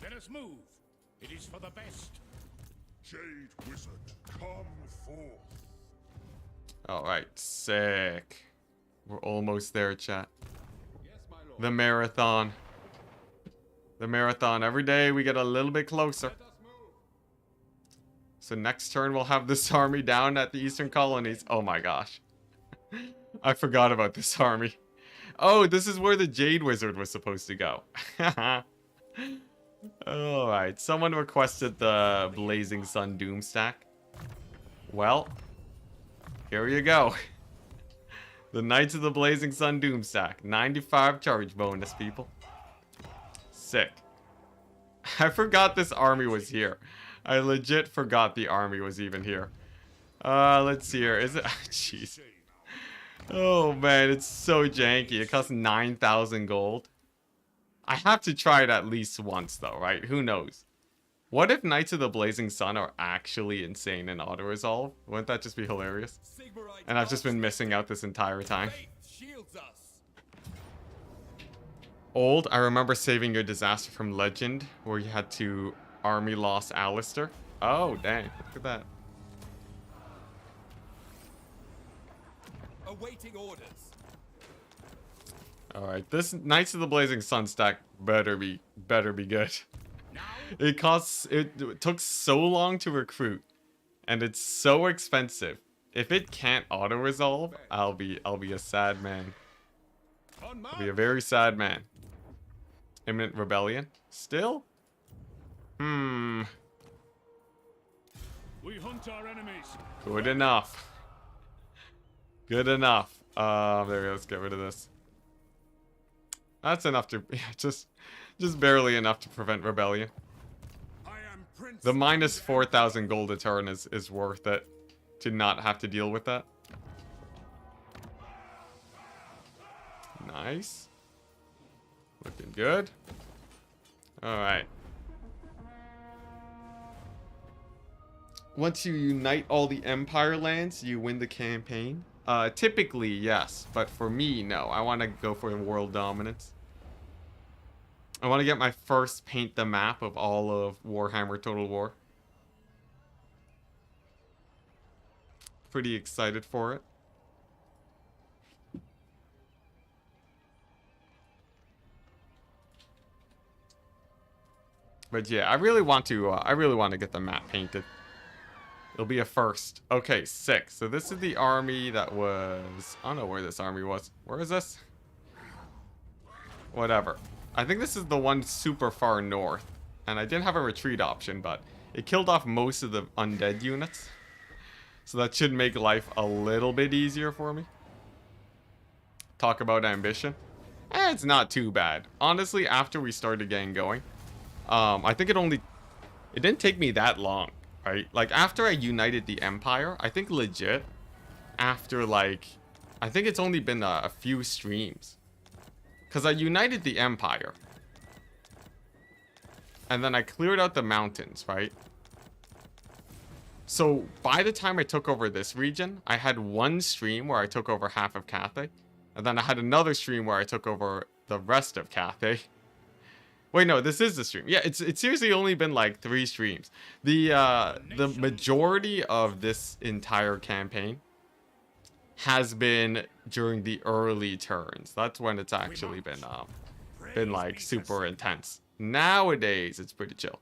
Let us move. It is for the best. Jade Wizard, come forth. Alright, sick. We're almost there, chat. Yes, my lord. The marathon. The marathon. Every day we get a little bit closer. Let us move. So next turn we'll have this army down at the Eastern Colonies. Oh my gosh. I forgot about this army. Oh, this is where the Jade Wizard was supposed to go. Alright, someone requested the Blazing Sun Doom stack. Well, here you go. The Knights of the Blazing Sun Doom stack. 95 charge bonus, people. Sick. I forgot this army was here. I legit forgot the army was even here. Let's see here. Is it? Jeez. Oh man, it's so janky. It costs 9,000 gold. I have to try it at least once though, right? Who knows? What if Knights of the Blazing Sun are actually insane in auto-resolve? Wouldn't that just be hilarious? And I've just been missing out this entire time. Old, I remember saving your disaster from Legend, where you had to army loss Alistair. Oh, dang. Look at that. Awaiting orders. Alright, this Knights of the Blazing Sun stack better be good. It took so long to recruit, and it's so expensive. If it can't auto-resolve, I'll be a sad man. I'll be a very sad man. Imminent rebellion? Still? We hunt our enemies. Good enough. Good enough. There we go. Let's get rid of this. That's enough to... Yeah, just barely enough to prevent rebellion. I am Prince. The minus 4,000 gold a turn is worth it to not have to deal with that. Nice. Looking good. Alright. Once you unite all the Empire lands, you win the campaign. Typically, yes. But for me, no. I want to go for world dominance. I want to get my first paint the map of all of Warhammer Total War. Pretty excited for it. But yeah, I really want to get the map painted. It'll be a first. Okay, 6. So this is the army that was... I don't know where this army was. Where is this? Whatever. I think this is the one super far north. And I didn't have a retreat option, but it killed off most of the undead units. So that should make life a little bit easier for me. Talk about ambition. It's not too bad. Honestly, after we started getting going, I think it didn't take me that long, right? Like, after I united the Empire, I think legit, after, like, I think it's only been a few streams. Because I united the Empire. And then I cleared out the mountains, right? So, by the time I took over this region, I had one stream where I took over half of Cathay. And then I had another stream where I took over the rest of Cathay. Wait, no, this is the stream. Yeah, it's seriously only been like 3 streams. The majority of this entire campaign has been during the early turns. That's when it's actually been like super intense. Nowadays, it's pretty chill.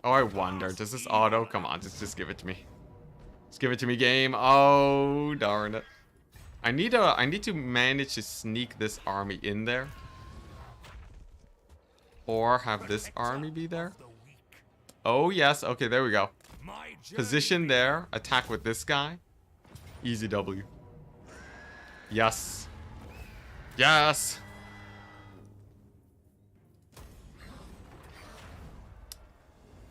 Oh, I wonder, does this auto? Come on, just give it to me. Just give it to me, game. Oh, darn it. I need to manage to sneak this army in there. Or have this army be there. Oh, yes. Okay, there we go. Position there. Attack with this guy. Easy W. Yes. Yes.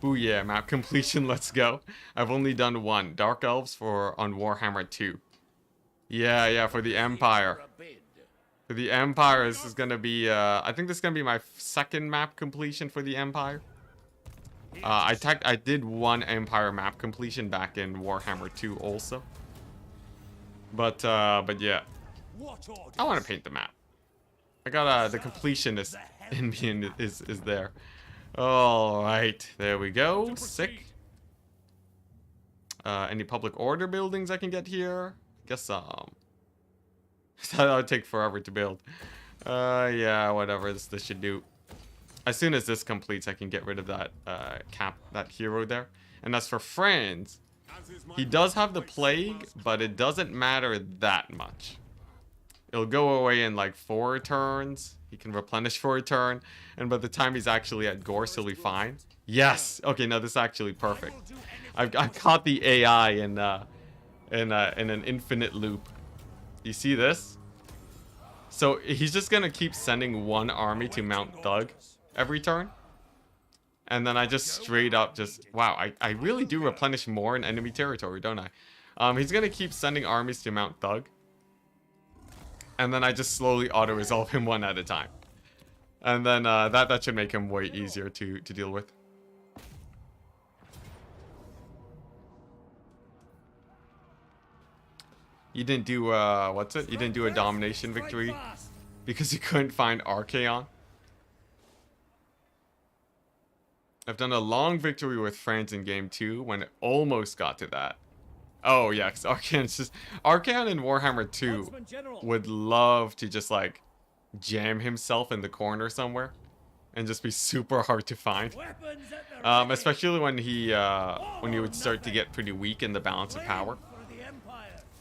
Booyah, map completion, let's go. I've only done 1. Dark Elves on Warhammer 2. Yeah, for the Empire. For the Empire, this is gonna be, I think this is gonna be my 2nd map completion for the Empire. I did 1 Empire map completion back in Warhammer 2 also. But yeah. I want to paint the map. I got, the completionist in me is there. Alright, there we go. Sick. Any public order buildings I can get here? Guess that would take forever to build. Yeah, whatever this should do. As soon as this completes, I can get rid of that that hero there. And as for France, he does have the plague, but it doesn't matter that much. It'll go away in like 4 turns. He can replenish for a turn, and by the time he's actually at Gorst, he'll be fine. Yes. Okay, no, this is actually perfect. I've caught the AI in an infinite loop. You see this? So he's just gonna keep sending 1 army to Mount Thug every turn, and then I just straight up wow. I really do replenish more in enemy territory, don't I? He's gonna keep sending armies to Mount Thug. And then I just slowly auto-resolve him 1 at a time. And then that should make him way easier to deal with. You didn't do, what's it? You didn't do a domination victory because you couldn't find Archaon? I've done a long victory with France in game 2 when it almost got to that. Oh yeah, because Archaon in Warhammer 2 would love to just like jam himself in the corner somewhere and just be super hard to find. Especially when he would start to get pretty weak in the balance of power.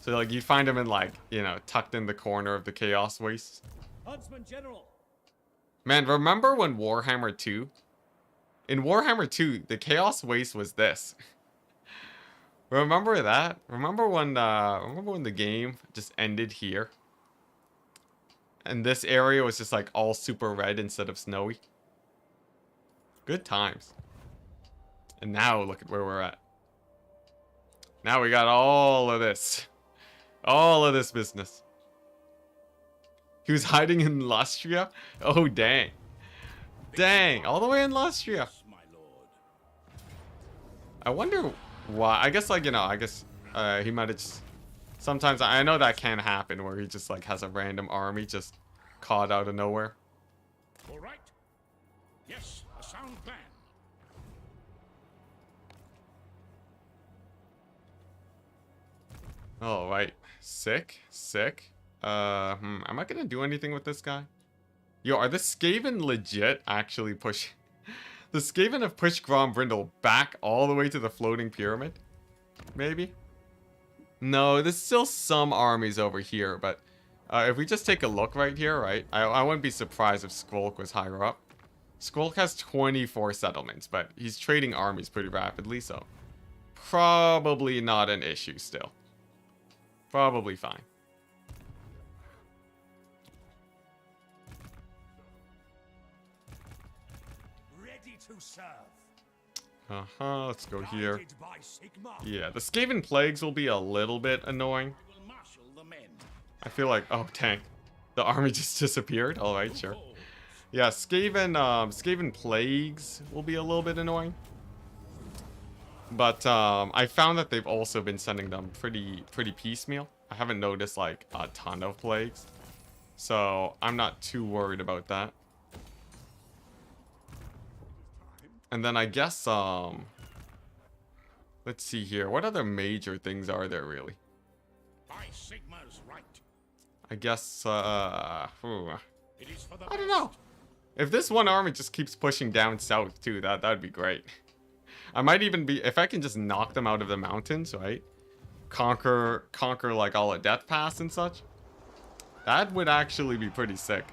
So like you find him in like, you know, tucked in the corner of the Chaos Wastes. Man, remember when Warhammer 2? In Warhammer 2, the Chaos Waste was this. Remember that? Remember when the game just ended here? And this area was just like all super red instead of snowy? Good times. And now look at where we're at. Now we got all of this. All of this business. He was hiding in Lustria? Oh, dang. Dang, all the way in Lustria. My lord. I wonder why. I guess, like, you know, I guess he might have just... Sometimes, I know that can happen where he just, like, has a random army just caught out of nowhere. All right. Yes, a sound plan. All right. Sick. Sick. Am I gonna do anything with this guy? Yo, are the Skaven legit actually push... The Skaven have pushed Grombrindle back all the way to the floating pyramid? Maybe? No, there's still some armies over here, but... if we just take a look right here, right? I wouldn't be surprised if Squolk was higher up. Squolk has 24 settlements, but he's trading armies pretty rapidly, so... Probably not an issue still. Probably fine. Ready to serve. Uh-huh, let's go here. Guided by Sigma. Yeah, the Skaven Plagues will be a little bit annoying. I will marshal the men. I feel like... Oh, dang. The army just disappeared? Alright, sure. Yeah, Skaven Plagues will be a little bit annoying. But, I found that they've also been sending them pretty piecemeal. I haven't noticed, like, a ton of Plagues. So, I'm not too worried about that. And then I guess, let's see here. What other major things are there, really? By Sigma's right. I guess, It is for the I don't know. If this one army just keeps pushing down south, too, that'd be great. I might even be... If I can just knock them out of the mountains, right? Conquer like, all at Death Pass and such. That would actually be pretty sick.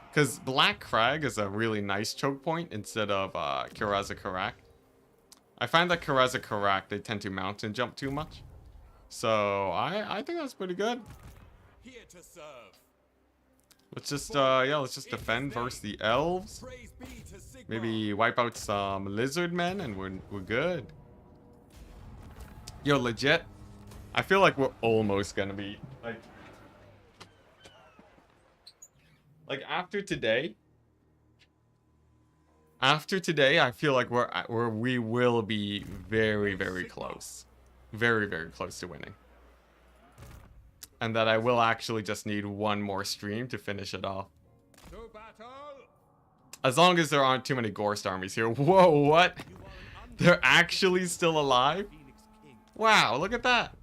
Because Black Crag is a really nice choke point instead of Karazakarak. I find that Karazakarak, they tend to mountain jump too much. So, I think that's pretty good. Here to serve. Let's just, yeah, let's just defend versus the Elves. Praise be to Sigma. Maybe wipe out some Lizardmen and we're good. Yo, legit, I feel like we're almost gonna be, like after today, I feel like we will be very, very close. Very, very close to winning. And that I will actually just need one more stream to finish it off. To battle. As long as there aren't too many Gorst armies here. Whoa, what? They're actually still alive? Wow, look at that.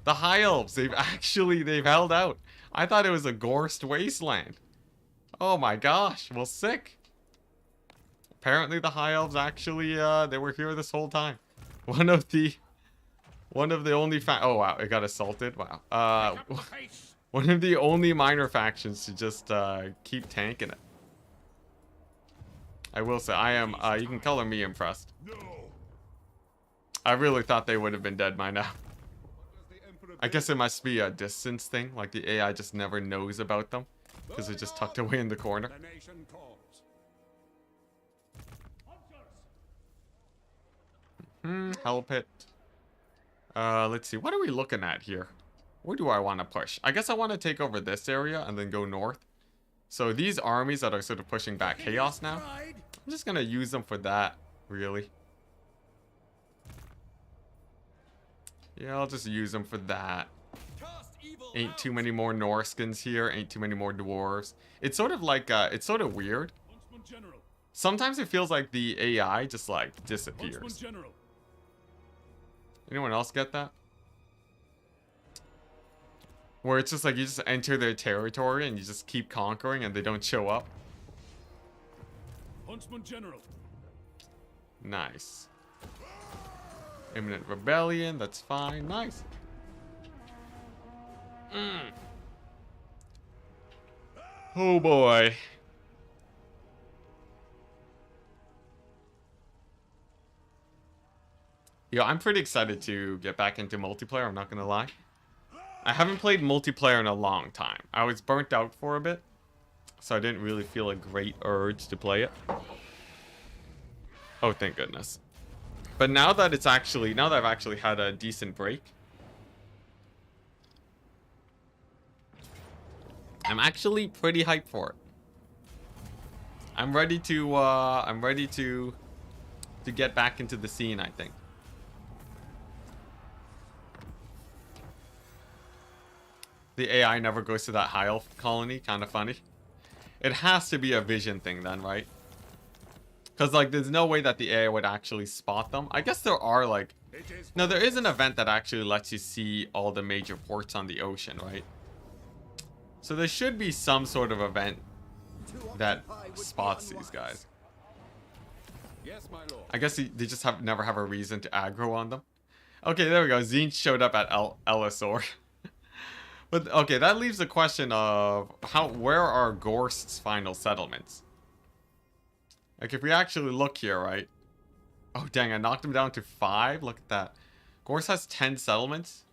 The High Elves, they've held out. I thought it was a Gorst wasteland. Oh my gosh, well, sick. Apparently the High Elves actually, they were here this whole time. One of the only oh wow, it got assaulted. Wow. One of the only minor factions to just keep tanking it. I will say, I am, you can color me impressed. No. I really thought they would have been dead by now. I guess it must be a distance thing, like the AI just never knows about them. Because they're just tucked away in the corner. The nation calls. Hell pit. Let's see, what are we looking at here? Where do I want to push? I guess I want to take over this area and then go north. So these armies that are sort of pushing back chaos now, I'm just gonna use them for that, really. Yeah, I'll just use them for that. Cast evil Ain't out. too many more Norskans here, ain't too many more dwarves. It's sort of like, it's sort of weird. Huntsman General. Sometimes it feels like the AI just, like, Huntsman disappears. General. Anyone else get that? Where it's just like you just enter their territory and you just keep conquering and they don't show up. Huntsman General. Nice. Imminent rebellion, that's fine. Nice. Oh boy. Yo, I'm pretty excited to get back into multiplayer, I'm not gonna lie. I haven't played multiplayer in a long time. I was burnt out for a bit, so I didn't really feel a great urge to play it. Oh, thank goodness. But now that I've actually had a decent break. I'm actually pretty hyped for it. I'm ready to get back into the scene, I think. The AI never goes to that high elf colony, kind of funny. It has to be a vision thing then, right? Because, like, there's no way that the AI would actually spot them. I guess there are, like... No, there is an event that actually lets you see all the major ports on the ocean, right? So there should be some sort of event that spots these guys. Yes, my lord. I guess they just never have a reason to aggro on them. Okay, there we go. Zine showed up at Elisor. But, okay, that leaves the question of where are Gorst's final settlements? Like, if we actually look here, right? Oh, dang, I knocked him down to 5. Look at that. Gorst has 10 settlements.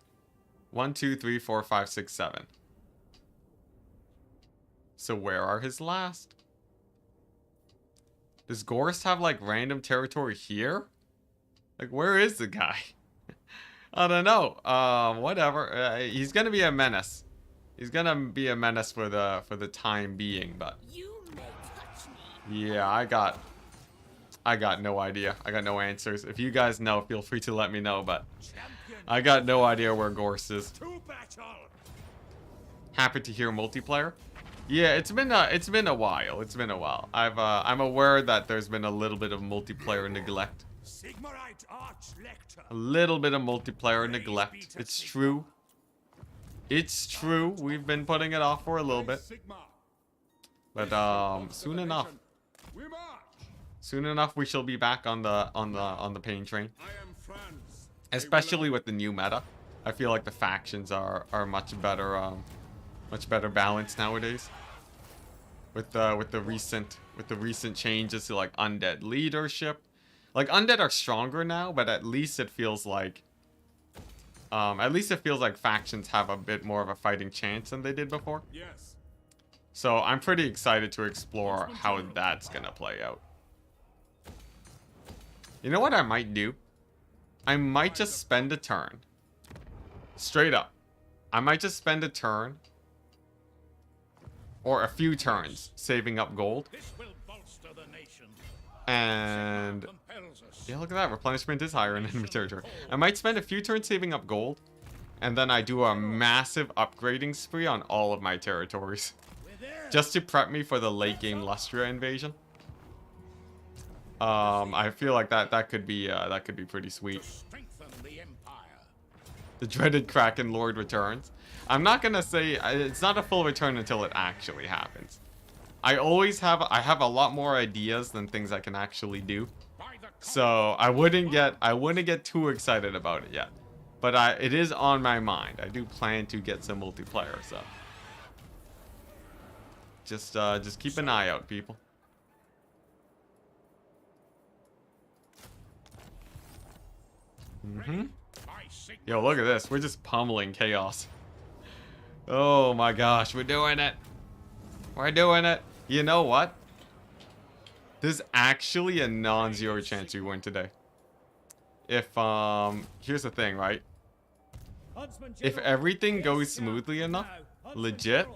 1, 2, 3, 4, 5, 6, 7. So where are his last? Does Gorst have, like, random territory here? Like, where is the guy? I don't know. Whatever. He's gonna be a menace. He's gonna be a menace for the time being, but... You may touch me. Yeah, I got no idea. I got no answers. If you guys know, feel free to let me know, but I got no idea where Gorst is. To battle. Happy to hear multiplayer. Yeah, it's been a while. It's been a while. I'm aware that there's been a little bit of multiplayer neglect. Sigmarite Archlector. A little bit of multiplayer neglect. It's true. It's true. We've been putting it off for a little bit. Sigma. But soon enough. We march. Soon enough we shall be back on the pain train. I am France. Especially with the new meta. I feel like the factions are much better balanced nowadays. With the recent changes to like undead leadership. Like undead are stronger now, but at least it feels like factions have a bit more of a fighting chance than they did before. Yes. So I'm pretty excited to explore how that's gonna play out. You know what I might do? I might just spend a turn. Straight up. I might just spend a turn. Or a few turns saving up gold. This will bolster the nation. And... Compels us. yeah, look at that. Replenishment is higher in enemy territory. I might spend a few turns saving up gold. And then I do a massive upgrading spree on all of my territories. Just to prep me for the late game Lustria invasion. I feel like that could be pretty sweet. Strengthen the empire. The dreaded Kraken Lord returns. I'm not gonna say it's not a full return until it actually happens. I have a lot more ideas than things I can actually do. So I wouldn't get too excited about it yet. But it is on my mind. I do plan to get some multiplayer, so just keep an eye out, people. Yo, look at this. We're just pummeling chaos. Oh my gosh, we're doing it. We're doing it. You know what? There's actually a non-zero chance we win today. If, here's the thing, right? If everything goes smoothly enough, legit,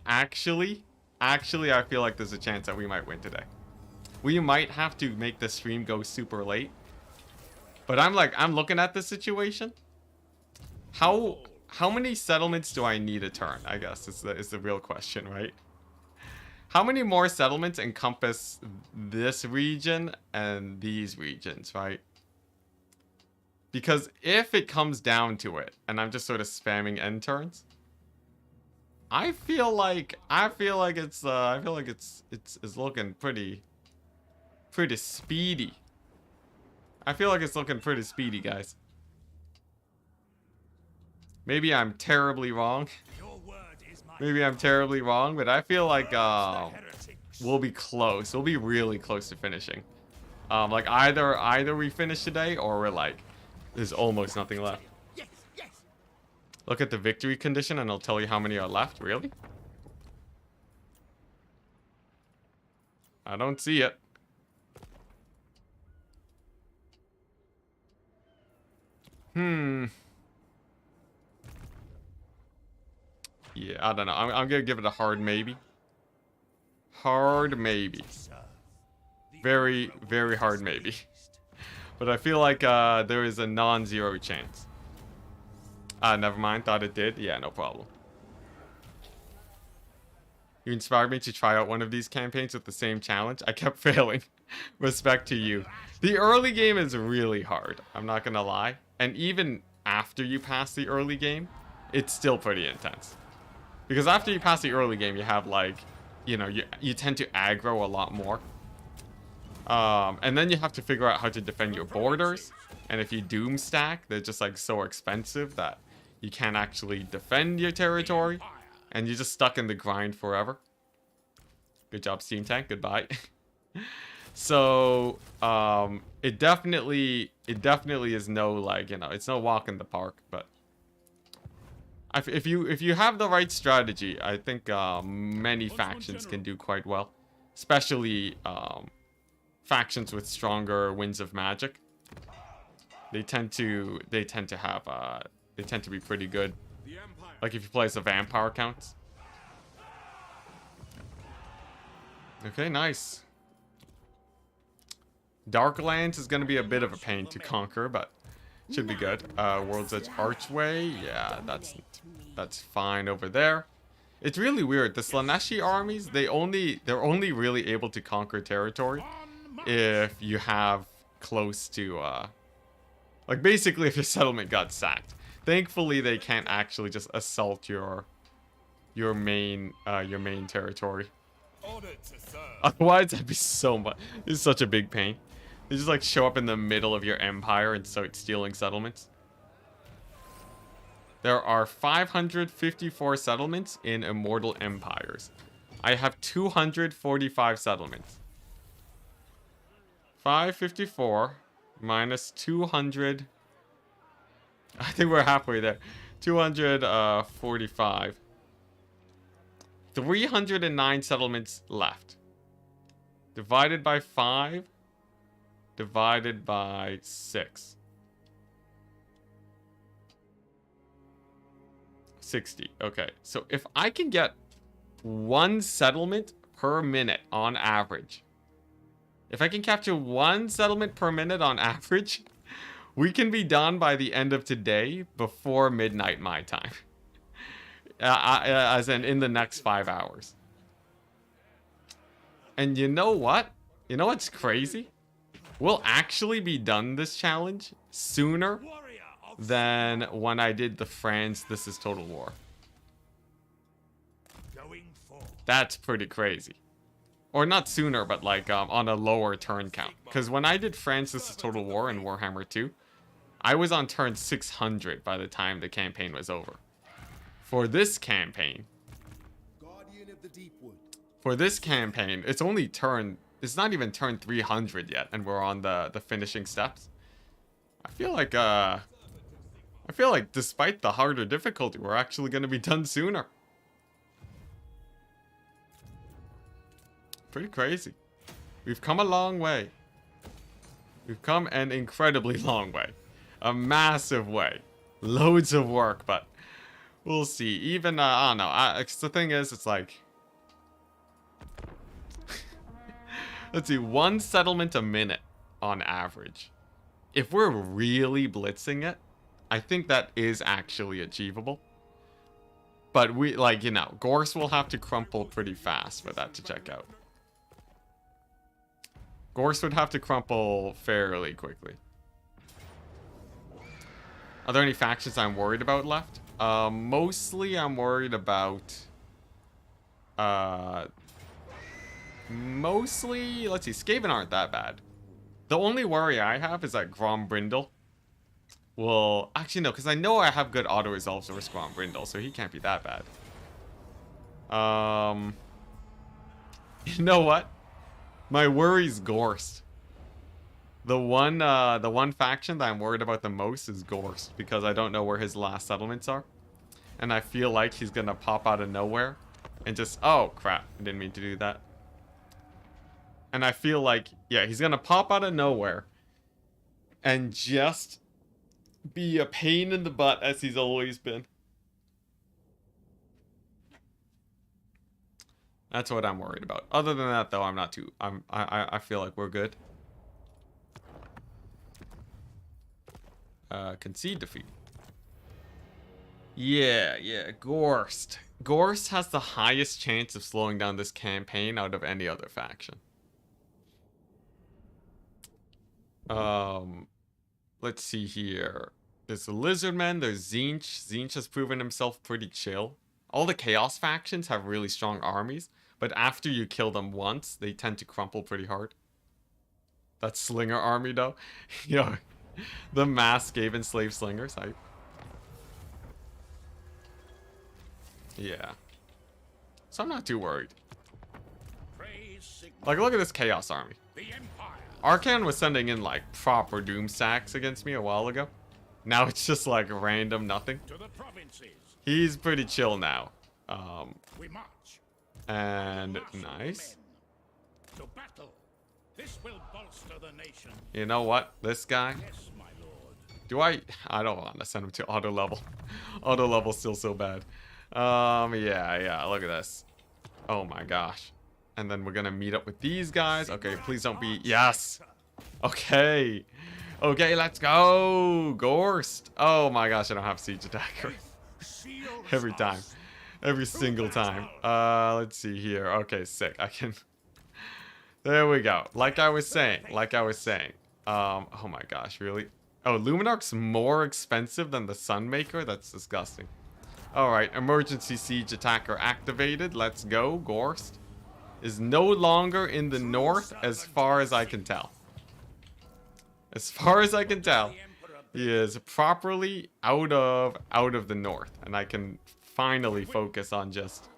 actually, I feel like there's a chance that we might win today. We might have to make the stream go super late. But I'm looking at the situation. How many settlements do I need a turn? I guess is the real question, right? How many more settlements encompass this region and these regions, right? Because if it comes down to it, and I'm just sort of spamming end turns, I feel like it's looking pretty speedy. I feel like it's looking pretty speedy, guys. Maybe I'm terribly wrong. Maybe I'm terribly wrong, but I feel like we'll be close. We'll be really close to finishing. Like either we finish today or we're like, there's almost nothing left. Look at the victory condition and it'll tell you how many are left. Really? I don't see it. be, I don't know. I'm gonna give it a hard maybe. Hard maybe. Very, very hard maybe. But I feel like there is a non-zero chance. Never mind. Thought it did. Yeah, no problem. You inspired me to try out one of these campaigns with the same challenge. I kept failing. Respect to you. The early game is really hard. I'm not gonna lie. And even after you pass the early game, it's still pretty intense. Because after you pass the early game, you have like, you know, you tend to aggro a lot more. And then you have to figure out how to defend your borders. And if you doom stack, they're just like so expensive that you can't actually defend your territory. And you're just stuck in the grind forever. Good job, Steam Tank. Goodbye. So, it definitely is no, like, you know, it's no walk in the park, but if you have the right strategy, I think many factions can do quite well, especially factions with stronger winds of magic. They tend to be pretty good. Like if you play as the vampire counts. Okay, nice. Darklands is going to be a bit of a pain to conquer, but should be good. World's Edge Archway, yeah, that's fine over there. It's really weird. The Slaanesh armies, they're only really able to conquer territory if you have close to like basically if your settlement got sacked. Thankfully, they can't actually just assault your main territory. Otherwise, that'd be so much. It's such a big pain. They just like show up in the middle of your empire and start stealing settlements. There are 554 settlements in Immortal Empires. I have 245 settlements. 554 minus 200. I think we're halfway there. 245. 309 settlements left. Divided by 5. Divided by 6. 60. Okay. So if I can get one settlement per minute on average. If I can capture one settlement per minute on average, we can be done by the end of today before midnight my time. As in the next 5 hours. And you know what? You know what's crazy? We'll actually be done this challenge sooner than when I did the France This Is Total War. That's pretty crazy. Or not sooner, but like on a lower turn count. Because when I did France This Is Total War in Warhammer 2, I was on turn 600 by the time the campaign was over. For this campaign, it's only it's not even turn 300 yet, and we're on the finishing steps. I feel like despite the harder difficulty, we're actually going to be done sooner. Pretty crazy. We've come a long way. We've come an incredibly long way. A massive way. Loads of work, but we'll see. Even, I don't know. The thing is, it's like... Let's see. One settlement a minute on average. If we're really blitzing it, I think that is actually achievable. But we, like, you know, Gorst will have to crumple pretty fast for that to check out. Gorst would have to crumple fairly quickly. Are there any factions I'm worried about left? Mostly I'm worried about... Mostly... Let's see, Skaven aren't that bad. The only worry I have is that Grombrindle will... Actually, no, because I know I have good auto-resolves over Grombrindle, so he can't be that bad. You know what? My worry's Gorst. The one faction that I'm worried about the most is Gorst, because I don't know where his last settlements are. And I feel like he's gonna pop out of nowhere and just... Oh, crap. I didn't mean to do that. And I feel like, yeah, he's gonna pop out of nowhere and just be a pain in the butt as he's always been. That's what I'm worried about. Other than that, though, I'm not too... I feel like we're good. Concede defeat. Yeah, Gorst. Gorst has the highest chance of slowing down this campaign out of any other faction. Let's see here. There's the Lizardmen, there's Tzeentch. Tzeentch has proven himself pretty chill. All the Chaos factions have really strong armies, but after you kill them once, they tend to crumple pretty hard. That Slinger army, though. Yo, the mass Skaven slave slingers, hype. Yeah. So I'm not too worried. Like, look at this Chaos army. Archaon was sending in, like, proper doom stacks against me a while ago. Now it's just, like, random nothing. He's pretty chill now. And nice. You know what? This guy. Do I don't want to send him to auto level. Auto level's still so bad. Yeah, look at this. Oh my gosh. And then we're gonna meet up with these guys. Okay, please don't be... Yes! Okay. Okay, let's go! Gorst! Oh my gosh, I don't have siege attacker. Every time. Every single time. Let's see here. Okay, sick. I can... There we go. Like I was saying. Oh my gosh, really? Oh, Luminarch's more expensive than the Sunmaker? That's disgusting. Alright, emergency siege attacker activated. Let's go. Gorst is no longer in the north as far as I can tell. As far as I can tell, he is properly out of the north. And I can finally focus on just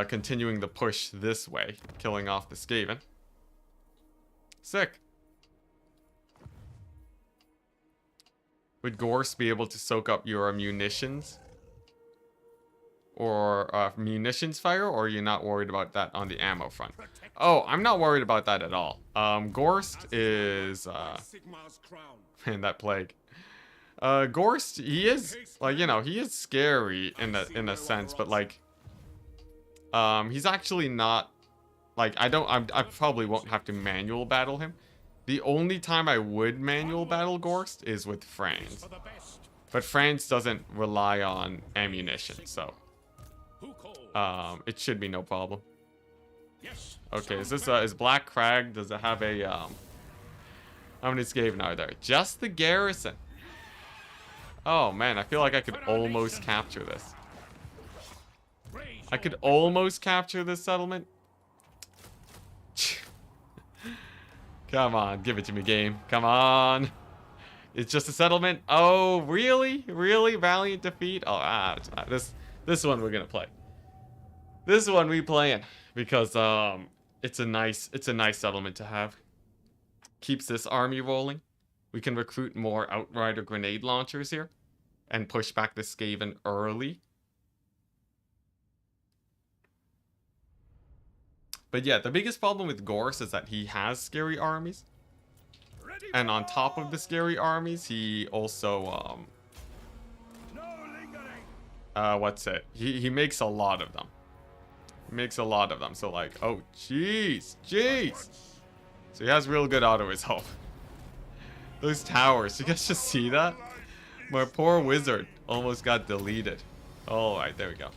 continuing the push this way, killing off the Skaven. Sick. Would Gorst be able to soak up your munitions? Or munitions fire? Or are you not worried about that on the ammo front? Oh, I'm not worried about that at all. Gorst is... Man, that plague. Gorst, he is... Like, you know, he is scary in a sense. But, like... he's actually not... Like, I probably won't have to manual battle him. The only time I would manual battle Gorst is with Franz. But Franz doesn't rely on ammunition, so... it should be no problem. Okay, is this, is Black Crag, does it have a, how many Skaven are there? Just the garrison. Oh, man, I feel like I could almost capture this. I could almost capture this settlement. Come on, give it to me, game. Come on. It's just a settlement. Oh, really? Really? Valiant defeat? Oh, this one we're gonna play. This one we playing because it's a nice settlement to have. Keeps this army rolling. We can recruit more Outrider grenade launchers here and push back the Skaven early. But yeah, the biggest problem with Gorst is that he has scary armies. And on top of the scary armies, he also what's it? He makes a lot of them. So like, oh jeez. So he has real good auto resolve. Those towers, you guys just see that? My poor wizard almost got deleted. Alright, there we go.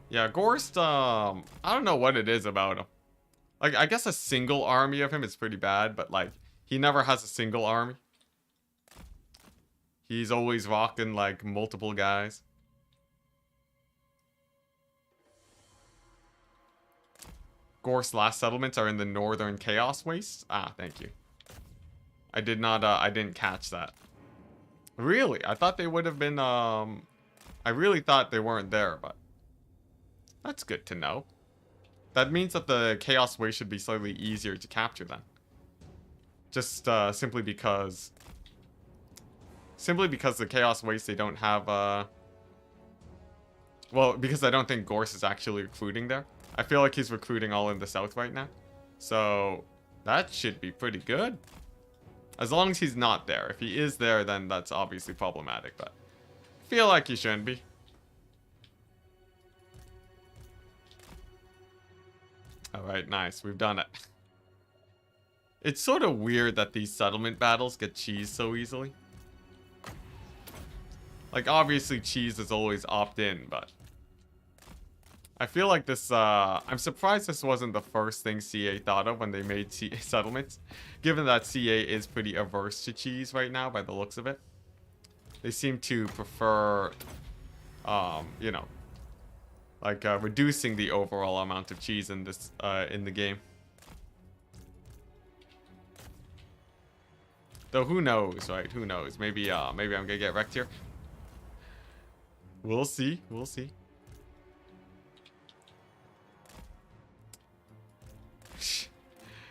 Yeah, Gorst, I don't know what it is about him. Like, I guess a single army of him is pretty bad, but like, he never has a single army. He's always rocking like multiple guys. Gorst's last settlements are in the northern Chaos Wastes. Ah, thank you. I didn't catch that. Really? I thought they would have been, I really thought they weren't there, but that's good to know. That means that the Chaos Waste should be slightly easier to capture then. Just, simply because the Chaos Waste, they don't have, well, because I don't think Gorst is actually recruiting there. I feel like he's recruiting all in the south right now. So, that should be pretty good. As long as he's not there. If he is there, then that's obviously problematic, but I feel like he shouldn't be. Alright, nice. We've done it. It's sort of weird that these settlement battles get cheesed so easily. Like, obviously cheese is always opt-in, but... I feel like this, I'm surprised this wasn't the first thing CA thought of when they made settlements. Given that CA is pretty averse to cheese right now, by the looks of it. They seem to prefer, you know, like, reducing the overall amount of cheese in this, in the game. Though who knows, right? Who knows? Maybe, maybe I'm gonna get wrecked here. We'll see. We'll see.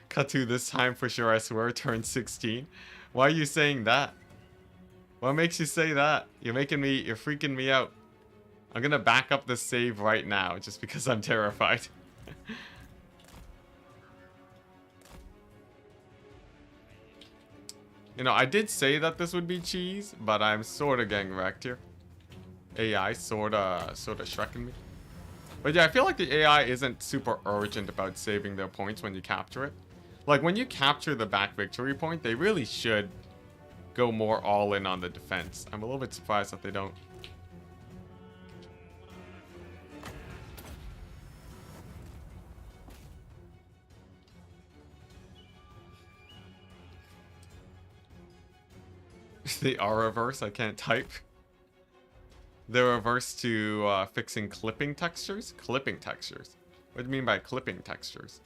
Cut to this time for sure, I swear, turn 16. Why are you saying that? What makes you say that? You're freaking me out. I'm gonna back up the save right now, just because I'm terrified. You know, I did say that this would be cheese, but I'm sorta getting wrecked here. AI sorta shrekking me. But yeah, I feel like the AI isn't super urgent about saving their points when you capture it. Like, when you capture the back victory point, they really should go more all in on the defense. I'm a little bit surprised that they don't. They are reverse, I can't type. They're reverse to fixing clipping textures? Clipping textures? What do you mean by clipping textures?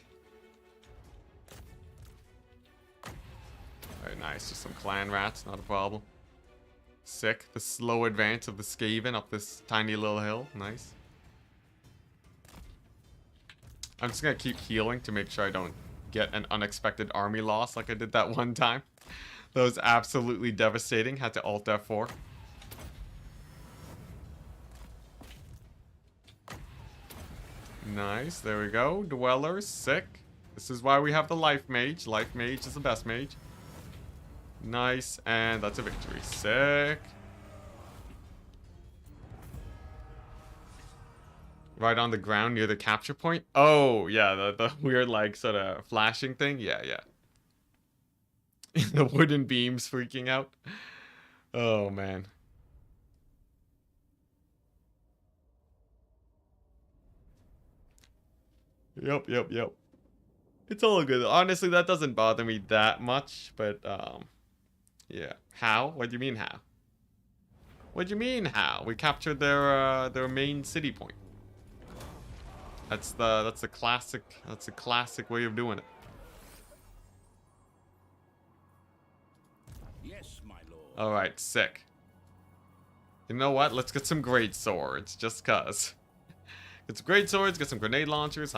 Alright, nice. Just some clan rats, not a problem. Sick. The slow advance of the Skaven up this tiny little hill. Nice. I'm just gonna keep healing to make sure I don't get an unexpected army loss like I did that one time. That was absolutely devastating. Had to Alt F4. Nice. There we go. Dwellers. Sick. This is why we have the Life Mage. Life Mage is the best mage. Nice. And that's a victory. Sick. Right on the ground near the capture point. Oh, yeah. The weird, like, sort of flashing thing. Yeah, yeah. The wooden beams freaking out. Oh, man. Yep. It's all good. Honestly, that doesn't bother me that much, but, yeah. How? What do you mean, how? What do you mean, how? We captured their main city point. That's a classic way of doing it. Yes, my lord. Alright, sick. You know what? Let's get some great swords, just cuz. Get some great swords, get some grenade launchers.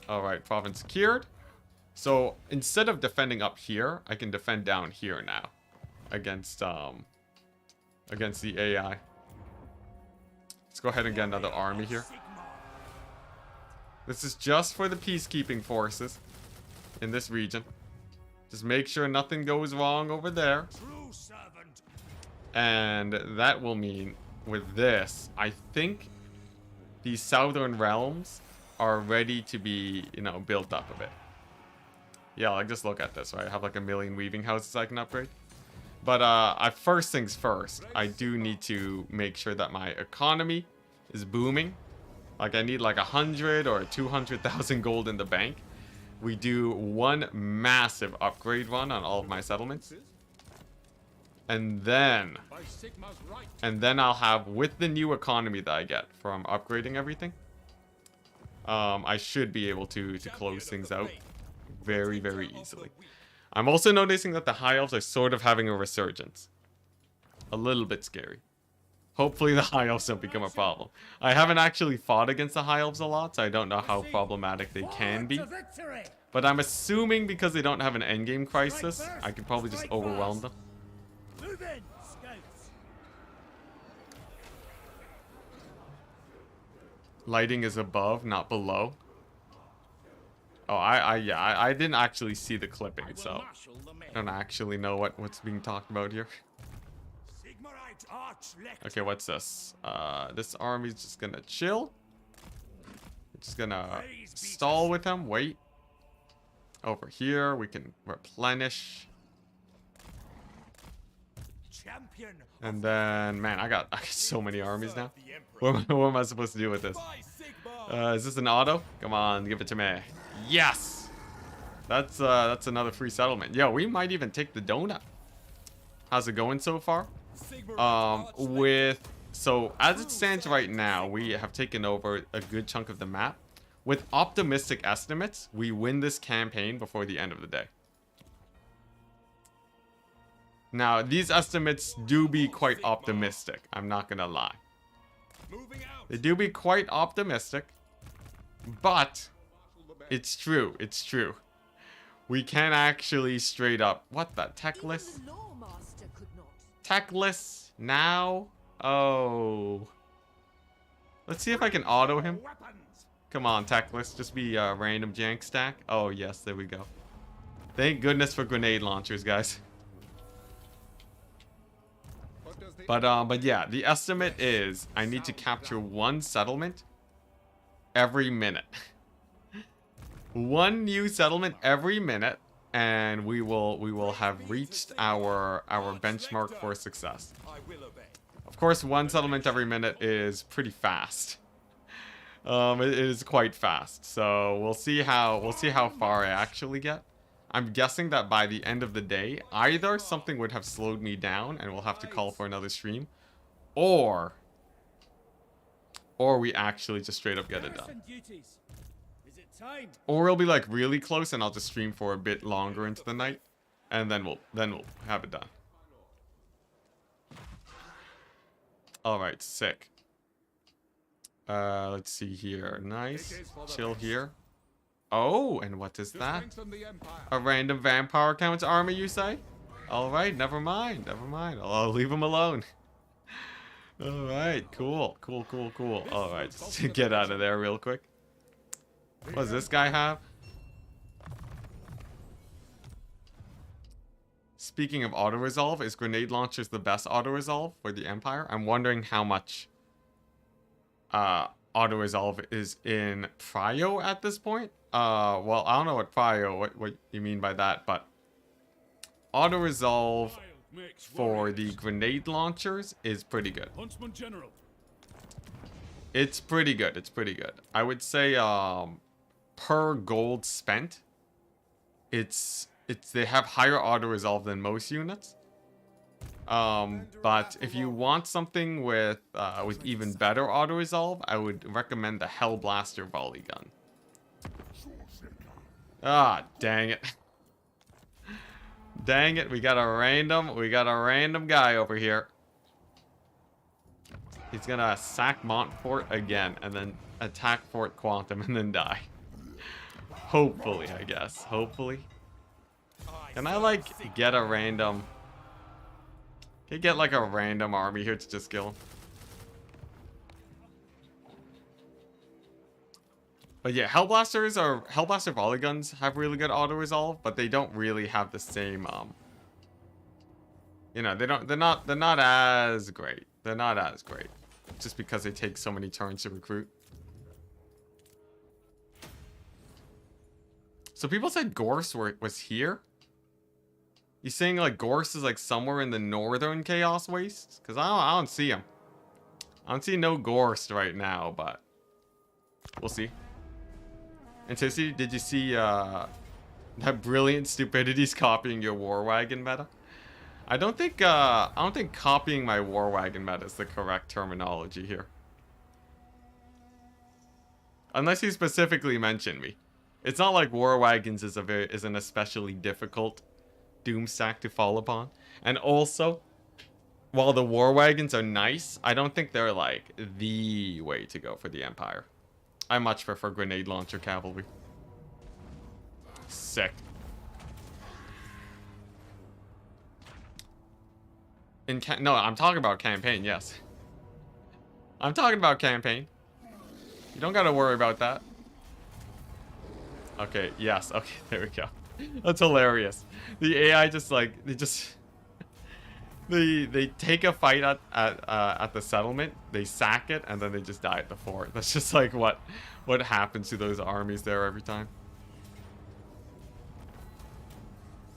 Alright, province secured. So, instead of defending up here, I can defend down here now. Against the AI. Let's go ahead and get another army here. This is just for the peacekeeping forces in this region. Just make sure nothing goes wrong over there. And that will mean, with this, I think these southern realms are ready to be, you know, built up a bit. Yeah, like, just look at this, right? I have like a million weaving houses I can upgrade. But first things first, I do need to make sure that my economy is booming. Like, I need like 100 or 200,000 gold in the bank. We do one massive upgrade run on all of my settlements. And then I'll have, with the new economy that I get from upgrading everything, I should be able to close things out very, very easily. I'm also noticing that the High Elves are sort of having a resurgence. A little bit scary. Hopefully the High Elves don't become a problem. I haven't actually fought against the High Elves a lot, so I don't know how problematic they can be. But I'm assuming because they don't have an endgame crisis, I could probably just overwhelm them. Move in, scouts. Lighting is above, not below. Oh, I didn't actually see the clipping, so I don't actually know what's being talked about here. Okay, what's this? This army's just gonna chill. Just gonna stall with him. Wait. Over here, we can replenish. Champion. And then, man, I got so many armies now. What am I supposed to do with this? Is this an auto? Come on, give it to me. Yes! That's another free settlement. Yo, we might even take the donut. How's it going so far? So as it stands right now, we have taken over a good chunk of the map. With optimistic estimates, we win this campaign before the end of the day. Now, these estimates do be quite optimistic. I'm not gonna lie. They do be quite optimistic. But it's true. It's true. We can actually straight up... What the? Techless? Techless? Now? Oh. Let's see if I can auto him. Come on, Techless. Just be a random jank stack. Oh, yes. There we go. Thank goodness for grenade launchers, guys. But yeah, the estimate is I need to capture one settlement every minute. One new settlement every minute, and we will have reached our benchmark for success. Of course, one settlement every minute is pretty fast. It is quite fast. So we'll see how far I actually get. I'm guessing that by the end of the day, either something would have slowed me down and we'll have to call for another stream, or we actually just straight up get it done. Or we'll be like really close and I'll just stream for a bit longer into the night, and then we'll have it done. All right, sick. Let's see here. Nice. Chill here. Oh, and what is that? A random vampire counts army, you say? Alright, never mind. Never mind. I'll leave him alone. Alright, cool. Cool, cool, cool. Alright, just get out of there real quick. What does this guy have? Speaking of auto-resolve, is grenade launchers the best auto-resolve for the Empire? I'm wondering how much auto-resolve is in Prio at this point. Well, I don't know what Prio, what you mean by that, but auto-resolve for the grenade launchers is pretty good. It's pretty good. It's pretty good. I would say per gold spent, they have higher auto-resolve than most units. But if you want something with even better auto-resolve, I would recommend the Hellblaster volley gun. Ah, dang it. Dang it, we got a random guy over here. He's gonna sack Montfort again and then attack Fort Quantum and then die. Hopefully, I guess. Hopefully. Can I like get a random... Can you get like a random army here to just kill him? But yeah, Hellblaster volley guns have really good auto resolve, but they don't really have the same you know, they're not as great. They're not as great. Just because they take so many turns to recruit. So people said Gorst was here? You saying like Gorst is like somewhere in the northern Chaos Wastes? Because I don't see him. I don't see no Gorst right now, but we'll see. Anticity, did you see that brilliant stupidity's copying your war wagon meta? I don't think copying my war wagon meta is the correct terminology here. Unless you specifically mention me. It's not like war wagons is an especially difficult doom stack to fall upon. And also, while the war wagons are nice, I don't think they're like the way to go for the Empire. I much prefer grenade launcher cavalry. Sick. No, I'm talking about campaign, yes. I'm talking about campaign. You don't gotta worry about that. Okay, yes, okay, there we go. That's hilarious. The AI just like, They take a fight at the settlement, they sack it, and then they just die at the fort. That's just like what happens to those armies there every time.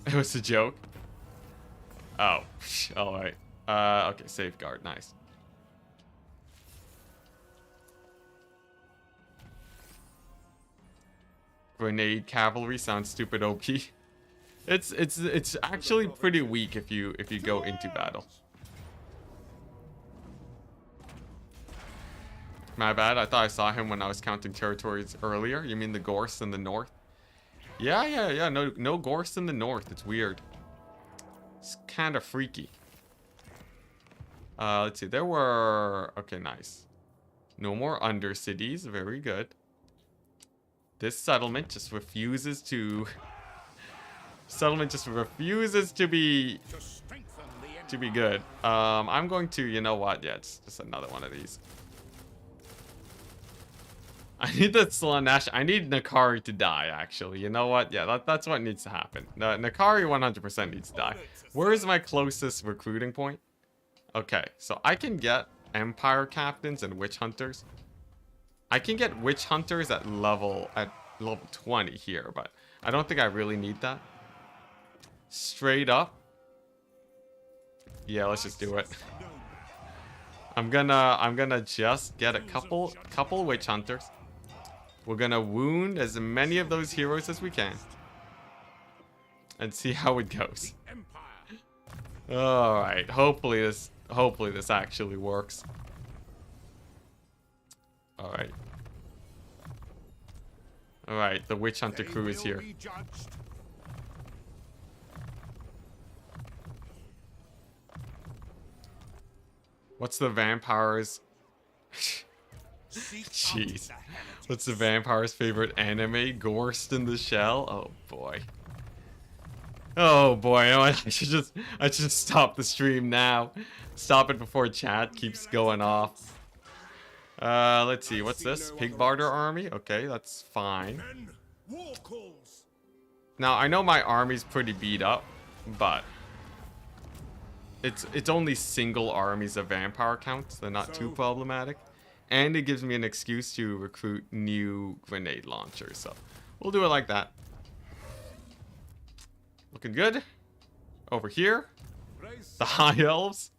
It was a joke. Oh, all right. Okay, safeguard, nice. Grenade cavalry sounds stupid OP. It's actually pretty weak if you go into battle. My bad, I thought I saw him when I was counting territories earlier. You mean the Gorst in the north? Yeah. No Gorst in the north. It's weird. It's kind of freaky. Let's see. There were... Okay, nice. No more undercities. Very good. This settlement just refuses to... Settlement just refuses to be good. I'm going to... You know what? Yeah, it's just another one of these. I need the Slaanesh. I need Nakari to die, actually. You know what? Yeah, that's what needs to happen. Nakari 100% needs to die. Where is my closest recruiting point? Okay, so I can get Empire Captains and Witch Hunters. I can get Witch Hunters at level 20 here, but I don't think I really need that. Straight up. Yeah, let's just do it. I'm gonna just get a couple Witch Hunters. We're gonna wound as many of those heroes as we can. And see how it goes. Alright, hopefully this actually works. Alright. Alright, the Witch Hunter crew is here. What's the vampires? Jeez. What's the vampire's favorite anime? Gorst in the Shell? Oh boy. Oh boy. I should just stop the stream now. Stop it before chat keeps going off. Let's see. What's this? Pig Barter army? Okay, that's fine. Now, I know my army's pretty beat up, but it's only single armies of vampire counts. They're not too problematic. And it gives me an excuse to recruit new grenade launchers. So we'll do it like that. Looking good. Over here, the High Elves.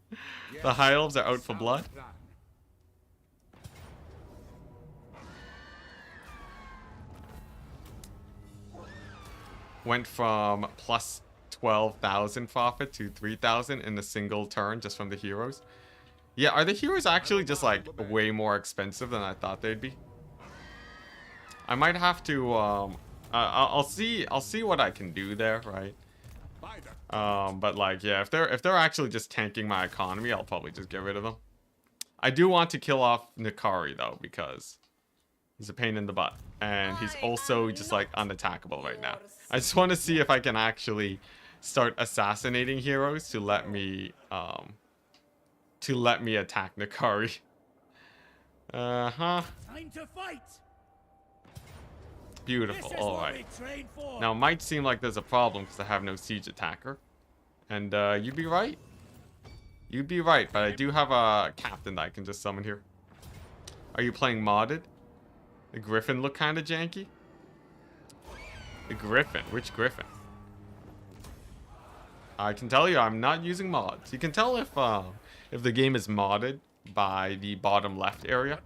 The High Elves are out for blood. Went from plus 12,000 profit to 3,000 in a single turn just from the heroes. Yeah, are the heroes actually just like way more expensive than I thought they'd be? I might have to I'll see what I can do there, right? But like, yeah, if they're actually just tanking my economy, I'll probably just get rid of them. I do want to kill off Nakari though, because he's a pain in the butt, and he's also just like unattackable right now. I just want to see if I can actually start assassinating heroes to let me attack Nakari. Time to fight. Beautiful. All right. Now, it might seem like there's a problem because I have no siege attacker, and you'd be right. You'd be right, but I do have a captain that I can just summon here. Are you playing modded? The Griffin look kind of janky. The Griffin? Which Griffin? I can tell you, I'm not using mods. You can tell if the game is modded by the bottom left area.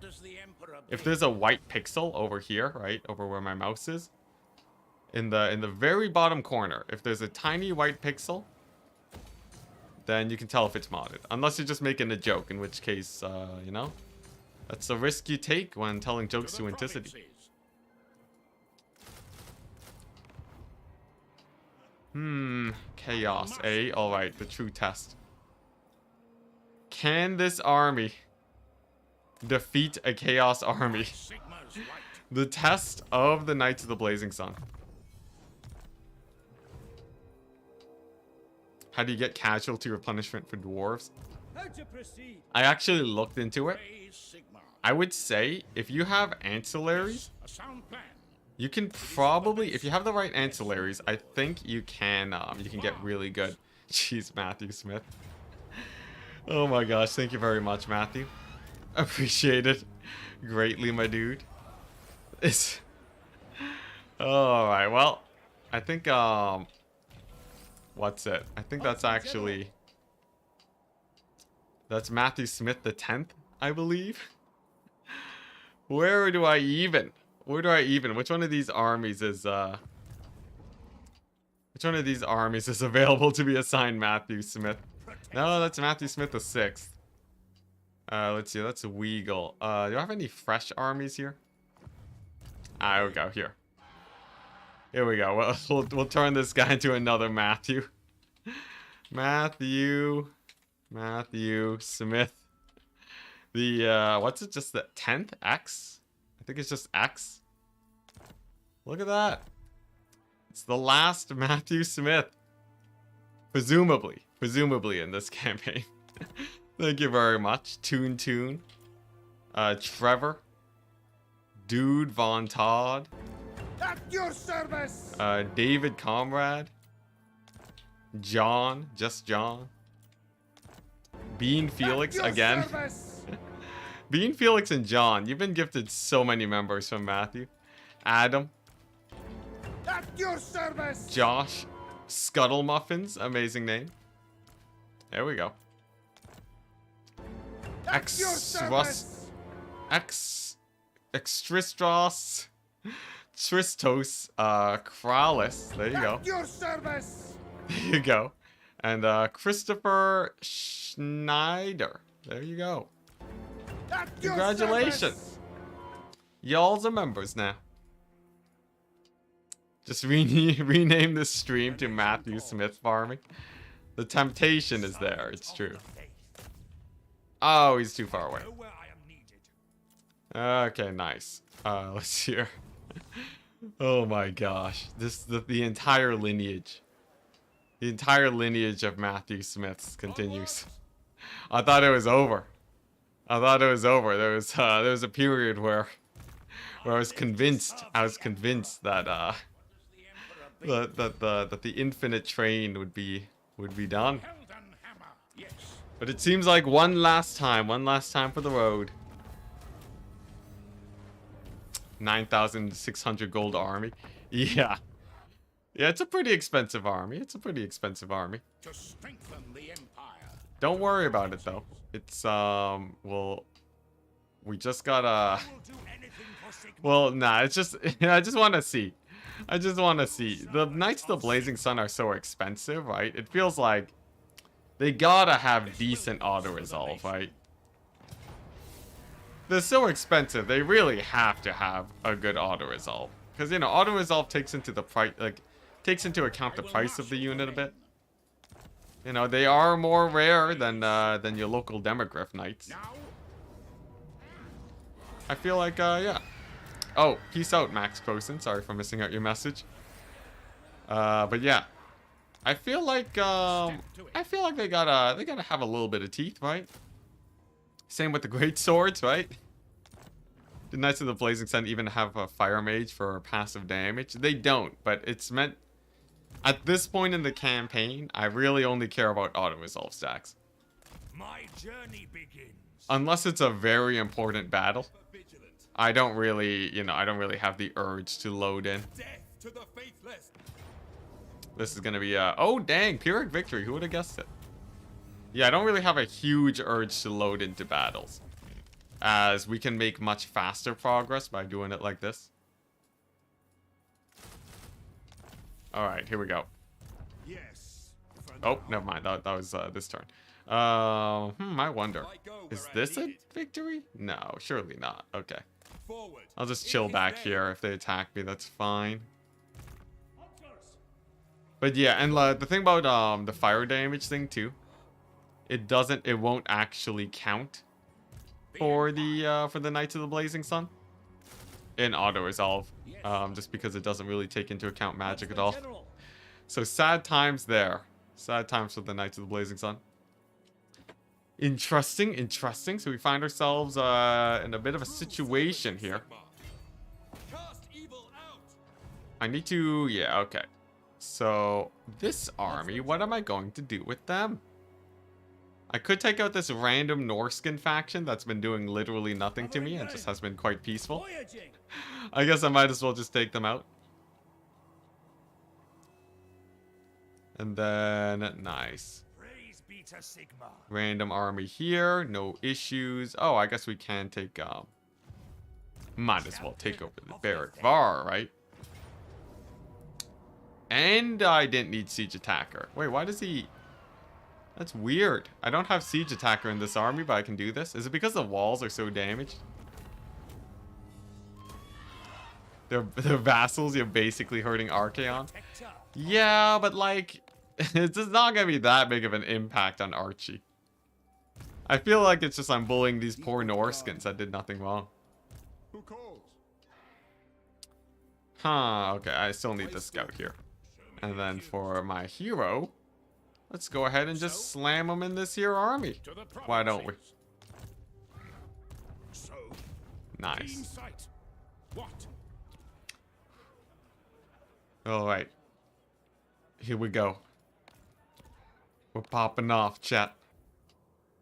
If there's a white pixel over here, right, over where my mouse is, in the very bottom corner, if there's a tiny white pixel, then you can tell if it's modded. Unless you're just making a joke, in which case, you know, that's the risk you take when telling jokes to Enticity. Chaos, eh? Alright, the true test. Can this army defeat a chaos army? The test of the Knights of the Blazing Sun. How do you get casualty replenishment for dwarves? I actually looked into it. I would say if you have ancillaries, you can probably, if you have the right ancillaries, I think you can get really good. Jeez, Matthew Smith. Oh my gosh, thank you very much, Matthew. Appreciate it greatly, my dude. It's alright, well, I think what's it? I think that's actually that's Matthew Smith the 10th, I believe. Where do I even? Where do I even? Which one of these armies is which one of these armies is available to be assigned Matthew Smith? No, that's Matthew Smith the 6th. Let's see, that's a Weagle. Do I have any fresh armies here? Ah, here we go, here. Here we go. We'll turn this guy into another Matthew. Matthew Smith. The, what's it, just the 10th? X? I think it's just X. Look at that. It's the last Matthew Smith. Presumably in this campaign. Thank you very much. Toon. Trevor. Dude Von Todd. At your service. David Comrade. John. Just John. Bean Felix again. Bean Felix and John. You've been gifted so many members from Matthew. Adam. At your service. Josh. Scuttle Muffins. Amazing name. There we go. Extristros. Tristos. Kralis. There you go. At your service. There you go. And Christopher Schneider. There you go. At your Congratulations. service. Y'all's are members now. Just rename this stream to Matthew Smith Farming. The temptation is there, it's true. Oh, he's too far away. Okay, nice. Let's see here. Oh my gosh. The entire lineage. The entire lineage of Matthew Smiths continues. I thought it was over. There was a period where I was convinced that that the infinite train would be done. But it seems like one last time for the road. 9,600 gold army. Yeah. Yeah, it's a pretty expensive army. To strengthen the empire. Don't worry about it though. It's well, we just gotta. Well, nah. It's just I just want to see. The Knights of the Blazing Sun are so expensive, right? It feels like they gotta have decent auto resolve, right? They're so expensive. They really have to have a good auto resolve, because you know auto resolve takes into account the price of the unit a bit. You know, they are more rare than your local Demogryph Knights. I feel like yeah. Oh, peace out, Max Croson. Sorry for missing out your message. But yeah, I feel like they gotta have a little bit of teeth, right? Same with the great swords, right? The Knights of the Blazing Sun even have a fire mage for passive damage. They don't, but it's meant. At this point in the campaign, I really only care about auto resolve stacks. My journey begins. Unless it's a very important battle. I don't really have the urge to load in. Death to the faithless. This is gonna be oh dang, Pyrrhic Victory, who would have guessed it? Yeah, I don't really have a huge urge to load into battles, as we can make much faster progress by doing it like this. Alright, here we go. Yes. Oh, never mind, that was this turn. I wonder, is this a victory? No, surely not. Okay. I'll just chill back here. If they attack me, that's fine. But yeah, and the thing about the fire damage thing too, it won't actually count for the Knights of the Blazing Sun in auto resolve, just because it doesn't really take into account magic at all. So sad times there. Sad times for the Knights of the Blazing Sun. Interesting. So we find ourselves in a bit of a situation here. I need to, yeah, okay. So this army, what am I going to do with them? I could take out this random Norskan faction that's been doing literally nothing to me and just has been quite peaceful. Voyaging. I guess I might as well just take them out. And then, nice. Praise be to Sigma. Random army here, no issues. Oh, I guess we can take, might as well take over the Barrack Var, right? And I didn't need Siege Attacker. Wait, why does he... That's weird. I don't have Siege Attacker in this army, but I can do this. Is it because the walls are so damaged? They're vassals, you're basically hurting Archaon. Yeah, but like... it's just not gonna be that big of an impact on Archie. I feel like it's just I'm bullying these poor Norskans that did nothing wrong. Who calls? Huh, okay, I still need the scout here. And then for my hero, let's go ahead and just slam him in this here army. Why don't we? So, Nice. insight. What? Alright. Here we go. We're popping off, chat.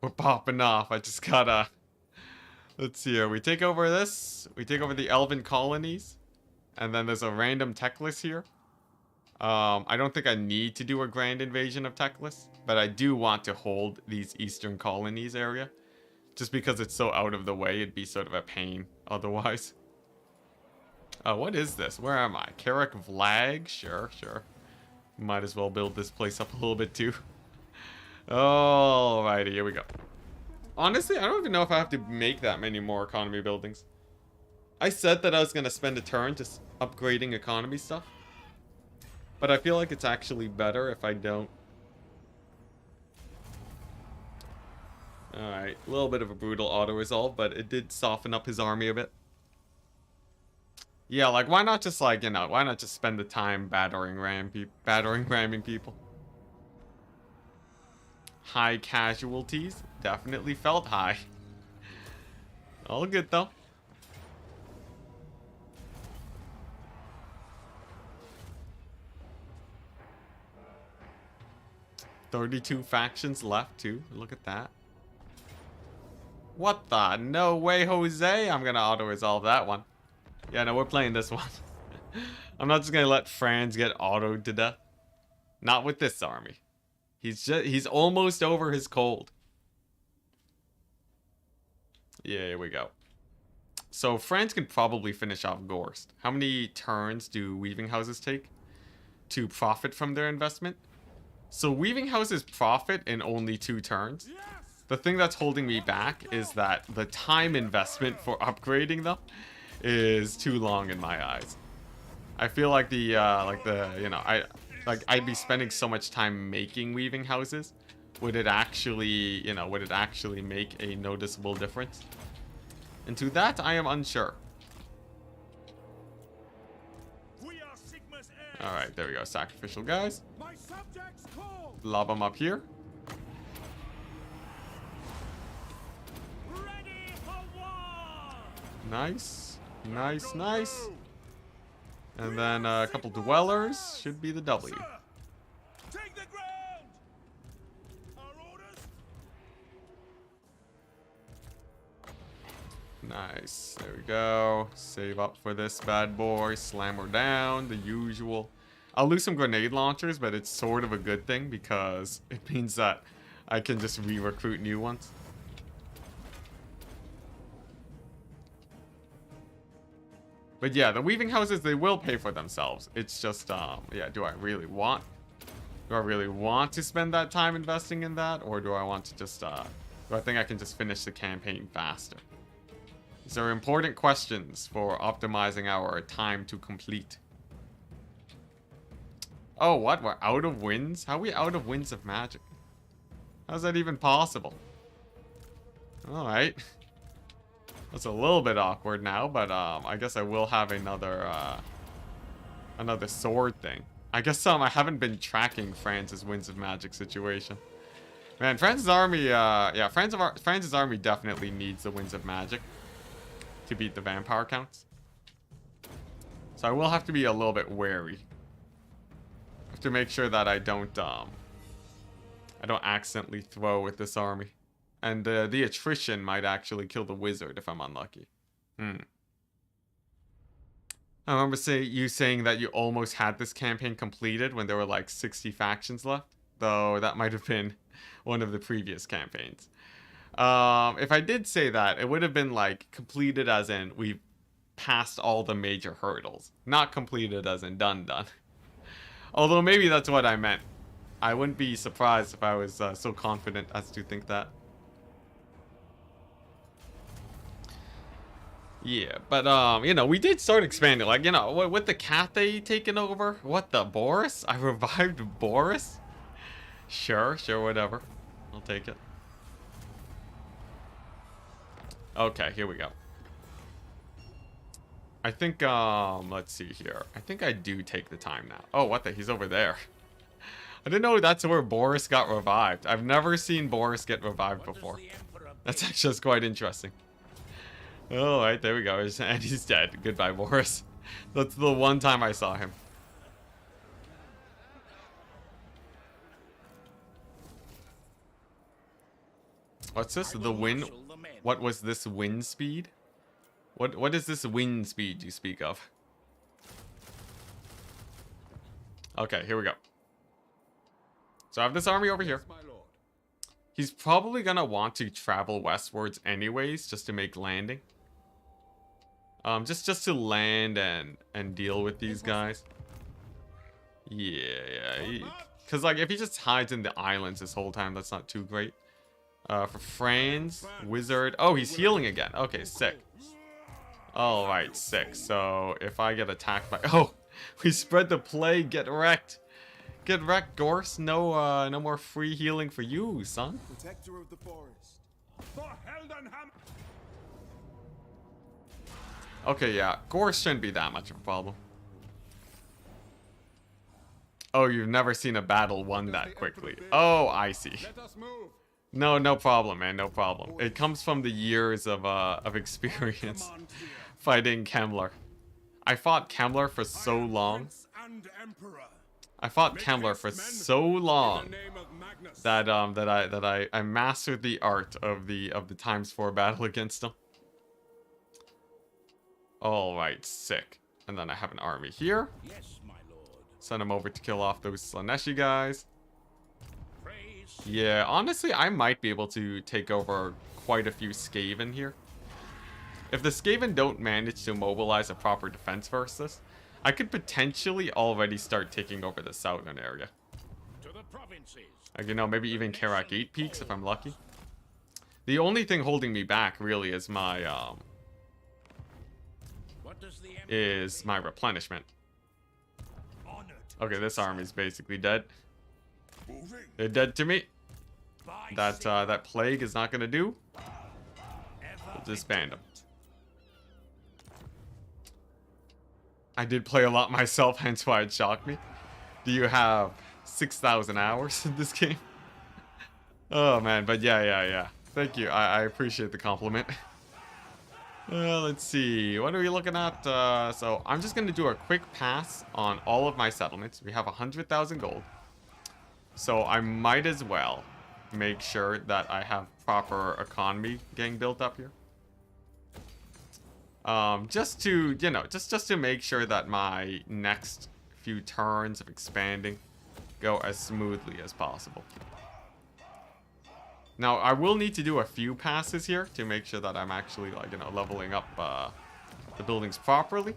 We're popping off. I just gotta... Let's see here. We take over this. We take over the Elven colonies. And then there's a random Teclis here. I don't think I need to do a grand invasion of Teclis. But I do want to hold these eastern colonies area. Just because it's so out of the way, it'd be sort of a pain otherwise. What is this? Where am I? Carrick Vlag? Sure, sure. Might as well build this place up a little bit too. Alrighty, here we go. Honestly, I don't even know if I have to make that many more economy buildings. I said that I was going to spend a turn just upgrading economy stuff. But I feel like it's actually better if I don't. Alright, a little bit of a brutal auto-resolve, but it did soften up his army a bit. Yeah, like, why not just, like, you know, why not just spend the time battering ramming people? High casualties. Definitely felt high. All good, though. "32 factions left, too. Look at that. What the? No way, Jose. I'm gonna auto-resolve that one. Yeah, no, we're playing this one. I'm not just gonna let Franz get autoed to death. Not with this army. He's almost over his cold. Yeah, here we go. So Franz can probably finish off Gorst. How many turns do weaving houses take to profit from their investment? So weaving houses profit in only 2 turns. The thing that's holding me back is that the time investment for upgrading them is too long in my eyes. I feel like I'd be spending so much time making weaving houses. Would it actually, make a noticeable difference? And to that, I am unsure. Alright, there we go. Sacrificial guys. My subjects call. Lob them up here. Ready for war. Nice. Nice, nice. And then a couple dwellers should be the W. Sir, take the ground. Our orders. Nice. There we go. Save up for this bad boy. Slam her down. The usual. I'll lose some grenade launchers, but it's sort of a good thing because it means that I can just re-recruit new ones. But yeah, the weaving houses, they will pay for themselves. It's just, yeah, do I really want to spend that time investing in that? Or do I want to just, do I think I can just finish the campaign faster? These are important questions for optimizing our time to complete. Oh, what? We're out of winds? How are we out of winds of magic? How's that even possible? Alright. That's a little bit awkward now, but I guess I will have another sword thing. I guess I haven't been tracking Franz's Winds of Magic situation. Man, Franz's army, yeah, Franz's army definitely needs the Winds of Magic to beat the vampire counts. So I will have to be a little bit wary. I have to make sure that I don't I don't accidentally throw with this army. And the attrition might actually kill the wizard if I'm unlucky. I remember you saying that you almost had this campaign completed when there were like 60 factions left. Though that might have been one of the previous campaigns. If I did say that, it would have been like completed as in we passed all the major hurdles. Not completed as in done. Although maybe that's what I meant. I wouldn't be surprised if I was so confident as to think that. Yeah, but you know, we did start expanding. Like, you know, with the Cathay taking over. What the Boris? I revived Boris? Sure, whatever. I'll take it. Okay, here we go. I think, let's see here. I think I do take the time now. Oh, what the? He's over there. I didn't know that's where Boris got revived. I've never seen Boris get revived before. That's actually just quite interesting. Oh, right, there we go. And he's dead. Goodbye, Boris. That's the one time I saw him. What's this? The wind? What was this wind speed? What is this wind speed you speak of? Okay, here we go. So I have this army over here. He's probably gonna want to travel westwards anyways, just to make landing. Just to land and deal with these guys. Yeah. Because like if he just hides in the islands this whole time, that's not too great. For Franz, wizard. Oh, he's healing again. Okay, sick. All right, sick. So if I get attacked by, oh, we spread the plague. Get wrecked. Get wrecked, Gorst. No, no more free healing for you, son. Protector of the forest. Okay, yeah. Gorst shouldn't be that much of a problem. Oh, you've never seen a battle won that quickly. Oh, I see. Let us move. No problem, man. No problem. It comes from the years of experience fighting Kemmler. I fought Kemmler for so long. I fought Kemmler for so long that I mastered the art of the ×4 battle against him. All right, sick. And then I have an army here. Yes, my lord. Send him over to kill off those Slaanesh guys. Yeah, honestly, I might be able to take over quite a few Skaven here. If the Skaven don't manage to mobilize a proper defense versus this, I could potentially already start taking over the southern area. To the provinces. Like, you know, maybe even Karak 8 peaks if I'm lucky. The only thing holding me back really is my replenishment. Okay, this army's basically dead. They're dead to me. That plague is not gonna do. We'll disband them. I did play a lot myself, hence why it shocked me. Do you have 6,000 hours in this game? Oh man, but yeah. Thank you. I appreciate the compliment. Let's see. What are we looking at? So I'm just gonna do a quick pass on all of my settlements. We have 100,000 gold. So I might as well make sure that I have proper economy getting built up here. Just to, you know, just to make sure that my next few turns of expanding go as smoothly as possible. Now, I will need to do a few passes here to make sure that I'm actually, like, you know, leveling up the buildings properly.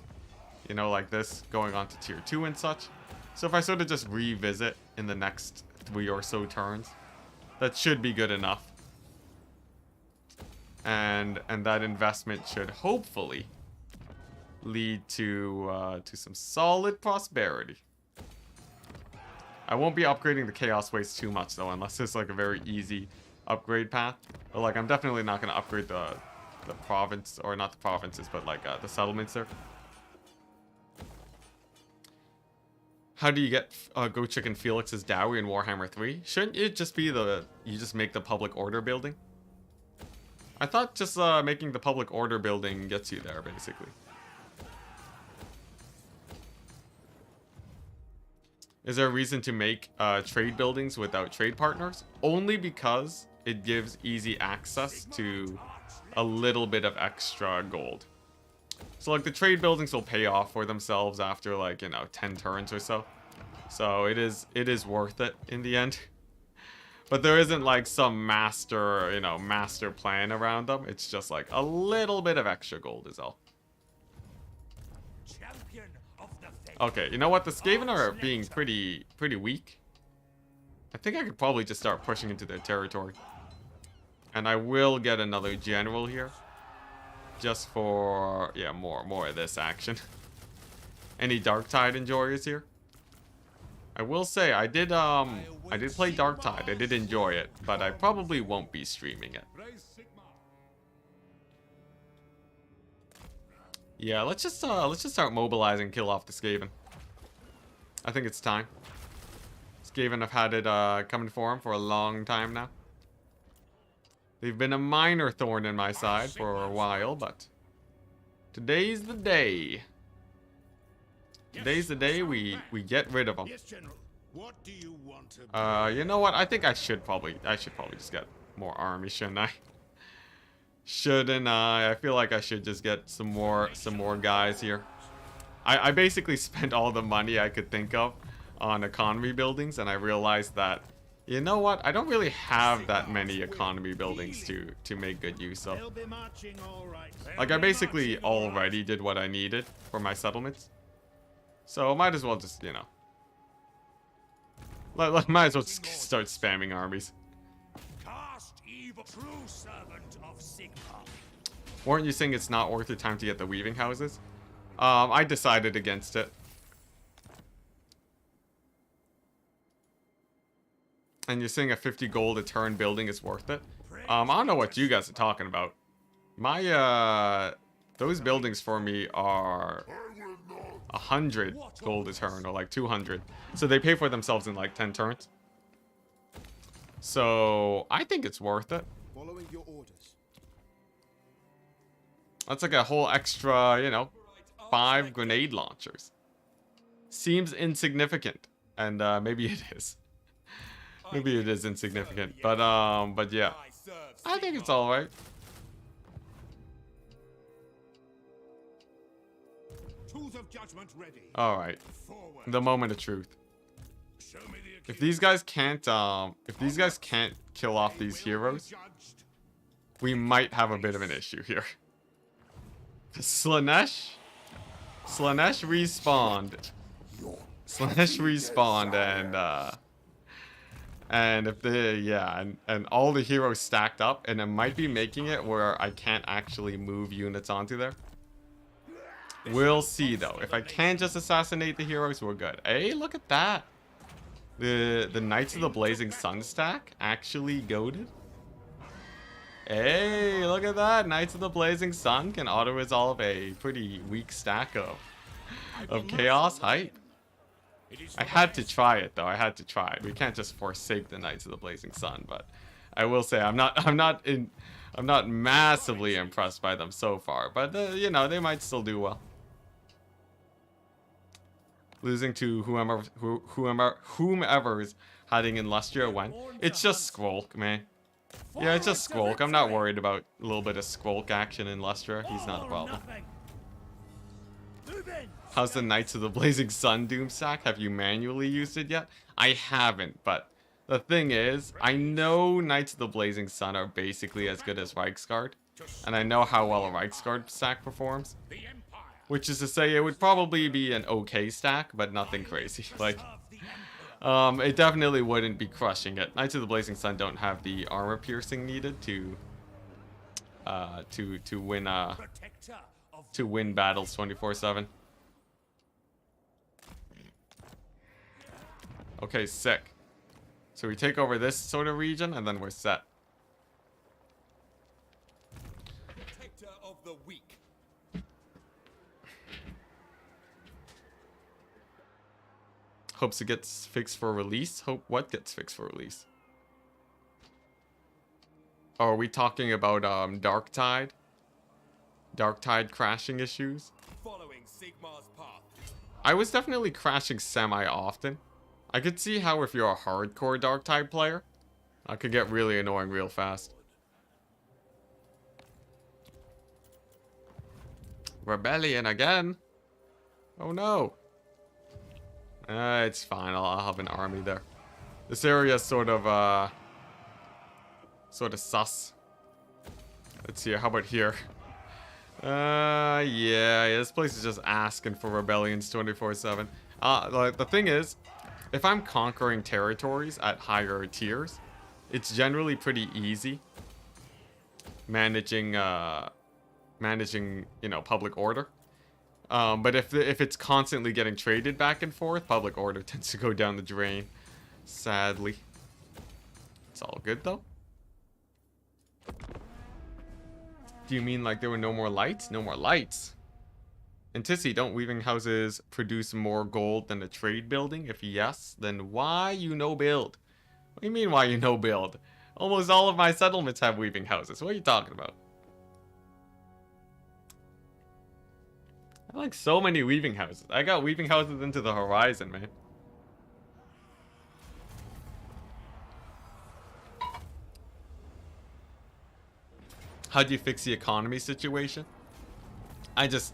You know, like this, going on to tier 2 and such. So if I sort of just revisit in the next 3 or so turns, that should be good enough. And that investment should hopefully lead to some solid prosperity. I won't be upgrading the Chaos Waste too much though, unless it's like a very easy upgrade path. But like, I'm definitely not gonna upgrade the province, or not the provinces, but like the settlements there. How do you get Go Chicken Felix's dowry in Warhammer 3? Shouldn't it just be you just make the public order building? I thought just making the public order building gets you there, basically. Is there a reason to make trade buildings without trade partners? Only because it gives easy access to a little bit of extra gold. So like the trade buildings will pay off for themselves after like, you know, 10 turns or so. So it is worth it in the end. But there isn't like some master, you know, master plan around them. It's just like a little bit of extra gold is all. Champion of the faith. Okay, you know what? The Skaven are being pretty weak. I think I could probably just start pushing into their territory. And I will get another general here. Just for, yeah, more of this action. Any Darktide enjoyers here? I will say I did play Darktide. I did enjoy it, but I probably won't be streaming it. Yeah, let's just start mobilizing, kill off the Skaven. I think it's time. Skaven have had it coming for them for a long time now. They've been a minor thorn in my side for a while, but today's the day. Today's the day we get rid of them. Yes, General. What do you want to You know what? I think I should probably just get more army, shouldn't I? Shouldn't I? I feel like I should just get some more guys here. I basically spent all the money I could think of on economy buildings, and I realized that, you know what? I don't really have that many economy buildings to make good use of. They'll be marching all right. Like I basically already did what I needed for my settlements. So might as well just, you know. Might as well just start spamming armies. Cast evil, true servant of Sigma. Weren't you saying it's not worth your time to get the weaving houses? I decided against it. And you're saying a 50 gold a turn building is worth it? I don't know what you guys are talking about. My, those buildings for me are 100 gold a turn, or like 200. So they pay for themselves in like 10 turns. So I think it's worth it. Following your orders. That's like a whole extra, you know, 5 grenade launchers. Seems insignificant, and maybe it is. Maybe it is insignificant, but yeah, I think it's all right. Tools of judgment ready. All right, Forward. the moment of truth. Show me the If these guys can't kill off these heroes, we might have a bit of an issue here. Slaanesh respawned. Slaanesh respawned, and if and all the heroes stacked up, and it might be making it where I can't actually move units onto there. We'll see though. If I can just assassinate the heroes, we're good. Hey, look at that. The Knights of the Blazing Sun stack actually goated. Hey, look at that. Knights of the Blazing Sun can auto-resolve a pretty weak stack of chaos hype. I had to try it though. I had to try it. We can't just forsake the Knights of the Blazing Sun, but I will say I'm not massively impressed by them so far, but you know, they might still do well. Losing to whomever's hiding in Lustria when it's just Squolk, man. Yeah, it's just Squolk. I'm not worried about a little bit of Squolk action in Lustria. He's not a problem. How's the Knights of the Blazing Sun Doom stack? Have you manually used it yet? I haven't, but the thing is, I know Knights of the Blazing Sun are basically as good as Reiksguard, and I know how well a Reiksguard stack performs. Which is to say, it would probably be an okay stack, but nothing crazy. Like, it definitely wouldn't be crushing it. Knights of the Blazing Sun don't have the armor piercing needed to win battles 24/7. Okay, sick. So we take over this sort of region, and then we're set. Protector of the weak. Hopes it gets fixed for release. Hope what gets fixed for release? Oh, are we talking about Darktide? Darktide crashing issues? Following Sigmar's path. I was definitely crashing semi-often I could see how if you're a hardcore dark type player, that could get really annoying real fast. Rebellion again? Oh no. It's fine. I'll have an army there. This area is sort of sus. Let's see. How about here? Yeah. This place is just asking for rebellions 24/7. Like, the thing is, if I'm conquering territories at higher tiers, it's generally pretty easy managing, you know, public order. But if it's constantly getting traded back and forth, public order tends to go down the drain. Sadly. It's all good though. Do you mean like there were no more lights? No more lights. Anticity, don't weaving houses produce more gold than a trade building? If yes, then why you no build? What do you mean why you no build? Almost all of my settlements have weaving houses. What are you talking about? I like so many weaving houses. I got weaving houses into the horizon, man. How'd you fix the economy situation? I just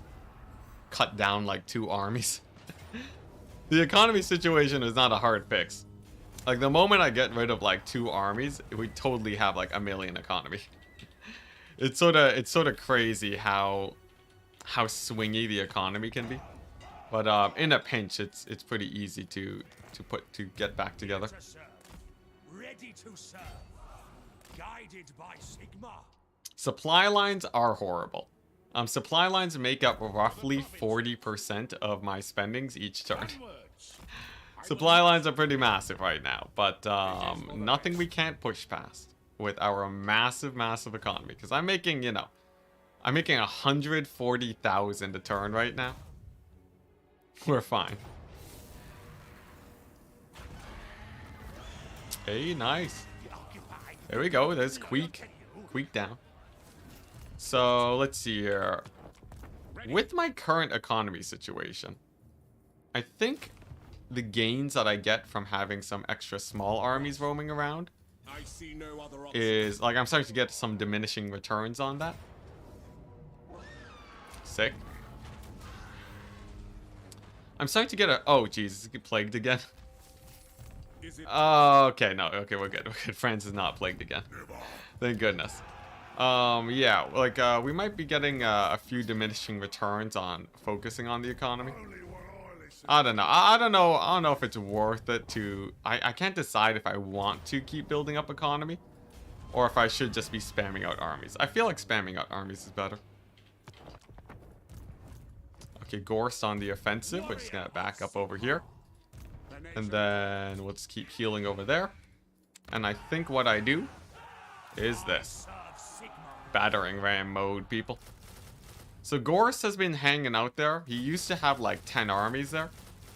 cut down like 2 armies. The economy situation is not a hard fix. Like the moment I get rid of like 2 armies, we totally have like 1 million economy. It's sort of crazy how swingy the economy can be. But in a pinch, it's pretty easy to get back together. Ready to serve. Guided by Sigma. Supply lines are horrible. Supply lines make up roughly 40% of my spendings each turn. Supply lines are pretty massive right now, but nothing we can't push past with our massive economy. Because I'm making, you know, I'm making 140,000 a turn right now. We're fine. Hey, nice. There we go. There's Queek. Queek down. So, let's see here. With my current economy situation, I think the gains that I get from having some extra small armies roaming around is, like, I'm starting to get some diminishing returns on that. Sick. I'm starting to get a... Oh, Jesus, get plagued again. Oh, okay, no, okay, we're good. We're good. France is not plagued again. Thank goodness. Yeah, like, we might be getting a few diminishing returns on focusing on the economy. I don't know. I don't know if it's worth it to... I can't decide if I want to keep building up economy or if I should just be spamming out armies. I feel like spamming out armies is better. Okay, Gorst on the offensive. We're just gonna back up over here. And then we'll just keep healing over there. And I think what I do is this. Battering ram mode, people. So Gorst has been hanging out there. He used to have like 10 armies there.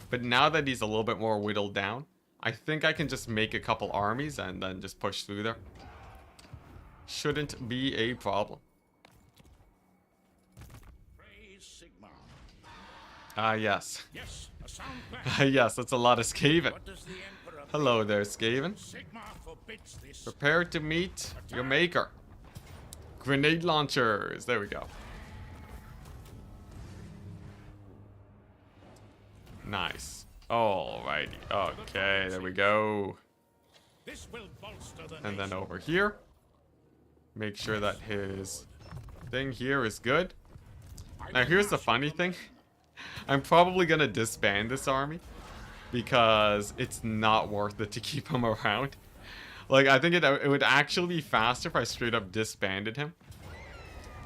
But now that he's a little bit more whittled down, I think I can just make a couple armies and then just push through there. Shouldn't be a problem. Yes. Yes, a sound plan. Yes, that's a lot of Skaven. What does the Emperor Hello there, Skaven. Sigma forbids this. Prepare to meet your maker. Grenade launchers. There we go. Nice. Alrighty. Okay, there we go. This will bolster the And then nation. over here, make sure that his thing here is good. Now here's the funny thing. I'm probably gonna disband this army because it's not worth it to keep him around. Like, I think it would actually be faster if I straight up disbanded him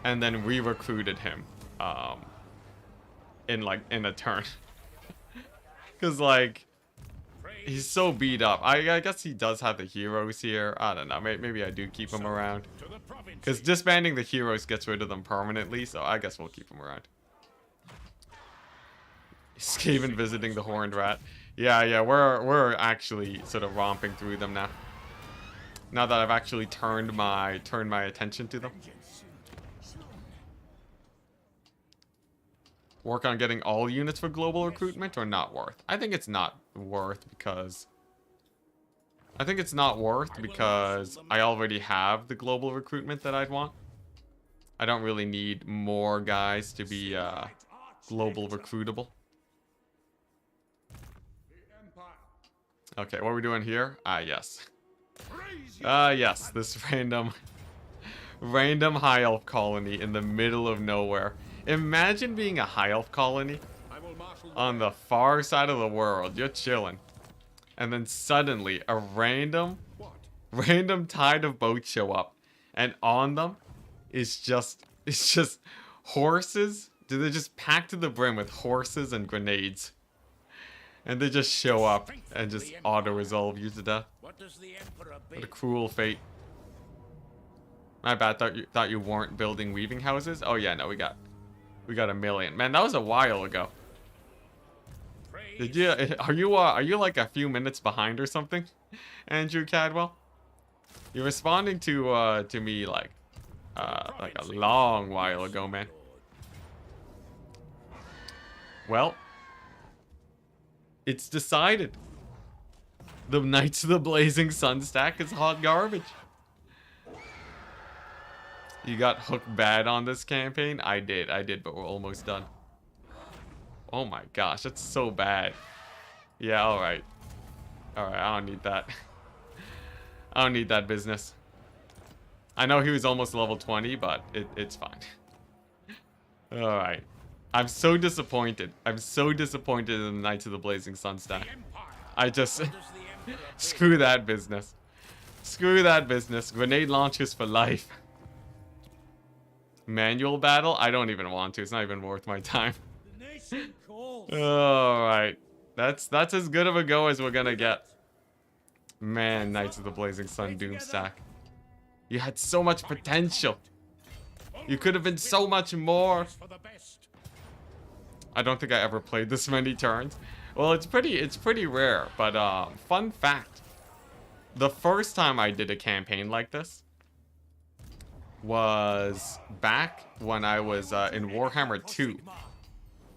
and then re-recruited him in a turn. Because, like, he's so beat up. I guess he does have the heroes here. I don't know. Maybe I do keep him around. Because disbanding the heroes gets rid of them permanently, so I guess we'll keep him around. Skaven visiting the Horned Rat. Yeah, we're actually sort of romping through them now. Now that I've actually turned my attention to them. work on getting all units for global recruitment or not worth? I think it's not worth because... I think it's not worth because I already have the global recruitment that I'd want. I don't really need more guys to be global recruitable. Okay, what are we doing here? Ah, yes. Yes, this random high elf colony in the middle of nowhere. Imagine being a high elf colony on the far side of the world. You're chilling. And then suddenly a random tide of boats show up. And on them is just horses. They're just packed to the brim with horses and grenades. And they just show up and just auto-resolve you to death. What a cruel fate. My bad, thought you weren't building weaving houses? Oh yeah, no, we got a million. Man, that was a while ago. Did you are you like a few minutes behind or something? Andrew Cadwell? You're responding to me like a long while ago, man. Well, it's decided. The Knights of the Blazing Sun stack is hot garbage. You got hooked bad on this campaign? I did, but we're almost done. Oh my gosh, that's so bad. Yeah, alright. Alright, I don't need that. I don't need that business. I know he was almost level 20, but it's fine. Alright. I'm so disappointed. I'm so disappointed in the Knights of the Blazing Sun stack. I just... Screw that business. Screw that business. Grenade launchers for life. Manual battle? I don't even want to. It's not even worth my time. Alright. That's as good of a go as we're gonna get. Man, Knights of the Blazing Sun Doom stack. You had so much potential. You could have been so much more. I don't think I ever played this many turns. Well, it's pretty rare, but fun fact. The first time I did a campaign like this was back when I was in Warhammer 2.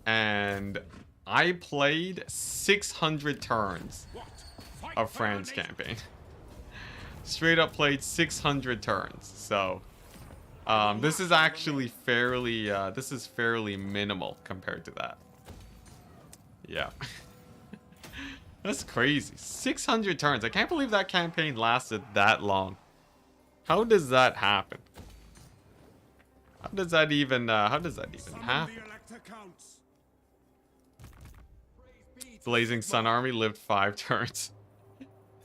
And I played 600 turns of Fran's campaign. Straight up played 600 turns. So this is actually fairly minimal compared to that. Yeah. That's crazy. 600 turns. I can't believe that campaign lasted that long. How does that happen? How does that even happen? Blazing Sun Army lived 5 turns.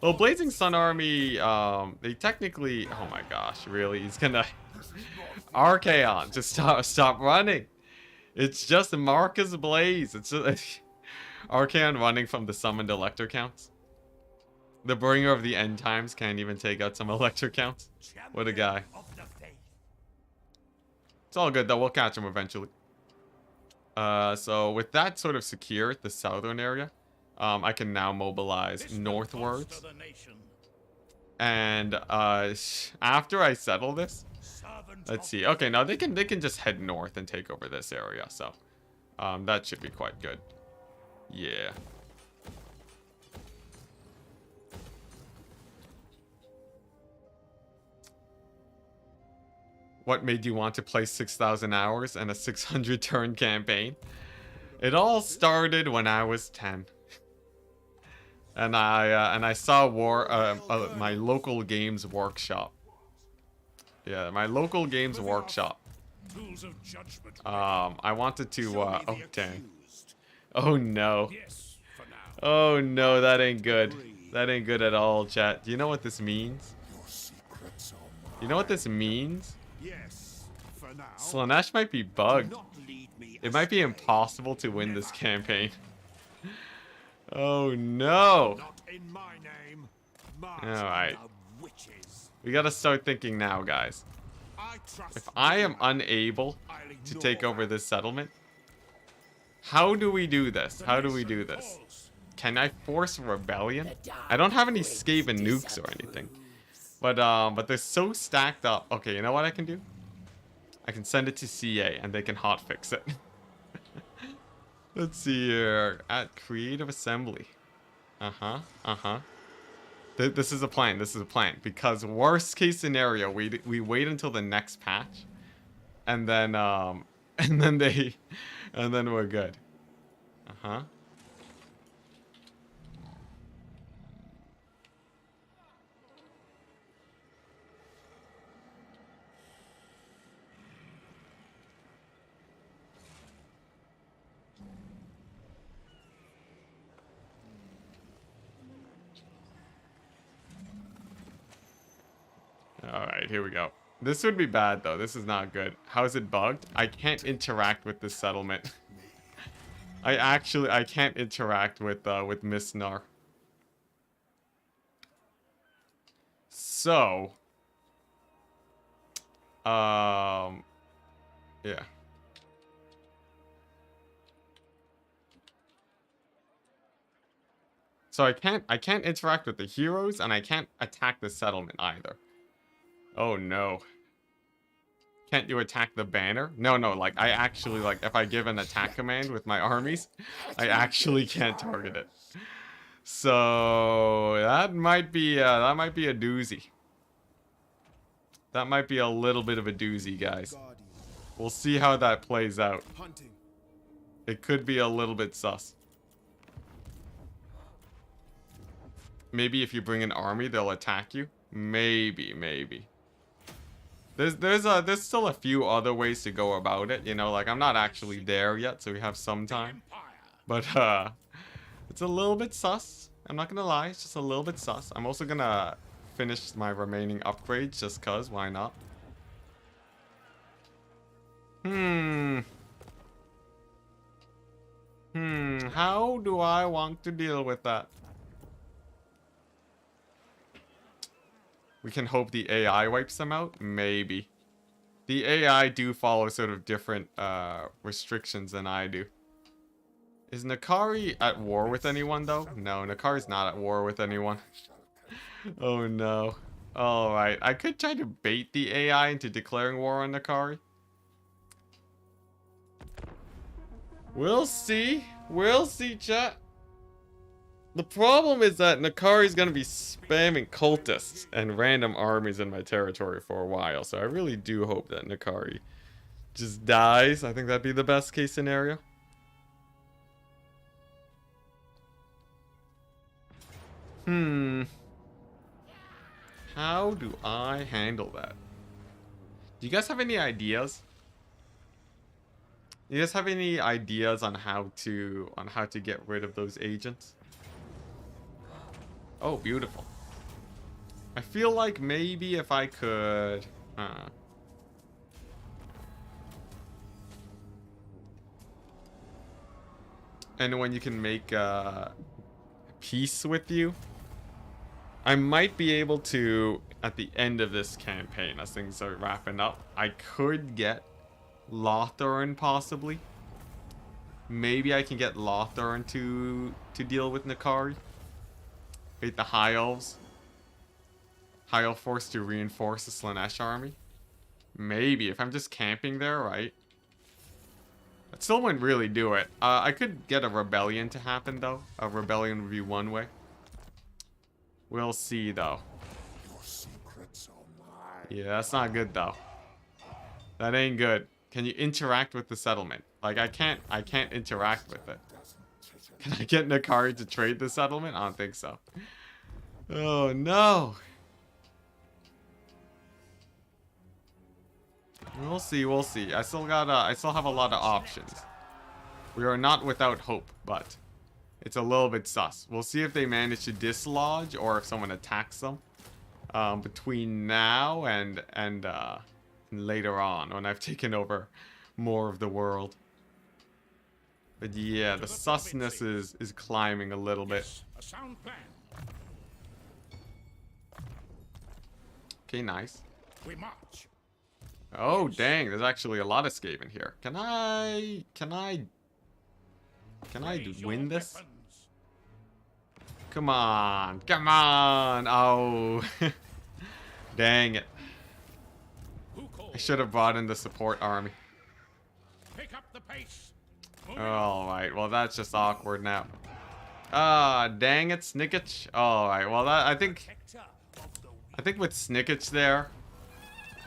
Well, Blazing Sun Army, they technically... Oh my gosh, really? He's gonna... Archaon, just stop running. It's just Marcus Blaze. It's just... Archaon running from the summoned Elector counts. The bringer of the end times can't even take out some Elector counts. What a guy. It's all good though, we'll catch him eventually. So with that sort of secured, the southern area, I can now mobilize northwards. And after I settle this, let's see. Okay, now they can just head north and take over this area. So that should be quite good. Yeah. What made you want to play 6,000 hours and a 600 turn campaign? It all started when I was 10. And I saw my local games workshop. Yeah, my local games workshop. I wanted to oh dang. Oh no. Oh no, that ain't good. That ain't good at all, chat. Do you know what this means? You know what this means? Yes, for now. Slaanesh might be bugged. It might be impossible to win this campaign. Oh no. Not in my name. Alright. We gotta start thinking now, guys. If I am unable to take over this settlement, how do we do this? How do we do this? Can I force rebellion? I don't have any Skaven nukes or anything. But they're so stacked up. Okay, you know what I can do? I can send it to CA and they can hotfix it. Let's see here. At creative assembly. This is a plan. This is a plan. Because worst case scenario, we wait until the next patch, and then and then we're good. Alright, here we go. This would be bad, though. This is not good. How is it bugged? I can't interact with this settlement. I can't interact with Miss Nar. So... yeah. So I can't interact with the heroes, and I can't attack the settlement either. Oh no. Can't you attack the banner? No, like I actually, like, if I give an attack command with my armies, I actually can't target it. So that might be a doozy. That might be a little bit of a doozy, guys. We'll see how that plays out. It could be a little bit sus. Maybe if you bring an army, they'll attack you. Maybe. There's still a few other ways to go about it, you know, like I'm not actually there yet, so we have some time. But it's a little bit sus. I'm not gonna lie, it's just a little bit sus. I'm also gonna finish my remaining upgrades just cause, why not? How do I want to deal with that? We can hope the AI wipes them out? Maybe. The AI do follow sort of different restrictions than I do. Is Nakari at war with anyone, though? No, Nakari's not at war with anyone. Oh, no. Alright, I could try to bait the AI into declaring war on Nakari. We'll see. We'll see, chat. The problem is that Nakari's gonna be spamming cultists and random armies in my territory for a while, so I really do hope that Nakari just dies. I think that'd be the best case scenario. How do I handle that? Do you guys have any ideas? You guys have any ideas on how to get rid of those agents? Oh, beautiful. I feel like maybe if I could... And when you can make peace with you, I might be able to, at the end of this campaign, as things are wrapping up, I could get Lothern possibly. Maybe I can get Lothern to deal with Nakari. Wait, the High Elves. High Elf force to reinforce the Slaanesh army. Maybe, if I'm just camping there, right? That still wouldn't really do it. I could get a rebellion to happen, though. A rebellion would be one way. We'll see, though. Your secrets are mine. Yeah, that's not good, though. That ain't good. Can you interact with the settlement? Like, I can't interact with it. Can I get Nakari to trade the settlement? I don't think so. Oh, no. We'll see, we'll see. I still have a lot of options. We are not without hope, but it's a little bit sus. We'll see if they manage to dislodge or if someone attacks them between now and later on when I've taken over more of the world. But yeah, the susness is climbing a little bit. A sound plan. Okay, nice. We march. Oh, dang, there's actually a lot of Skaven here. Can I win this? Come on. Come on. Oh. Dang it. I should have brought in the support army. Pick up the pace. Alright, well that's just awkward now. Ah, dang it, Snicketch. Alright, well that I think with Snicketch there,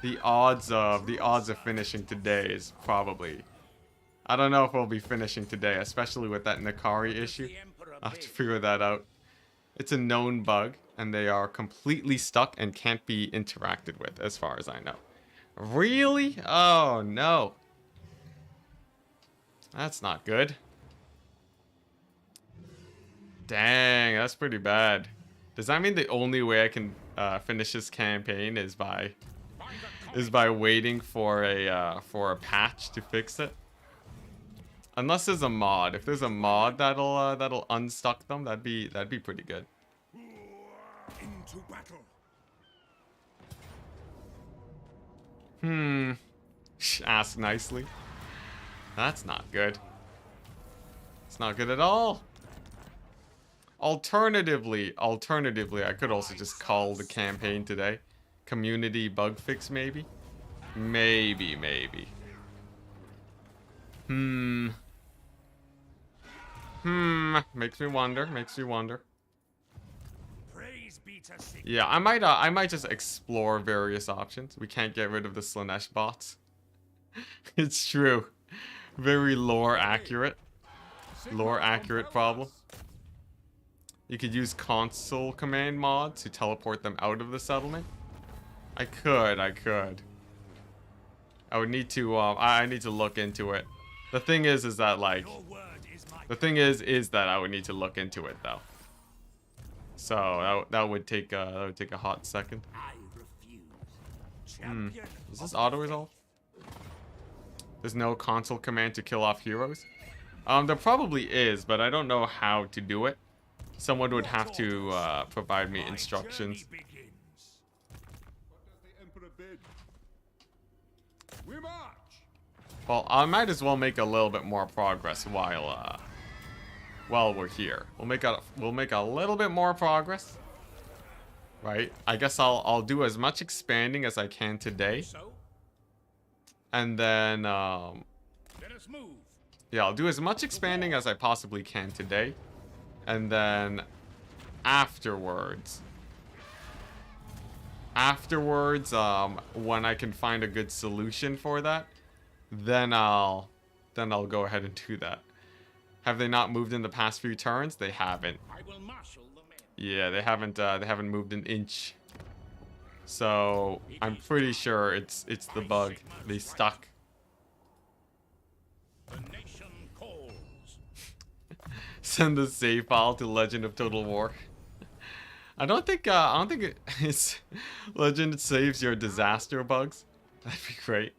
the odds of finishing today is probably, I don't know if we'll be finishing today, especially with that Nakari issue. I'll have to figure that out. It's a known bug, and they are completely stuck and can't be interacted with, as far as I know. Really? Oh, no. That's not good. Dang, that's pretty bad. Does that mean the only way I can finish this campaign is by waiting for a patch to fix it? Unless there's a mod. If there's a mod that'll unstuck them, that'd be pretty good. Into battle. Ask nicely. That's not good. It's not good at all. Alternatively, I could also just call the campaign today. Community bug fix, maybe? Maybe. Makes me wonder. Praise be to Sig. Yeah, I might just explore various options. We can't get rid of the Slaanesh bots. It's true. Very lore accurate problem. You could use console command mod to teleport them out of the settlement. I could. I would need to I need to look into it. The thing is that like I would need to look into it though. So that would take a hot second. I refuse. Is this auto resolve? There's no console command to kill off heroes? There probably is, but I don't know how to do it. Someone would have to provide me instructions. What does the Emperor bid? We march. Well, I might as well make a little bit more progress while we're here. We'll make a little bit more progress. Right? I guess I'll do as much expanding as I can today. So, And then let us move. yeah, I'll do as much expanding as I possibly can today. And then afterwards, when I can find a good solution for that, then I'll go ahead and do that. Have they not moved in the past few turns? They haven't. I will marshal the men. Yeah, they haven't moved an inch. So I'm pretty sure it's the bug. They stuck. The nation calls. Send the save file to Legend of Total War. I don't think it's Legend saves your disaster bugs. That'd be great.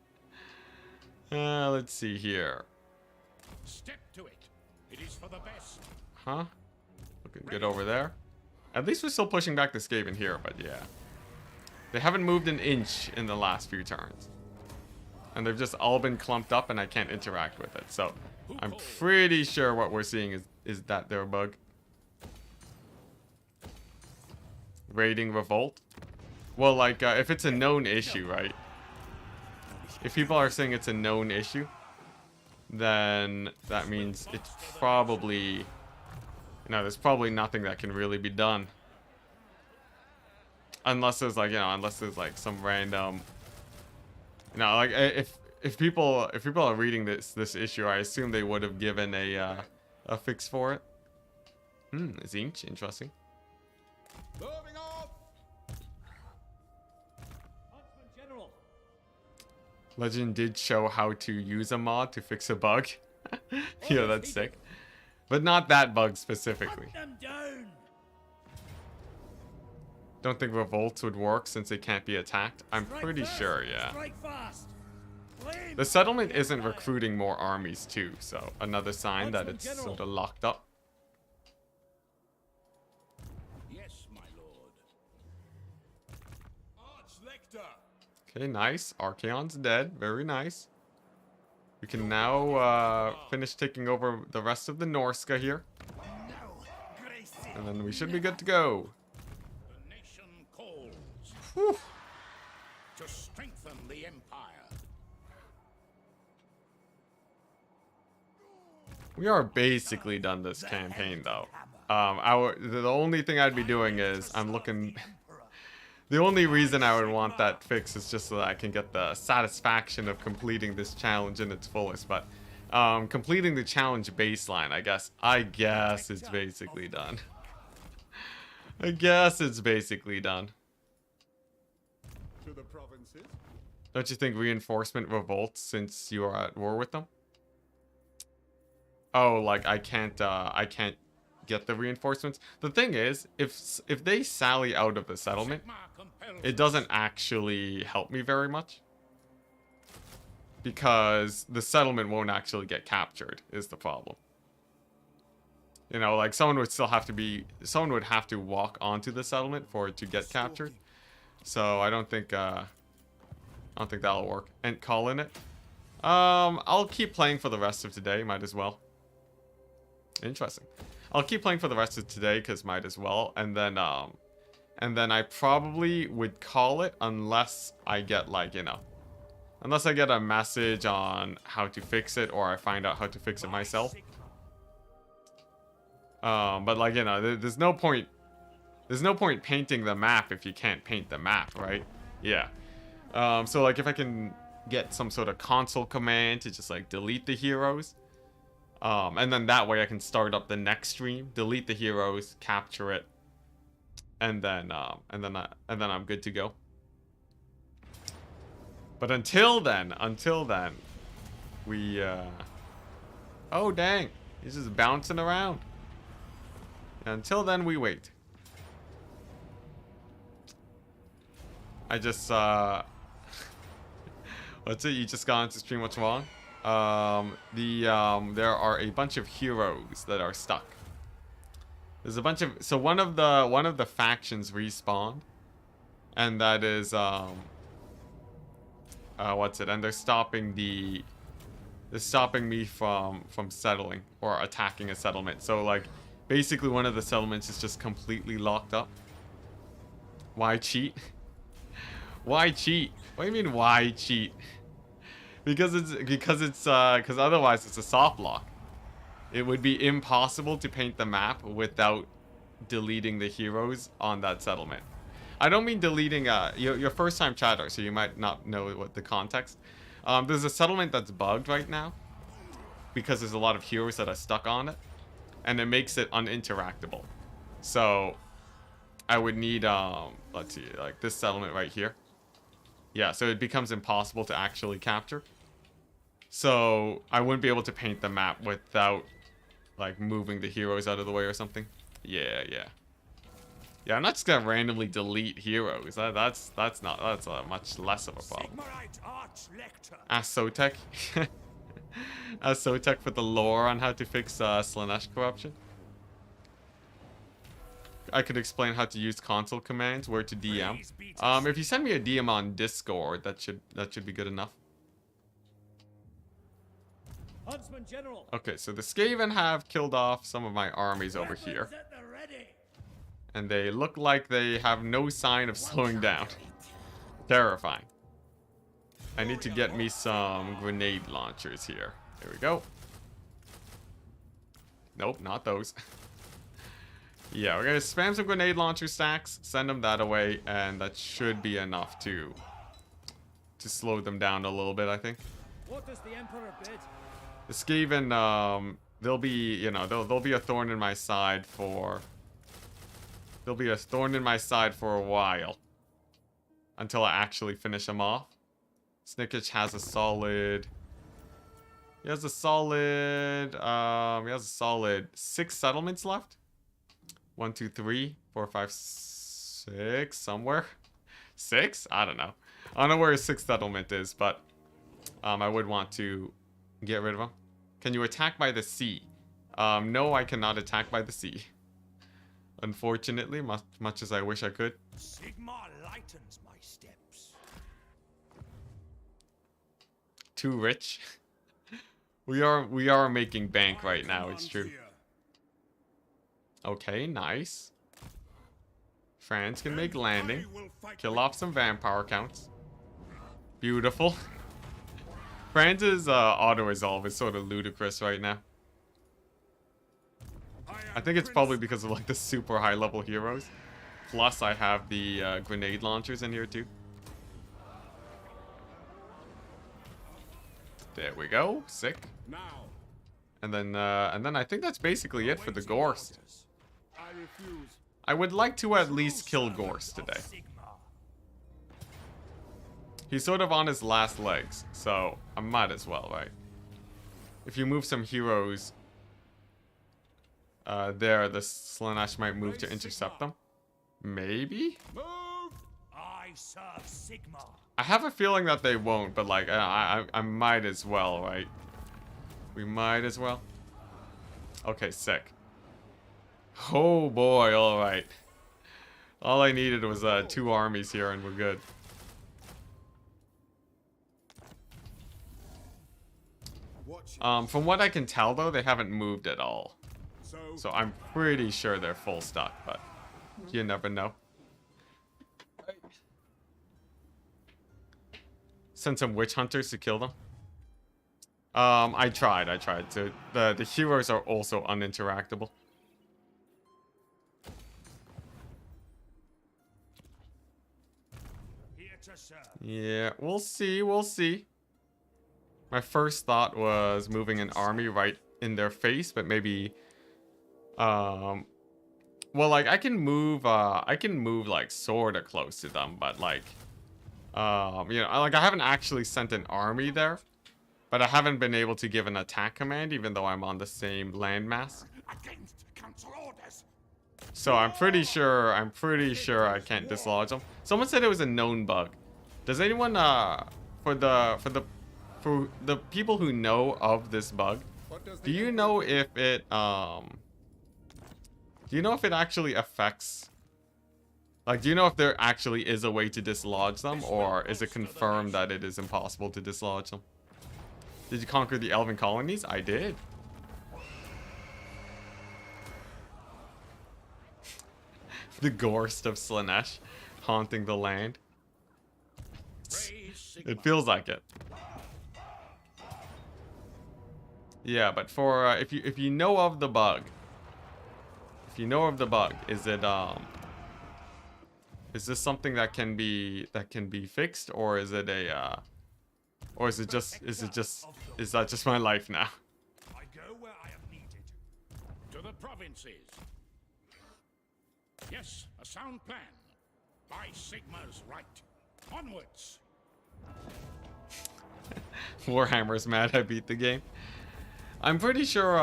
Let's see here. Step to it. It is for the best. Huh? Looking good over there. At least we're still pushing back the Skaven here, but yeah. They haven't moved an inch in the last few turns. And they've just all been clumped up and I can't interact with it. So I'm pretty sure what we're seeing is that they're a bug. Raiding Revolt. Well, like, if it's a known issue, right? If people are saying it's a known issue, then that means it's probably... there's probably nothing that can really be done. Unless there's like, some random... like, if people are reading this issue, I assume they would have given a fix for it. Zinch, interesting. Moving off. General. Legend did show how to use a mod to fix a bug. Yeah, that's sick. But not that bug specifically. Hunt them down. Don't think revolts would work since they can't be attacked. I'm Strike pretty first, sure, yeah. Strike fast. Blame The settlement isn't recruiting more armies too, so another sign that it's General. sort of locked up. Yes, my lord. Archlector. Okay, nice. Archaon's dead. Very nice. We can now finish taking over the rest of the Norska here. And then we should be good to go. The nation calls. Whew. To strengthen the empire. We are basically done this campaign, though. The only thing I'd be doing is I'm looking. The only reason I would want that fix is just so that I can get the satisfaction of completing this challenge in its fullest. But completing the challenge baseline, I guess it's basically done. I guess it's basically done. To the provinces. Don't you think reinforcement revolts since you are at war with them? Oh, like I can't get the reinforcements. The thing is, if they sally out of the settlement, it doesn't actually help me very much. Because the settlement won't actually get captured, is the problem. You know, like someone would have to walk onto the settlement for it to get captured. So I don't think that'll work. And call in it. I'll keep playing for the rest of today, might as well. Interesting. I'll keep playing for the rest of today because might as well, and then I probably would call it unless I get like, you know, unless I get a message on how to fix it or I find out how to fix it myself. But like, you know, there's no point painting the map if you can't paint the map, right? Yeah. So like if I can get some sort of console command to just like delete the heroes. And then that way I can start up the next stream, delete the heroes, capture it, and then I'm good to go. But until then, we oh dang, he's just bouncing around. Until then, we wait. I just what's it? You just got into stream. What's wrong? There are a bunch of heroes that are stuck. There's a bunch of, so one of the factions respawned, and that is what's it? And they're stopping me from settling or attacking a settlement. So like basically one of the settlements is just completely locked up. Why cheat? Why cheat? What do you mean why cheat? Because otherwise it's a soft lock. It would be impossible to paint the map without deleting the heroes on that settlement. I don't mean deleting your first time chatter, so you might not know what the context. There's a settlement that's bugged right now because there's a lot of heroes that are stuck on it, and it makes it uninteractable. So I would need let's see, like this settlement right here. Yeah, so it becomes impossible to actually capture. So I wouldn't be able to paint the map without like moving the heroes out of the way or something. Yeah. Yeah, I'm not just gonna randomly delete heroes. That's much less of a problem. Ask Sotek. Ask Sotek for the lore on how to fix Slaanesh corruption. I could explain how to use console commands, where to DM. If you send me a DM on Discord, that should be good enough. Huntsman General. Okay, so the Skaven have killed off some of my armies over here. And they look like they have no sign of slowing down. Terrifying. I need to get me some grenade launchers here. There we go. Nope, not those. Yeah, we're gonna spam some grenade launcher stacks, send them that away, and that should be enough to slow them down a little bit, I think. What does the Emperor bid? The Skaven, they'll be, you know, they'll be a thorn in my side for... They'll be a thorn in my side for a while. Until I actually finish them off. Snickich has a solid... He has a solid 6 settlements left. 1, 2, 3, 4, 5, 6, somewhere. 6? I don't know. I don't know where his 6th settlement is, but I would want to get rid of him. Can you attack by the sea? No, I cannot attack by the sea. Unfortunately, much as I wish I could. Sigmar lightens my steps. Too rich. We are making bank right now, it's true. Okay, nice. France can make landing. Kill off some vampire counts. Beautiful. France's auto-resolve is sort of ludicrous right now. I think it's probably because of like the super high level heroes. Plus I have the grenade launchers in here too. There we go. Sick. Now, And then I think that's basically it for the Gorst. I refuse. I would like to at least kill Gorst today. He's sort of on his last legs, so I might as well, right? If you move some heroes there, the Slaanesh might move to intercept them. Maybe? Move! I serve Sigma. I have a feeling that they won't, but like, I might as well, right? We might as well. Okay, sick. Oh boy, alright. All I needed was 2 armies here and we're good. From what I can tell though, they haven't moved at all. So I'm pretty sure they're full stock, but you never know. Send some witch hunters to kill them. I tried. So the heroes are also uninteractable. Here to serve. Yeah, we'll see. My first thought was moving an army right in their face, but maybe well, like I can move like sorta close to them, but like you know, like I haven't actually sent an army there, but I haven't been able to give an attack command even though I'm on the same landmass. Against council orders. So I'm pretty sure I can't dislodge them. Someone said it was a known bug. Does anyone for the people who know of this bug, do you know if it actually affects, like, do you know if there actually is a way to dislodge them, or is it confirmed that it is impossible to dislodge them? Did you conquer the elven colonies? I did. The Gorst of Slaanesh haunting the land. It feels like it. Yeah, but for if you know of the bug, is this something that can be fixed, or is it a or is that just my life now? I go where I am needed. To the provinces. Yes, a sound plan. By Sigma's right. Onwards. Warhammer's mad I beat the game. I'm pretty sure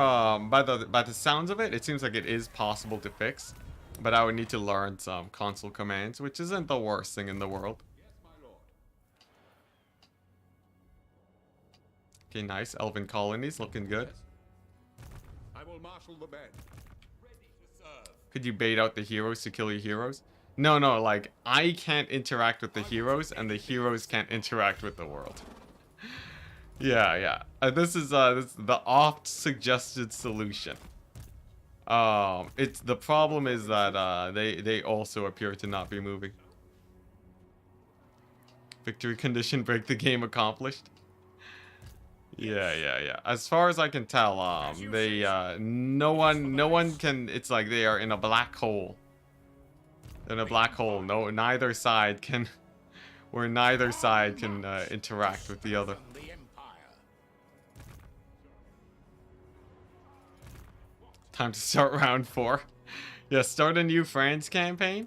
by the sounds of it, it seems like it is possible to fix, but I would need to learn some console commands, which isn't the worst thing in the world. Yes, my lord. Okay, nice. Elven colonies looking good. I will marshal the men. Could you bait out the heroes to kill your heroes? No, like I can't interact with the heroes and the heroes can't interact with the world. Yeah. This is the oft suggested solution. The problem is that they also appear to not be moving. Victory condition, break the game accomplished. Yeah. As far as I can tell, no one can. It's like they are in a black hole. In a black hole. No, neither side can. Where neither side can interact with the other. Time to start round 4. Yeah, start a new France campaign.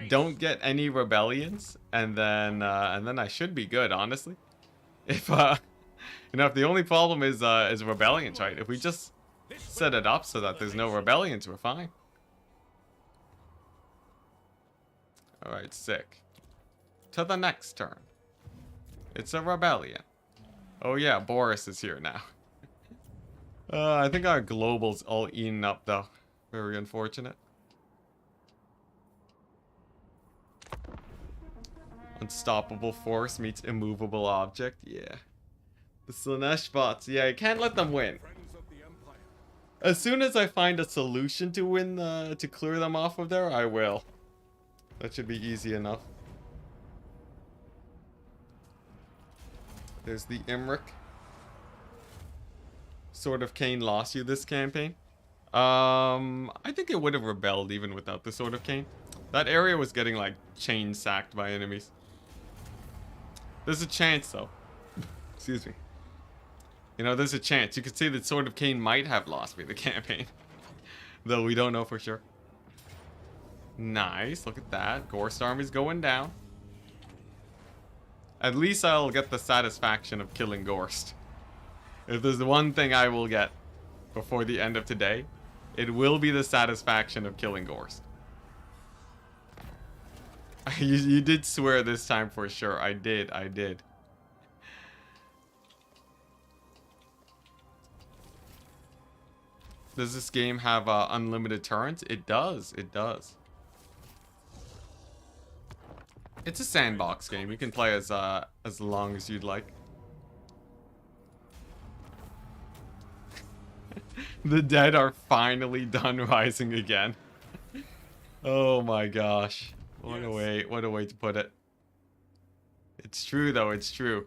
Don't get any rebellions, and then I should be good, honestly. If if the only problem is rebellions, right? If we just set it up so that there's no rebellions, we're fine. All right, sick. To the next turn. It's a rebellion. Oh yeah, Boris is here now. I think our global's all eaten up though. Very unfortunate. Unstoppable force meets immovable object. Yeah. The Slaanesh bots. Yeah, you can't let them win. Friends of the Empire. As soon as I find a solution to win, to clear them off of there, I will. That should be easy enough. There's the Imric. Sword of Cain lost you this campaign. I think it would have rebelled even without the Sword of Cain. That area was getting like chain sacked by enemies. There's a chance though. Excuse me. You know, there's a chance. You could say that Sword of Cain might have lost me the campaign. Though we don't know for sure. Nice, look at that. Gorst army's going down. At least I'll get the satisfaction of killing Gorst. If there's one thing I will get before the end of today, it will be the satisfaction of killing Gorst. You did swear this time for sure. I did. Does this game have unlimited turns? It does. It's a sandbox game. You can play as long as you'd like. The dead are finally done rising again. Oh my gosh. What a way to put it. It's true though, it's true.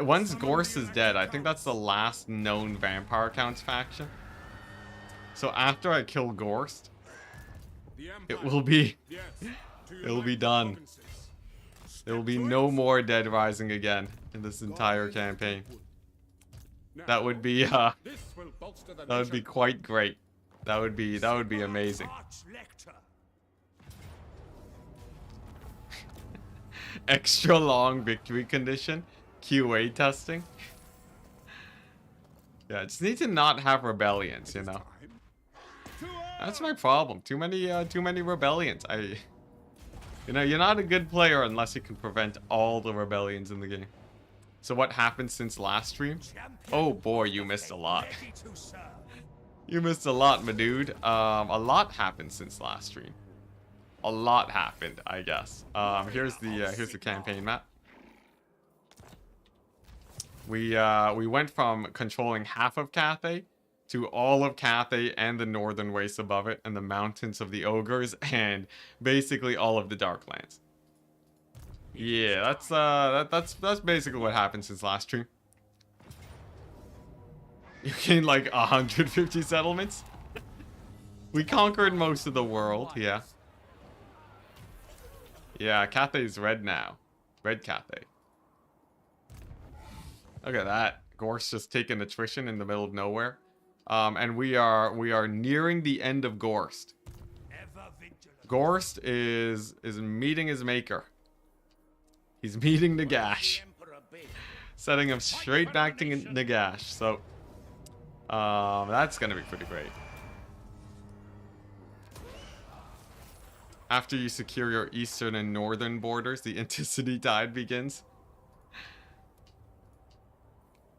Once Gorst is dead, I think that's the last known vampire counts faction. So after I kill Gorst, it will be done. There will be no more dead rising again in this entire campaign. That would be quite great. That would be amazing. Extra long victory condition. QA testing. Yeah, just need to not have rebellions, you know. That's my problem. Too many rebellions. You know, you're not a good player unless you can prevent all the rebellions in the game. So what happened since last stream? Oh boy, you missed a lot. You missed a lot, my dude. A lot happened since last stream. A lot happened, I guess. Here's the campaign map. We went from controlling half of Cathay to all of Cathay and the northern wastes above it and the mountains of the Ogres and basically all of the Darklands. Yeah, that's basically what happened since last stream. You gained like 150 settlements. We conquered most of the world, yeah. Yeah, Cathay's red now. Red Cathay. Look at that. Gorst just taking attrition in the middle of nowhere. And we are nearing the end of Gorst. Gorst is meeting his maker. He's meeting Nagash. Setting him straight back to Nagash. So that's gonna be pretty great. After you secure your eastern and northern borders, the Enticity tide begins.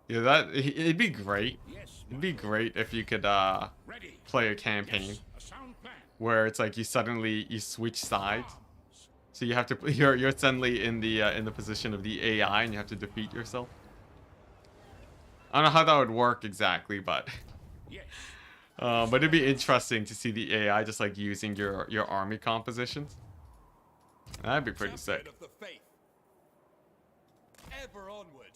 Yeah, it'd be great. It'd be great if you could play a campaign where it's like you switch sides. So you have to you're suddenly in the position of the AI and you have to defeat yourself. I don't know how that would work exactly, but it'd be interesting to see the AI just like using your army compositions. That'd be pretty sick. Ever onward.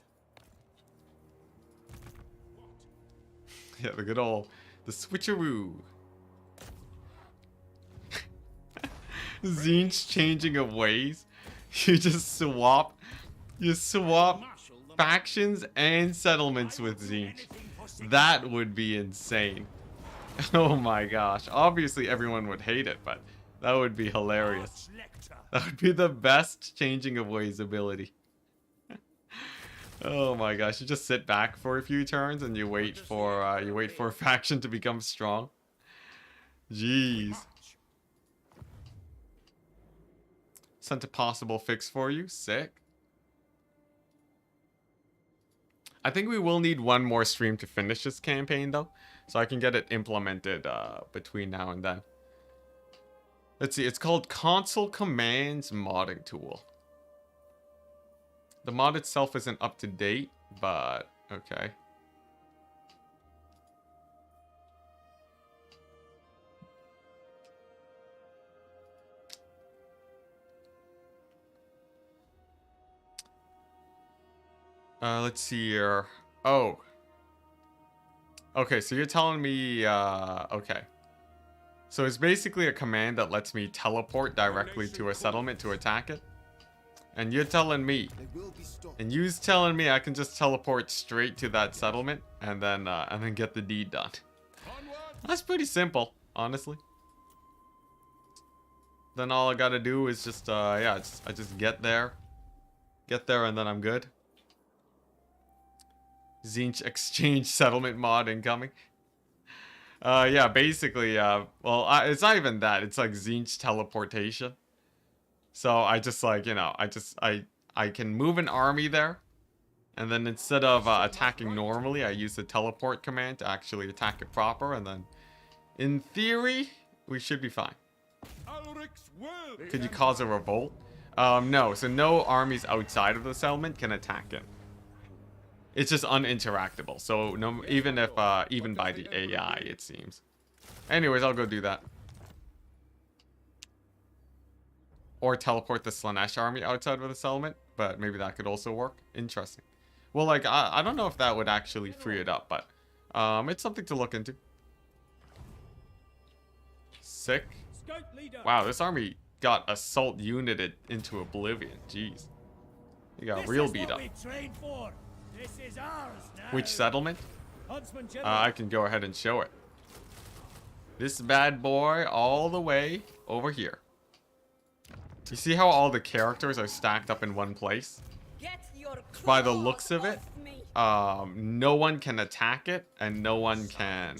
Yeah, the good old the switcheroo. Tzeentch's changing of ways. You just swap factions and settlements with Tzeentch. That would be insane. Oh my gosh. Obviously everyone would hate it, but that would be hilarious. That would be the best changing of ways ability. Oh my gosh, you just sit back for a few turns and you wait for a faction to become strong. Jeez. Sent a possible fix for you. Sick. I think we will need one more stream to finish this campaign though, so I can get it implemented between now and then. Let's see, it's called Console Commands Modding Tool. The mod itself isn't up to date, but okay. Let's see here. Oh, Okay, so you're telling me, okay. So it's basically a command that lets me teleport directly to a settlement to attack it. And you're telling me, and you's telling me I can just teleport straight to that settlement and then get the deed done. That's pretty simple, honestly. Then all I gotta do is just, I just get there, and then I'm good. Tzeentch exchange settlement mod incoming. Yeah, basically, well, it's not even that. It's like Tzeentch teleportation. So I just like, you know, I can move an army there. And then instead of attacking normally, I use the teleport command to actually attack it proper. And then, in theory, we should be fine. Could you cause a revolt? No, so no armies outside of the settlement can attack it. It's just uninteractable. So no, even if even by the AI, it seems. Anyways, I'll go do that. Or teleport the Slaanesh army outside of the settlement, but maybe that could also work. Interesting. Well, like I don't know if that would actually free it up, but it's something to look into. Sick. Wow, this army got assault united into oblivion. Jeez. You got real beat up. Which settlement? I can go ahead and show it. This bad boy all the way over here. You see how all the characters are stacked up in one place? By the looks of it, no one can attack it, and no one can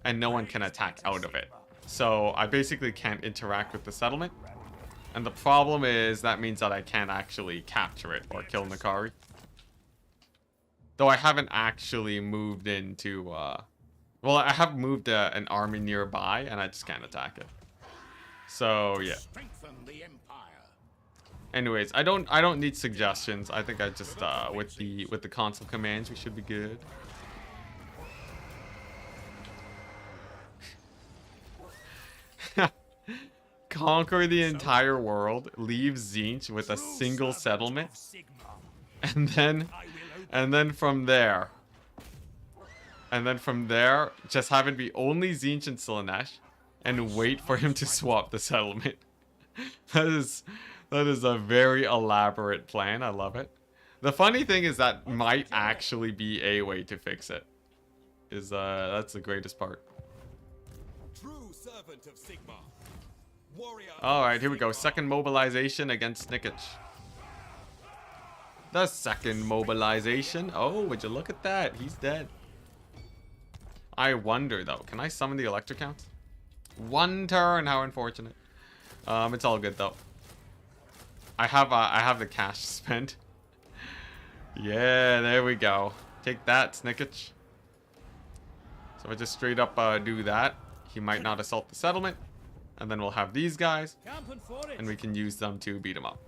attack out of it. So I basically can't interact with the settlement. And the problem is that means that I can't actually capture it or kill Nakari. Though I haven't actually moved into, well, I have moved an army nearby, and I just can't attack it. So yeah. Anyways, I don't need suggestions. I think I just with the console commands we should be good. Conquer the entire world, leave Tzeentch with a single settlement, and then from there, just have it be only Tzeentch and Slaanesh, and wait for him to swap the settlement. That is a very elaborate plan. I love it. The funny thing is that might actually be a way to fix it. That's the greatest part. True servant of Sigma. Alright, here we go. Second mobilization against Snickage. The second mobilization. Oh, would you look at that? He's dead. I wonder, though. Can I summon the electric count? One turn. How unfortunate. It's all good, though. I have the cash spent. Yeah, there we go. Take that, Snickage. So I just straight up do that. He might not assault the settlement. And then we'll have these guys, and we can use them to beat him up.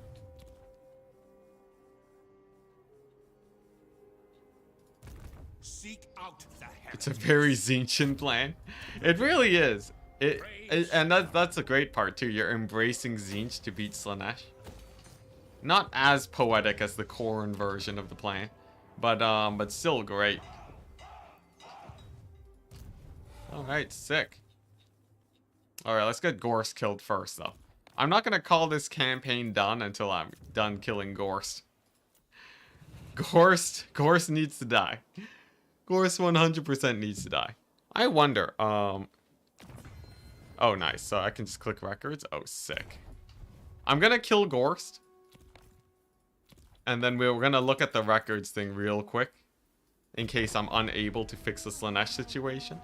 Seek out the It's a very Tzeentchian plan. It really is. And that's the great part too. You're embracing Tzeentch to beat Slaanesh. Not as poetic as the Khorne version of the plan, but still great. All right, sick. Alright, let's get Gorst killed first, though. I'm not going to call this campaign done until I'm done killing Gorst. Gorst needs to die. Gorst 100% needs to die. I wonder, oh, nice. So I can just click records. Oh, sick. I'm going to kill Gorst. And then we're going to look at the records thing real quick. In case I'm unable to fix the Slaanesh situation.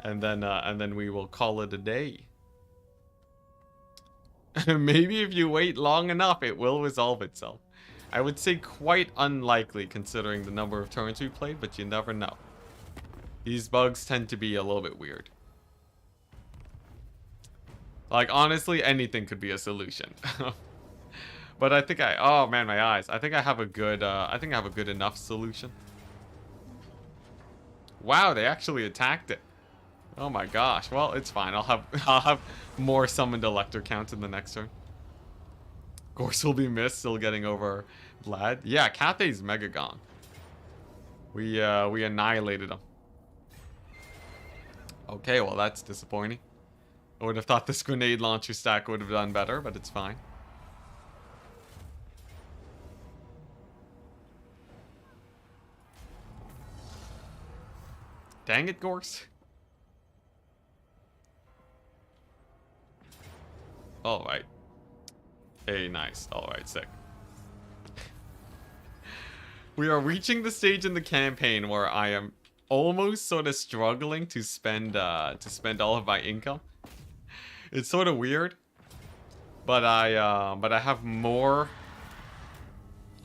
And then we will call it a day. Maybe if you wait long enough, it will resolve itself. I would say quite unlikely considering the number of turns we played, but you never know. These bugs tend to be a little bit weird. Like, honestly, anything could be a solution. But I think oh man, my eyes. I think I have a good enough solution. Wow, they actually attacked it. Oh my gosh. Well, it's fine. I'll have more summoned elector counts in the next turn. Gorst will be missed, still getting over Vlad. Yeah, Cathay's mega gone. We annihilated him. Okay, well that's disappointing. I would have thought this grenade launcher stack would have done better, but it's fine. Dang it, Gorst. Alright. Hey, nice. Alright, sick. We are reaching the stage in the campaign where I am almost sort of struggling to spend all of my income. It's sort of weird, but I have more.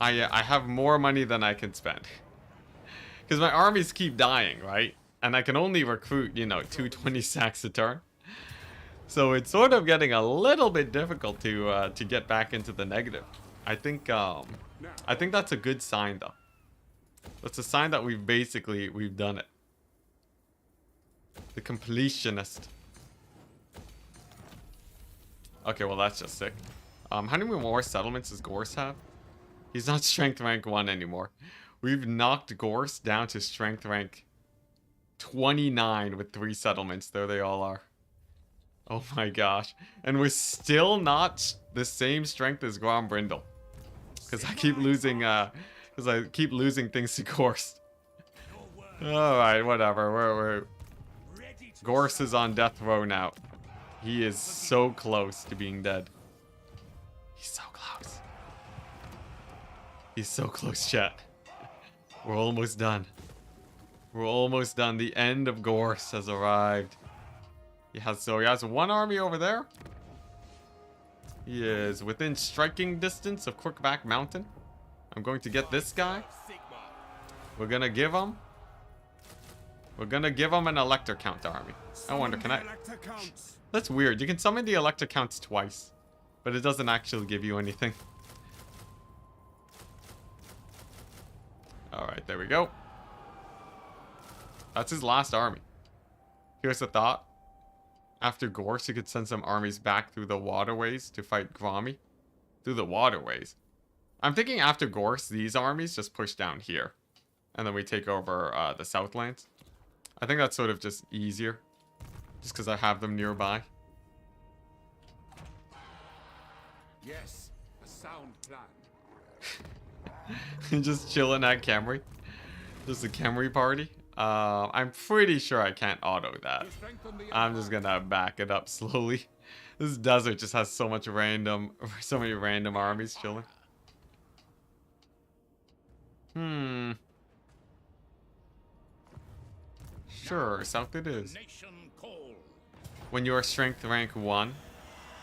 I have more money than I can spend because my armies keep dying, right? And I can only recruit, you know, 220 sacks a turn. So it's sort of getting a little bit difficult to get back into the negative. I think that's a good sign though. That's a sign that we've done it. The completionist. Okay, well that's just sick. How many more settlements does Gorst have? He's not strength rank 1 anymore. We've knocked Gorst down to strength rank 29 with 3 settlements. There they all are. Oh my gosh. And we're still not the same strength as Grombrindle. Because I keep losing things to Gorst. Alright, whatever. Gorst is on death row now. He is so close to being dead. He's so close. He's so close, chat. We're almost done. We're almost done. The end of Gorst has arrived. He has 1 army over there. He is within striking distance of Crookback Mountain. I'm going to get this guy. We're gonna give him an Elector Count army. I wonder, can I? That's weird. You can summon the Elector Counts twice, but it doesn't actually give you anything. Alright, there we go. That's his last army. Here's a thought. After Gorst, you could send some armies back through the waterways to fight Grommy. Through the waterways. I'm thinking after Gorst, these armies just push down here. And then we take over the Southlands. I think that's sort of just easier. Just because I have them nearby. Yes, a sound plan. Just chilling at Camry. Just a Camry party. I'm pretty sure I can't auto that. I'm just gonna back it up slowly. This desert just has so many random armies chilling. Sure, south it is. When you are strength rank 1,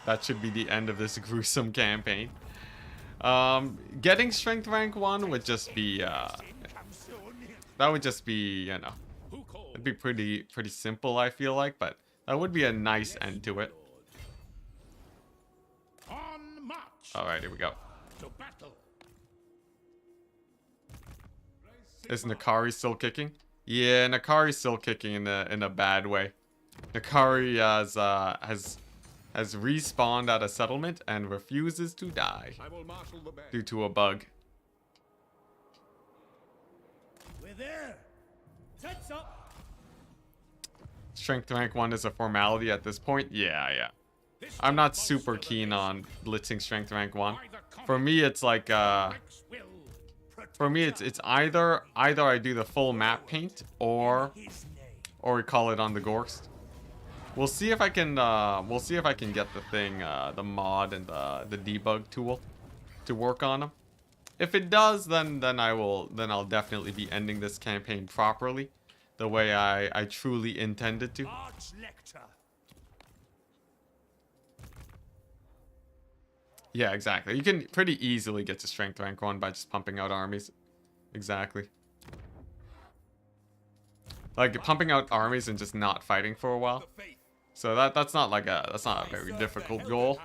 that should be the end of this gruesome campaign. Getting strength rank 1 would just be, that would just be, you know, it'd be pretty simple, I feel like, but that would be a nice end to it. Alright, here we go. Is Nakari still kicking? Yeah, Nakari's still kicking in a bad way. Nakari has respawned at a settlement and refuses to die due to a bug. We're there. Tents up. Strength rank 1 is a formality at this point. Yeah. I'm not super keen on blitzing strength rank 1. For me, it's like it's either I do the full map paint or we call it on the Gorst. We'll see if I can get the thing, the mod and the debug tool to work on them. If it does, then I'll definitely be ending this campaign properly, the way I truly intended to. Yeah, exactly. You can pretty easily get to strength rank 1 by just pumping out armies. Exactly. Like pumping out armies and just not fighting for a while. So that's not a very difficult goal.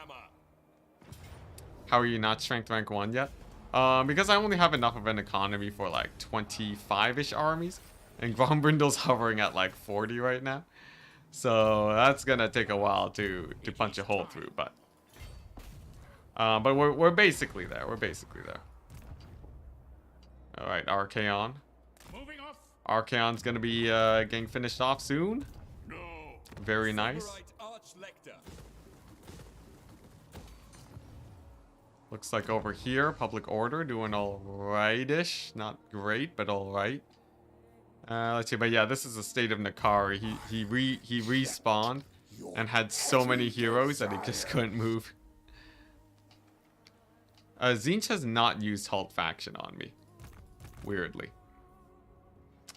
How are you not strength rank 1 yet? Because I only have enough of an economy for like 25-ish armies, and Grombrindle's hovering at like 40 right now. So that's gonna take a while to punch a hole through, but we're basically there. All right, Archaon. Archaon's gonna be getting finished off soon. Very nice. Looks like over here, public order doing all right-ish. Not great, but all right. Let's see, but yeah, this is the state of Nakari. He respawned and had so many heroes that he just couldn't move. Tzeentch has not used Halt Faction on me. Weirdly.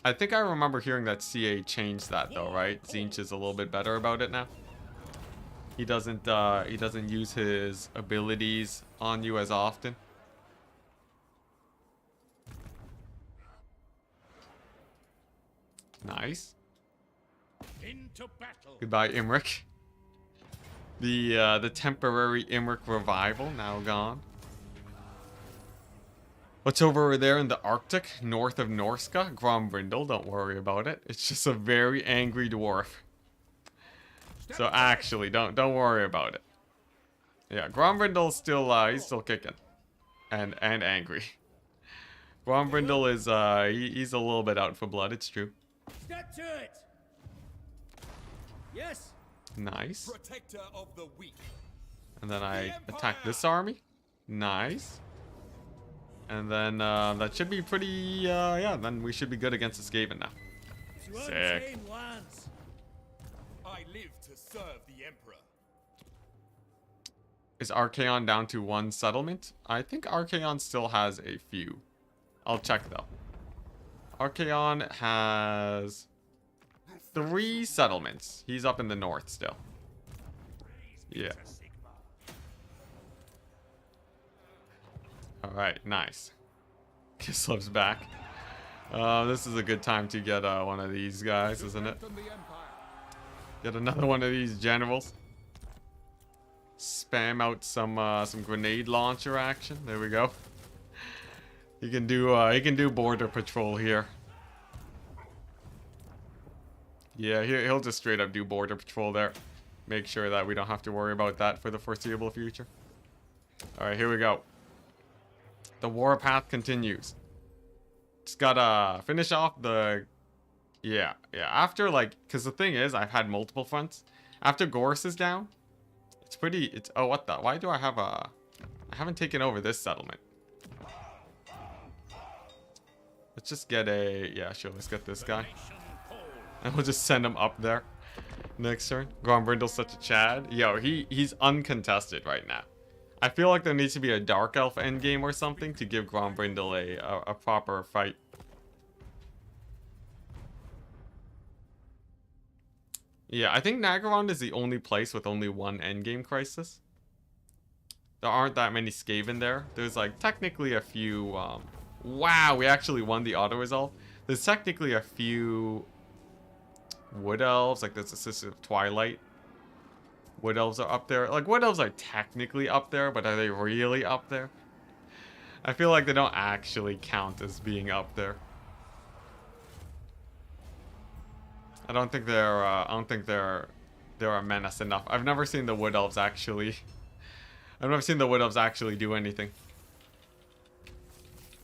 I think I remember hearing that CA changed that though, right? Tzeentch is a little bit better about it now. He doesn't use his abilities on you as often. Nice. Into battle. Goodbye, Imric. The temporary Imric revival now gone. What's over there in the Arctic, north of Norska? Grombrindle, don't worry about it. It's just a very angry dwarf. So actually, don't worry about it. Yeah, Grombrindle's still he's still kicking. And angry. Grombrindle is he's a little bit out for blood, it's true. Step to it. Yes. Nice. Protector of the weak. And then I attack this army. Nice. And then that should be pretty, yeah, then we should be good against the Skaven now. Sick. I live to serve the Emperor. Is Archaon down to 1 settlement? I think Archaon still has a few. I'll check though. Archaon has 3 settlements. He's up in the north still. Yeah. Alright, nice. Kislev's back. This is a good time to get one of these guys, isn't it? Get another one of these generals. Spam out some grenade launcher action. There we go. He can do border patrol here. Yeah, he'll just straight up do border patrol there. Make sure that we don't have to worry about that for the foreseeable future. Alright, here we go. The warpath continues. Just gotta finish off the... Yeah. After, like... Because the thing is, I've had multiple fronts. After Gorst is down, it's pretty... Oh, what the... Why do I have a... I haven't taken over this settlement. Let's just get a... Yeah, sure. Let's get this guy. And we'll just send him up there. Next turn. Grombrindle's such a Chad. Yo, he's uncontested right now. I feel like there needs to be a Dark Elf endgame or something to give Grombrindle a proper fight. Yeah, I think Nagaron is the only place with only 1 endgame crisis. There aren't that many Skaven there. There's like technically a few... wow, we actually won the auto-resolve. There's technically a few Wood Elves, like there's a Sister of Twilight. Wood Elves are up there. Like, Wood Elves are technically up there, but are they really up there? I feel like they don't actually count as being up there. I don't think they're a menace enough. I've never seen the Wood Elves actually... I've never seen the Wood Elves actually do anything.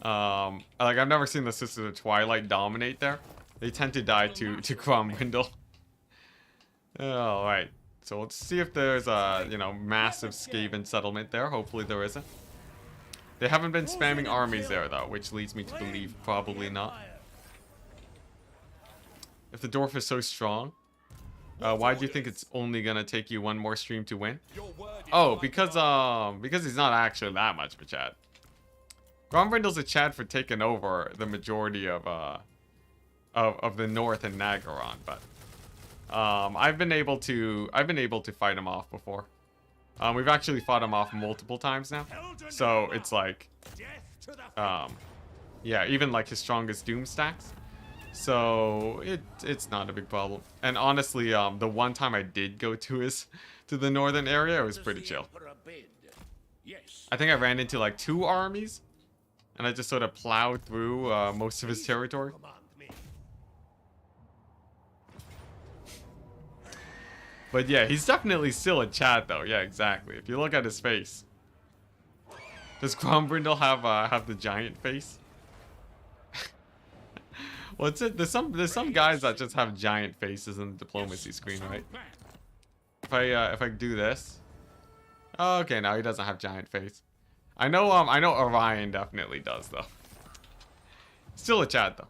Like, I've never seen the Sisters of Twilight dominate there. They tend to die to Grombrindle. Alright. So let's see if there's a, you know, massive Skaven settlement there. Hopefully there isn't. They haven't been spamming armies there, though, which leads me to believe probably not. If the dwarf is so strong, why do you think it's only gonna take you 1 more stream to win? Oh, because he's not actually that much of a Chad. Grombrindle's a Chad for taking over the majority of the north and Nagaron, but I've been able to fight him off before. We've actually fought him off multiple times now, so it's like yeah, even like his strongest doom stacks, so it's not a big problem. And honestly, the one time I did go to the northern area, it was pretty chill. I think I ran into like 2 armies and I just sort of plowed through most of his territory. But yeah, he's definitely still a Chad though. Yeah, exactly. If you look at his face. Does Grombrindle have the giant face? What's it? There's some guys that just have giant faces in the diplomacy screen, right? if I do this. Okay, now he doesn't have giant face. I know Orion definitely does though. Still a Chad though.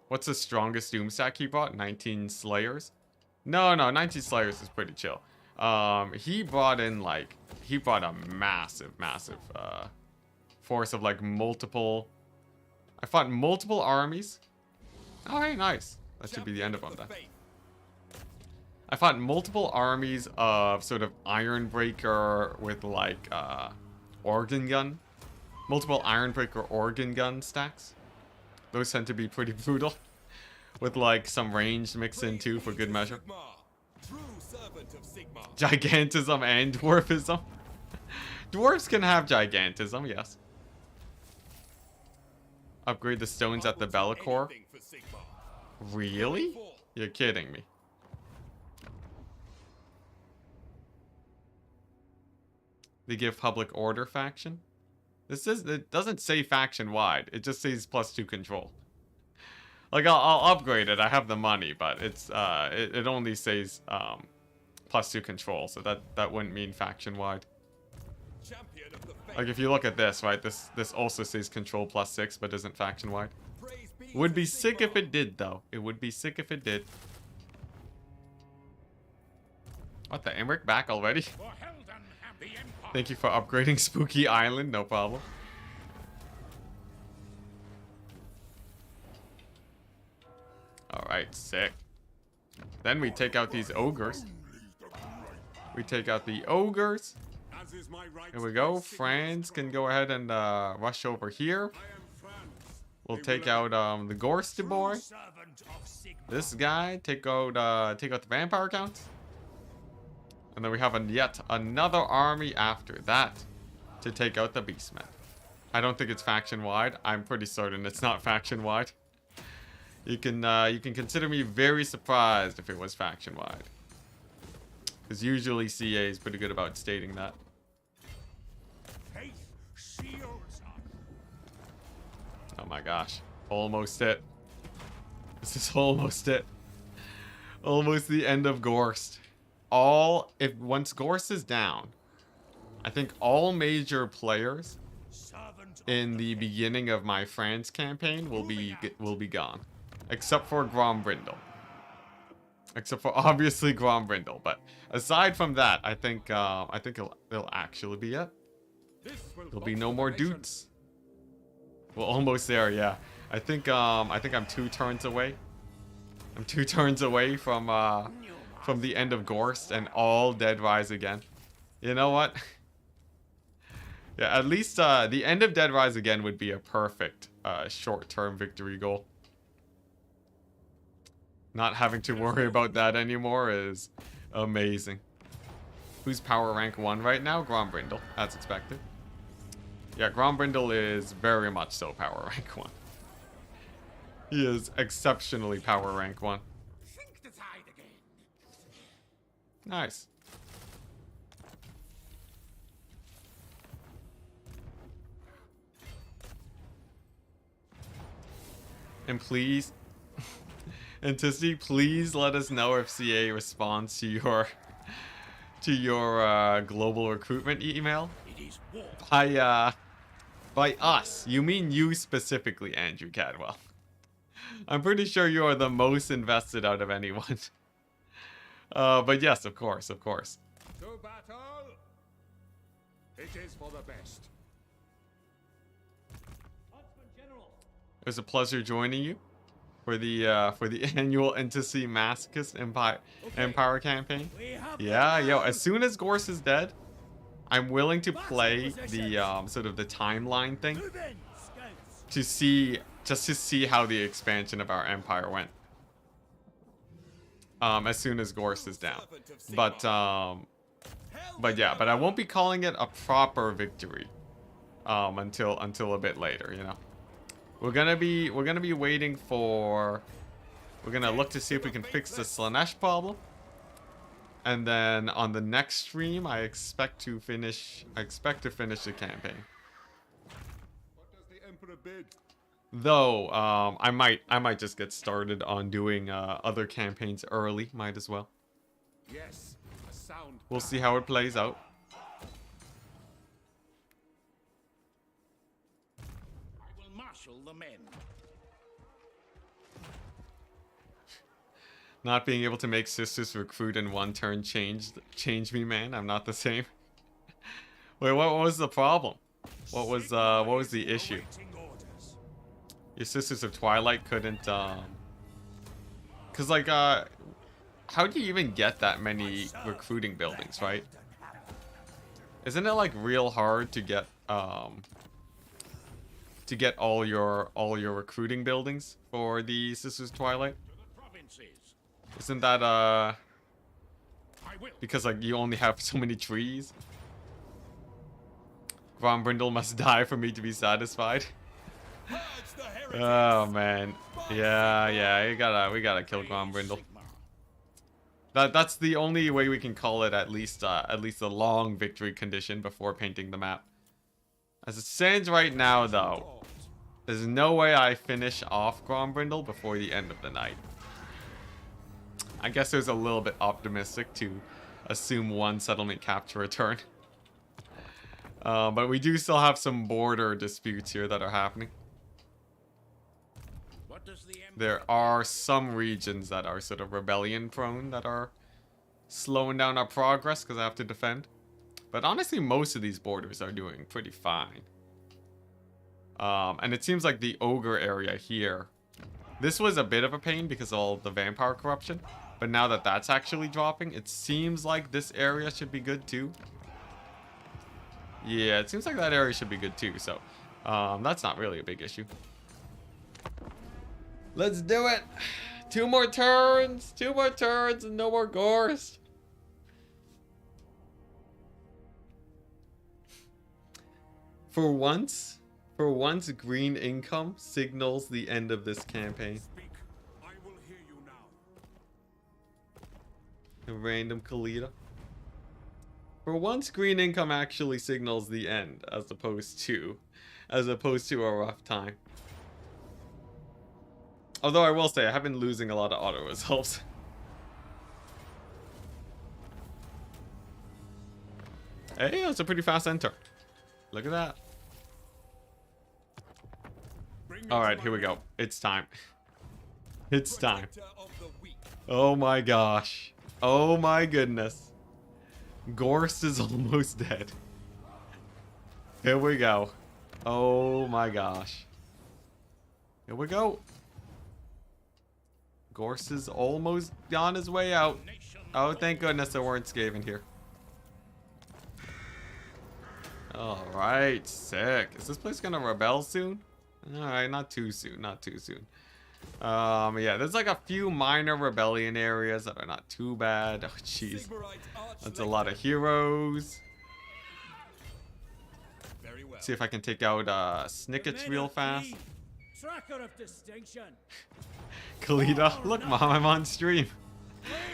What's the strongest doom stack he bought? 19 Slayers? No, 19 Slayers is pretty chill. He brought in like, he brought a massive force of like multiple. I fought multiple armies. Oh, hey, nice. That should be the end of them then. I fought multiple armies of sort of Ironbreaker with like organ gun. Multiple Ironbreaker organ gun stacks. Those tend to be pretty brutal. With like some range mixed in too for good measure. Gigantism and dwarfism. Dwarves can have gigantism, yes. Upgrade the stones at the Bellacore. Really? You're kidding me. They give public order faction. It doesn't say faction wide. It just says +2 control. Like I'll upgrade it. I have the money, but it's it only says +2 control, so that wouldn't mean faction wide. Like if you look at this, right? This also says control +6, but isn't faction wide. Would be sick if it did, though. It would be sick if it did. What the Emmerich back already? Thank you for upgrading Spooky Island. No problem. Alright, sick. Then we take out these ogres. We take out the ogres. Here we go. Franz can go ahead and rush over here. We'll take out the Gorst boy. This guy take out the vampire count. And then we have yet another army after that to take out the beastmen. I don't think it's faction wide. I'm pretty certain it's not faction wide. You can consider me very surprised if it was faction wide. Because usually CA is pretty good about stating that. Oh my gosh. Almost it. This is almost it. Almost the end of Gorst. Once Gorst is down, I think all major players in the beginning of my France campaign will be gone. Except for Grombrindle. Except for obviously Grombrindle. But aside from that, I think it'll actually be it. There'll be no more dudes. Well, almost there, yeah. I think I'm 2 turns away. I'm 2 turns away from the end of Gorst and all Dead Rise again. You know what? Yeah, at least the end of Dead Rise again would be a perfect short-term victory goal. Not having to worry about that anymore is amazing. Who's power rank 1 right now? Grombrindle, as expected. Yeah, Grombrindle is very much so power rank 1. He is exceptionally power rank 1. Nice. And please, Enticity, please let us know if CA responds to your global recruitment email. By us, you mean you specifically, Andrew Cadwell. I'm pretty sure you are the most invested out of anyone. But yes, of course. To battle! It is for the best. It was a pleasure joining you for the annual Enticity Masochist Empire campaign. Yeah, yo, as soon as Gorst is dead, I'm willing to play the sort of the timeline thing to see how the expansion of our empire went. As soon as Gorst is down, but yeah, but I won't be calling it a proper victory until a bit later. You know, we're gonna be waiting for. We're gonna look to see if we can fix the Slaanesh problem, and then on the next stream, I expect to finish the campaign. What does the Emperor bid? Though, I might just get started on doing other campaigns early. Might as well. Yes, a sound. We'll see how it plays out. I will marshal the men. Not being able to make sisters recruit in one turn changed me, man. I'm not the same. Wait, what was the problem? What was the issue? Awaiting orders. Your Sisters of Twilight couldn't cause like how do you even get that many recruiting buildings, right? Isn't it like real hard to get all your recruiting buildings for the Sisters of Twilight? To the provinces. Isn't that I will. because like you only have so many trees? Grombrindle must die for me to be satisfied. Purge the heretics. Oh man. Yeah, we gotta kill Grombrindle. That's the only way we can call it at least a long victory condition before painting the map. As it stands right now though, there's no way I finish off Grombrindle before the end of the night. I guess it was a little bit optimistic to assume one settlement capture a turn. But we do still have some border disputes here that are happening. What does the There are some regions that are sort of rebellion prone that are slowing down our progress because I have to defend. But honestly, most of these borders are doing pretty fine. And it seems like the Ogre area here, this was a bit of a pain because of all the vampire corruption. But now that that's actually dropping, it seems like this area should be good too. Yeah, it seems like that area should be good too, so that's not really a big issue. Let's do it! 2 more turns! 2 more turns and no more Gorst! For once, green income signals the end of this campaign. Speak. I will hear you now. A random Kalita. For once, green income actually signals the end, as opposed to a rough time. Although I will say, I have been losing a lot of auto results. Hey, that's a pretty fast enter. Look at that. Alright, here we go. It's time. It's time. Protector of the weak. Oh my gosh. Oh my goodness. Gorst is almost dead. Here we go. Oh my gosh. Here we go. Gorst is almost on his way out. Oh, thank goodness there weren't Skaven here. Alright, sick. Is this place gonna rebel soon? Alright, not too soon, not too soon. Yeah, there's like a few minor rebellion areas that are not too bad. Oh, jeez. That's a lot of heroes. Very well. See if I can take out Snickets real fast. Tracker of distinction. Kalita, look mom, I'm on stream.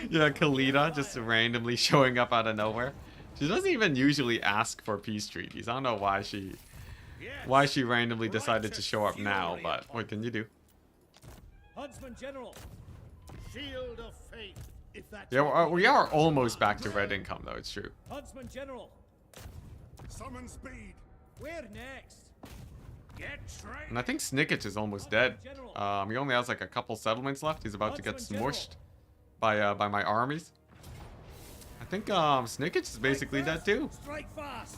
Yeah, Kalita just randomly showing up out of nowhere. She doesn't even usually ask for peace treaties. I don't know why she randomly decided to show up now, but what can you do? Huntsman General. Shield of Faith. If that's Yeah, we are almost back to red income though, it's true. Huntsman General. Summon speed. Where next? Get trained. And I think Snickets is almost dead. He only has like a couple settlements left. He's about to get smushed by my armies. I think Snickets is basically dead too. Strike fast.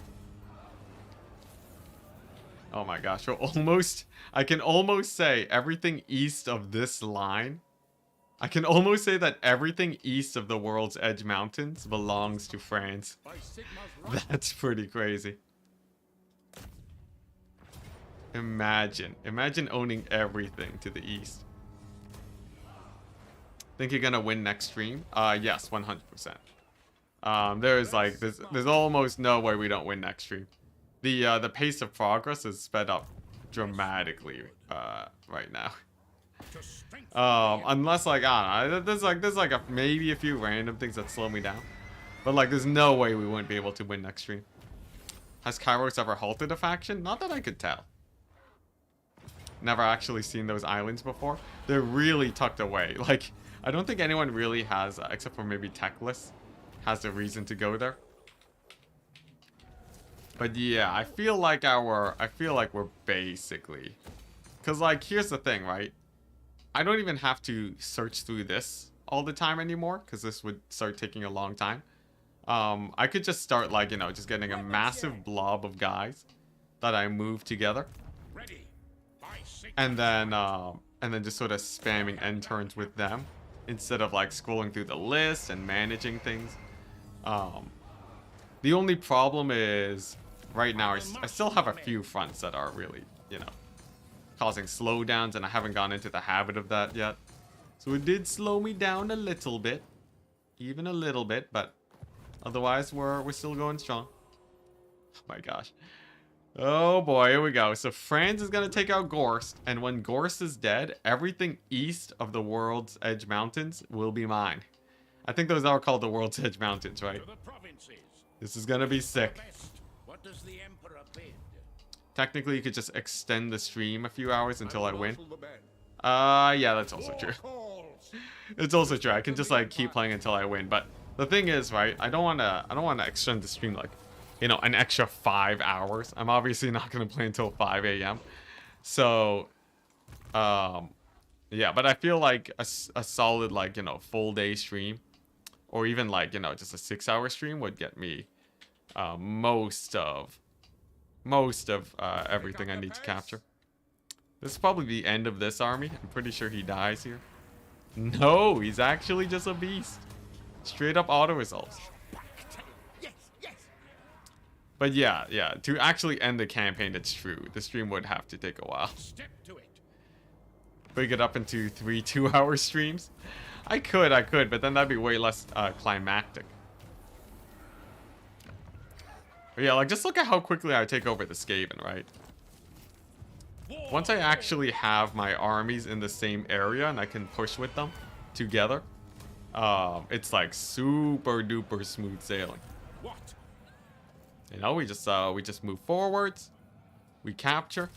Oh my gosh, I can almost say everything east of this line. I can almost say that everything east of the World's Edge Mountains belongs to France. By Sigma's right. That's pretty crazy. Imagine owning everything to the east. Think you're gonna win next stream? Yes, 100%. There's almost no way we don't win next stream. The pace of progress is sped up dramatically right now. Unless like I don't know, there's like maybe a few random things that slow me down, but like there's no way we wouldn't be able to win next stream. Has Kairos ever halted a faction? Not that I could tell. Never actually seen those islands before. They're really tucked away. Like I don't think anyone really has, except for maybe Techless, has a reason to go there. But yeah, I feel like we're basically, because like here's the thing, right? I don't even have to search through this all the time anymore, because this would start taking a long time. I could just start like, you know, just getting a massive blob of guys that I move together, and then just sort of spamming end turns with them instead of like scrolling through the list and managing things. The only problem is right now I still have a few fronts that are really, you know, causing slowdowns, and I haven't gone into the habit of that yet. So it did slow me down a little bit, even a little bit, but otherwise we're still going strong. Oh my gosh. Oh boy, here we go. So France is gonna take out Gorst, and when Gorst is dead, everything east of the World's Edge Mountains will be mine. I think those are called the World's Edge Mountains, right? This is gonna be sick. What does the Emperor bid? Technically, you could just extend the stream a few hours until I win. Yeah, that's also true. It's also true. I can just like keep playing until I win. But the thing is, right? I don't wanna extend the stream like, you know, an extra 5 hours. I'm obviously not gonna play until 5 a.m. So, yeah. But I feel like a solid like, you know, full day stream, or even like, you know, just a 6-hour stream would get me most of everything I need to capture. This is probably the end of this army. I'm pretty sure he dies here. No, he's actually just a beast. Straight up auto resolves. But yeah, to actually end the campaign, it's true. The stream would have to take a while. Break it up into 3 2-hour streams. I could, but then that'd be way less climactic. But yeah, like just look at how quickly I take over the Skaven, right? Once I actually have my armies in the same area and I can push with them together, it's like super duper smooth sailing. You know, we just move forwards, we capture,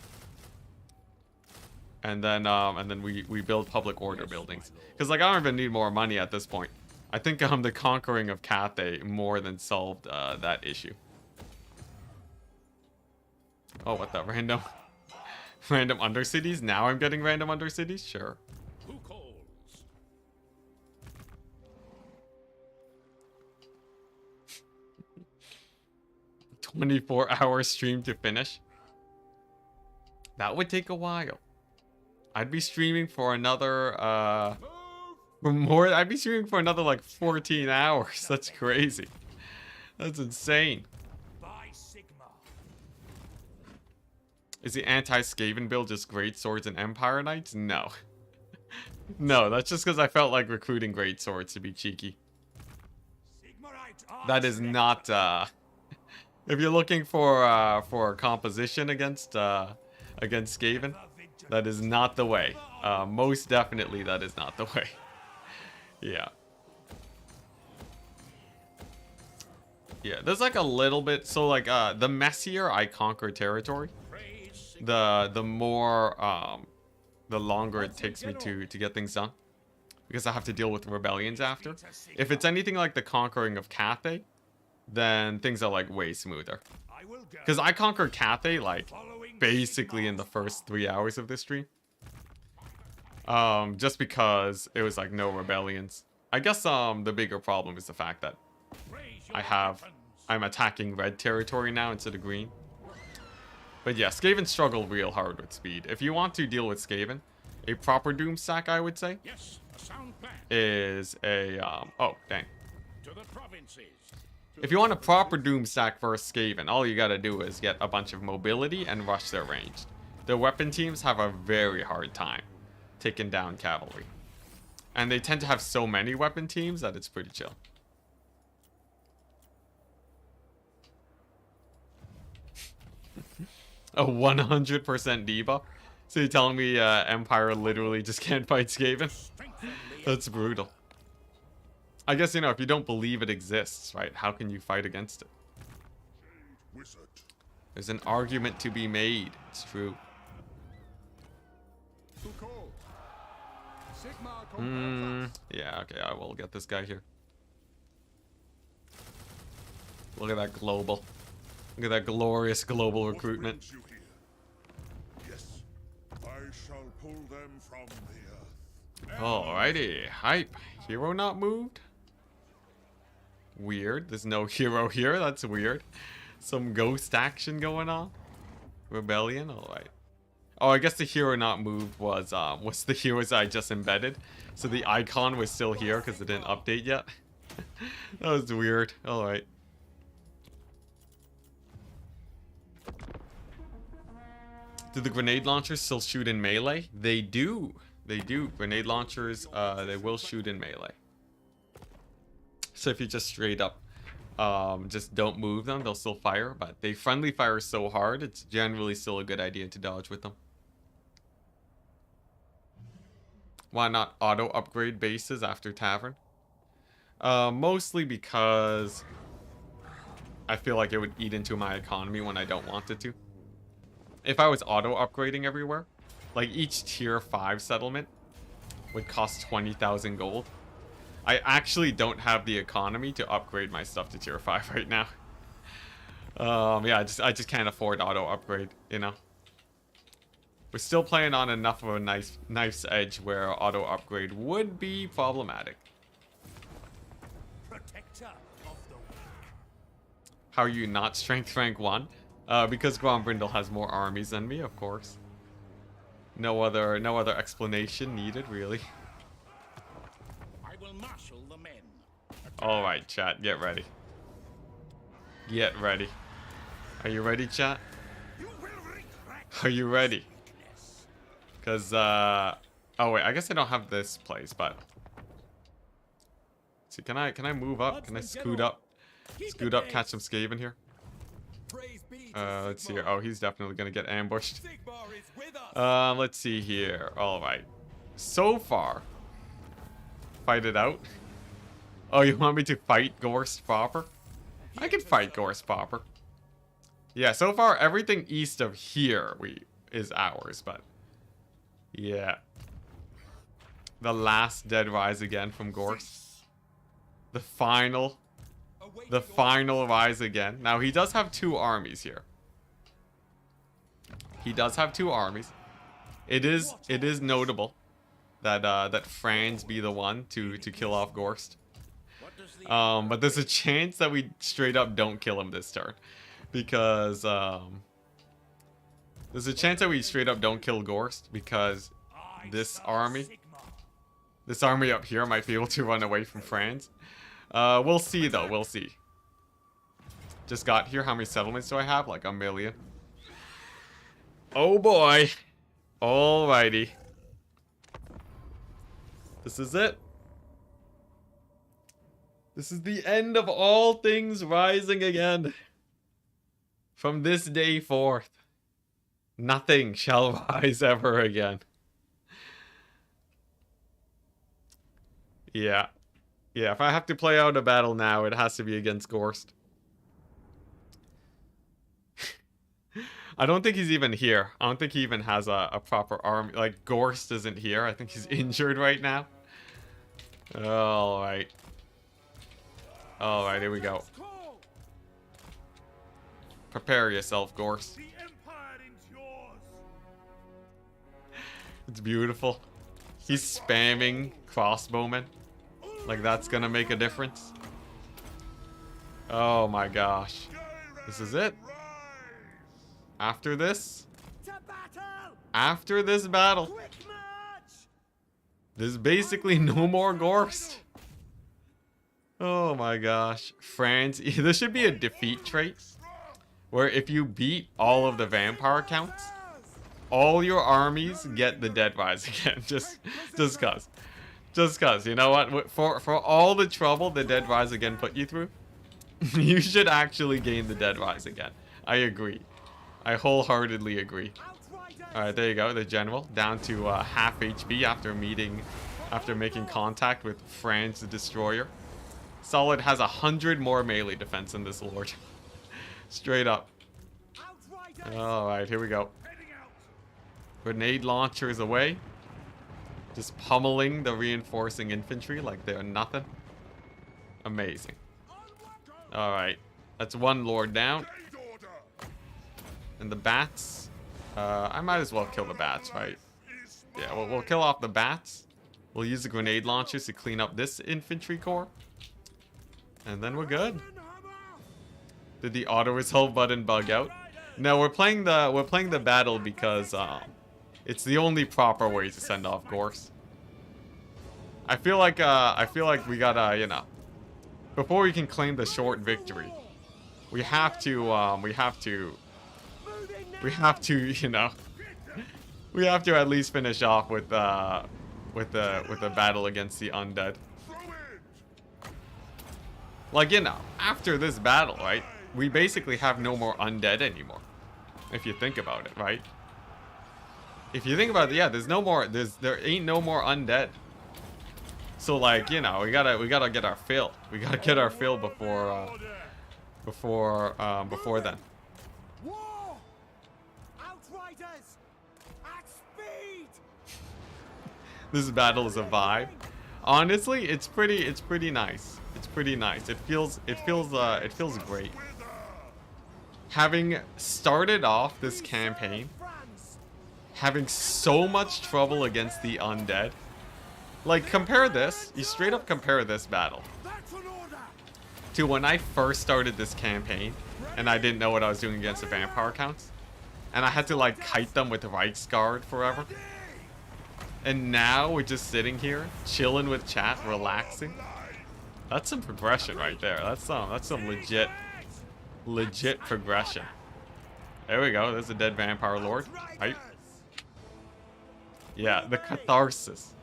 and then we build public order buildings. Because like I don't even need more money at this point. I think the conquering of Cathay more than solved that issue. Oh, what the random undercities? Now I'm getting random undercities? Sure. Who calls? 24-hour stream to finish. That would take a while. I'd be streaming for another I'd be streaming for another like 14 hours. That's crazy. That's insane. Is the anti-Skaven build just great swords and Empire Knights? No. No, that's just because I felt like recruiting great swords to be cheeky. That is not if you're looking for composition against Skaven, that is not the way. Most definitely that is not the way. Yeah. Yeah, there's like a little bit, so like the messier I conquer territory, the more the longer it takes me to get things done, because I have to deal with rebellions after. If it's anything like the conquering of Cathay, then things are like way smoother, because I conquered Cathay like basically in the first 3 hours of this stream, just because it was like no rebellions. I guess the bigger problem is the fact that I'm attacking red territory now instead of green. But yeah, Skaven struggle real hard with speed. If you want to deal with Skaven, a proper doom stack, I would say, is a oh dang. If you want a proper doom stack for a Skaven, all you gotta do is get a bunch of mobility and rush their ranged. The weapon teams have a very hard time taking down cavalry, and they tend to have so many weapon teams that it's pretty chill. A 100% debuff? So you're telling me Empire literally just can't fight Skaven? That's brutal. I guess, you know, if you don't believe it exists, right, how can you fight against it? There's an argument to be made. It's true. Yeah, okay, I will get this guy here. Look at that global. Look at that glorious global What recruitment. brings you here? Yes, I shall pull them from the earth. Alrighty, hype. Hero not moved? Weird. There's no hero here. That's weird. Some ghost action going on. Rebellion. Alright. Oh, I guess the hero not moved was the heroes I just embedded. So the icon was still here because it didn't update yet. That was weird. Alright. Do the grenade launchers still shoot in melee? They do. They do. Grenade launchers, they will shoot in melee. So if you just straight up just don't move them, they'll still fire. But they friendly fire so hard, it's generally still a good idea to dodge with them. Why not auto upgrade bases after Tavern? Mostly because I feel like it would eat into my economy when I don't want it to. If I was auto upgrading everywhere, like each tier 5 settlement would cost 20,000 gold. I actually don't have the economy to upgrade my stuff to tier 5 right now. Yeah, I just can't afford auto upgrade, you know. We're still playing on enough of a nice edge where auto upgrade would be problematic. Protector of the weak. How are you not strength rank 1? Because Grombrindle has more armies than me, of course. No other explanation needed, really. I will marshal the men. All right, chat, get ready. Get ready. Are you ready, chat? You will regret. Are you ready? Because, oh wait, I guess I don't have this place, but... See, can I move up? Can I scoot up? Scoot up, catch some Skaven here? Praise be to Let's see here. Sigmar. Oh, he's definitely gonna get ambushed. Sigmar is with us. Let's see here. Alright. So far... Fight it out? Oh, you want me to fight Gorst proper? I can fight Gorst proper. Yeah, so far everything east of here is ours, but... Yeah. The last dead rise again from Gorst. The final rise again. Now he does have 2 armies here. He does have 2 armies. It is notable that that Franz be the one to kill off Gorst. But there's a chance that we straight up don't kill him this turn, because there's a chance that we straight up don't kill Gorst because this army up here might be able to run away from Franz. We'll see though, we'll see. Just got here. How many settlements do I have? Like 1 million. Oh boy. Alrighty. This is it. This is the end of all things rising again. From this day forth, nothing shall rise ever again. Yeah. Yeah, if I have to play out a battle now, it has to be against Gorst. I don't think he's even here. I don't think he even has a proper army. Like, Gorst isn't here. I think he's injured right now. Alright. Alright, here we go. Prepare yourself, Gorst. The empire is yours. It's beautiful. He's spamming crossbowmen. Like that's gonna make a difference. Oh my gosh. This is it. After this. To battle. After this battle. Quick march. There's basically no more Gorst. Oh my gosh. Franz. This should be a defeat trait. Where if you beat all of the vampire counts, all your armies get the dead rise again. Just cause. Just cause, you know what? For all the trouble the dead rise again put you through, you should actually gain the dead rise again. I agree. I wholeheartedly agree. Alright, there you go. The general down to half HP after making contact with Franz the Destroyer. Solid has 100 more melee defense than this lord. Straight up. Alright, here we go. Grenade launchers away. Just pummeling the reinforcing infantry like they're nothing. Amazing. Alright. That's one lord down. Gate order. And the bats. I might as well kill the bats, right? Is Yeah, we'll kill off the bats. We'll use the grenade launchers to clean up this infantry corps. And then we're good. Did the auto resolve button bug out? No, we're playing the battle because it's the only proper way to send off Gorst. I feel like we gotta, you know, before we can claim the short victory, we have to, you know, we have to at least finish off with the battle against the undead. throw it. Like, you know, after this battle, right? We basically have no more undead anymore. If you think about it, right? If you think about it, yeah, there ain't no more undead. So like, you know, we gotta get our fill. We gotta get our fill before then. War! Outriders! At speed! This battle is a vibe. Honestly, it's pretty nice. It's pretty nice. It feels great. Having started off this campaign, having so much trouble against the undead. Like, compare this. You straight up compare this battle That's an order! to when I first started this campaign and I didn't know what I was doing against the vampire counts. And I had to, like, kite them with Reichsguard forever. And now we're just sitting here, chilling with chat, relaxing. That's some progression right there. That's some legit progression. There we go. There's a dead vampire lord. Right? Yeah, the catharsis.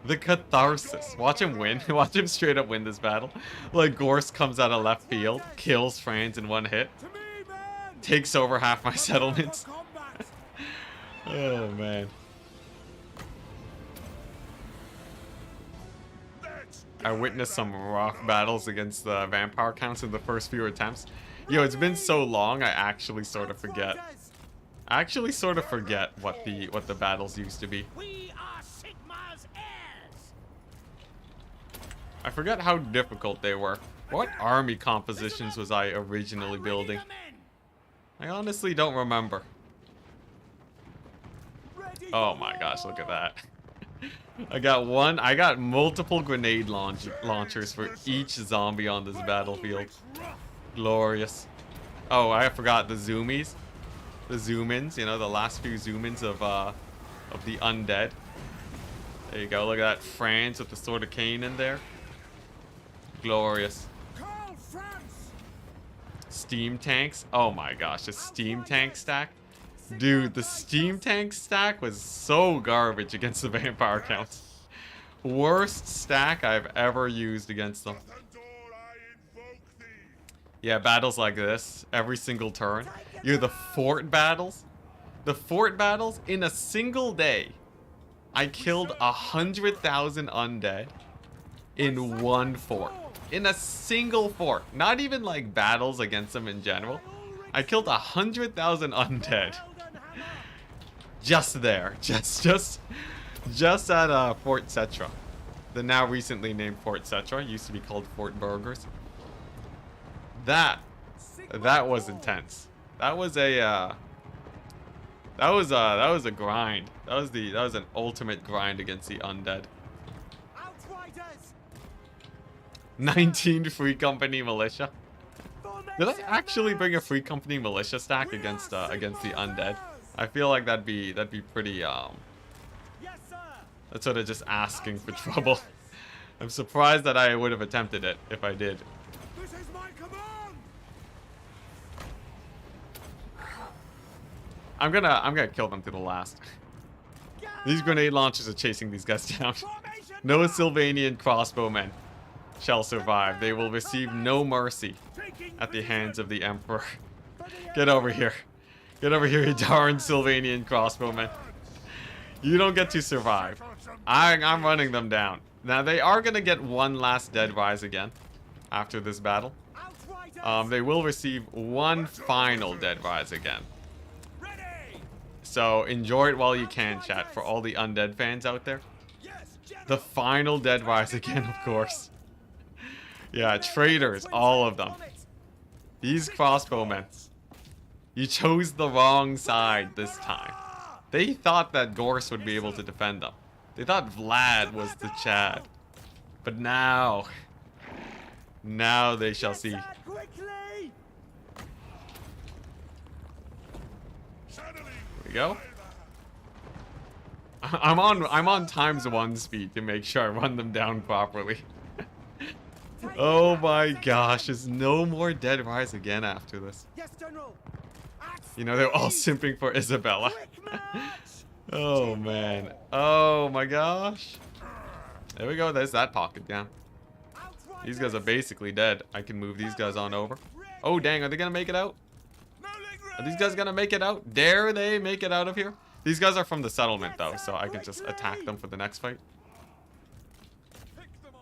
The catharsis. Watch him win. Watch him straight up win this battle. Like, Gorst comes out of left field, kills Franz in one hit, To me, men! takes over half my settlements. Combat! Oh, man. I witnessed some rough battles against the vampire counts in the first few attempts. Yo, it's been so long, I actually sort of forget. I actually sort of forget what the battles used to be. We are Sigma's heirs! I forgot how difficult they were. What army compositions was I originally building? I honestly don't remember. Oh my gosh, look at that. I got multiple grenade launchers for each zombie on this battlefield. Glorious. Oh, I forgot the zoomies. The zoom-ins, you know, the last few zoom-ins of the undead. There you go, look at that Franz with the Sword of Cain in there. Glorious. Call France! Steam tanks. Oh my gosh, the steam tank stack. Dude, the steam tank stack was so garbage against the vampire counts. Worst stack I've ever used against them. Yeah, battles like this, every single turn. You're the fort battles. The fort battles, in a single day, I killed 100,000 undead in one fort. In a single fort. Not even like battles against them in general. I killed 100,000 undead. Just there. Just at Fort Cetra. The now recently named Fort Cetra. Used to be called Fort Burgers. That was intense. That was a grind. That was an ultimate grind against the undead. Outriders! 19 free company militia. Did I actually bring a free company militia stack against the undead? I feel like that'd be pretty Yes, sir! that's sort of just asking for trouble. I'm surprised that I would have attempted it if I did. This is my command! I'm gonna kill them to the last. These grenade launchers are chasing these guys down. Formation! No Sylvanian crossbowmen shall survive. They will receive no mercy at the hands of the Emperor. Get over here. Get over here, you darn Sylvanian crossbowmen. You don't get to survive. I'm running them down. Now, they are going to get one last dead rise again after this battle. They will receive one final dead rise again. Ready! So enjoy it while you can, chat, for all the undead fans out there. Yes, General! The final dead rise again, of course. Yeah, traitors, all of them. These crossbowmen. You chose the wrong side this time. They thought that Gorst would be able to defend them. They thought Vlad was the Chad. But now they shall see. Get that quickly! There we go. I'm on ×1 speed to make sure I run them down properly. Oh my gosh, there's no more Dead Rise again after this. Yes, General. You know, they're all simping for Isabella. Oh man. Oh my gosh. There we go, there's that pocket down. These guys are basically dead. I can move these guys on over. Oh dang, are they gonna make it out? Are these guys gonna make it out? Dare they make it out of here? These guys are from the settlement though, so I can just attack them for the next fight.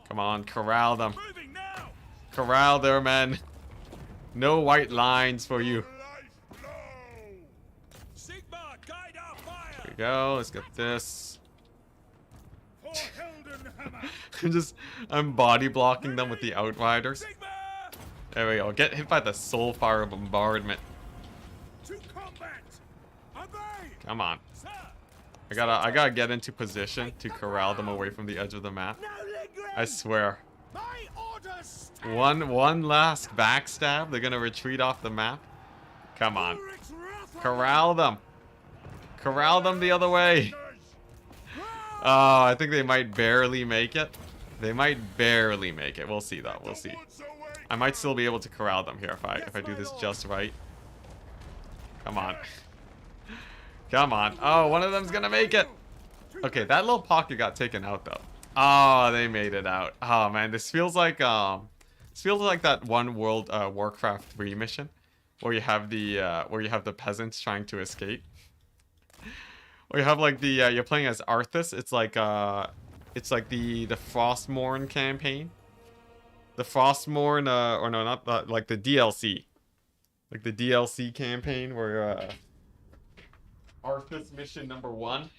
Come on, corral them. Corral their men. No white lines for you. There we go, let's get this. I'm body blocking them with the Outriders. There we go, get hit by the Soulfire Bombardment. Come on. I gotta get into position to corral them away from the edge of the map. I swear. One last backstab. They're gonna retreat off the map. Come on. Corral them. Corral them the other way. Oh, I think they might barely make it. They might barely make it. We'll see though. We'll see. I might still be able to corral them here if I do this just right. Come on. Come on. Oh, one of them's gonna make it. Okay, that little pocket got taken out though. Oh, they made it out. Oh man, this feels like that one World Warcraft 3 mission where you have the peasants trying to escape. Or you have like the you're playing as Arthas. It's like the Frostmourne campaign. The Frostmourne or no, not the, like the DLC. Like the DLC campaign where Arthas mission number 1.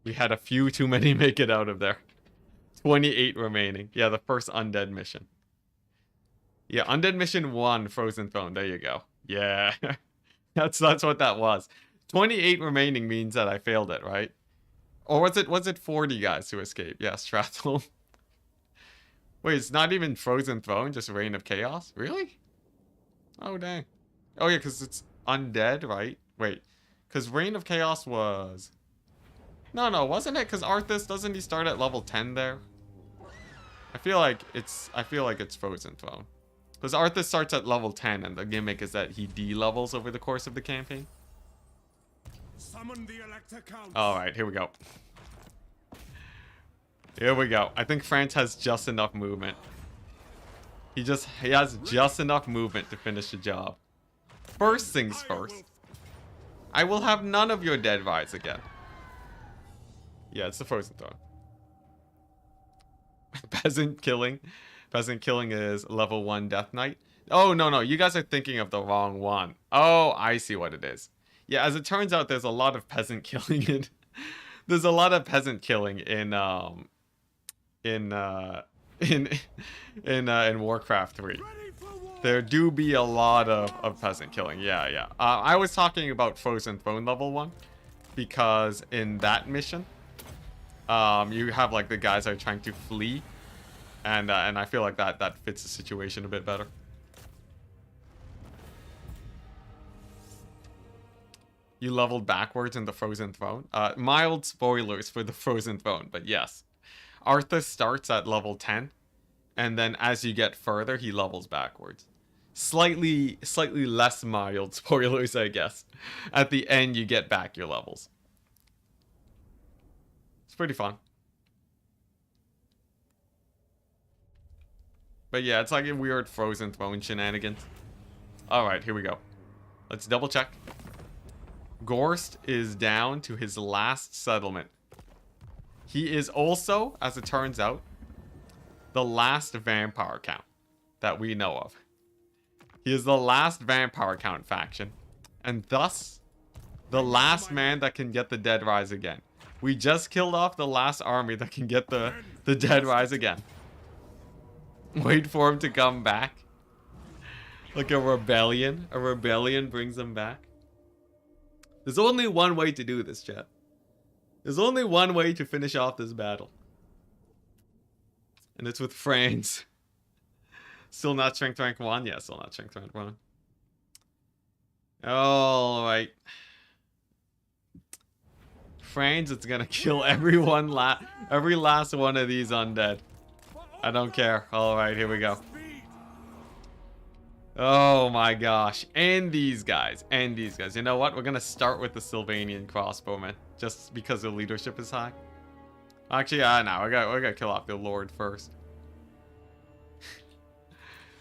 We had a few too many make it out of there. 28 remaining. Yeah, the first undead mission. Yeah, undead mission 1, Frozen Throne. There you go. Yeah, that's what that was. 28 remaining means that I failed it, right? Or was it 40 guys who escaped? Yeah, Stratholm. Wait, it's not even Frozen Throne, just Reign of Chaos? Really? Oh dang. Oh yeah, because it's undead, right? Wait, because Reign of Chaos was... No, wasn't it? Because Arthas, doesn't he start at level 10 there? I feel like it's Frozen Throne. Because Arthas starts at level 10 and the gimmick is that he de-levels over the course of the campaign. Summon the Elector Count. Alright, here we go. Here we go. I think France has just enough movement. He has just enough movement to finish the job. First things first. I will have none of your Dead Rise again. Yeah, it's the Frozen Throne. Peasant killing. Peasant killing is level 1 Death Knight. Oh, no. You guys are thinking of the wrong one. Oh, I see what it is. Yeah, as it turns out, there's a lot of peasant killing in... There's a lot of peasant killing in Warcraft 3. There do be a lot of peasant killing. Yeah. I was talking about Frozen Throne level 1 because in that mission, you have like the guys that are trying to flee, and I feel like that fits the situation a bit better. You leveled backwards in the Frozen Throne. Mild spoilers for the Frozen Throne, but yes. Arthas starts at level 10, and then as you get further, he levels backwards. Slightly less mild spoilers, I guess. At the end, you get back your levels. It's pretty fun. But yeah, it's like a weird Frozen Throne shenanigans. Alright, here we go. Let's double check. Gorst is down to his last settlement. He is also, as it turns out, the last vampire count that we know of. He is the last vampire count faction, and thus the last man that can get the Dead Rise again. We just killed off the last army that can get the Dead Rise again. Wait for him to come back. Like a rebellion. A rebellion brings them back. There's only one way to do this, chat. There's only one way to finish off this battle. And it's with France. Still not strength rank 1? Yeah, still not strength rank 1. Alright. France, it's gonna kill every last one of these undead. I don't care. Alright, here we go. Oh my gosh. And these guys. And these guys. You know what? We're gonna start with the Sylvanian crossbowmen. Just because their leadership is high. Actually, no. We're gonna kill off the Lord first.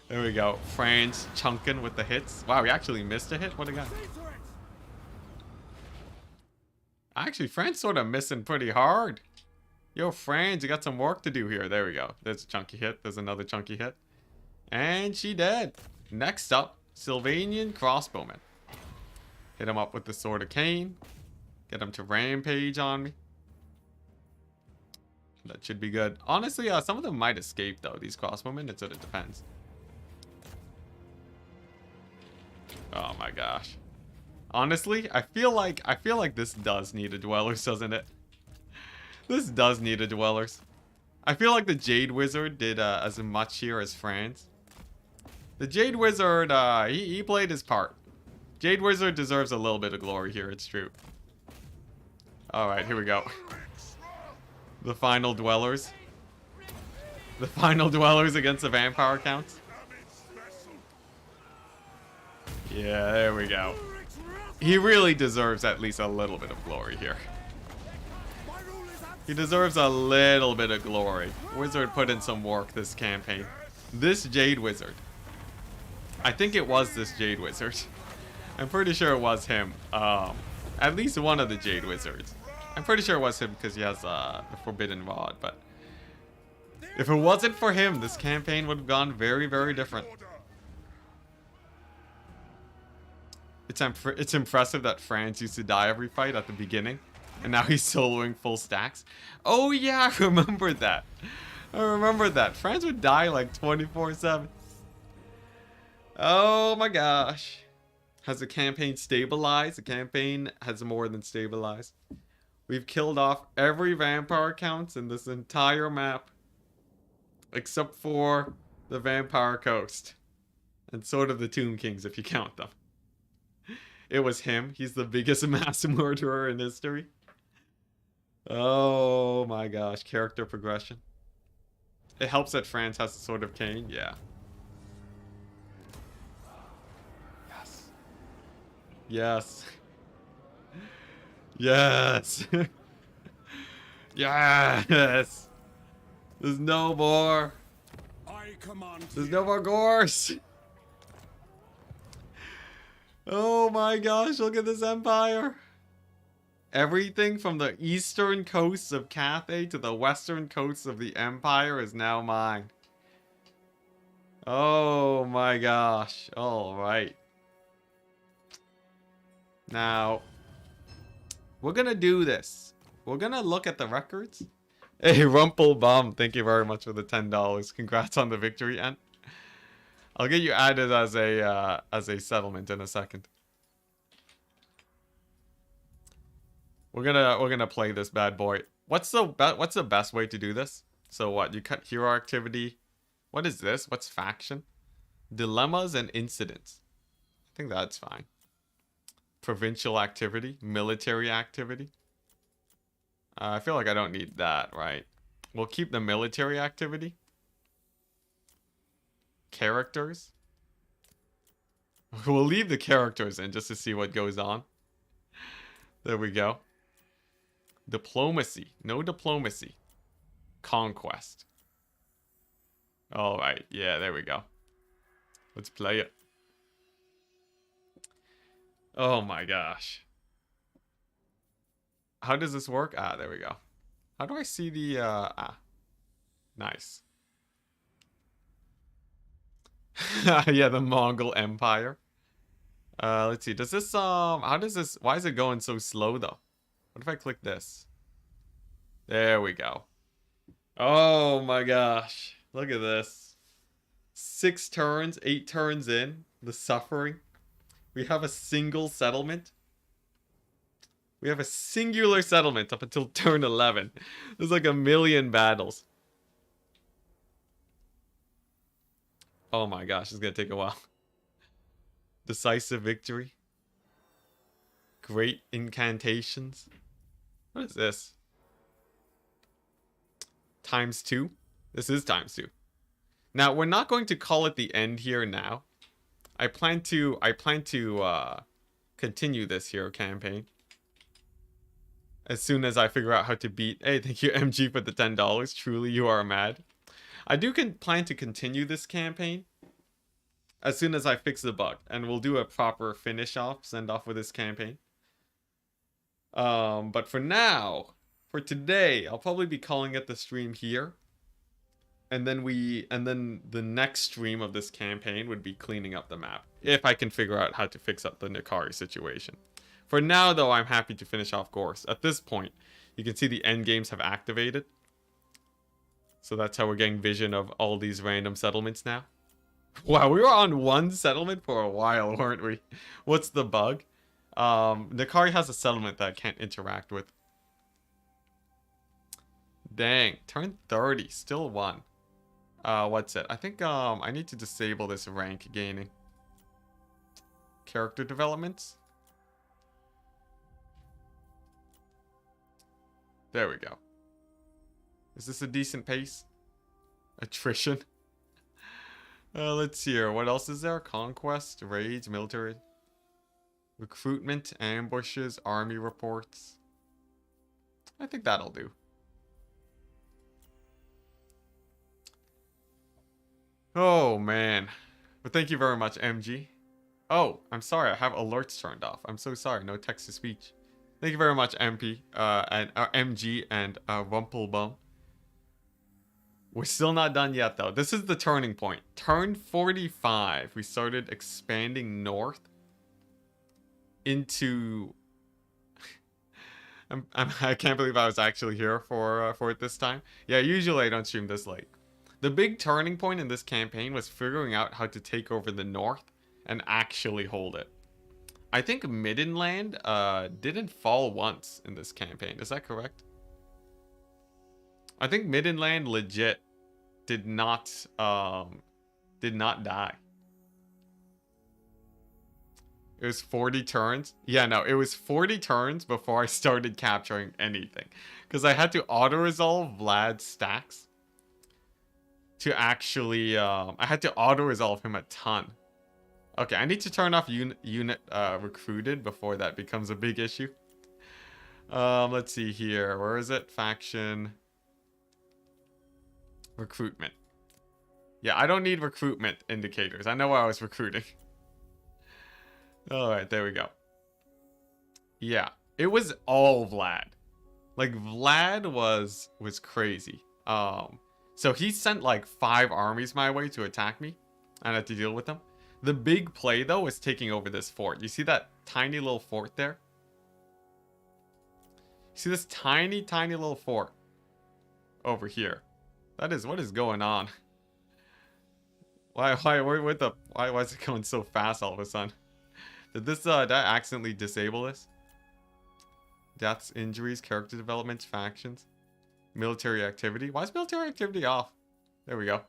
There we go. France chunking with the hits. Wow, we actually missed a hit? What a guy. Actually, France sort of missing pretty hard. Yo, France, you got some work to do here. There we go. There's a chunky hit. There's another chunky hit. And she dead. Next up, Sylvanian crossbowman. Hit him up with the Sword of Cain. Get him to rampage on me. That should be good. Honestly, some of them might escape though, these crossbowmen. It sort of depends. Oh my gosh. Honestly, I feel like this does need a dwellers, doesn't it? This does need a dwellers. I feel like the Jade Wizard did as much here as France. The Jade Wizard, he played his part. Jade Wizard deserves a little bit of glory here, it's true. Alright, here we go. The final dwellers. The final dwellers against the vampire counts. Yeah, there we go. He really deserves at least a little bit of glory here. He deserves a little bit of glory. Wizard put in some work this campaign. This Jade Wizard. I think it was this Jade Wizard. I'm pretty sure it was him. At least one of the Jade Wizards. I'm pretty sure it was him because he has the Forbidden Rod, but if it wasn't for him, this campaign would have gone very, very different. It's impressive that France used to die every fight at the beginning, and now he's soloing full stacks. Oh yeah, I remember that. I remember that. France would die like 24/7. Oh my gosh. Has the campaign stabilized? The campaign has more than stabilized. We've killed off every vampire counts in this entire map. Except for the Vampire Coast. And sort of the Tomb Kings if you count them. It was him. He's the biggest mass murderer in history. Oh my gosh. Character progression. It helps that France has a Sword of Cain. Yeah. Yes. Yes. Yes. There's no more. There's no more Gorst. Oh my gosh, look at this empire. Everything from the eastern coasts of Cathay to the western coasts of the empire is now mine. Oh my gosh. All right. Now, we're gonna do this. We're gonna look at the records. Hey, Rumplebum, thank you very much for the $10. Congrats on the victory, and I'll get you added as a settlement in a second. We're gonna play this bad boy. What's the best way to do this? So what? You cut hero activity. What is this? What's faction? Dilemmas and incidents. I think that's fine. Provincial activity, military activity. I feel like I don't need that, right? We'll keep the military activity. Characters. We'll leave the characters in just to see what goes on. There we go. Diplomacy. No diplomacy. Conquest. Alright, yeah, there we go. Let's play it. Oh my gosh. How does this work? Ah, there we go. How do I see the, nice. Yeah, the Mongol Empire. Let's see. Does this, how does this, why is it going so slow though? What if I click this? There we go. Oh my gosh. Look at this. 6 turns, 8 turns in. the suffering. We have a single settlement. We have a singular settlement up until turn 11. There's like a million battles. Oh my gosh, it's gonna take a while. Decisive victory. Great incantations. What is this? ×2? This is ×2. Now, we're not going to call it the end here now. I plan to continue this hero campaign as soon as I figure out how to beat. Hey, thank you MG for the $10. Truly, you are mad. I do plan to continue this campaign as soon as I fix the bug, and we'll do a proper finish off, send off with this campaign. But for now, for today, I'll probably be calling it the stream here. And then the next stream of this campaign would be cleaning up the map, if I can figure out how to fix up the Nikari situation. For now, though, I'm happy to finish off Gorst. At this point, you can see the end games have activated. So that's how we're getting vision of all these random settlements now. Wow, we were on one settlement for a while, weren't we? What's the bug? Nikari has a settlement that I can't interact with. Dang, turn 30, still one. What's it? I think I need to disable this rank gaining. Character developments. There we go. Is this a decent pace? Attrition. Let's see here. What else is there? Conquest, raids, military, recruitment, ambushes, army reports. I think that'll do. Oh, man. But thank you very much, MG. Oh, I'm sorry. I have alerts turned off. I'm so sorry. No text-to-speech. Thank you very much, MP, and MG, and Rumpelbum. We're still not done yet, though. This is the turning point. Turn 45. We started expanding north into... I can't believe I was actually here for it this time. Yeah, usually I don't stream this late. The big turning point in this campaign was figuring out how to take over the north and actually hold it. I think Middenland didn't fall once in this campaign. Is that correct? I think Middenland legit did not die. It was 40 turns. Yeah, no, it was 40 turns before I started capturing anything. Because I had to auto-resolve Vlad's stacks. To actually, I had to auto-resolve him a ton. Okay, I need to turn off unit recruited before that becomes a big issue. Let's see here. Where is it? Faction. Recruitment. Yeah, I don't need recruitment indicators. I know why I was recruiting. Alright, there we go. Yeah, it was all Vlad. Like, Vlad was crazy. So he sent like 5 armies my way to attack me. And I had to deal with them. The big play, though, was taking over this fort. You see that tiny little fort there? You see this tiny, tiny little fort over here? That is, what is going on? Why is it going so fast all of a sudden? Did I accidentally disable this? Deaths, injuries, character developments, factions, military activity. Why is military activity off? There we go.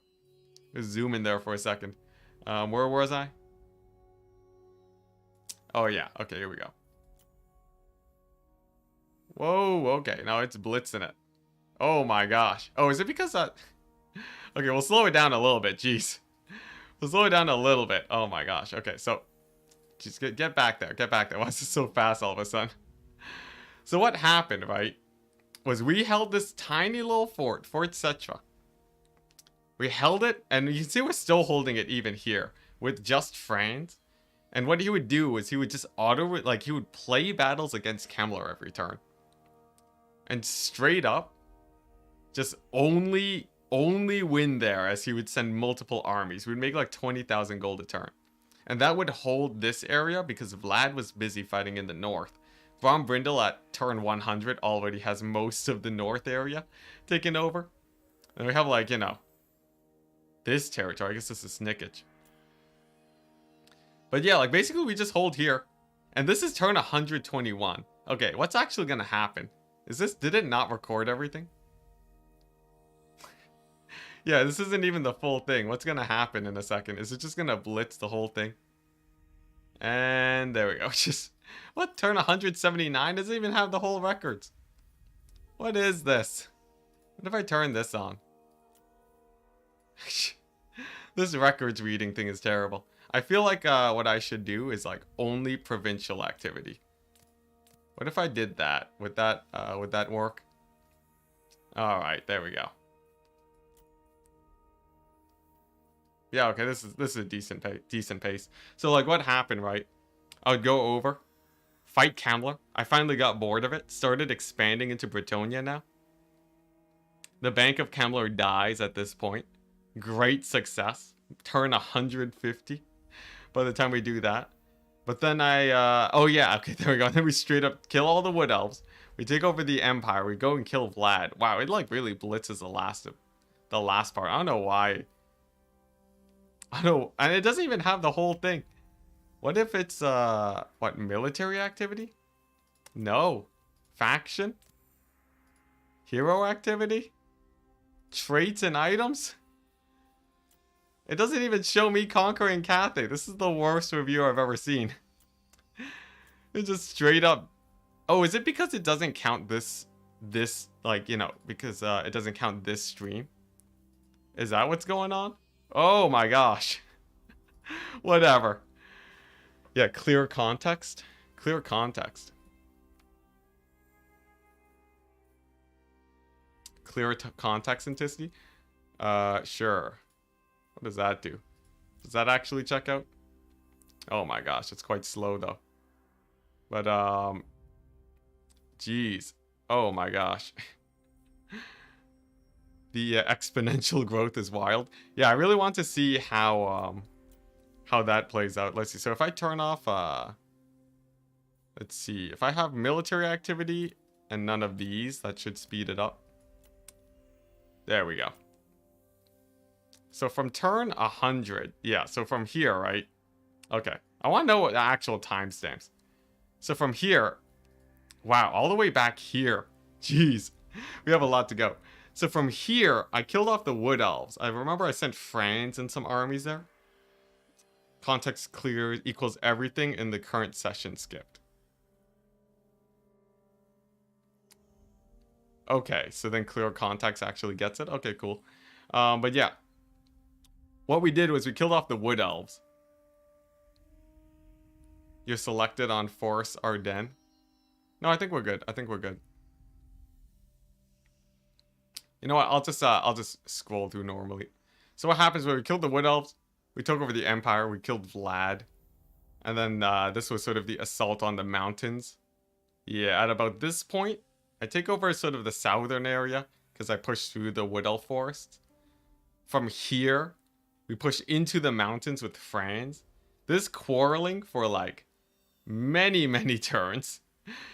Let's zoom in there for a second. Where was I? Oh yeah, okay, here we go. Whoa, okay, now it's blitzing it. Oh my gosh. Oh, is it because that... Okay, we'll slow it down a little bit, jeez. We'll slow it down a little bit. Oh my gosh, okay, so... Just get back there, get back there. Why is this so fast all of a sudden? So what happened, right, was we held this tiny little fort, Fort Cetra. We held it, and you can see we're still holding it even here, with just France. And what he would do was he would just he would play battles against Kemmler every turn. And straight up, just only win there as he would send multiple armies. We'd make like 20,000 gold a turn. And that would hold this area because Vlad was busy fighting in the north. Von Brindle at turn 100 already has most of the north area taken over. And we have like, you know, this territory. I guess this is Snickage. But yeah, like basically we just hold here. And this is turn 121. Okay, what's actually gonna happen? Did it not record everything? Yeah, this isn't even the full thing. What's gonna happen in a second? Is it just gonna blitz the whole thing? And there we go. Just, what? Turn 179 doesn't even have the whole records. What is this? What if I turn this on? This records reading thing is terrible. I feel like what I should do is like only provincial activity. What if I did that? Would that work? All right, there we go. Yeah, okay, this is a decent pace. So like what happened, right? I would go over, fight Kamler. I finally got bored of it. Started expanding into Bretonia now. The Bank of Kamler dies at this point. Great success. Turn 150 by the time we do that. But then oh yeah, okay, there we go. Then we straight up kill all the Wood Elves. We take over the Empire. We go and kill Vlad. Wow, it like really blitzes the last part. I don't know why. I don't, and it doesn't even have the whole thing. What if it's what, military activity? No. Faction? Hero activity? Traits and items? It doesn't even show me conquering Cathay. This is the worst review I've ever seen. It's just straight up. Oh, is it because it doesn't count this like, you know, because it doesn't count this stream? Is that what's going on? Oh my gosh. Whatever. Yeah, clear context. Clear context. Clear context Anticity? Sure. What does that do? Does that actually check out? Oh my gosh, it's quite slow though. But geez. Oh my gosh. The exponential growth is wild. Yeah, I really want to see how that plays out. Let's see. So if I turn off let's see. If I have military activity and none of these, that should speed it up. There we go. So from turn 100, yeah, so from here, right? Okay. I want to know what the actual timestamps. So from here, wow, all the way back here. Jeez. We have a lot to go. So from here, I killed off the Wood Elves. I remember I sent Franz and some armies there. Context clear equals everything in the current session skipped. Okay, so then clear context actually gets it. Okay, cool. But yeah. What we did was we killed off the Wood Elves. You're selected on Force Ardennes. No, I think we're good. I think we're good. You know what? I'll just scroll through normally. So what happens when we killed the Wood Elves? We took over the Empire. We killed Vlad. And then this was sort of the assault on the mountains. Yeah, at about this point, I take over sort of the southern area because I pushed through the Wood Elf forests. From here, we push into the mountains with Franz. This quarreling for like many, many turns.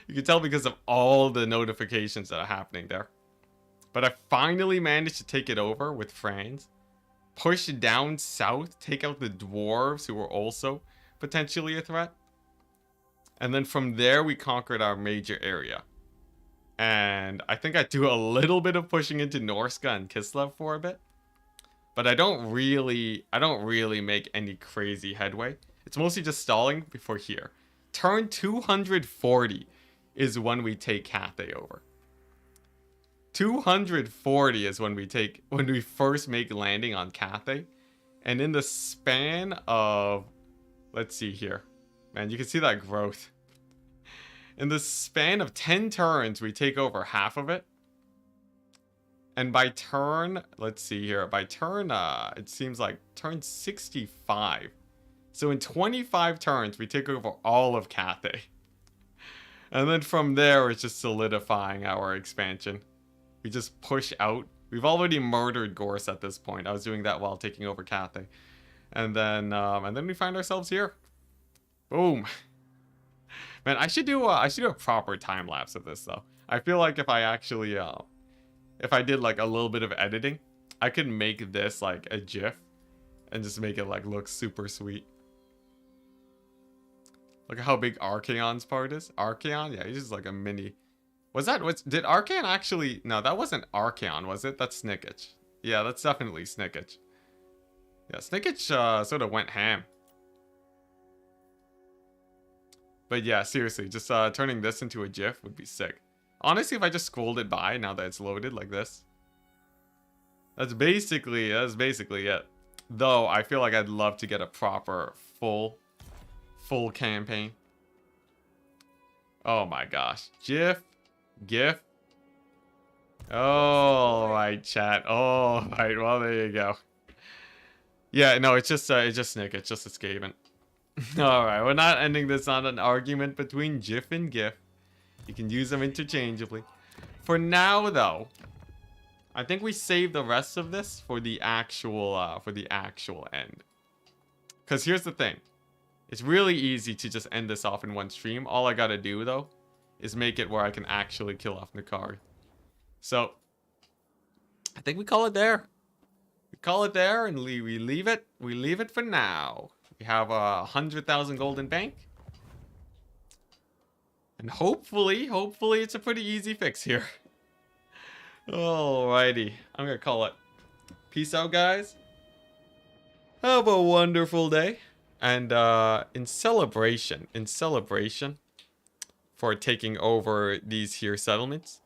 You can tell because of all the notifications that are happening there. But I finally managed to take it over with Franz. Push down south, take out the dwarves who were also potentially a threat. And then from there we conquered our major area. And I think I do a little bit of pushing into Norska and Kislev for a bit. But I don't really make any crazy headway. It's mostly just stalling before here. Turn 240 is when we take Cathay over. 240 is when we first make landing on Cathay. And in the span of, let's see here. Man, you can see that growth. In the span of 10 turns, we take over half of it. And by turn, let's see here. By turn, it seems like turn 65. So in 25 turns, we take over all of Cathay. And then from there, it's just solidifying our expansion. We just push out. We've already murdered Gorst at this point. I was doing that while taking over Cathay. And then we find ourselves here. Boom. Man, I should do a proper time lapse of this though. I feel like if I actually if I did like a little bit of editing, I could make this like a GIF and just make it like look super sweet. Look at how big Archaon's part is. Archaon? Yeah, he's just like a mini. Did Archaon actually... No, that wasn't Archaon, was it? That's Snickage. Yeah, that's definitely Snickage. Yeah, Snickage sort of went ham. But yeah, seriously, just turning this into a GIF would be sick. Honestly, if I just scrolled it by now that it's loaded like this. That's basically it. Though, I feel like I'd love to get a proper, full campaign. Oh my gosh. GIF. Oh, right, chat. Oh, right. Well, there you go. Yeah, no, it's just Nick. It's just a Skaven. All right, we're not ending this on an argument between GIF and GIF. You can use them interchangeably. For now, though, I think we save the rest of this for the actual end. Because here's the thing. It's really easy to just end this off in one stream. All I gotta do, though, is make it where I can actually kill off Nakari. So, I think we call it there. We call it there, and we leave it. We leave it for now. We have 100,000 gold in bank. And hopefully it's a pretty easy fix here. Alrighty. I'm gonna call it. Peace out, guys. Have a wonderful day. And in celebration for taking over these here settlements,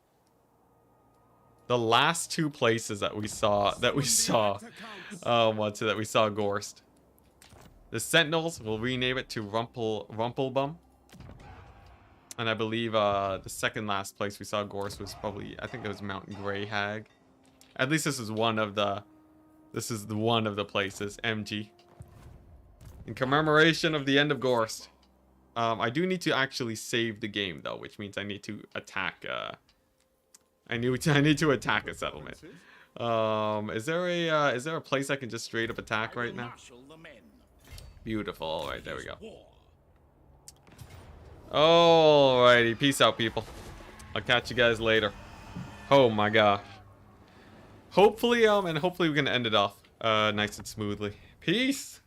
the last two places that we saw Gorst. The Sentinels, we'll rename it to Rumpelbum. And I believe the second last place we saw Gorst was probably, I think it was Mount Greyhag. At least this is one of the places, MG. In commemoration of the end of Gorst. I do need to actually save the game though, which means I need to attack I need to attack a settlement. Is there a place I can just straight up attack right now? Beautiful. All right, there we go. Alrighty, peace out, people. I'll catch you guys later. Oh my gosh. Hopefully we can end it off nice and smoothly. Peace.